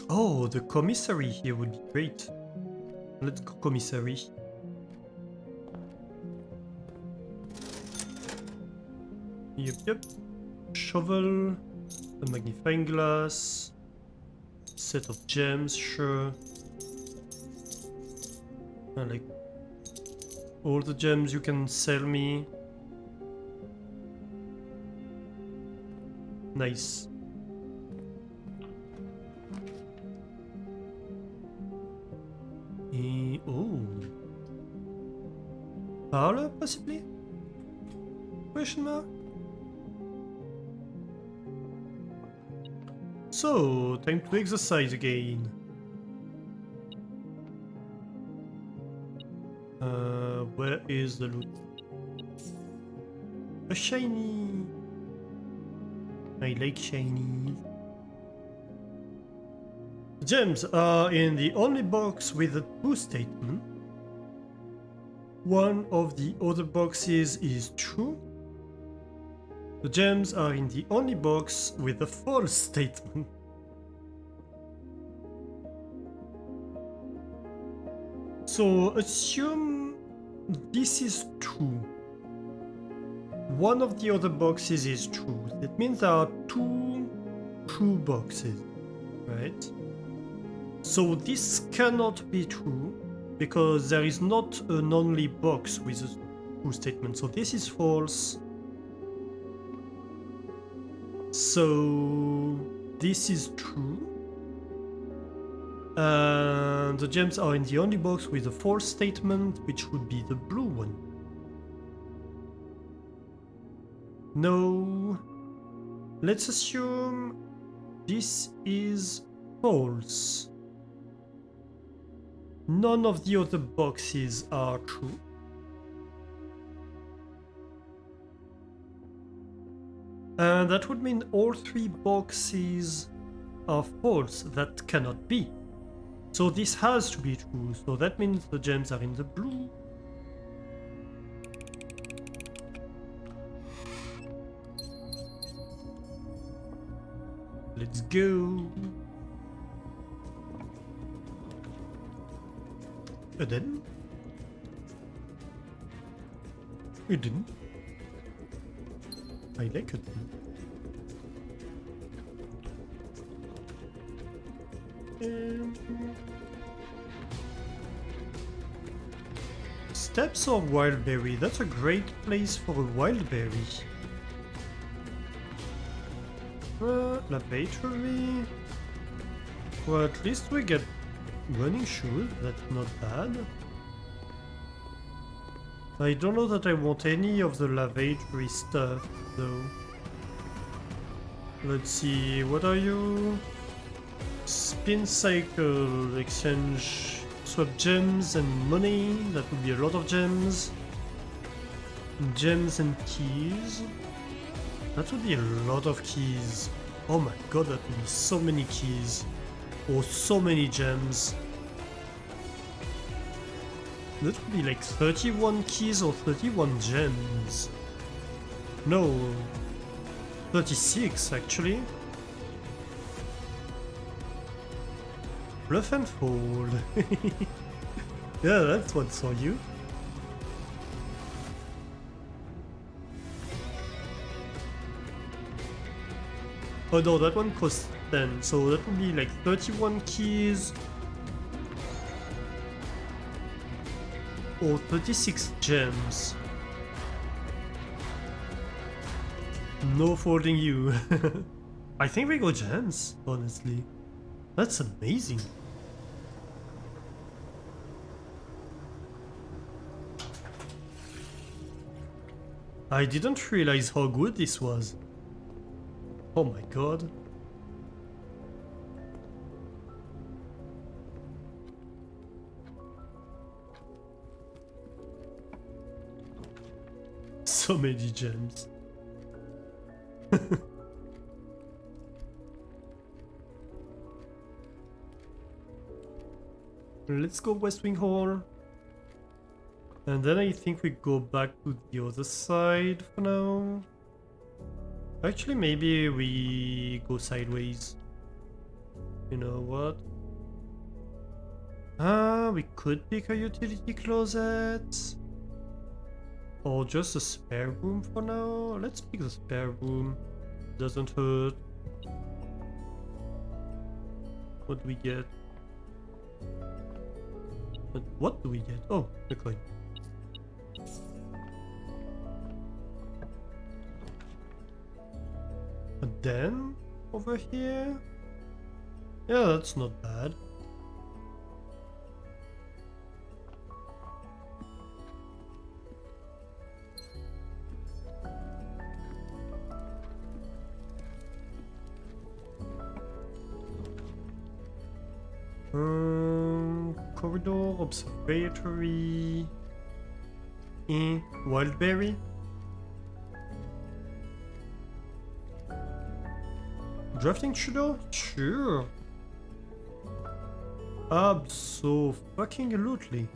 Oh, the commissary here would be great. Let's go commissary. Yep. Shovel, a magnifying glass, set of gems, sure. I like all the gems you can sell me. Nice. Oh. Parlor, possibly? Question mark? So, time to exercise again. Where is the loot? A shiny! I like shiny. Gems are in the only box with a true statement. One of the other boxes is true. The gems are in the only box with a false statement. So assume this is true. One of the other boxes is true. That means there are two true boxes, right? So this cannot be true because there is not an only box with a true statement. So this is false. So this is true. And the gems are in the only box with a false statement, which would be the blue one. No. Let's assume this is false. None of the other boxes are true. And that would mean all three boxes are false. That cannot be. So this has to be true. So that means the gems are in the blue. Let's go. You didn't? You didn't? I like it. Steps of Wildberry. That's a great place for a Wildberry. Lavatory. Well, at least we get running shoes. That's not bad. I don't know that I want any of the lavatory stuff, though. Let's see, what are you? Spin cycle, exchange, swap gems and money. That would be a lot of gems. Gems and keys. That would be a lot of keys. Oh my god, that would be so many keys. Or so many gems. That would be like 31 keys or 31 gems. No, 36 actually. Bluff and fold. Yeah, that's what's for you. Oh no, that one costs 10, so that would be like 31 keys. Or 36 gems. No folding you. I think we go gems, honestly. That's amazing. I didn't realize how good this was. Oh my god. So many gems. Let's go West Wing Hall. And then I think we go back to the other side for now. Actually, maybe we go sideways. You know what? We could pick a utility closet. Or just a spare room for now. Let's pick the spare room. Doesn't hurt. What do we get? What do we get? Oh, the coin. A den over here? Yeah, that's not bad. Corridor, observatory, Wildberry. Drafting studio? Sure. Abso-fucking-lutely.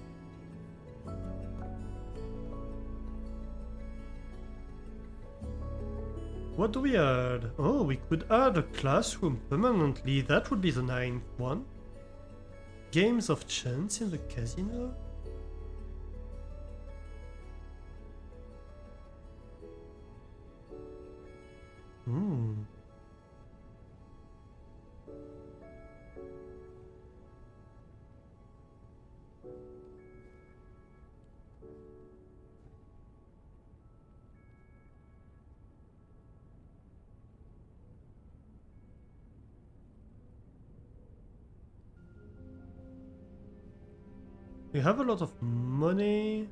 What do we add? Oh, we could add a classroom permanently. That would be the 9th one. Games of chance in the casino? We have a lot of money.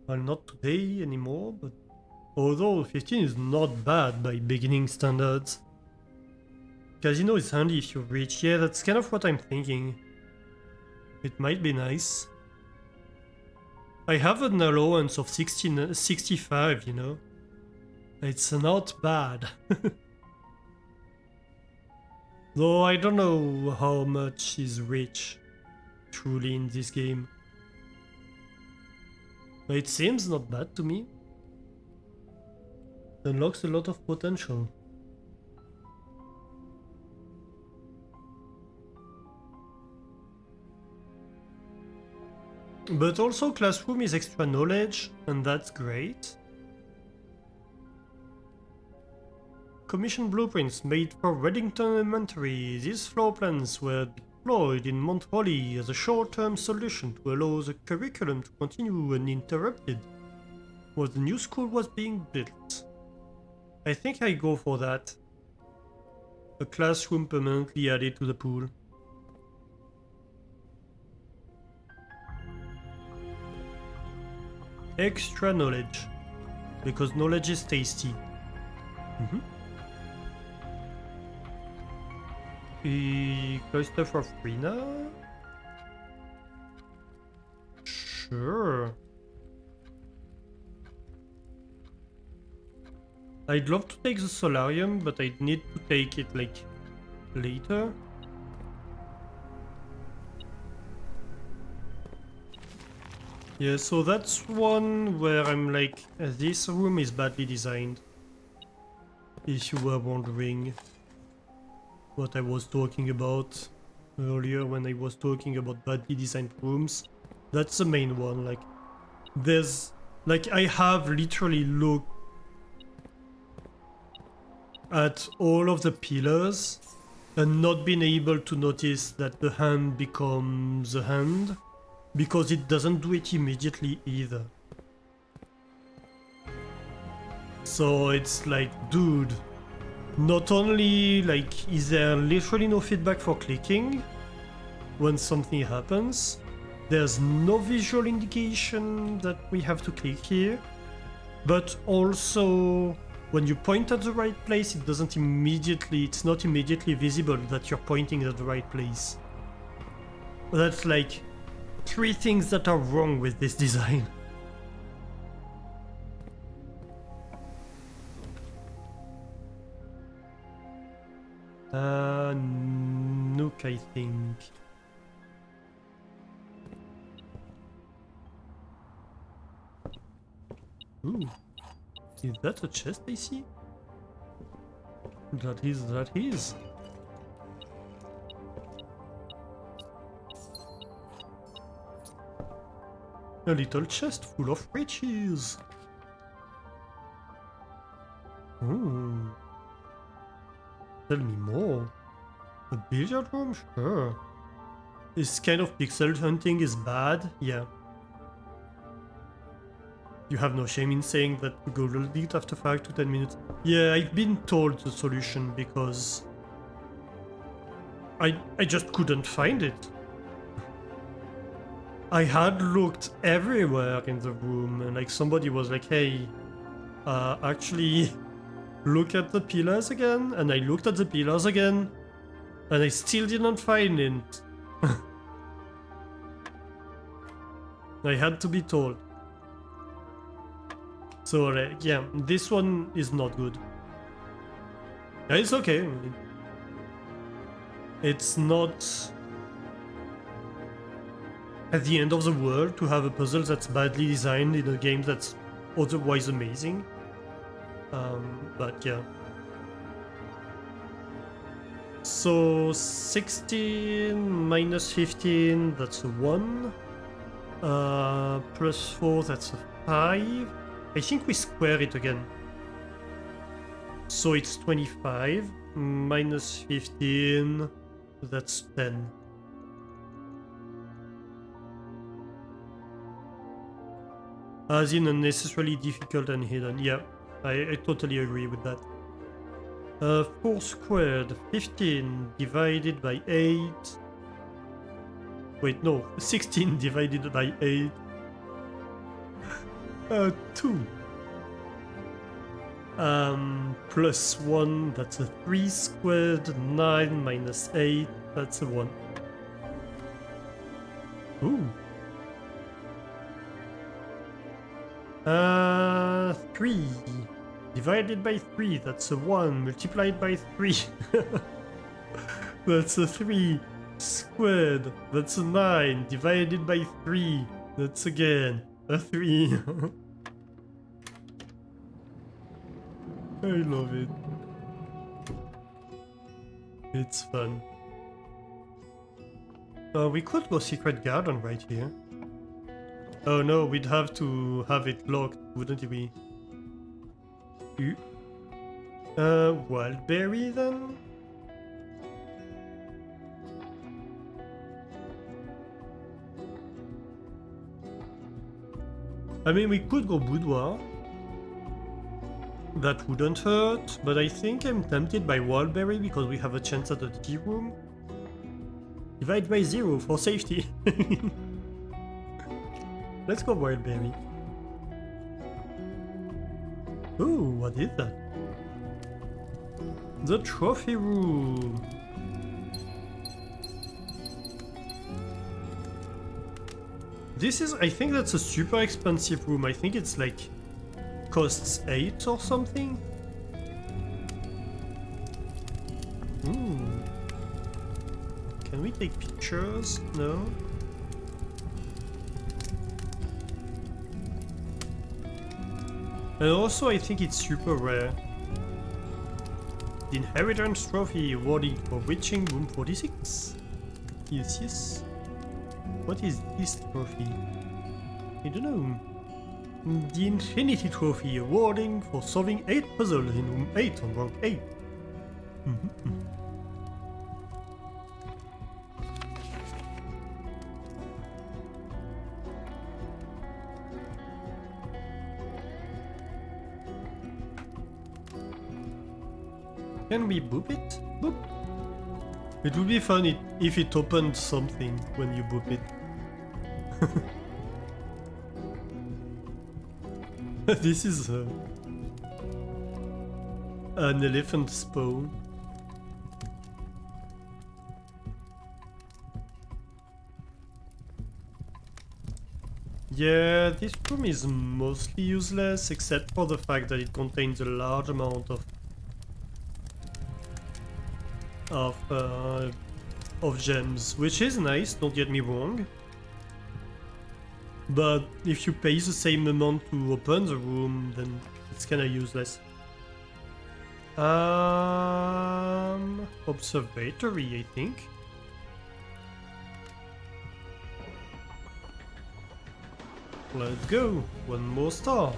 Well, not today anymore, but although 15 is not bad by beginning standards. Casino is handy if you're rich. Yeah, that's kind of what I'm thinking. It might be nice. I have an allowance of 65, you know. It's not bad. Though I don't know how much is rich truly in this game. But it seems not bad to me. Unlocks a lot of potential. But also classroom is extra knowledge, and that's great. Commission blueprints made for Reddington Elementary. These floor plans were deployed in Mount Holly as a short-term solution to allow the curriculum to continue uninterrupted while the new school was being built. I think I go for that. A classroom permanently added to the pool. Extra knowledge. Because knowledge is tasty. Cloister for free now? Sure. I'd love to take the solarium, but I'd need to take it like later. Yeah, so that's one where I'm like, this room is badly designed. If you were wondering what I was talking about earlier when I was talking about badly designed rooms, that's the main one. Like, there's, like, I have literally looked at all of the pillars and not been able to notice that the hand becomes a hand, because it doesn't do it immediately either. So it's like, dude, not only like is there literally no feedback for clicking when something happens, there's no visual indication that we have to click here, but also when you point at the right place, it's not immediately visible that you're pointing at the right place. That's like 3 things that are wrong with this design. Nook, I think. Ooh. Is that a chest I see? That is. A little chest full of riches. Ooh. Tell me more. A billiard room? Sure. This kind of pixel hunting is bad? Yeah. You have no shame in saying that you googled it after 5 to 10 minutes. Yeah, I've been told the solution because I just couldn't find it. I had looked everywhere in the room and like somebody was like, hey, actually look at the pillars again, and I looked at the pillars again and I still didn't find it. I had to be told. So yeah, this one is not good. Yeah, it's okay. It's not at the end of the world to have a puzzle that's badly designed in a game that's otherwise amazing. But yeah. So 16 minus 15, that's a 1. Plus 4, that's a 5. I think we square it again. So it's 25 minus 15, that's 10. As in unnecessarily difficult and hidden. Yeah, I totally agree with that. 4 squared, 15 divided by 8. Wait, no, 16 divided by 8. 2. Plus 1, that's a 3 squared. 9 minus 8, that's a 1. Ooh. 3 divided by 3, that's a 1. Multiplied by 3, that's a 3. Squared, that's a 9. Divided by 3, that's again a 3. I love it. It's fun. We could go Secret Garden right here. Oh no, we'd have to have it locked, wouldn't we? Wildberry then? I mean, we could go Boudoir. That wouldn't hurt, but I think I'm tempted by Wildberry because we have a chance at the tea room. Divide by 0 for safety. Let's go Wildberry. Ooh, what is that? The trophy room. This is, I think that's a super expensive room. I think it's like costs 8 or something. Ooh. Can we take pictures? No. And also I think it's super rare. The Inheritance Trophy awarded for reaching room 46. Yes, yes. What is this trophy? I don't know. The Infinity Trophy awarding for solving 8 puzzles in room 8 on rank 8. Can we boop it? Boop. It would be fun if it opened something when you boop it. This is an elephant spawn. Yeah, this room is mostly useless except for the fact that it contains a large amount of gems, which is nice, don't get me wrong. But if you pay the same amount to open the room, then it's kinda useless. Observatory, I think. Let's go, one more star.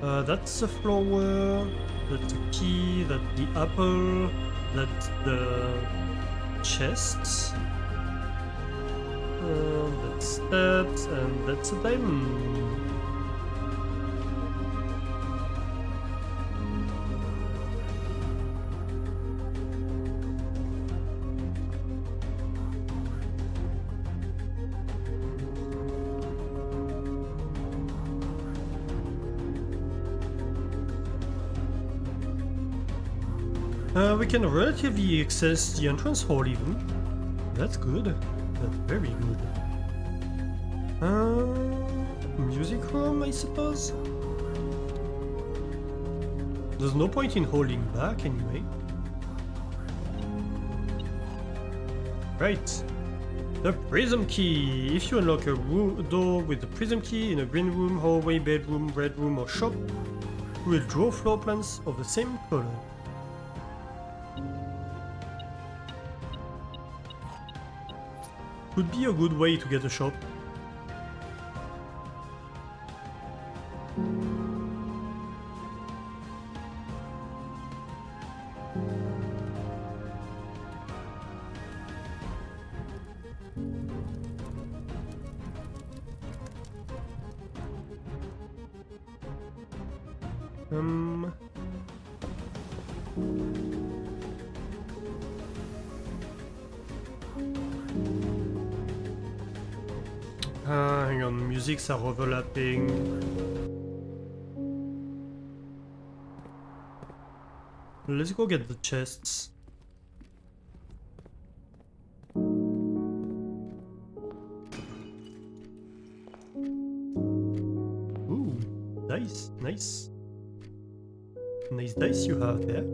That's a flower, that's a key, that's the apple, that's the chest. That's steps, and that's a diamond. We can relatively access the entrance hall even. That's good. That's very good. Music room, I suppose? There's no point in holding back anyway. Right. The prism key. If you unlock a door with the prism key in a green room, hallway, bedroom, red room, or shop, you will draw floor plans of the same color. Could be a good way to get a shop. Hang on, musics are overlapping. Let's go get the chests. Ooh, dice, nice. Nice dice you have there.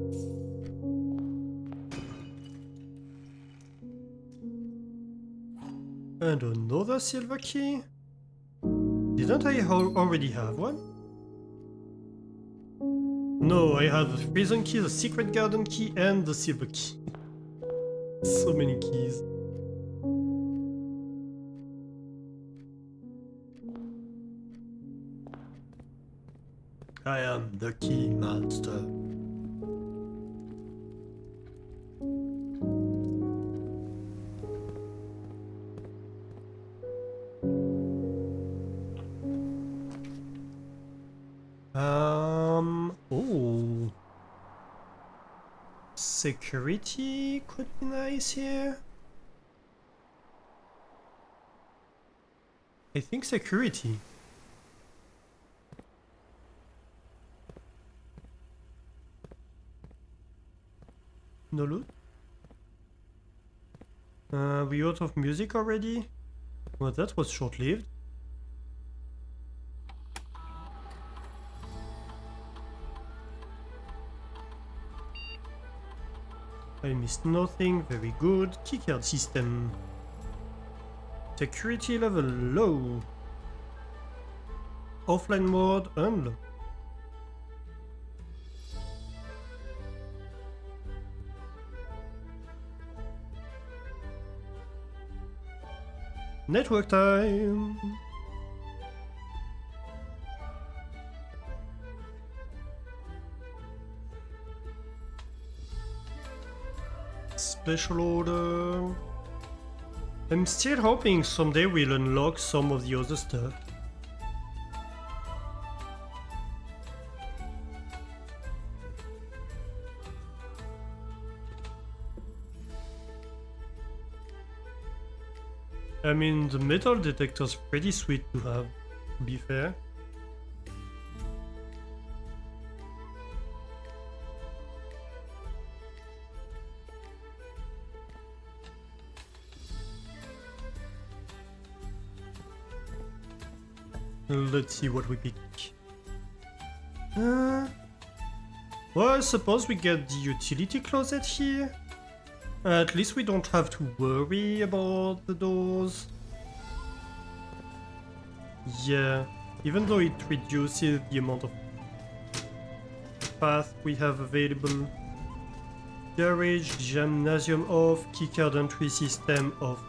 And another silver key? Didn't I already have one? No, I have the prison key, the secret garden key, and the silver key. So many keys. I am the key master. Oh. Security could be nice here. I think security. No loot? We out of music already? Well, that was short-lived. I missed nothing, very good. Keycard system. Security level low. Offline mode unlocked. Network time! Special order. I'm still hoping someday we'll unlock some of the other stuff. I mean, the metal detector's pretty sweet to have, to be fair. Let's see what we pick. Well, I suppose we get the utility closet here. At least we don't have to worry about the doors. Yeah, even though it reduces the amount of path we have available. Garage, gymnasium off, keycard entry system off.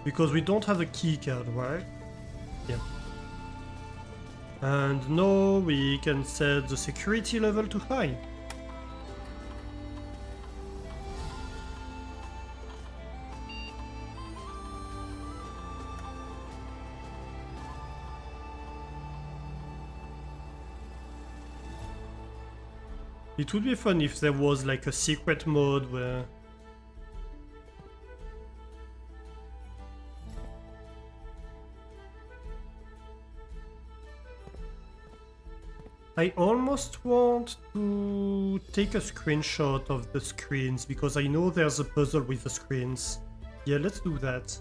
Because we don't have a keycard, right? Yeah. And now we can set the security level to high. It would be fun if there was like a secret mode where I almost want to take a screenshot of the screens because I know there's a puzzle with the screens. Yeah, let's do that.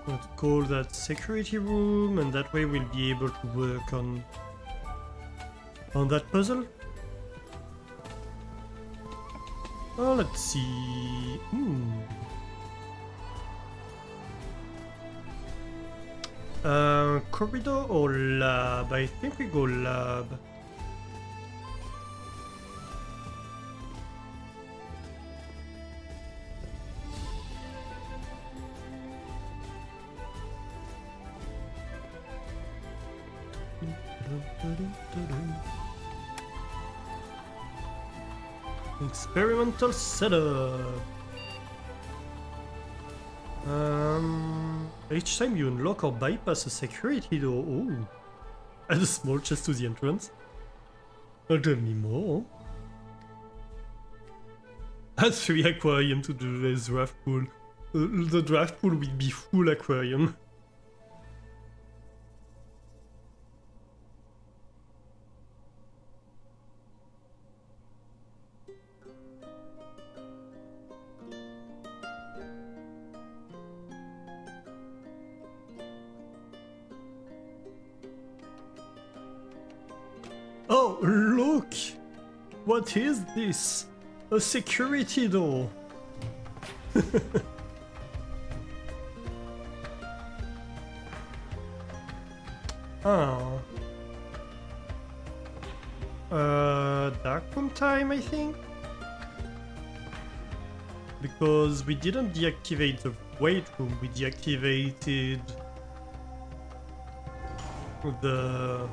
Let's call that security room, and that way we'll be able to work on that puzzle. Oh, let's see. Corridor or lab? I think we go lab. Experimental setup. Each time you unlock or bypass a security door, oh, add a small chest to the entrance. Tell me more. Add 3 aquarium to the draft pool. The draft pool will be full aquarium. What is this? A security door. Oh. Darkroom time, I think? Because we didn't deactivate the weight room, we deactivated the...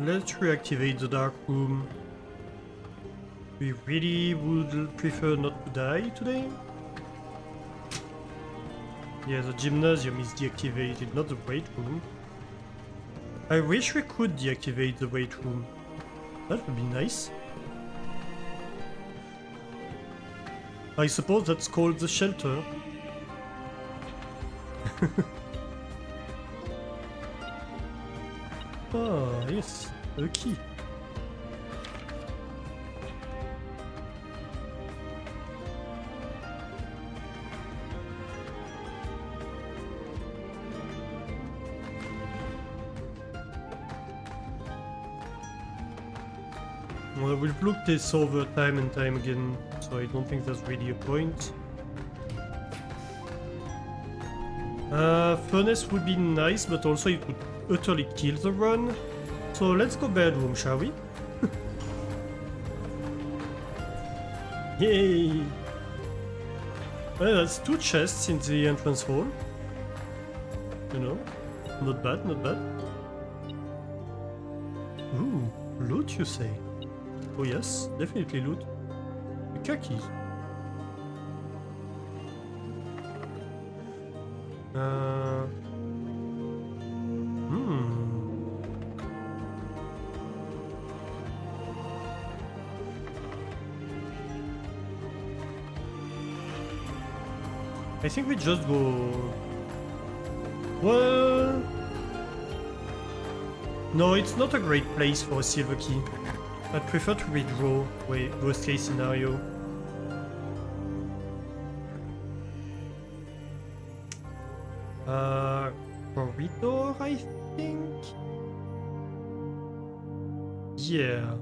Let's reactivate the dark room. We really would prefer not to die today. Yeah, the gymnasium is deactivated, not the weight room. I wish we could deactivate the weight room. That would be nice. I suppose that's called the shelter. Ah, yes, a key. Well, we've looked this over time and time again, so I don't think there's really a point. Furnace would be nice, but also it would utterly kill the run. So let's go bedroom, shall we? Yay! Well, that's 2 chests in the entrance hall. You know, not bad, not bad. Ooh, loot you say? Oh yes, definitely loot. The car keys. I think we just go... Well... No, it's not a great place for a silver key. I'd prefer to redraw, worst case scenario. Corridor, I think? Yeah.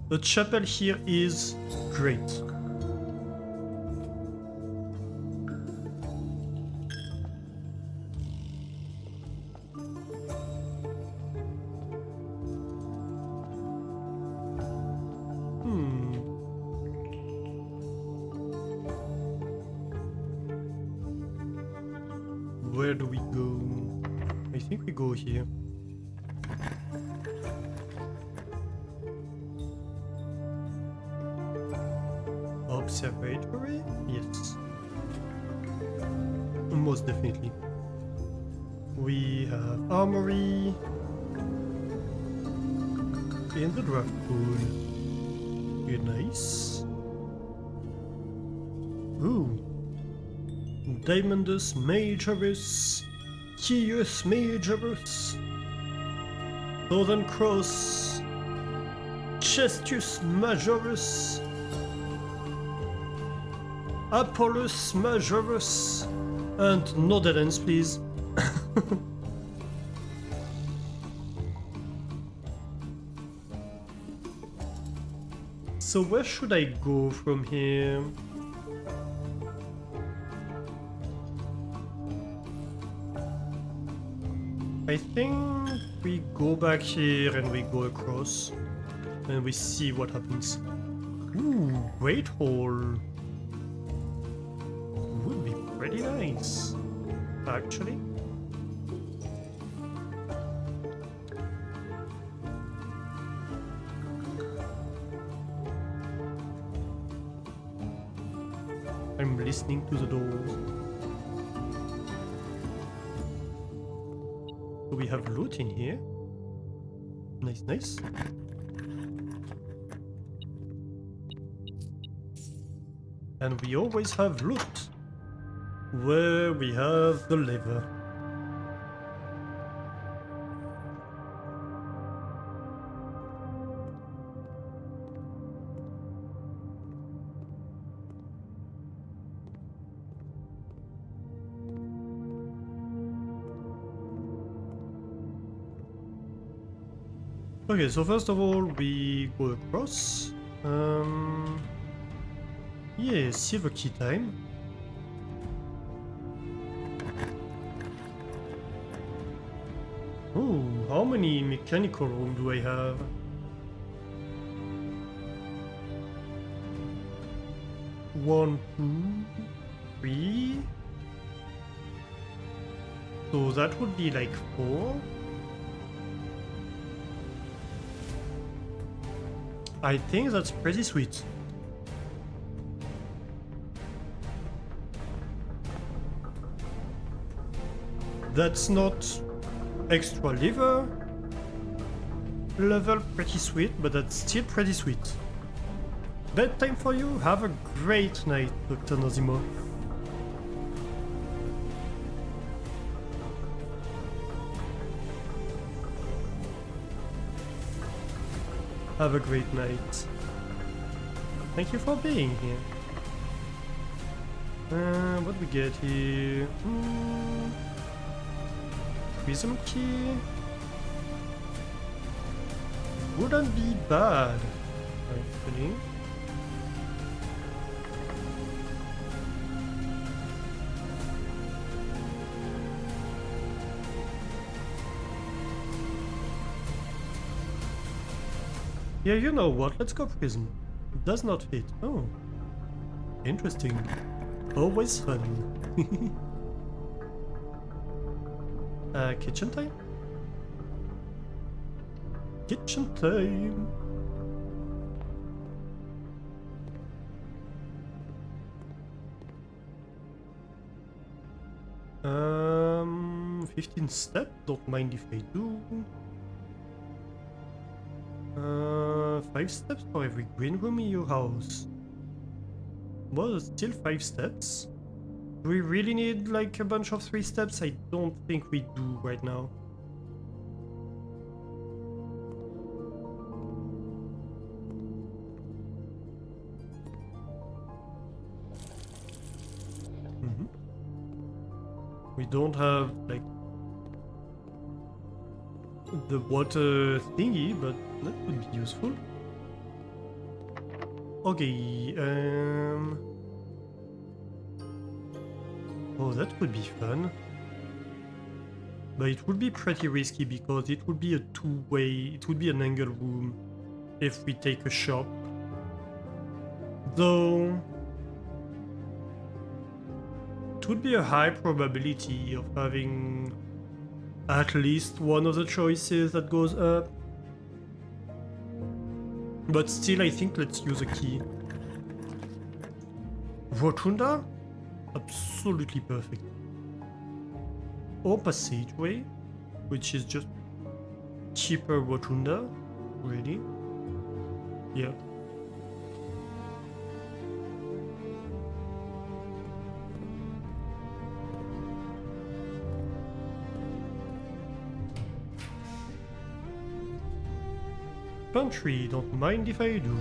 The chapel here is great. Where do we go? I think we go here. Observatory? Yes. Most definitely. We have armory. In the draft pool. Very nice. Ooh. Diamondus Majorus. Kius Majorus. Northern Cross. Chestus Majorus. Apollos Majorus. And no dead ends, please. So where should I go from here? I think we go back here and we go across and we see what happens. Ooh, Great Hall. Would be pretty nice, actually. I'm listening to the doors. So we have loot in here. Nice, nice. And we always have loot. Where we have the lever. Okay, so first of all, we go across. Yeah, silver key time. Oh, how many mechanical rooms do I have? One, two, three. So that would be like 4. I think that's pretty sweet. That's not extra level pretty sweet, but that's still pretty sweet. Bedtime for you? Have a great night, Dr. Nozimo. Have a great night. Thank you for being here. What we get here? Prism key? Wouldn't be bad, actually. Yeah, you know what? Let's go Prism. It does not fit. Oh. Interesting. Always fun. Kitchen time? Kitchen time! 15 steps, don't mind if I do. 5 steps for every green room in your house. Well, still 5 steps. Do we really need like a bunch of 3 steps? I don't think we do right now. We don't have like the water thingy, but that would be useful. Okay, oh, that would be fun. But it would be pretty risky because it would be a two-way, it would be an angle room if we take a shop. Though it would be a high probability of having at least one of the choices that goes up. But still, I think let's use a key. Rotunda? Absolutely perfect. Or passageway, which is just cheaper rotunda, really. Yeah. Pantry, don't mind if I do.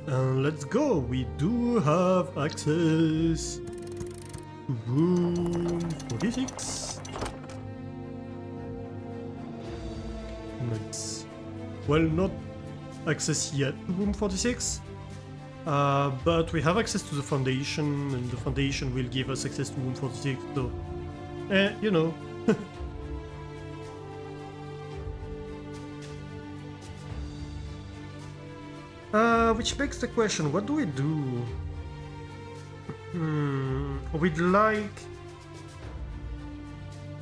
And let's go, we do have access to room 46. Nice. Well, not access yet to room 46, but we have access to the foundation, and the foundation will give us access to room 46, so you know. Which begs the question, what do we do? We'd like...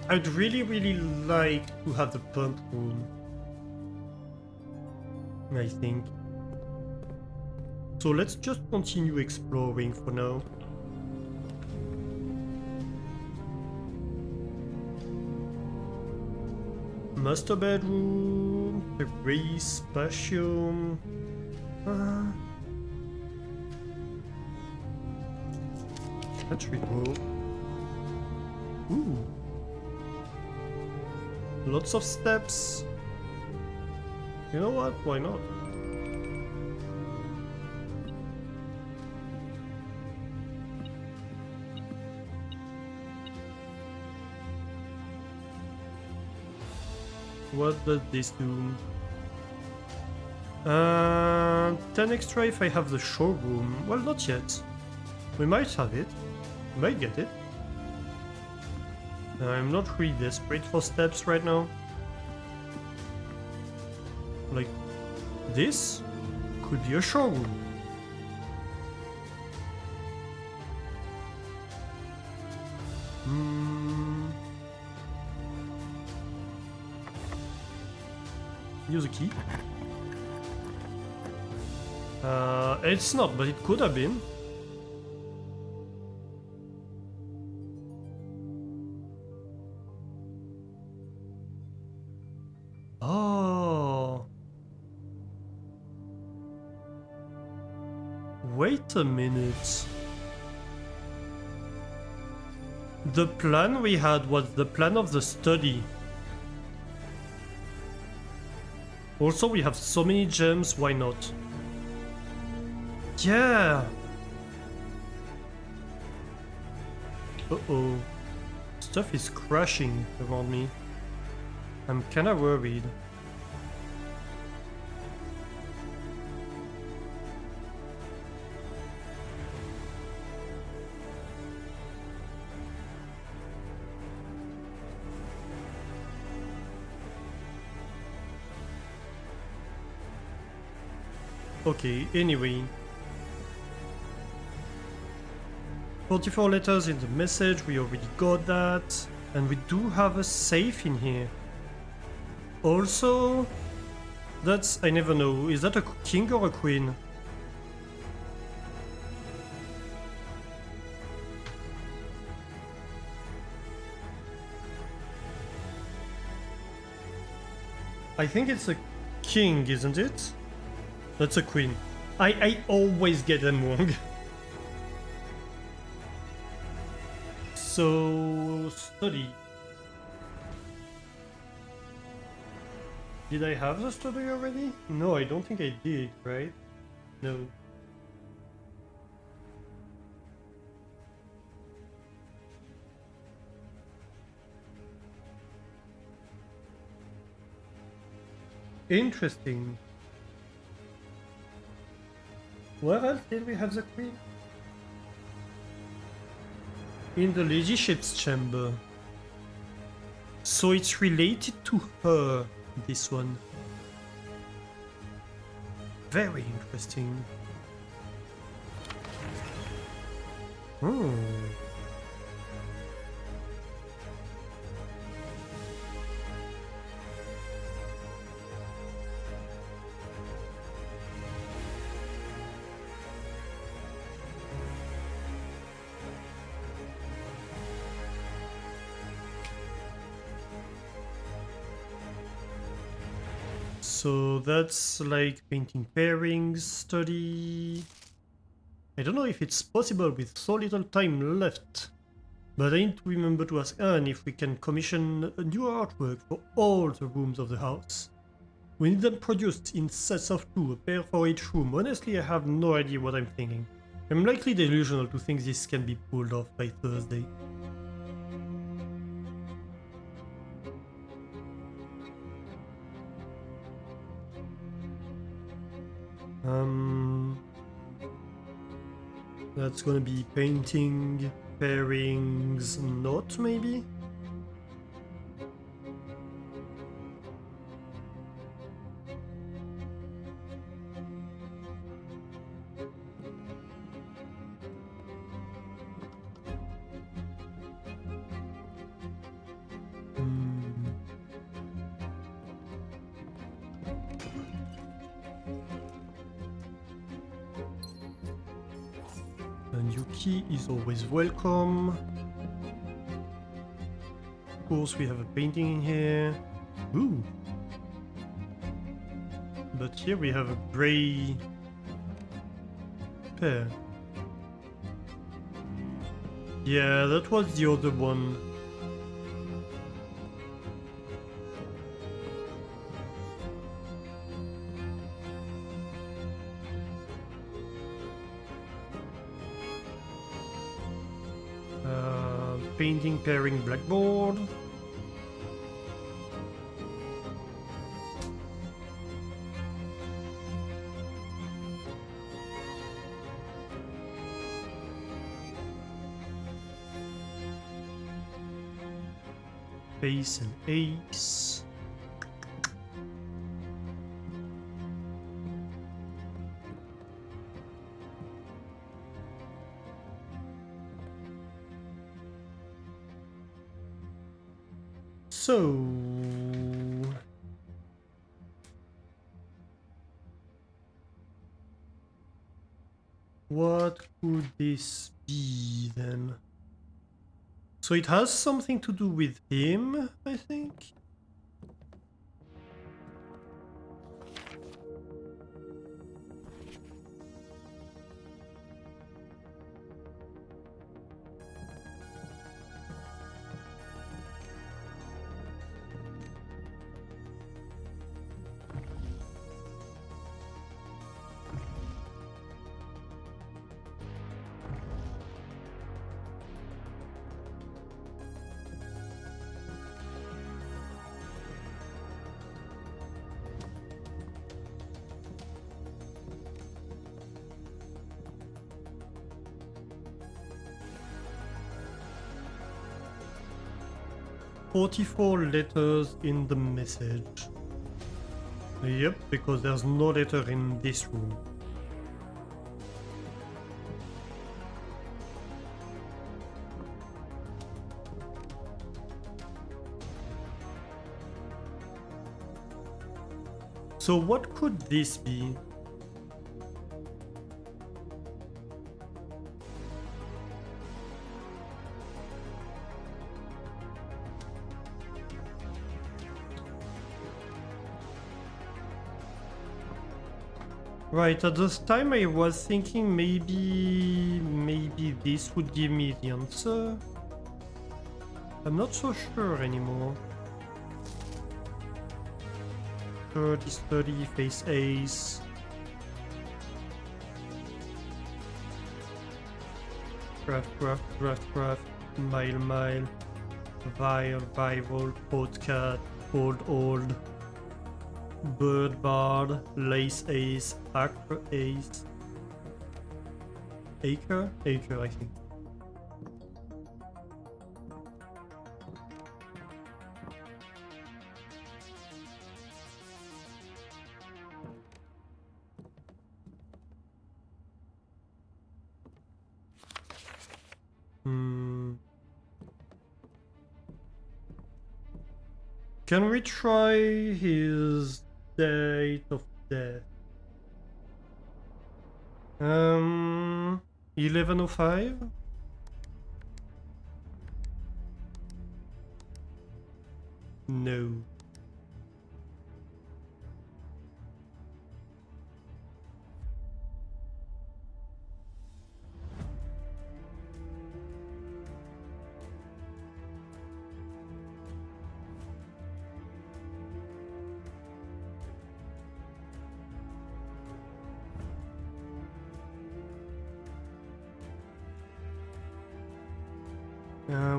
I'd really like to have the pump room, I think. So let's just continue exploring for now. Master bedroom, the race patio. Country room. Ooh. Lots of steps. You know what? Why not? What does this do? 10 extra if I have the showroom. Well, not yet. We might have it. We might get it. I'm not really desperate for steps right now. Like, this could be a showroom. Use a key. It's not, but it could have been. Oh. Wait a minute. The plan we had was the plan of the study. Also, we have so many gems, why not? Yeah! Uh-oh. Stuff is crashing around me. I'm kinda worried. Okay, anyway. 44 letters in the message, we already got that. And we do have a safe in here. Also, that's, I never know, is that a king or a queen? I think it's a king, isn't it? That's a queen. I always get them wrong. So, study. Did I have the study already? No, I don't think I did, right? No. Interesting. Where else did we have the queen? In the ladyship's chamber. So it's related to her, this one. Very interesting. Hmm. So that's like painting pairings study. I don't know if it's possible with so little time left, but I need to remember to ask Anne if we can commission a new artwork for all the rooms of the house. We need them produced in sets of 2, a pair for each room. Honestly, I have no idea what I'm thinking. I'm likely delusional to think this can be pulled off by Thursday. That's gonna be painting, pairings, not maybe? And Yuki is always welcome. Of course, we have a painting in here. Ooh. But here we have a grey pair. Yeah, that was the other one. Painting pairing blackboard. face and ace. So what could this be then? So it has something to do with him, I think. "44 letters in the message." Yep, because there's no letter in this room. So what could this be? Right, at this time I was thinking maybe this would give me the answer. I'm not so sure anymore. 30, face ace. Draft, mile, vival, podcat, old, bird bard, lace ace, acre ace. Acre, I think. Can we try his date of death? 1105? No.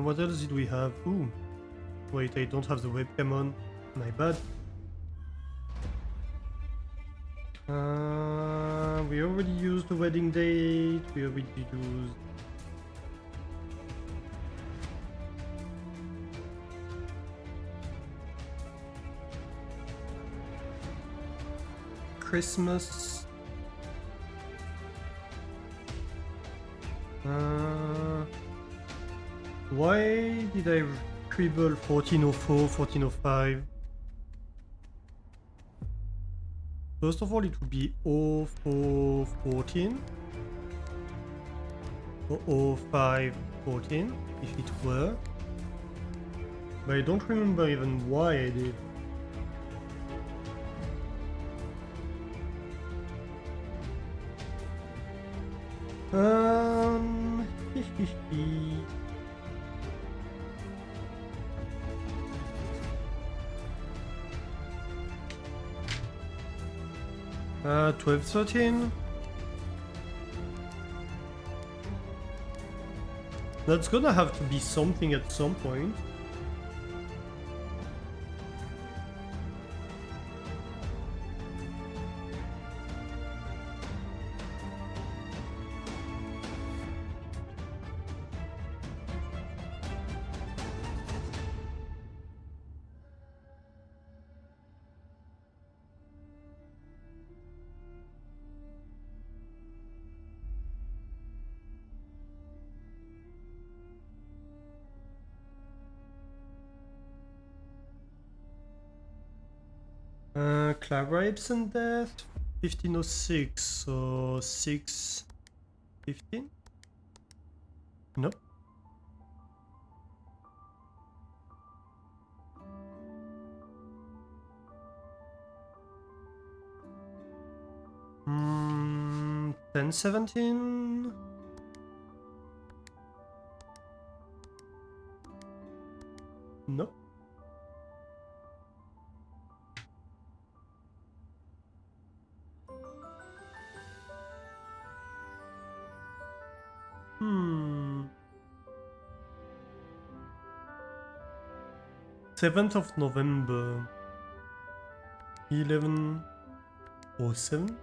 What else did we have? Ooh. Wait, I don't have the webcam on. My bad. We already used the wedding date. We already used... Christmas. Why did I scribble 1404, 1405? First of all, it would be 0414 or 0514 if it were. But I don't remember even why I did. Uh, 1213. That's gonna have to be something at some point. Clara Ibsen death, 1506, so 615? Nope. Hmm, 1017? Nope. Hmm. 7th of November. 1107?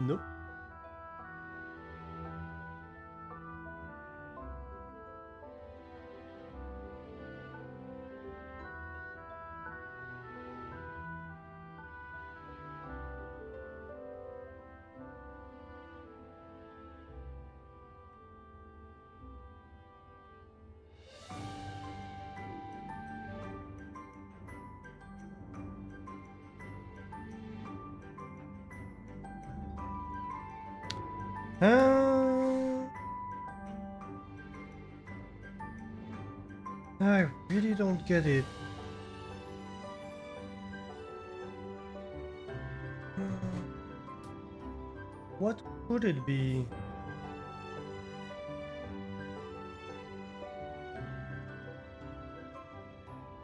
Nope. I really don't get it. What could it be?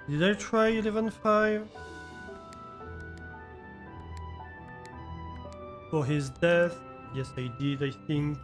Did I try 11.5? For his death? Yes, I did, I think.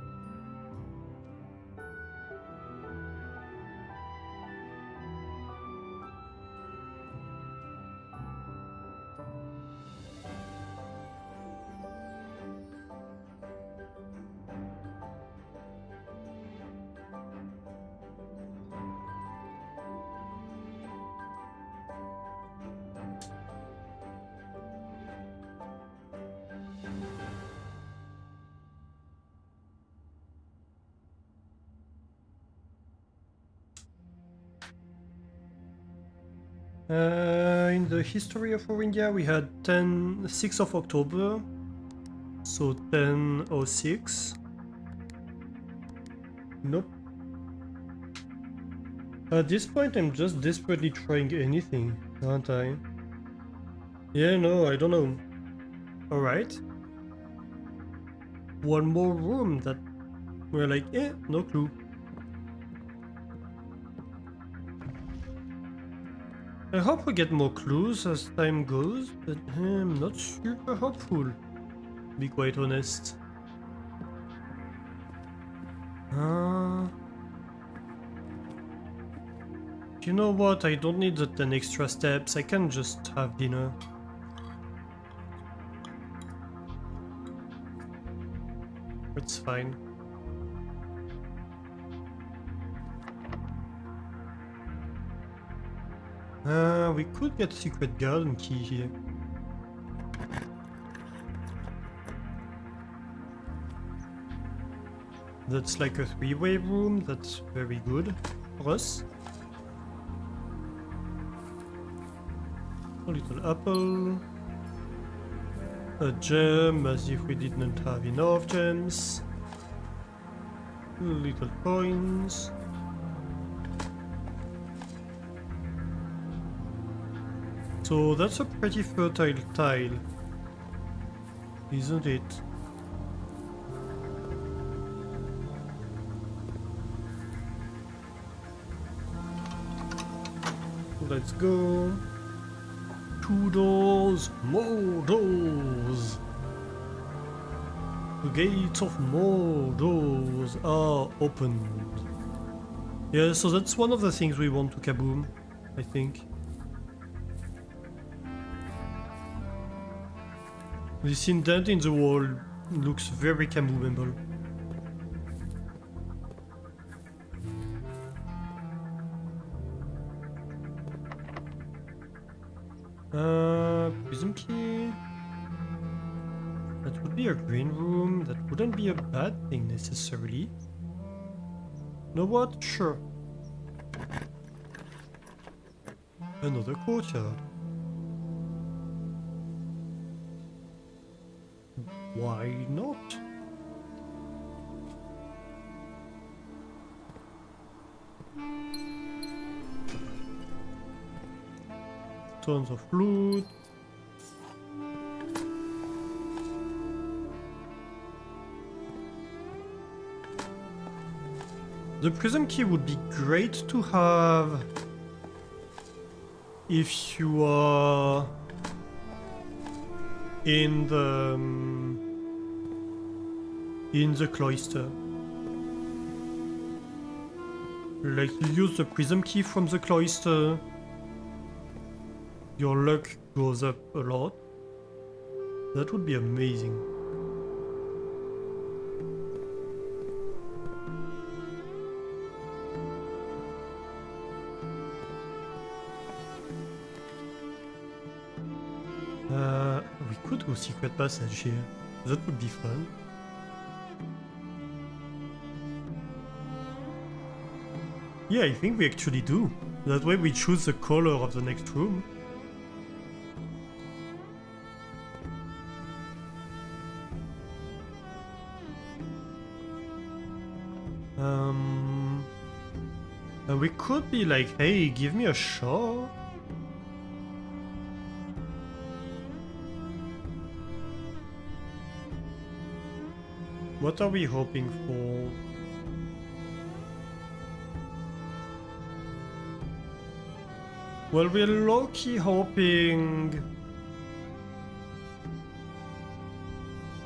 In the history of our India, we had 6th of October, so 1006. Nope. At this point, I'm just desperately trying anything, aren't I? Yeah, no, I don't know. Alright. One more room that we're like, no clue. I hope we get more clues as time goes, but I'm not super hopeful, to be quite honest. You know what, I don't need the 10 extra steps, I can just have dinner. It's fine. We could get secret garden key here. That's like a 3-way room, that's very good for us. A little apple. A gem, as if we didn't have enough gems. Little coins. So that's a pretty fertile tile, isn't it? Let's go. 2 doors, more doors. The gates of more doors are opened. Yeah, so that's one of the things we want to kaboom, I think. This indent in the wall looks very kaboomable. Prism key. That would be a green room. That wouldn't be a bad thing necessarily. You know what? Sure. Another courtyard. Why not? Tons of loot. The prism key would be great to have if you are in the cloister. Like you use the prism key from the cloister, your luck goes up a lot. That would be amazing. We could go secret passage here. That would be fun. Yeah, I think we actually do. That way we choose the color of the next room. And we could be like, hey, give me a shot. What are we hoping for? Well, we're low-key hoping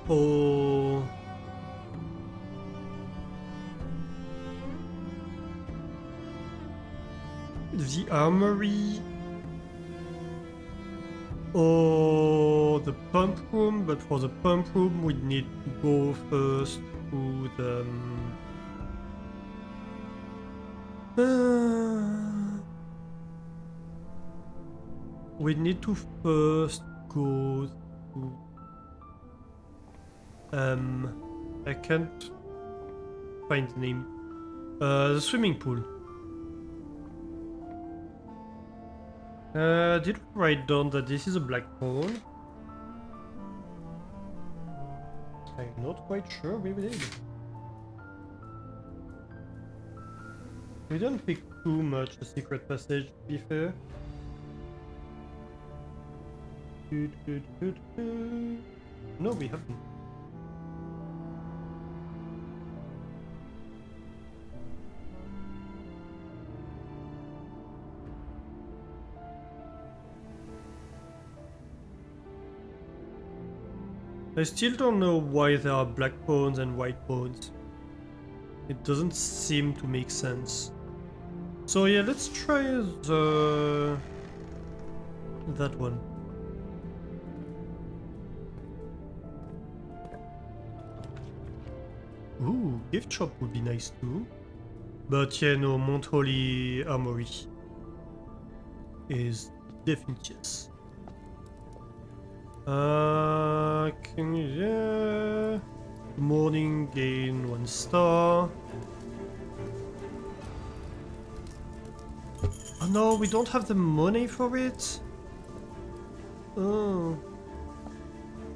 for the armory or the pump room, but for the pump room we need to go first to the we need to first go to I can't find the name. The swimming pool. Did we write down that this is a black hole? I'm not quite sure we did. We don't pick too much a secret passage, to be fair. No, we haven't. I still don't know why there are black bones and white bones. It doesn't seem to make sense. So yeah, let's try that one. Ooh, gift shop would be nice too. But yeah, no, Mount Holy Armory is definitely yes. Can you, yeah. Morning gain 1 star. Oh no, we don't have the money for it. Oh,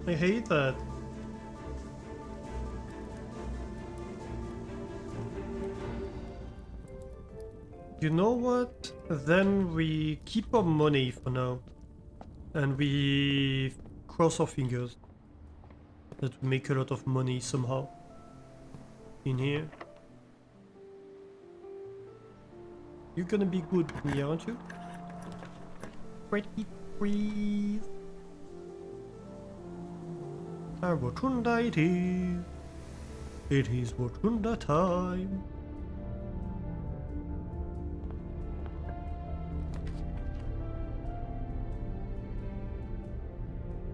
I hate that. You know what? Then we keep our money for now. And we cross our fingers that we make a lot of money somehow in here. You're gonna be good with me, aren't you? Pretty please. Rotunda it is. It is Rotunda time.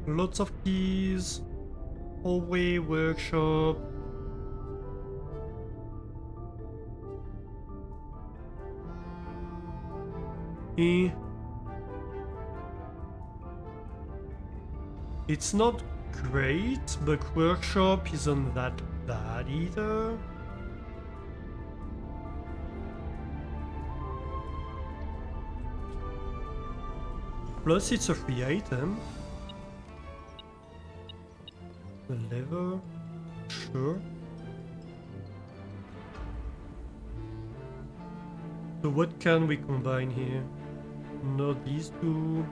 Lots of keys. Hallway, workshop. It's not great, but workshop isn't that bad either. Plus it's a free item. The lever? Sure. So what can we combine here? Not these two.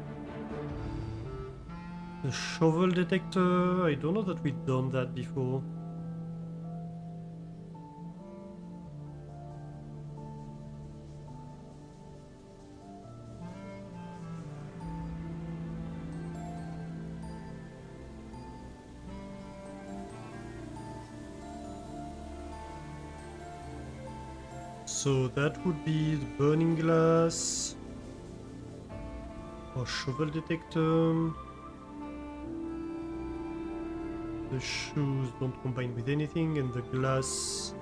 The shovel detector. I don't know that we've done that before. So that would be the burning glass or shovel detector. The shoes don't combine with anything, and the glass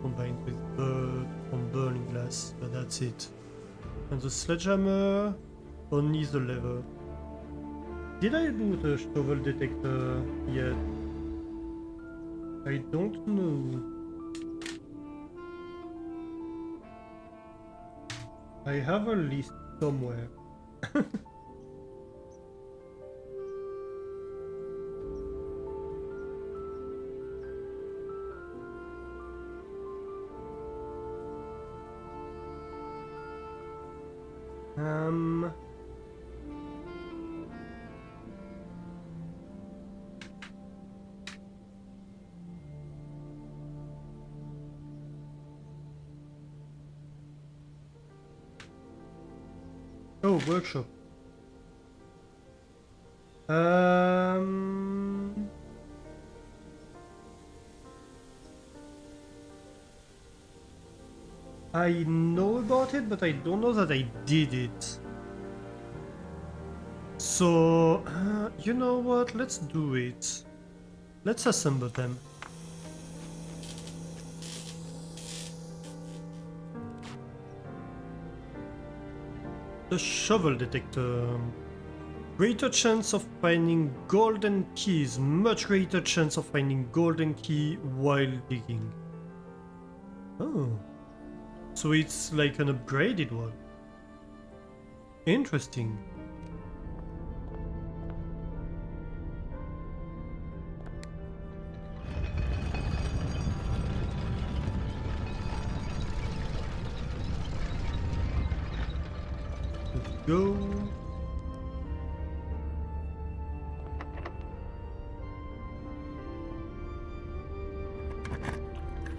combined with from burning glass, but that's it. And the sledgehammer, only the lever. Did I do the shovel detector yet? I don't know. I have a list somewhere. Um... Oh, workshop. I know about it, but I don't know that I did it. So, you know what? Let's do it. Let's assemble them. The shovel detector. Greater chance of finding golden keys. Much greater chance of finding golden key while digging. Oh. So it's like an upgraded one. Interesting. Let's go.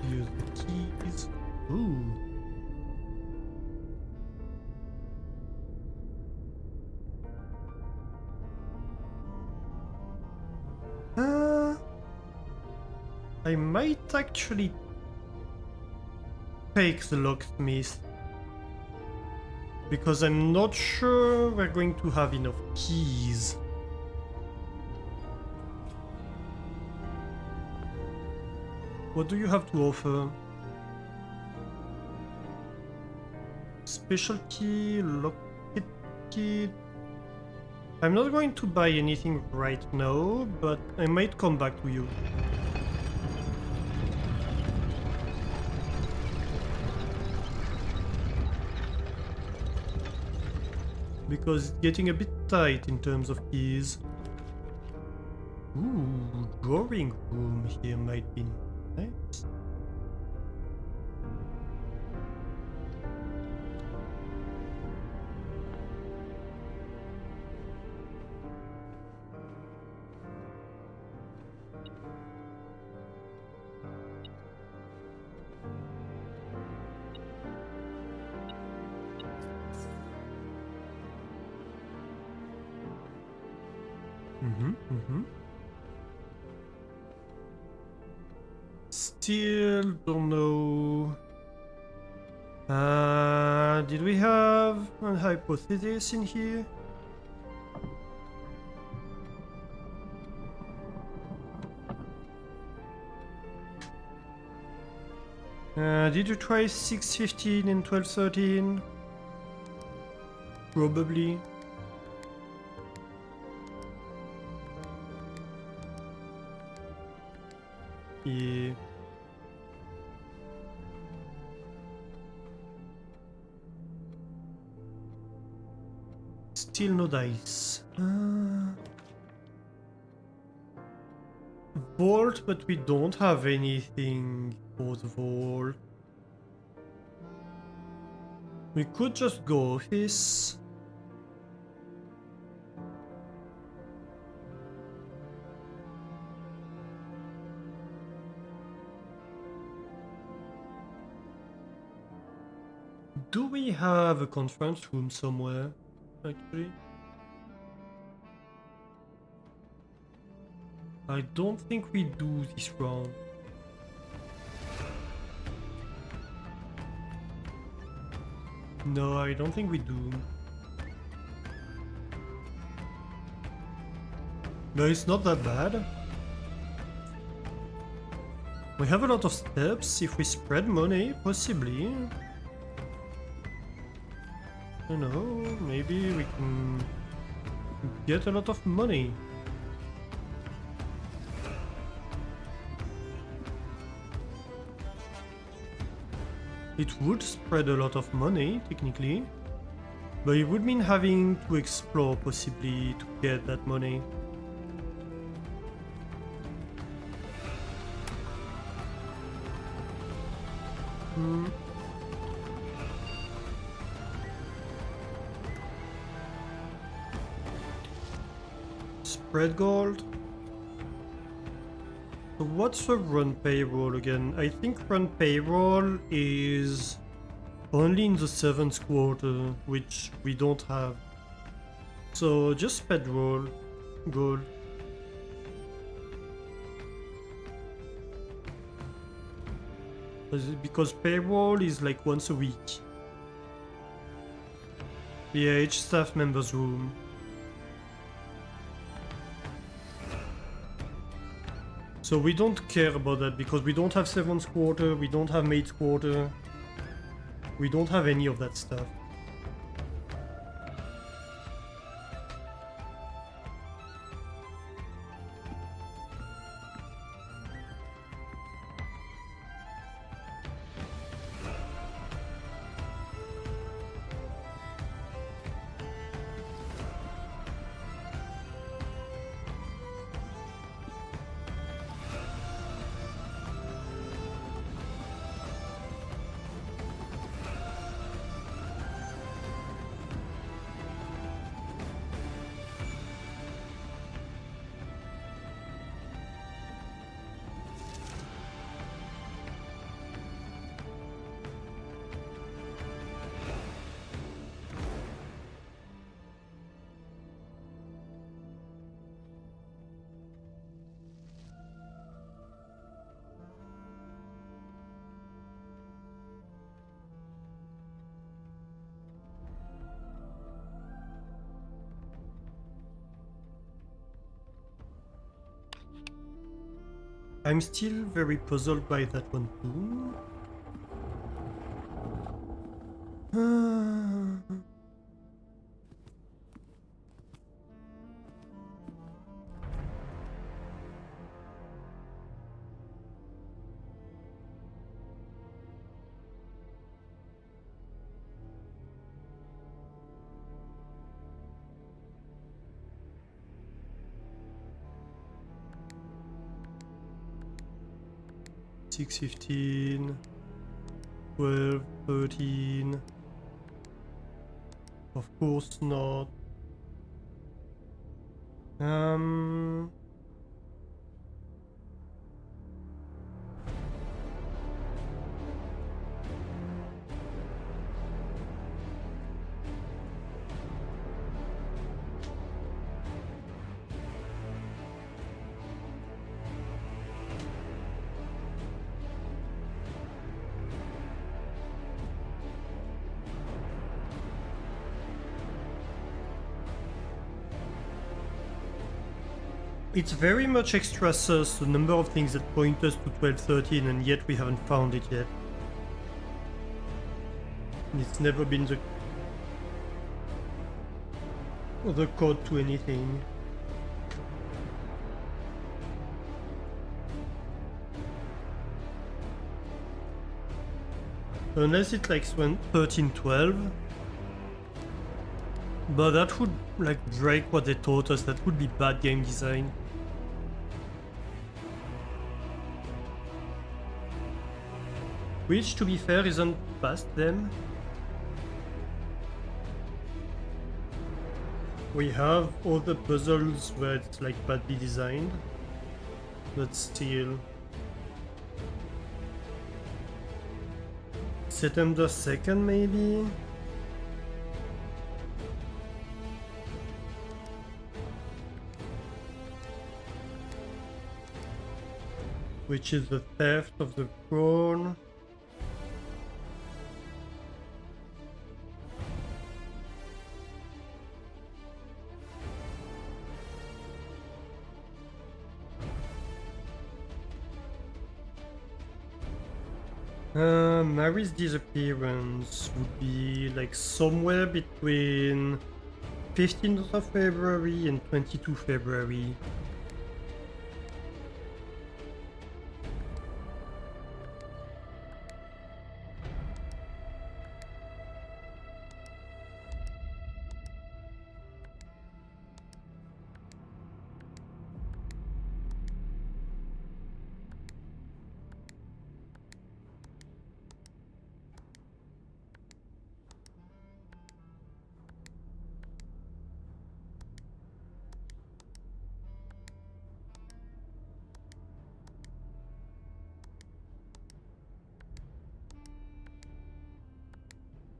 Use the keys. Ooh. I might actually take the locksmith, because I'm not sure we're going to have enough keys. What do you have to offer? Special key, locket key. I'm not going to buy anything right now, but I might come back to you. Because it's getting a bit tight in terms of keys. Ooh, drawing room here might be nice. Still don't know. Did we have a hypothesis in here? Did you try 615 and 1213? Probably. Yeah. Still no dice. vault, but we don't have anything for the vault. We could just go office. Do we have a conference room somewhere, actually? I don't think we do this round. No, I don't think we do. No, it's not that bad. We have a lot of steps. If we spread money, possibly. You know, maybe we can get a lot of money. It would spread a lot of money, technically, but it would mean having to explore possibly to get that money. Spread gold. So what's the run payroll again? I think run payroll is only in the 7th quarter, which we don't have. So just spend roll gold. Because payroll is like once a week. Yeah, each staff member's room. So we don't care about that because we don't have 7th quarter, we don't have mate's quarter, we don't have any of that stuff. I'm still very puzzled by that one too. Six, 15, 12, 13. Of course not. It's very much extra sus, the number of things that point us to 1213, and yet we haven't found it yet. It's never been the code to anything. Unless it's like 1312. But that would like break what they taught us. That would be bad game design. which, to be fair, isn't past them. We have all the puzzles where it's like badly designed, but still. September 2nd, maybe? Which is the theft of the throne. Mary's disappearance would be like somewhere between 15th of February and 22 February.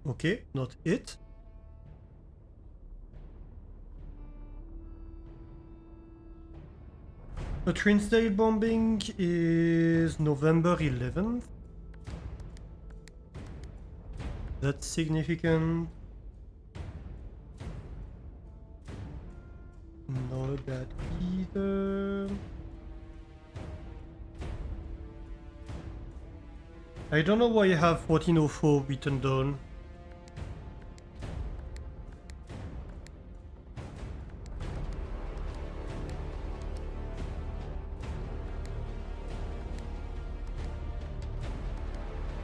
Okay, not it. The Trinsdale bombing is November 11th. That's significant. Not that either. I don't know why I have 1404 written down.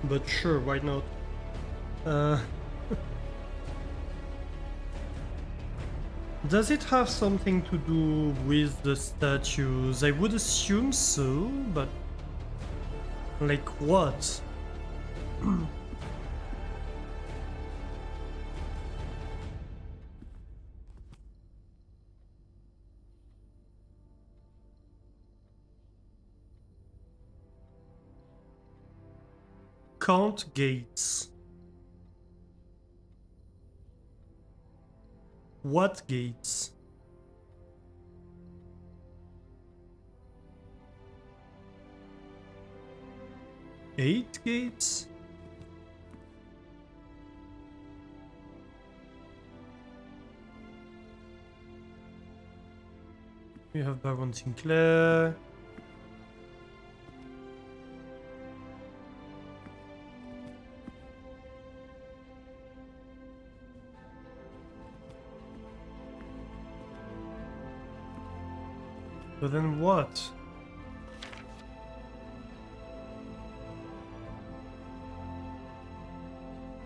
But sure, why not? Does it have something to do with the statues? I would assume so, but like what? Count gates. What gates? Eight gates? We have Baron Sinclair. So then what?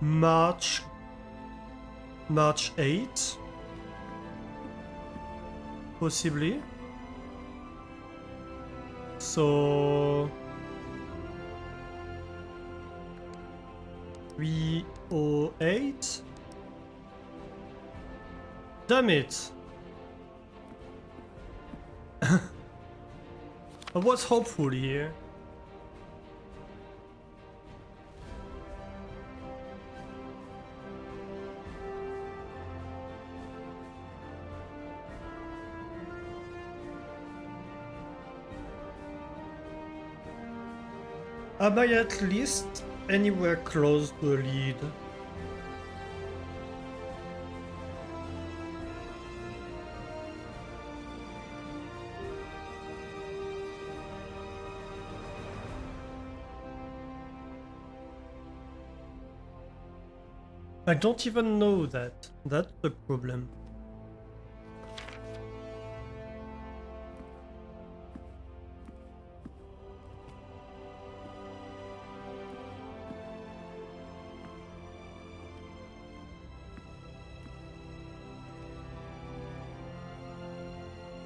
March 8? Possibly. So 308? Damn it! I was hopeful here. Am I at least anywhere close to a lead? I don't even know that. That's the problem.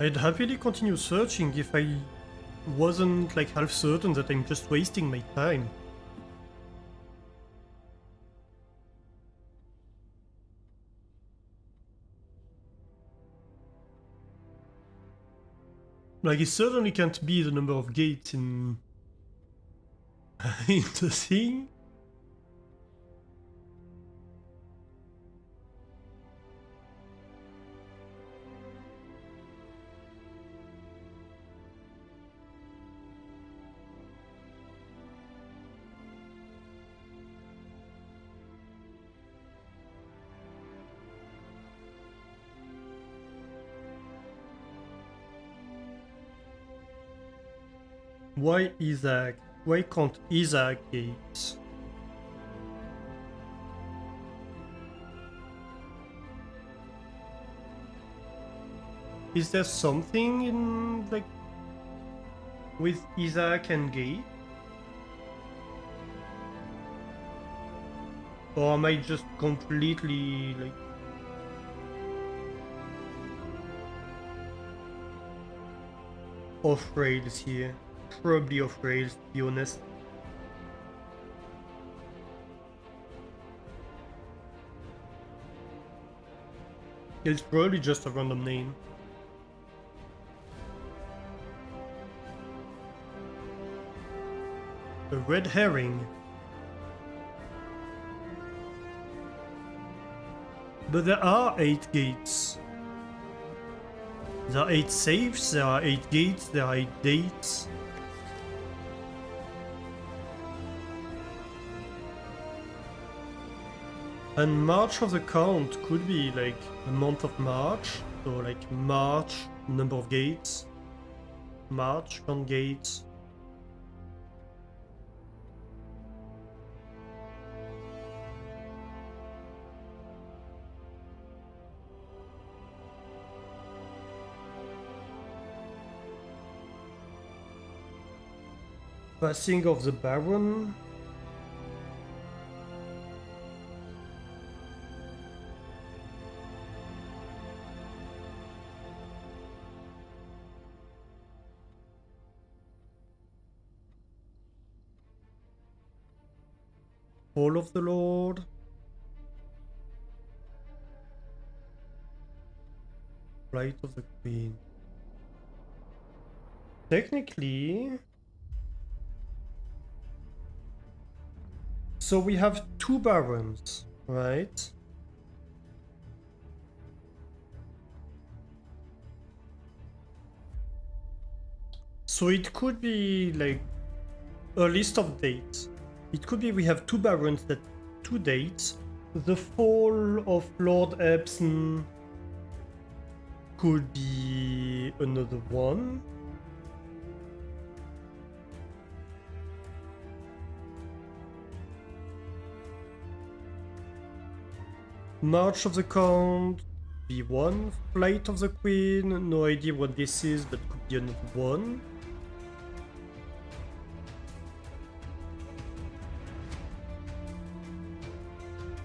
I'd happily continue searching if I wasn't like half certain that I'm just wasting my time. Like, it certainly can't be the number of gates in, in the thing. Why Isaac? Why can't Isaac gate? Is there something in, like, with Isaac and gate? Or am I just completely, like, off rails here? Probably off rails, to be honest. It's probably just a random name. A red herring. But there are 8 gates. There are 8 safes, there are 8 gates, there are 8 dates. And March of the Count could be like a month of March, so like March, number of gates, March, count gates. Passing of the Baron. Fall of the Lord. Flight of the Queen. Technically... So we have 2 barons, right? So it could be like a list of dates. It could be we have 2 barons that 2 dates. The fall of Lord Epson could be another one. March of the Count, be one. Flight of the Queen, no idea what this is, but could be another one.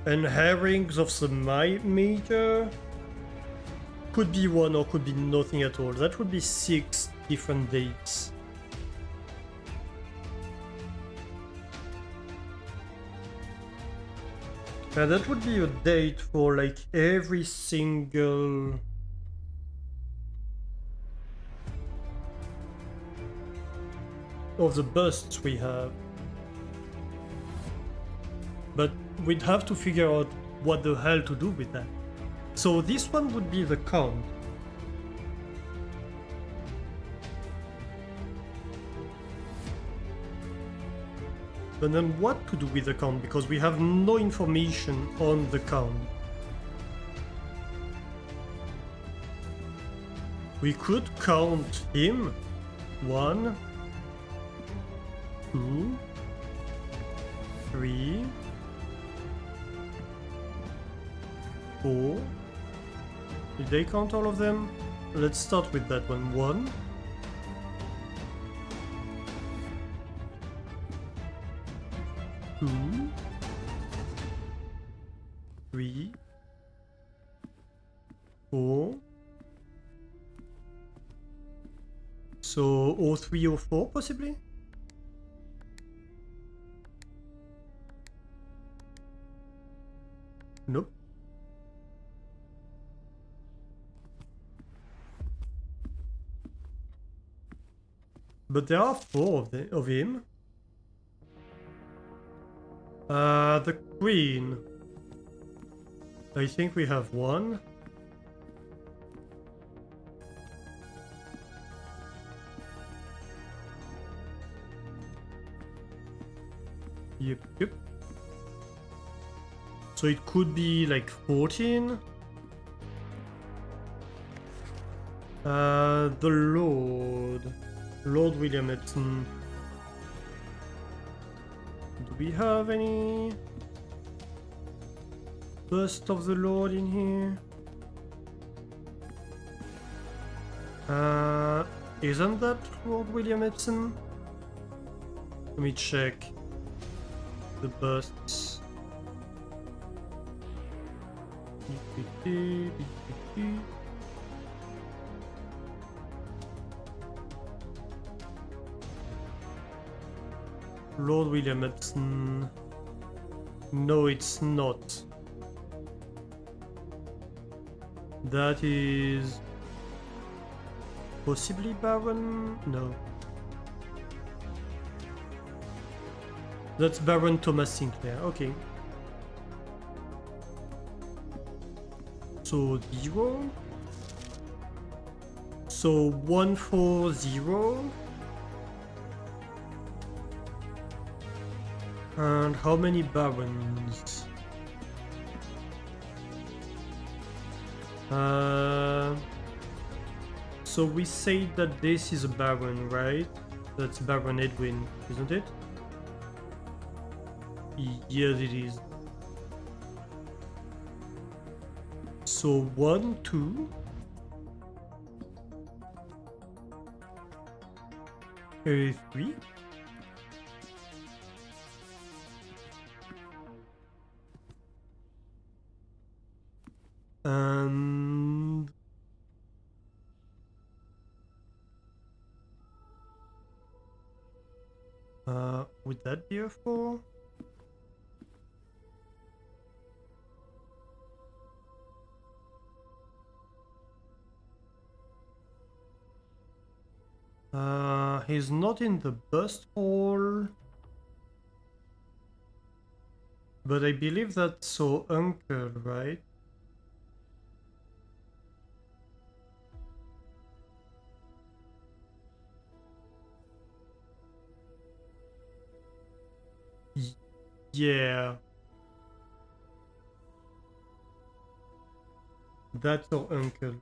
And Herrings of the Major could be one or could be nothing at all. That would be 6 different dates. And that would be a date for like every single of the busts we have. But we'd have to figure out what the hell to do with that. So this one would be the count. But then what to do with the count, because we have no information on the count. We could count him. 1, 2, 3, 4. Did they count all of them? Let's start with that one. 1, 2, 3, 4. So 03, 04 possibly? Nope. But there are four of him. The queen. I think we have one. Yep. So it could be like 14. The Lord William Epson. Do we have any bust of the Lord in here? Isn't that Lord William Epson? Let me check the busts. Lord William Epson. No, it's not. That is possibly Baron? No. That's Baron Thomas Sinclair. Okay. So 0. So 140. And how many barons? So we say that this is a baron, right? That's Baron Edwin, isn't it? Yes, it is. So 1, 2. 3. And would that be a 4? He's not in the bust hall, but I believe that's so uncle, right? Yeah. That's our uncle.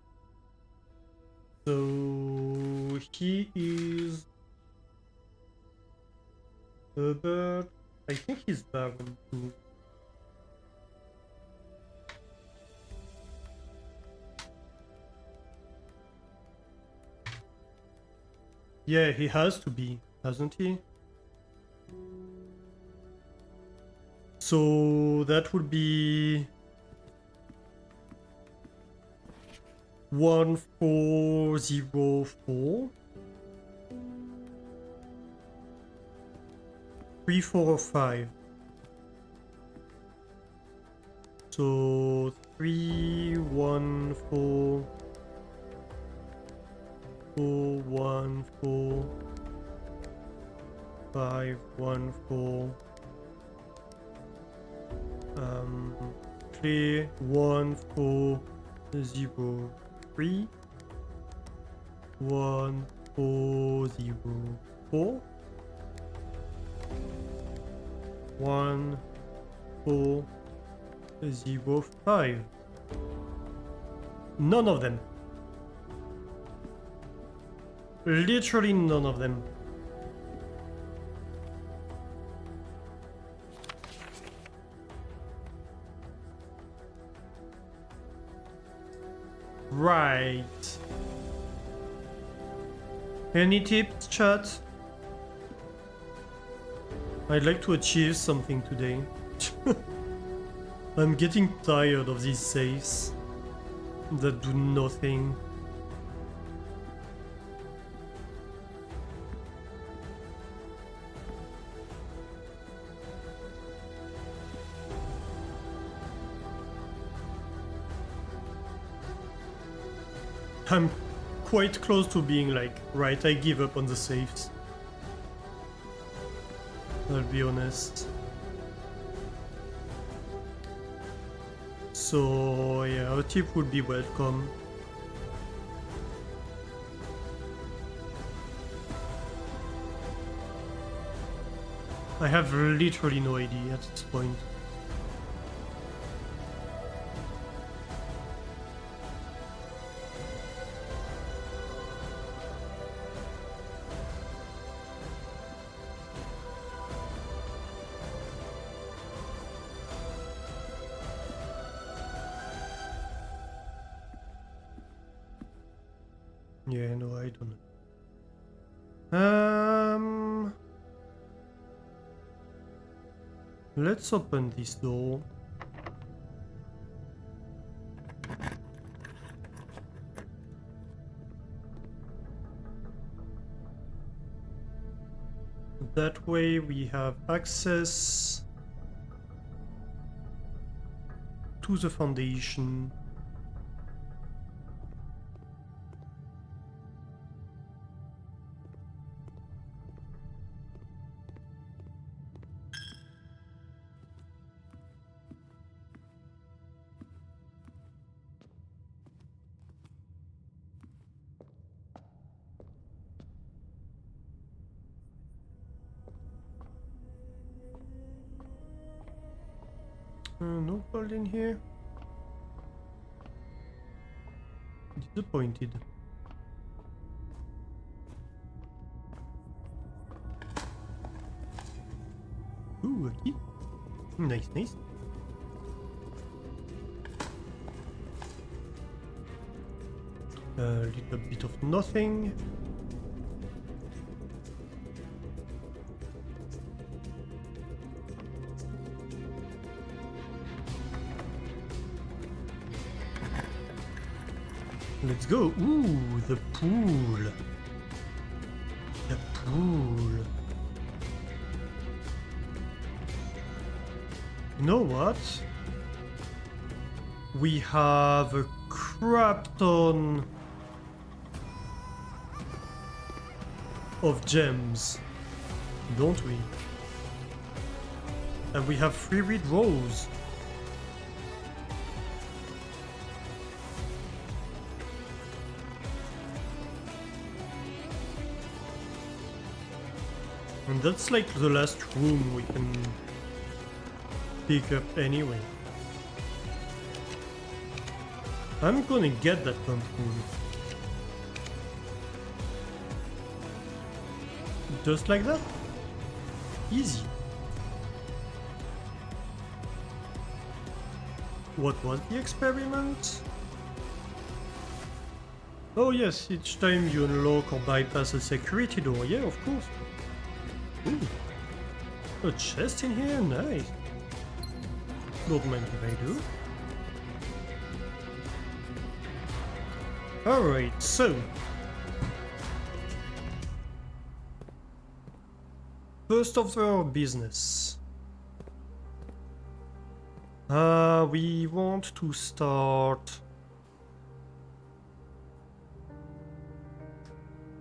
So he is Herbert. I think he's Baron too. Yeah, he has to be, hasn't he? So that would be 1404 3405. So 314 414 514 31403 1404 1405. None of them. Literally none of them. Right. Any tips, chat? I'd like to achieve something today. I'm getting tired of these safes that do nothing. I'm quite close to being like, right, I give up on the safes. I'll be honest. So yeah, a tip would be welcome. I have literally no idea at this point. Yeah, no, I don't know. Let's open this door. That way we have access to the foundation. No gold in here. Disappointed. Ooh, a key. Nice, nice. A little bit of nothing. Let's go. Ooh, the pool. The pool. You know what? We have a crap ton of gems, don't we? And we have 3 red rolls. And that's like the last room we can pick up anyway. I'm gonna get that pump room. Just like that. Easy. What was the experiment? Oh yes, each time you unlock or bypass a security door. Yeah, of course. Ooh. A chest in here? Nice. Don't mind if I do. Alright, so first of our business. We want to start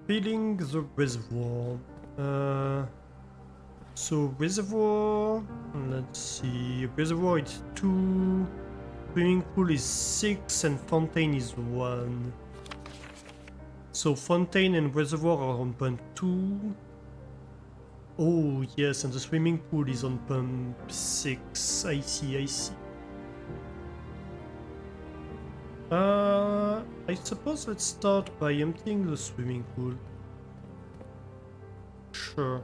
filling the reservoir. So reservoir, let's see, reservoir is 2, swimming pool is 6, and fountain is 1. So fountain and reservoir are on pump 2. Oh yes, and the swimming pool is on pump 6. I see, I see. I suppose let's start by emptying the swimming pool. Sure.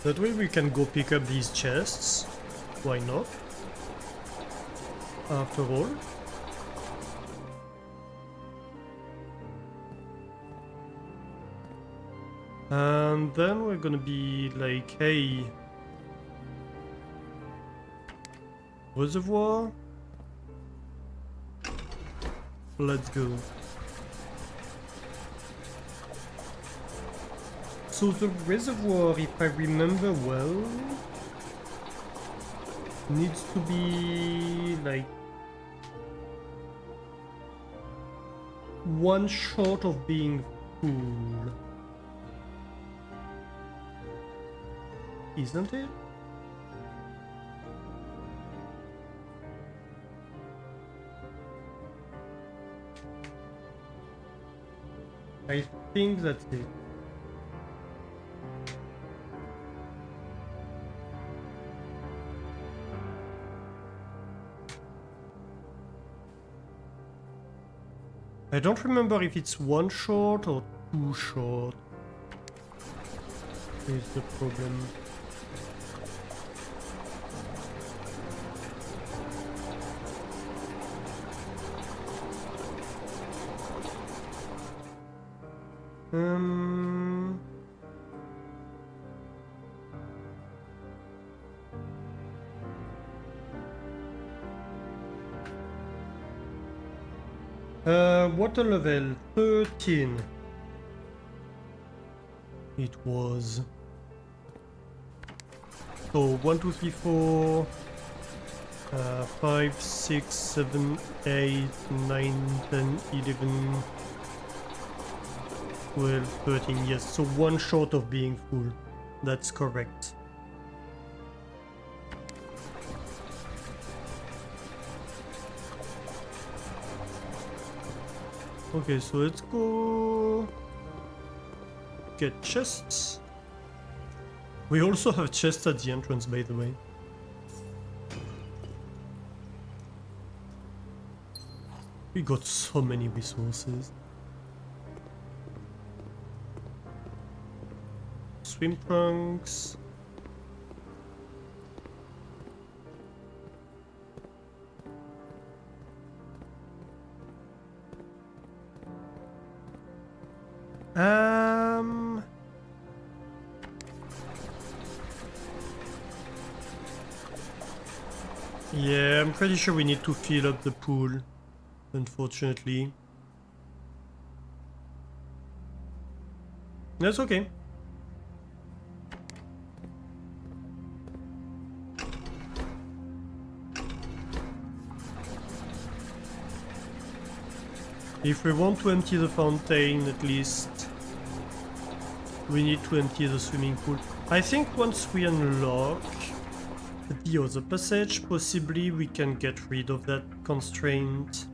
That way we can go pick up these chests. Why not? After all. And then we're gonna be like, hey, reservoir, let's go. So the reservoir, if I remember well, needs to be like one short of being full, isn't it? I think that's it. I don't remember if it's one short or two short. Is the problem. Water level 13. It was. So 1, 2, 3, 4, 5, 6, 7, 8, 9, 10, 11, 12, 13. Yes, so one short of being full. That's correct. Okay, so let's go get chests. We also have chests at the entrance, by the way. We got so many resources. Swim trunks. Yeah, I'm pretty sure we need to fill up the pool, unfortunately. That's okay. If we want to empty the fountain, at least we need to empty the swimming pool. I think once we unlock the other passage, possibly we can get rid of that constraint.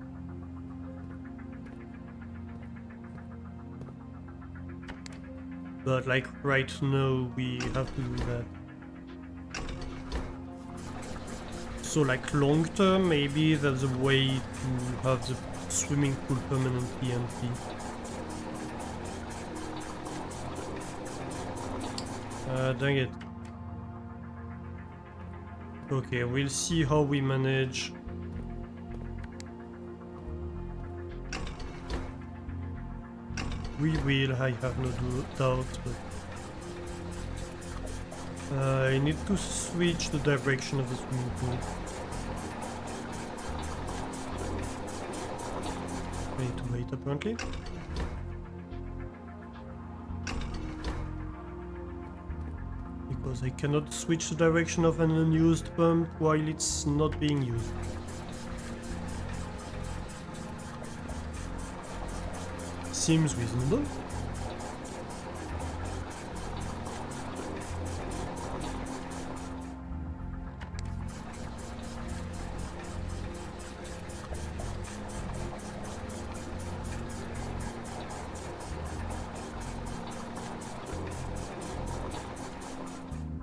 But like right now, we have to do that. So like long term, maybe there's a way to have the swimming pool permanently empty. Dang it. Okay, we'll see how we manage. We will, I have no doubt, but I need to switch the direction of the swimming pool. Wait, apparently. Because I cannot switch the direction of an unused pump while it's not being used. Seems reasonable.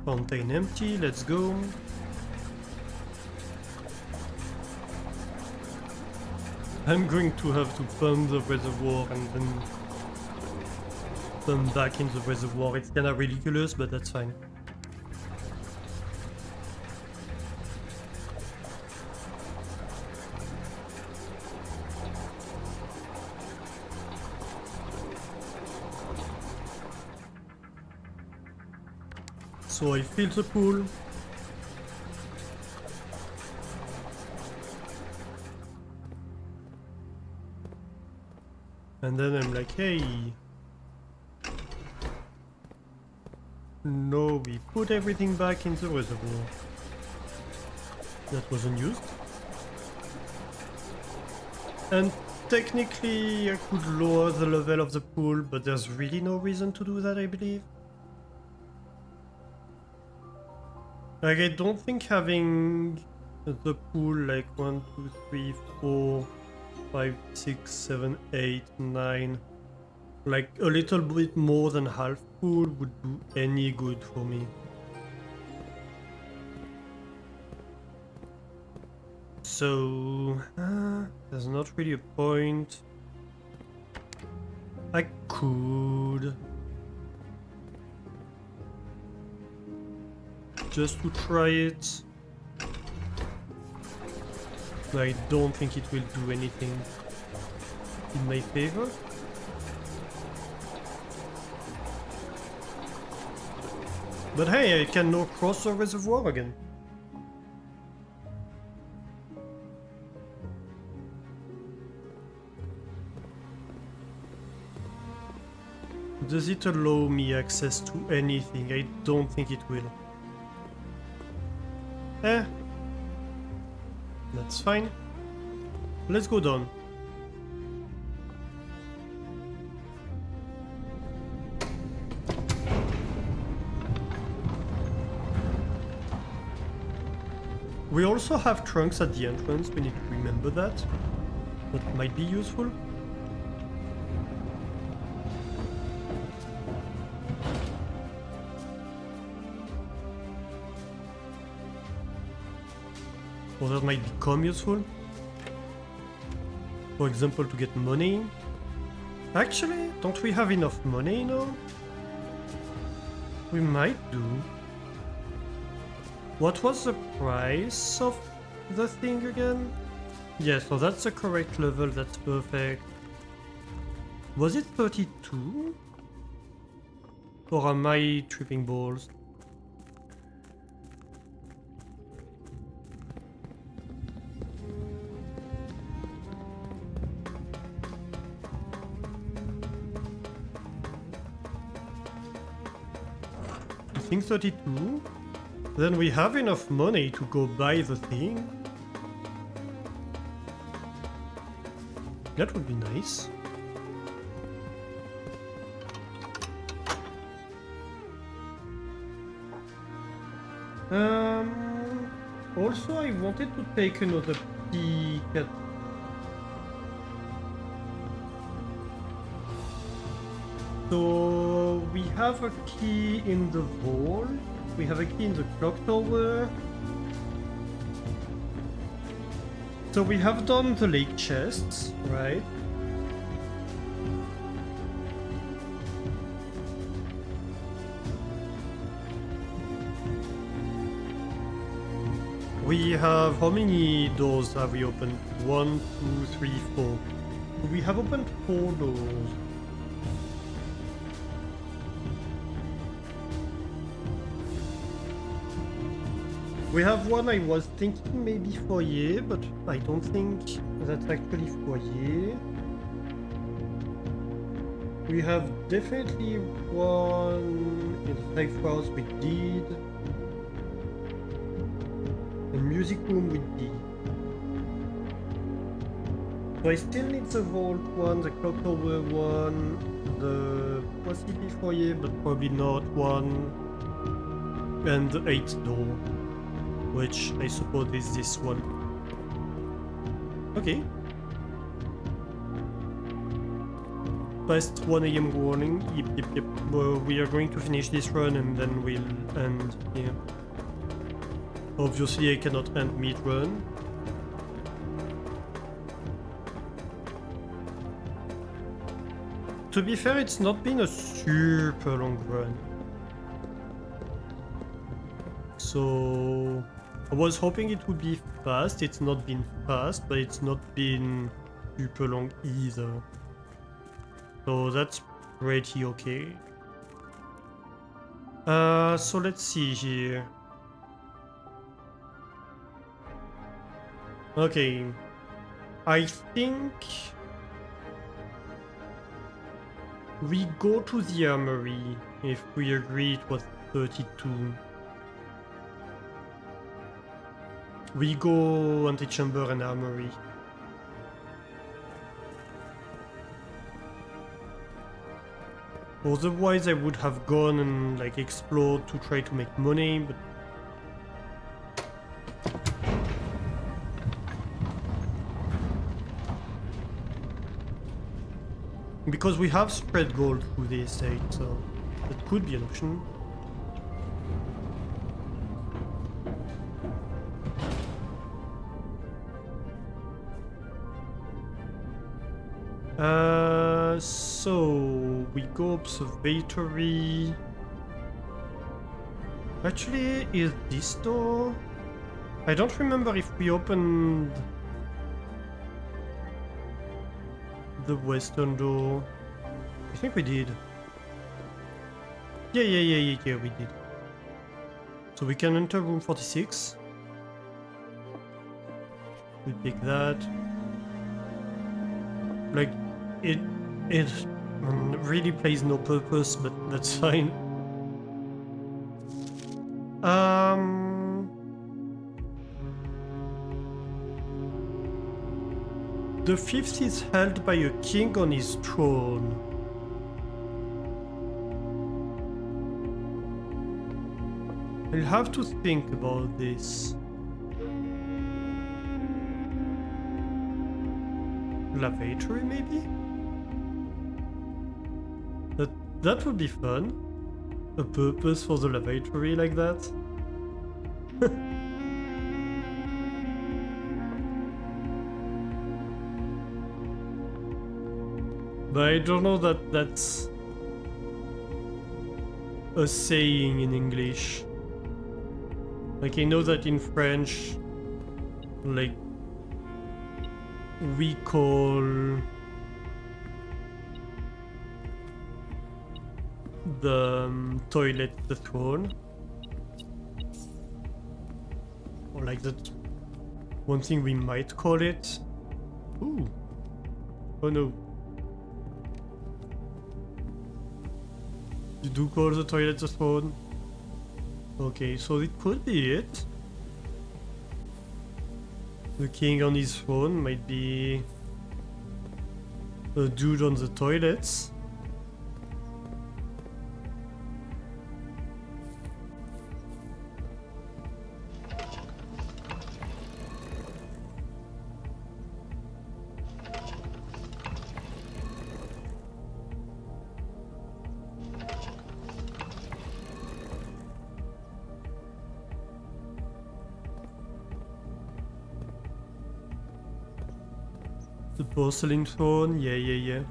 Fountain empty, let's go. I'm going to have to pump the reservoir and then pump back in the reservoir. It's kinda ridiculous, but that's fine. So I fill the pool. And then I'm like, hey. No, we put everything back in the reservoir. that wasn't used. And technically I could lower the level of the pool, but there's really no reason to do that, I believe. Like, I don't think having the pool like 1, 2, 3, 4, 5, 6, 7, 8, 9, like a little bit more than half full would do any good for me. So, there's not really a point. I could just to try it. I don't think it will do anything in my favor. But hey, I can now cross the reservoir again. Does it allow me access to anything? I don't think it will. That's fine. Let's go down. We also have trunks at the entrance, we need to remember that. That might be useful. Or that might become useful. For example, to get money. Actually, don't we have enough money now? We might do. What was the price of the thing again? Yeah, so that's the correct level, that's perfect. Was it 32? Or am I tripping balls? I think 32? Then we have enough money to go buy the thing. That would be nice. Also, I wanted to take another peek at... So, we have a key in the vault. We have a key in the clock tower. So we have done the lake chests, right? We have... how many doors have we opened? 1, 2, 3, 4. We have opened 4 doors. We have one I was thinking maybe foyer, but I don't think that's actually foyer. We have definitely one in the safe house we did. The music room we did. So I still need the vault one, the clock tower one, the possibly foyer, but probably not one, and the 8th door, which I suppose is this one. Okay. Past 1 AM warning. Yep. Well, we are going to finish this run and then we'll end here. Obviously I cannot end mid-run. To be fair, it's not been a super long run. So... I was hoping it would be fast. It's not been fast, but it's not been super long either. So that's pretty okay. So let's see here. Okay. I think we go to the armory if we agree it was 32. We go antechamber and armory. Otherwise, I would have gone and like explored to try to make money, but because we have spread gold through the estate, so that could be an option. So we go observatory. Actually, is this door? I don't remember if we opened the western door. I think we did. Yeah, we did. So we can enter room 46. We pick that. Like, it really plays no purpose, but that's fine. The fifth is held by a king on his throne. I'll have to think about this. Lavatory, maybe? That would be fun. A purpose for the lavatory like that. But I don't know that that's a saying in English. Like, I know that in French, like, we call the toilet the throne. Or like that, one thing we might call it. Ooh. Oh no. You do call the toilet the throne? Okay, so it could be it. The king on his throne might be a dude on the toilets. The porcelain throne, yeah.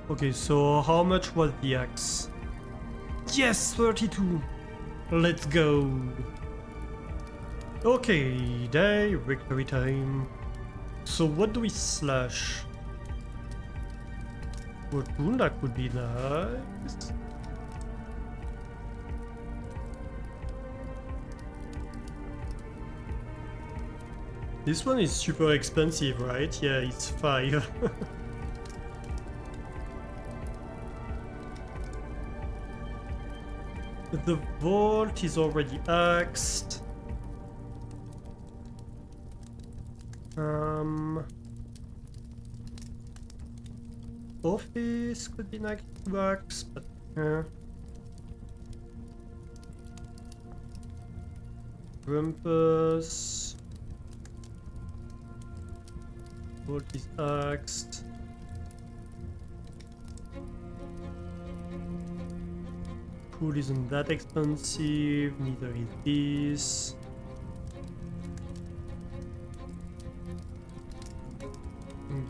Okay, so how much was the axe? Yes, 32! Let's go! Okay, victory time. So what do we slash? Fortuna could be nice. This one is super expensive, right? Yeah, it's 5. The vault is already axed. Office could be nice to axe, but Rumpus. Vault is axed. Pool isn't that expensive, neither is this.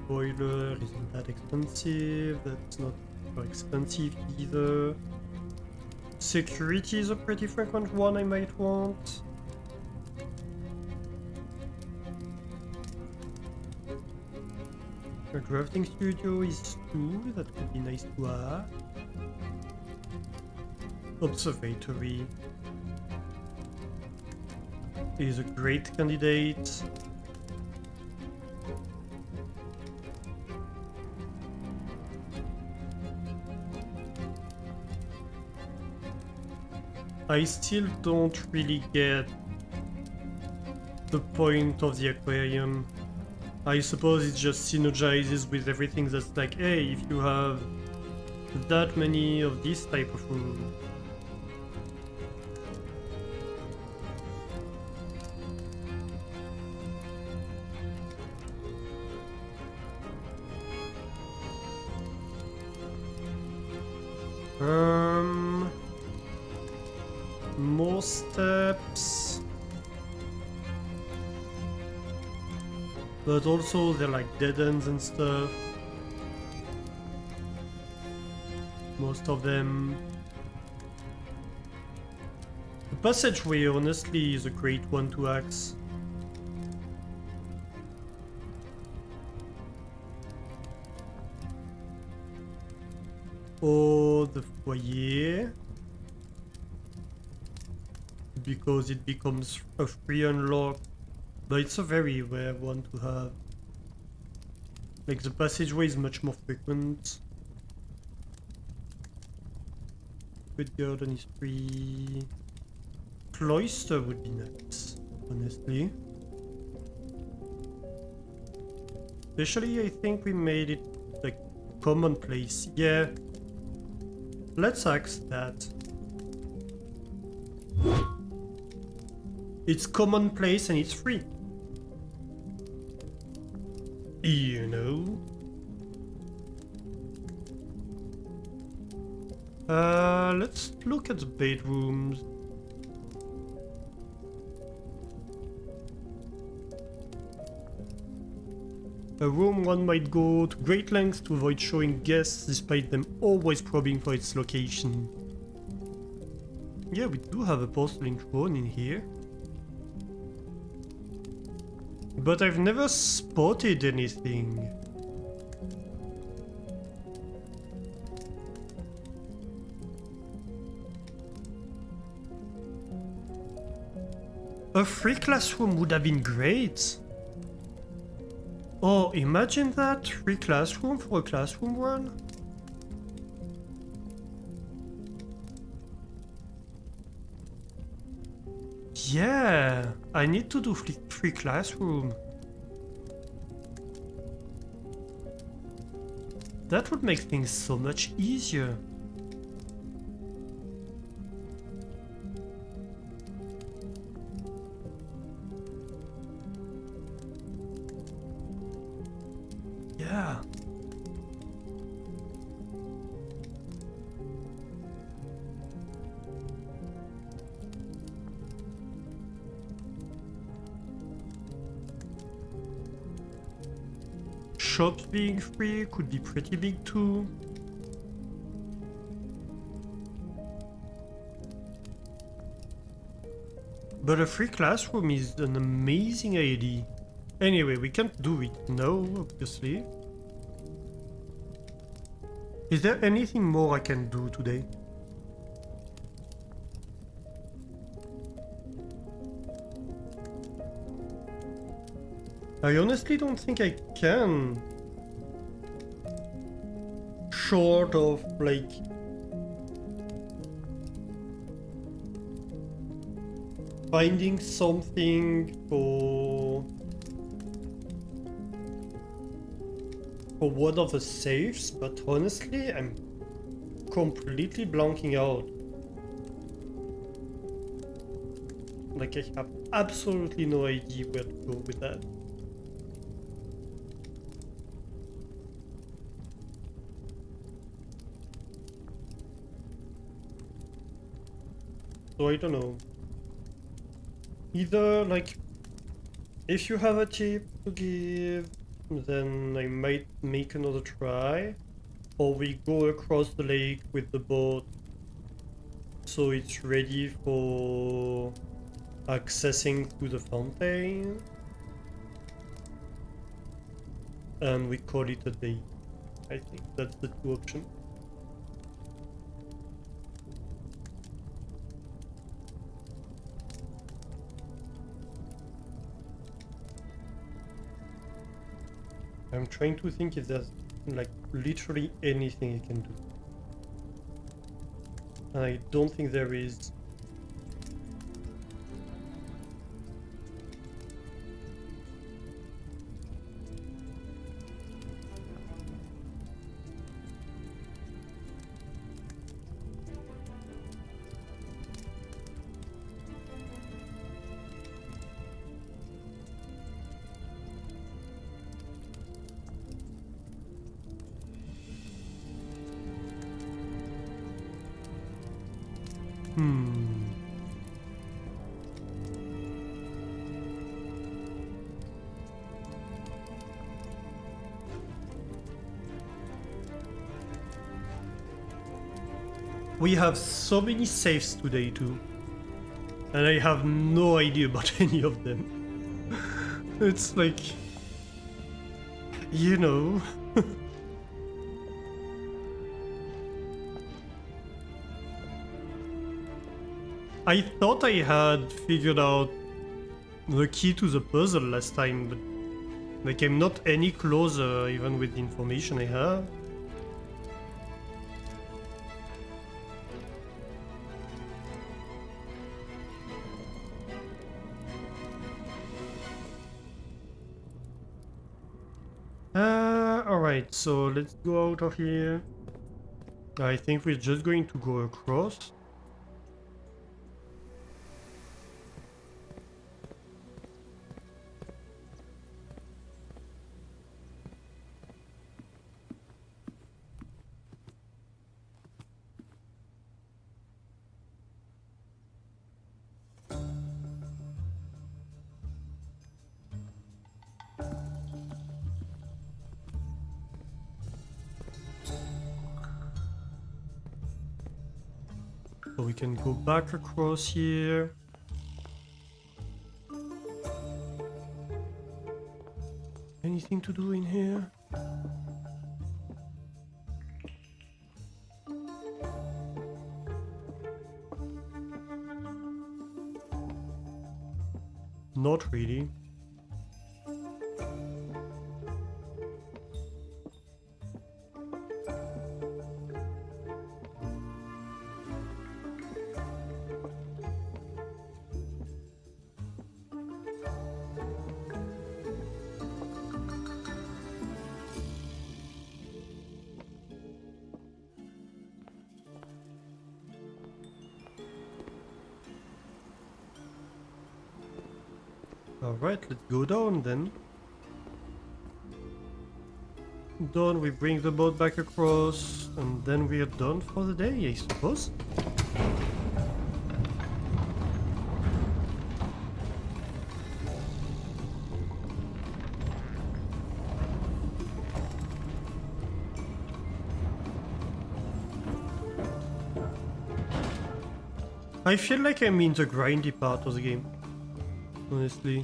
Boiler isn't that expensive, that's not super expensive either. Security is a pretty frequent one I might want. A crafting studio is 2, that could be nice to have. Observatory is a great candidate. I still don't really get the point of the aquarium. I suppose it just synergizes with everything that's like, hey, if you have that many of this type of room. More steps. But also they're like dead ends and stuff. Most of them. The passageway honestly is a great one to axe. Or the foyer. Because it becomes a free unlock. But it's a very rare one to have. Like the passageway is much more frequent. Good garden is free. Cloister would be nice, honestly. Especially I think we made it like commonplace. Yeah. Let's axe that. It's commonplace and it's free. You know? Let's look at the bedrooms. A room one might go to great lengths to avoid showing guests despite them always probing for its location. Yeah, we do have a porcelain throne in here. But I've never spotted anything. A free classroom would have been great. Oh, imagine that! Free classroom for a classroom one? Yeah, I need to do free classroom. That would make things so much easier. Yeah. Shops being free could be pretty big too. But a free classroom is an amazing idea. Anyway, we can't do it now, obviously. Is there anything more I can do today? I honestly don't think I can. Short of, like... finding something for one of the safes, but honestly, I'm completely blanking out. Like, I have absolutely no idea where to go with that. So I don't know. Either, like, if you have a tip to give, then I might make another try. Or we go across the lake with the boat so it's ready for accessing to the fountain. And we call it a day. I think that's the two options. I'm trying to think if there's like literally anything I can do. And I don't think there is. Hmm. We have so many saves today too. And I have no idea about any of them. It's like... You know... I thought I had figured out the key to the puzzle last time, but like I'm not any closer even with the information I have. Alright, so let's go out of here. I think we're just going to go across. So we can go back across here. Anything to do in here? Not really. Alright, let's go down then. Done, we bring the boat back across, and then we're done for the day, I suppose. I feel like I'm in the grindy part of the game, honestly.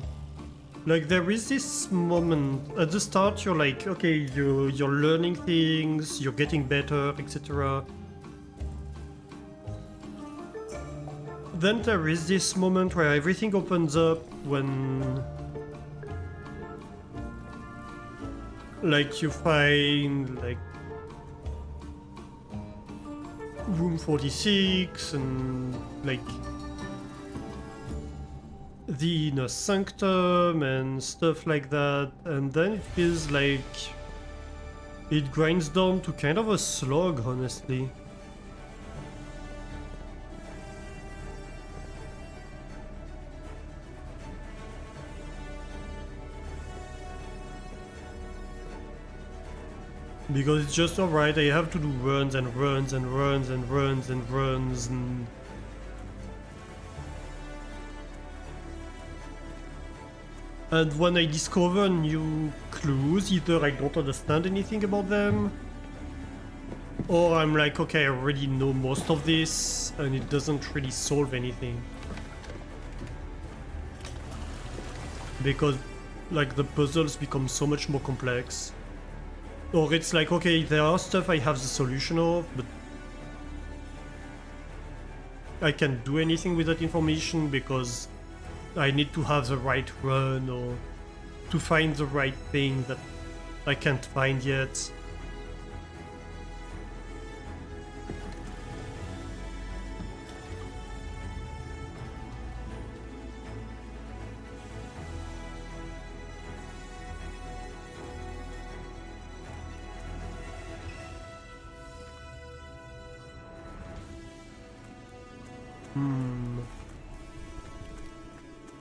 Like there is this moment at the start you're like, okay, you're learning things, you're getting better, etc. Then there is this moment where everything opens up when like you find like room 46 and like the inner sanctum and stuff like that, and then it feels like it grinds down to kind of a slog, honestly. Because it's just alright, I have to do runs and runs and runs and runs and runs and when I discover new clues, either I don't understand anything about them, or I'm like, okay, I already know most of this, and it doesn't really solve anything. Because, like, the puzzles become so much more complex. Or it's like, okay, there are stuff I have the solution of, but I can't do anything with that information because I need to have the right run or to find the right thing that I can't find yet.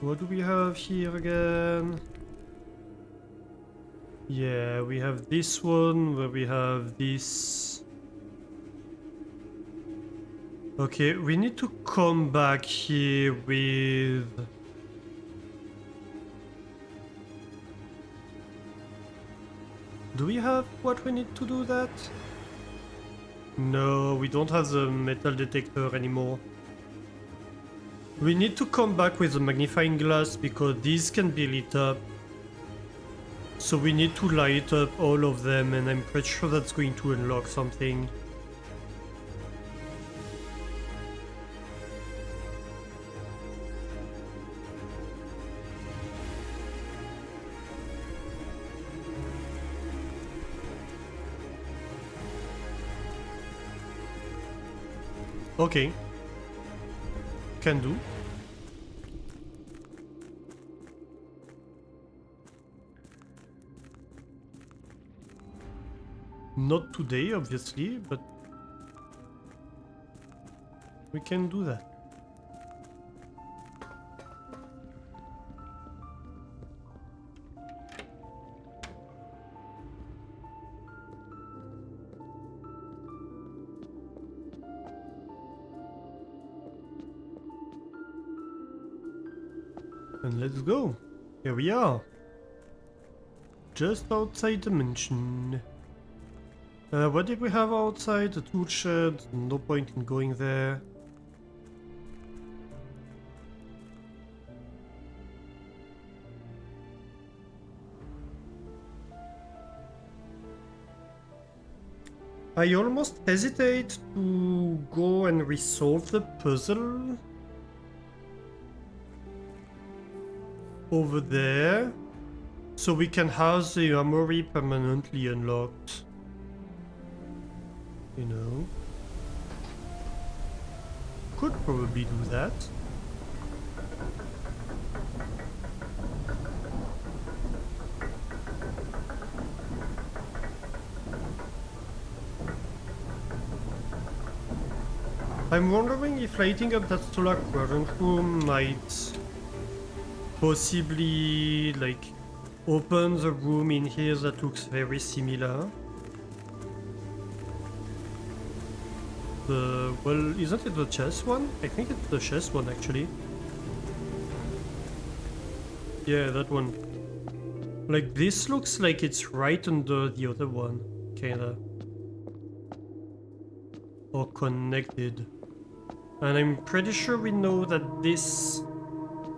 What do we have here again? Yeah, we have this one where we have this. Okay, we need to come back here with... Do we have what we need to do that? No, we don't have the metal detector anymore. We need to come back with the magnifying glass because these can be lit up. So we need to light up all of them, and I'm pretty sure that's going to unlock something. Okay. Can do. Not today, obviously, but we can do that. And let's go. Here we are. Just outside the mansion. What did we have outside? The tool shed. No point in going there. I almost hesitate to go and resolve the puzzle over there, so we can have the armory permanently unlocked. You know, could probably do that. I'm wondering if lighting up that solar quadrant room might possibly like open the room in here that looks very similar. Well, isn't it the chess one? I think it's the chess one actually. Yeah, that one. Like this looks like it's right under the other one, kinda. Or connected. And I'm pretty sure we know that this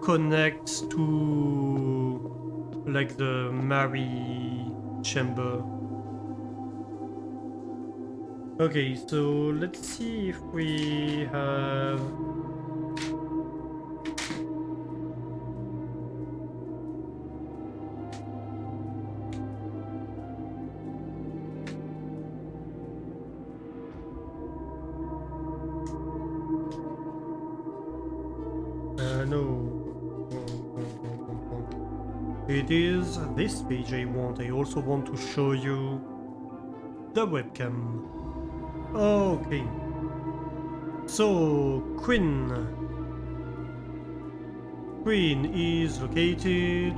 connects to like the Mary chamber. Okay, so let's see if we have... no. It is this page I want. I also want to show you the webcam. Okay. So, Queen. Queen is located...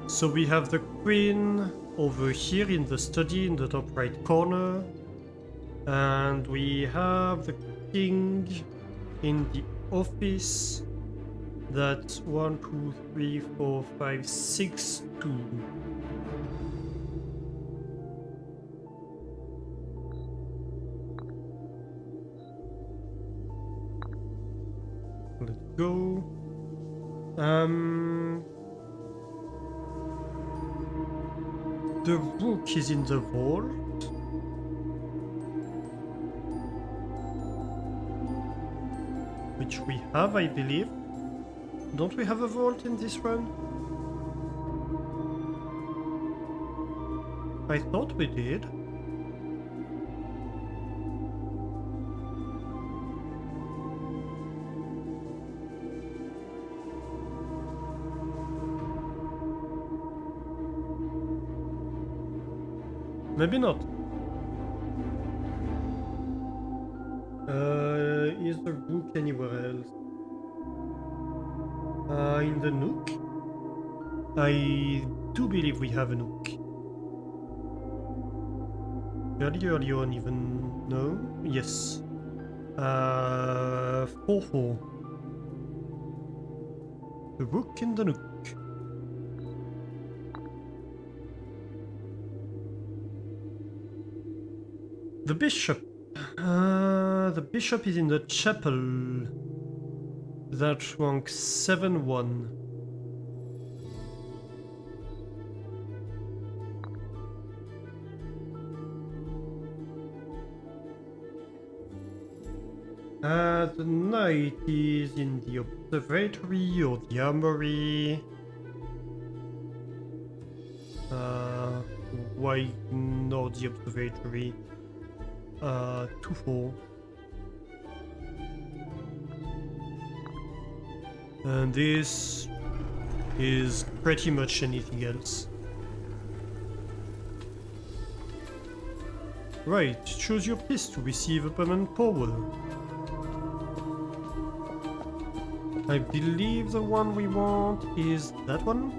So we have the Queen over here in the study in the top right corner. And we have the King in the office. That's 1, 2, 3, 4, 5, 6, 2. Let's go. The book is in the vault. Which we have, I believe. Don't we have a vault in this run? I thought we did. Maybe not. Is the book anywhere else? In the Nook? I do believe we have a Nook. Early on even. No? Yes. 4-4. The rook and the nook. The bishop. The bishop is in the chapel. That rank 7-1. The knight is in the observatory or the armory. Why not the observatory? 2-4. And this is pretty much anything else. Right, choose your piece to receive a permanent power. I believe the one we want is that one?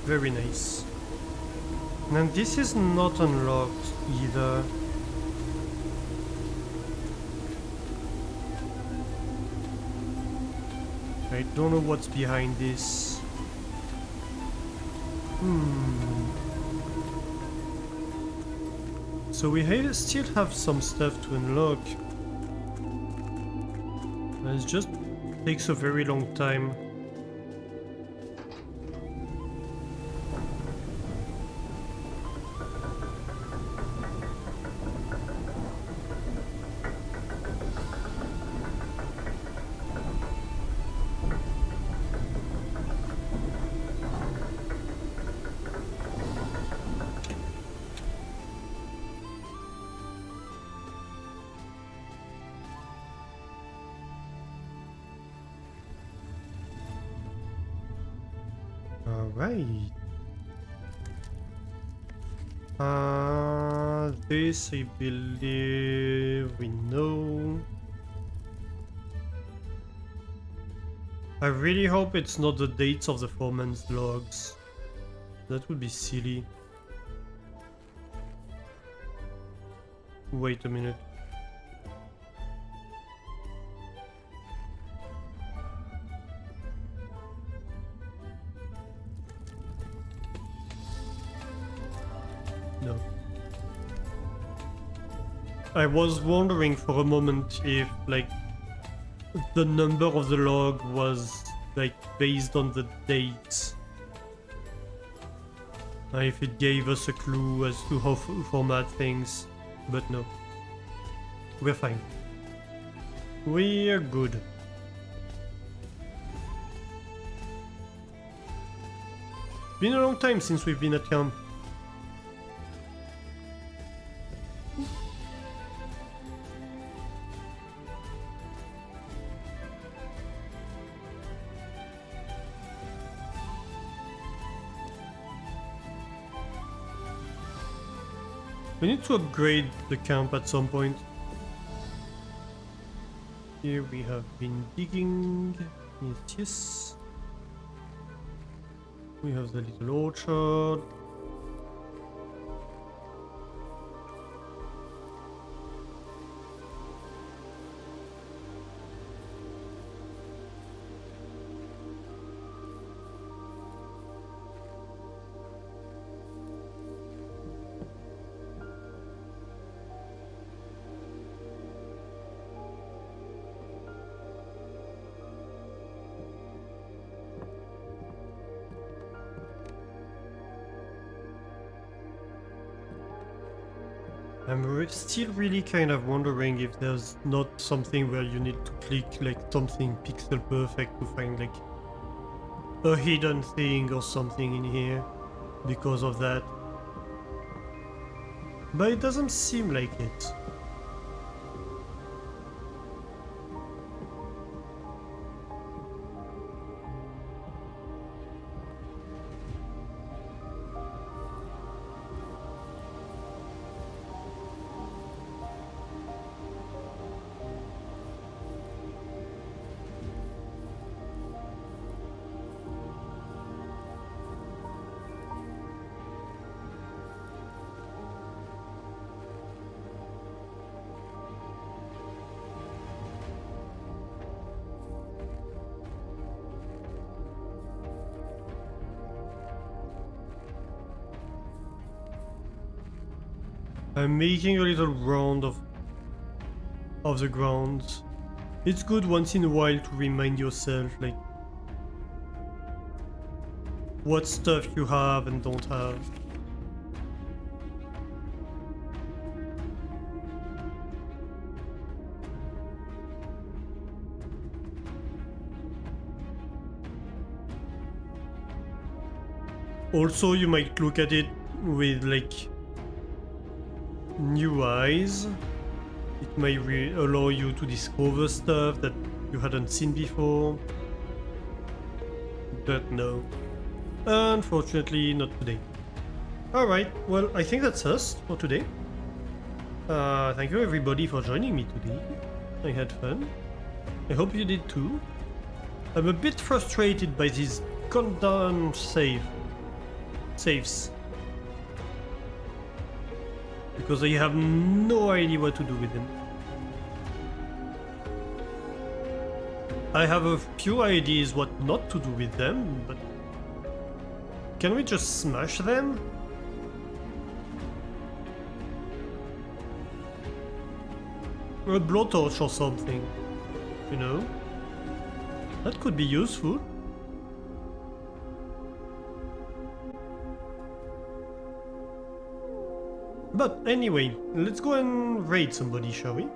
Very nice. And this is not unlocked either. I don't know what's behind this. So we still have some stuff to unlock. And it just takes a very long time. Alright. This I believe we know. I really hope it's not the dates of the foreman's logs. That would be silly. Wait a minute. No. I was wondering for a moment if, like, the number of the log was, like, based on the date. If it gave us a clue as to how to format things. But no. We're fine. We're good. Been a long time since we've been at camp. We need to upgrade the camp at some point. Here we have been digging. Yes. We have the little orchard. I'm still really kind of wondering if there's not something where you need to click like something pixel perfect to find like a hidden thing or something in here because of that. But it doesn't seem like it. I'm making a little round of the ground. It's good once in a while to remind yourself, like, what stuff you have and don't have. Also, you might look at it with, like, new eyes. It may allow you to discover stuff that you hadn't seen before. But no. Unfortunately, not today. Alright, well, I think that's us for today. Thank you everybody for joining me today. I had fun. I hope you did too. I'm a bit frustrated by these goddamn saves. Because I have no idea what to do with them. I have a few ideas what not to do with them, but can we just smash them? Or a blowtorch or something, you know? That could be useful. But anyway, let's go and raid somebody, shall we?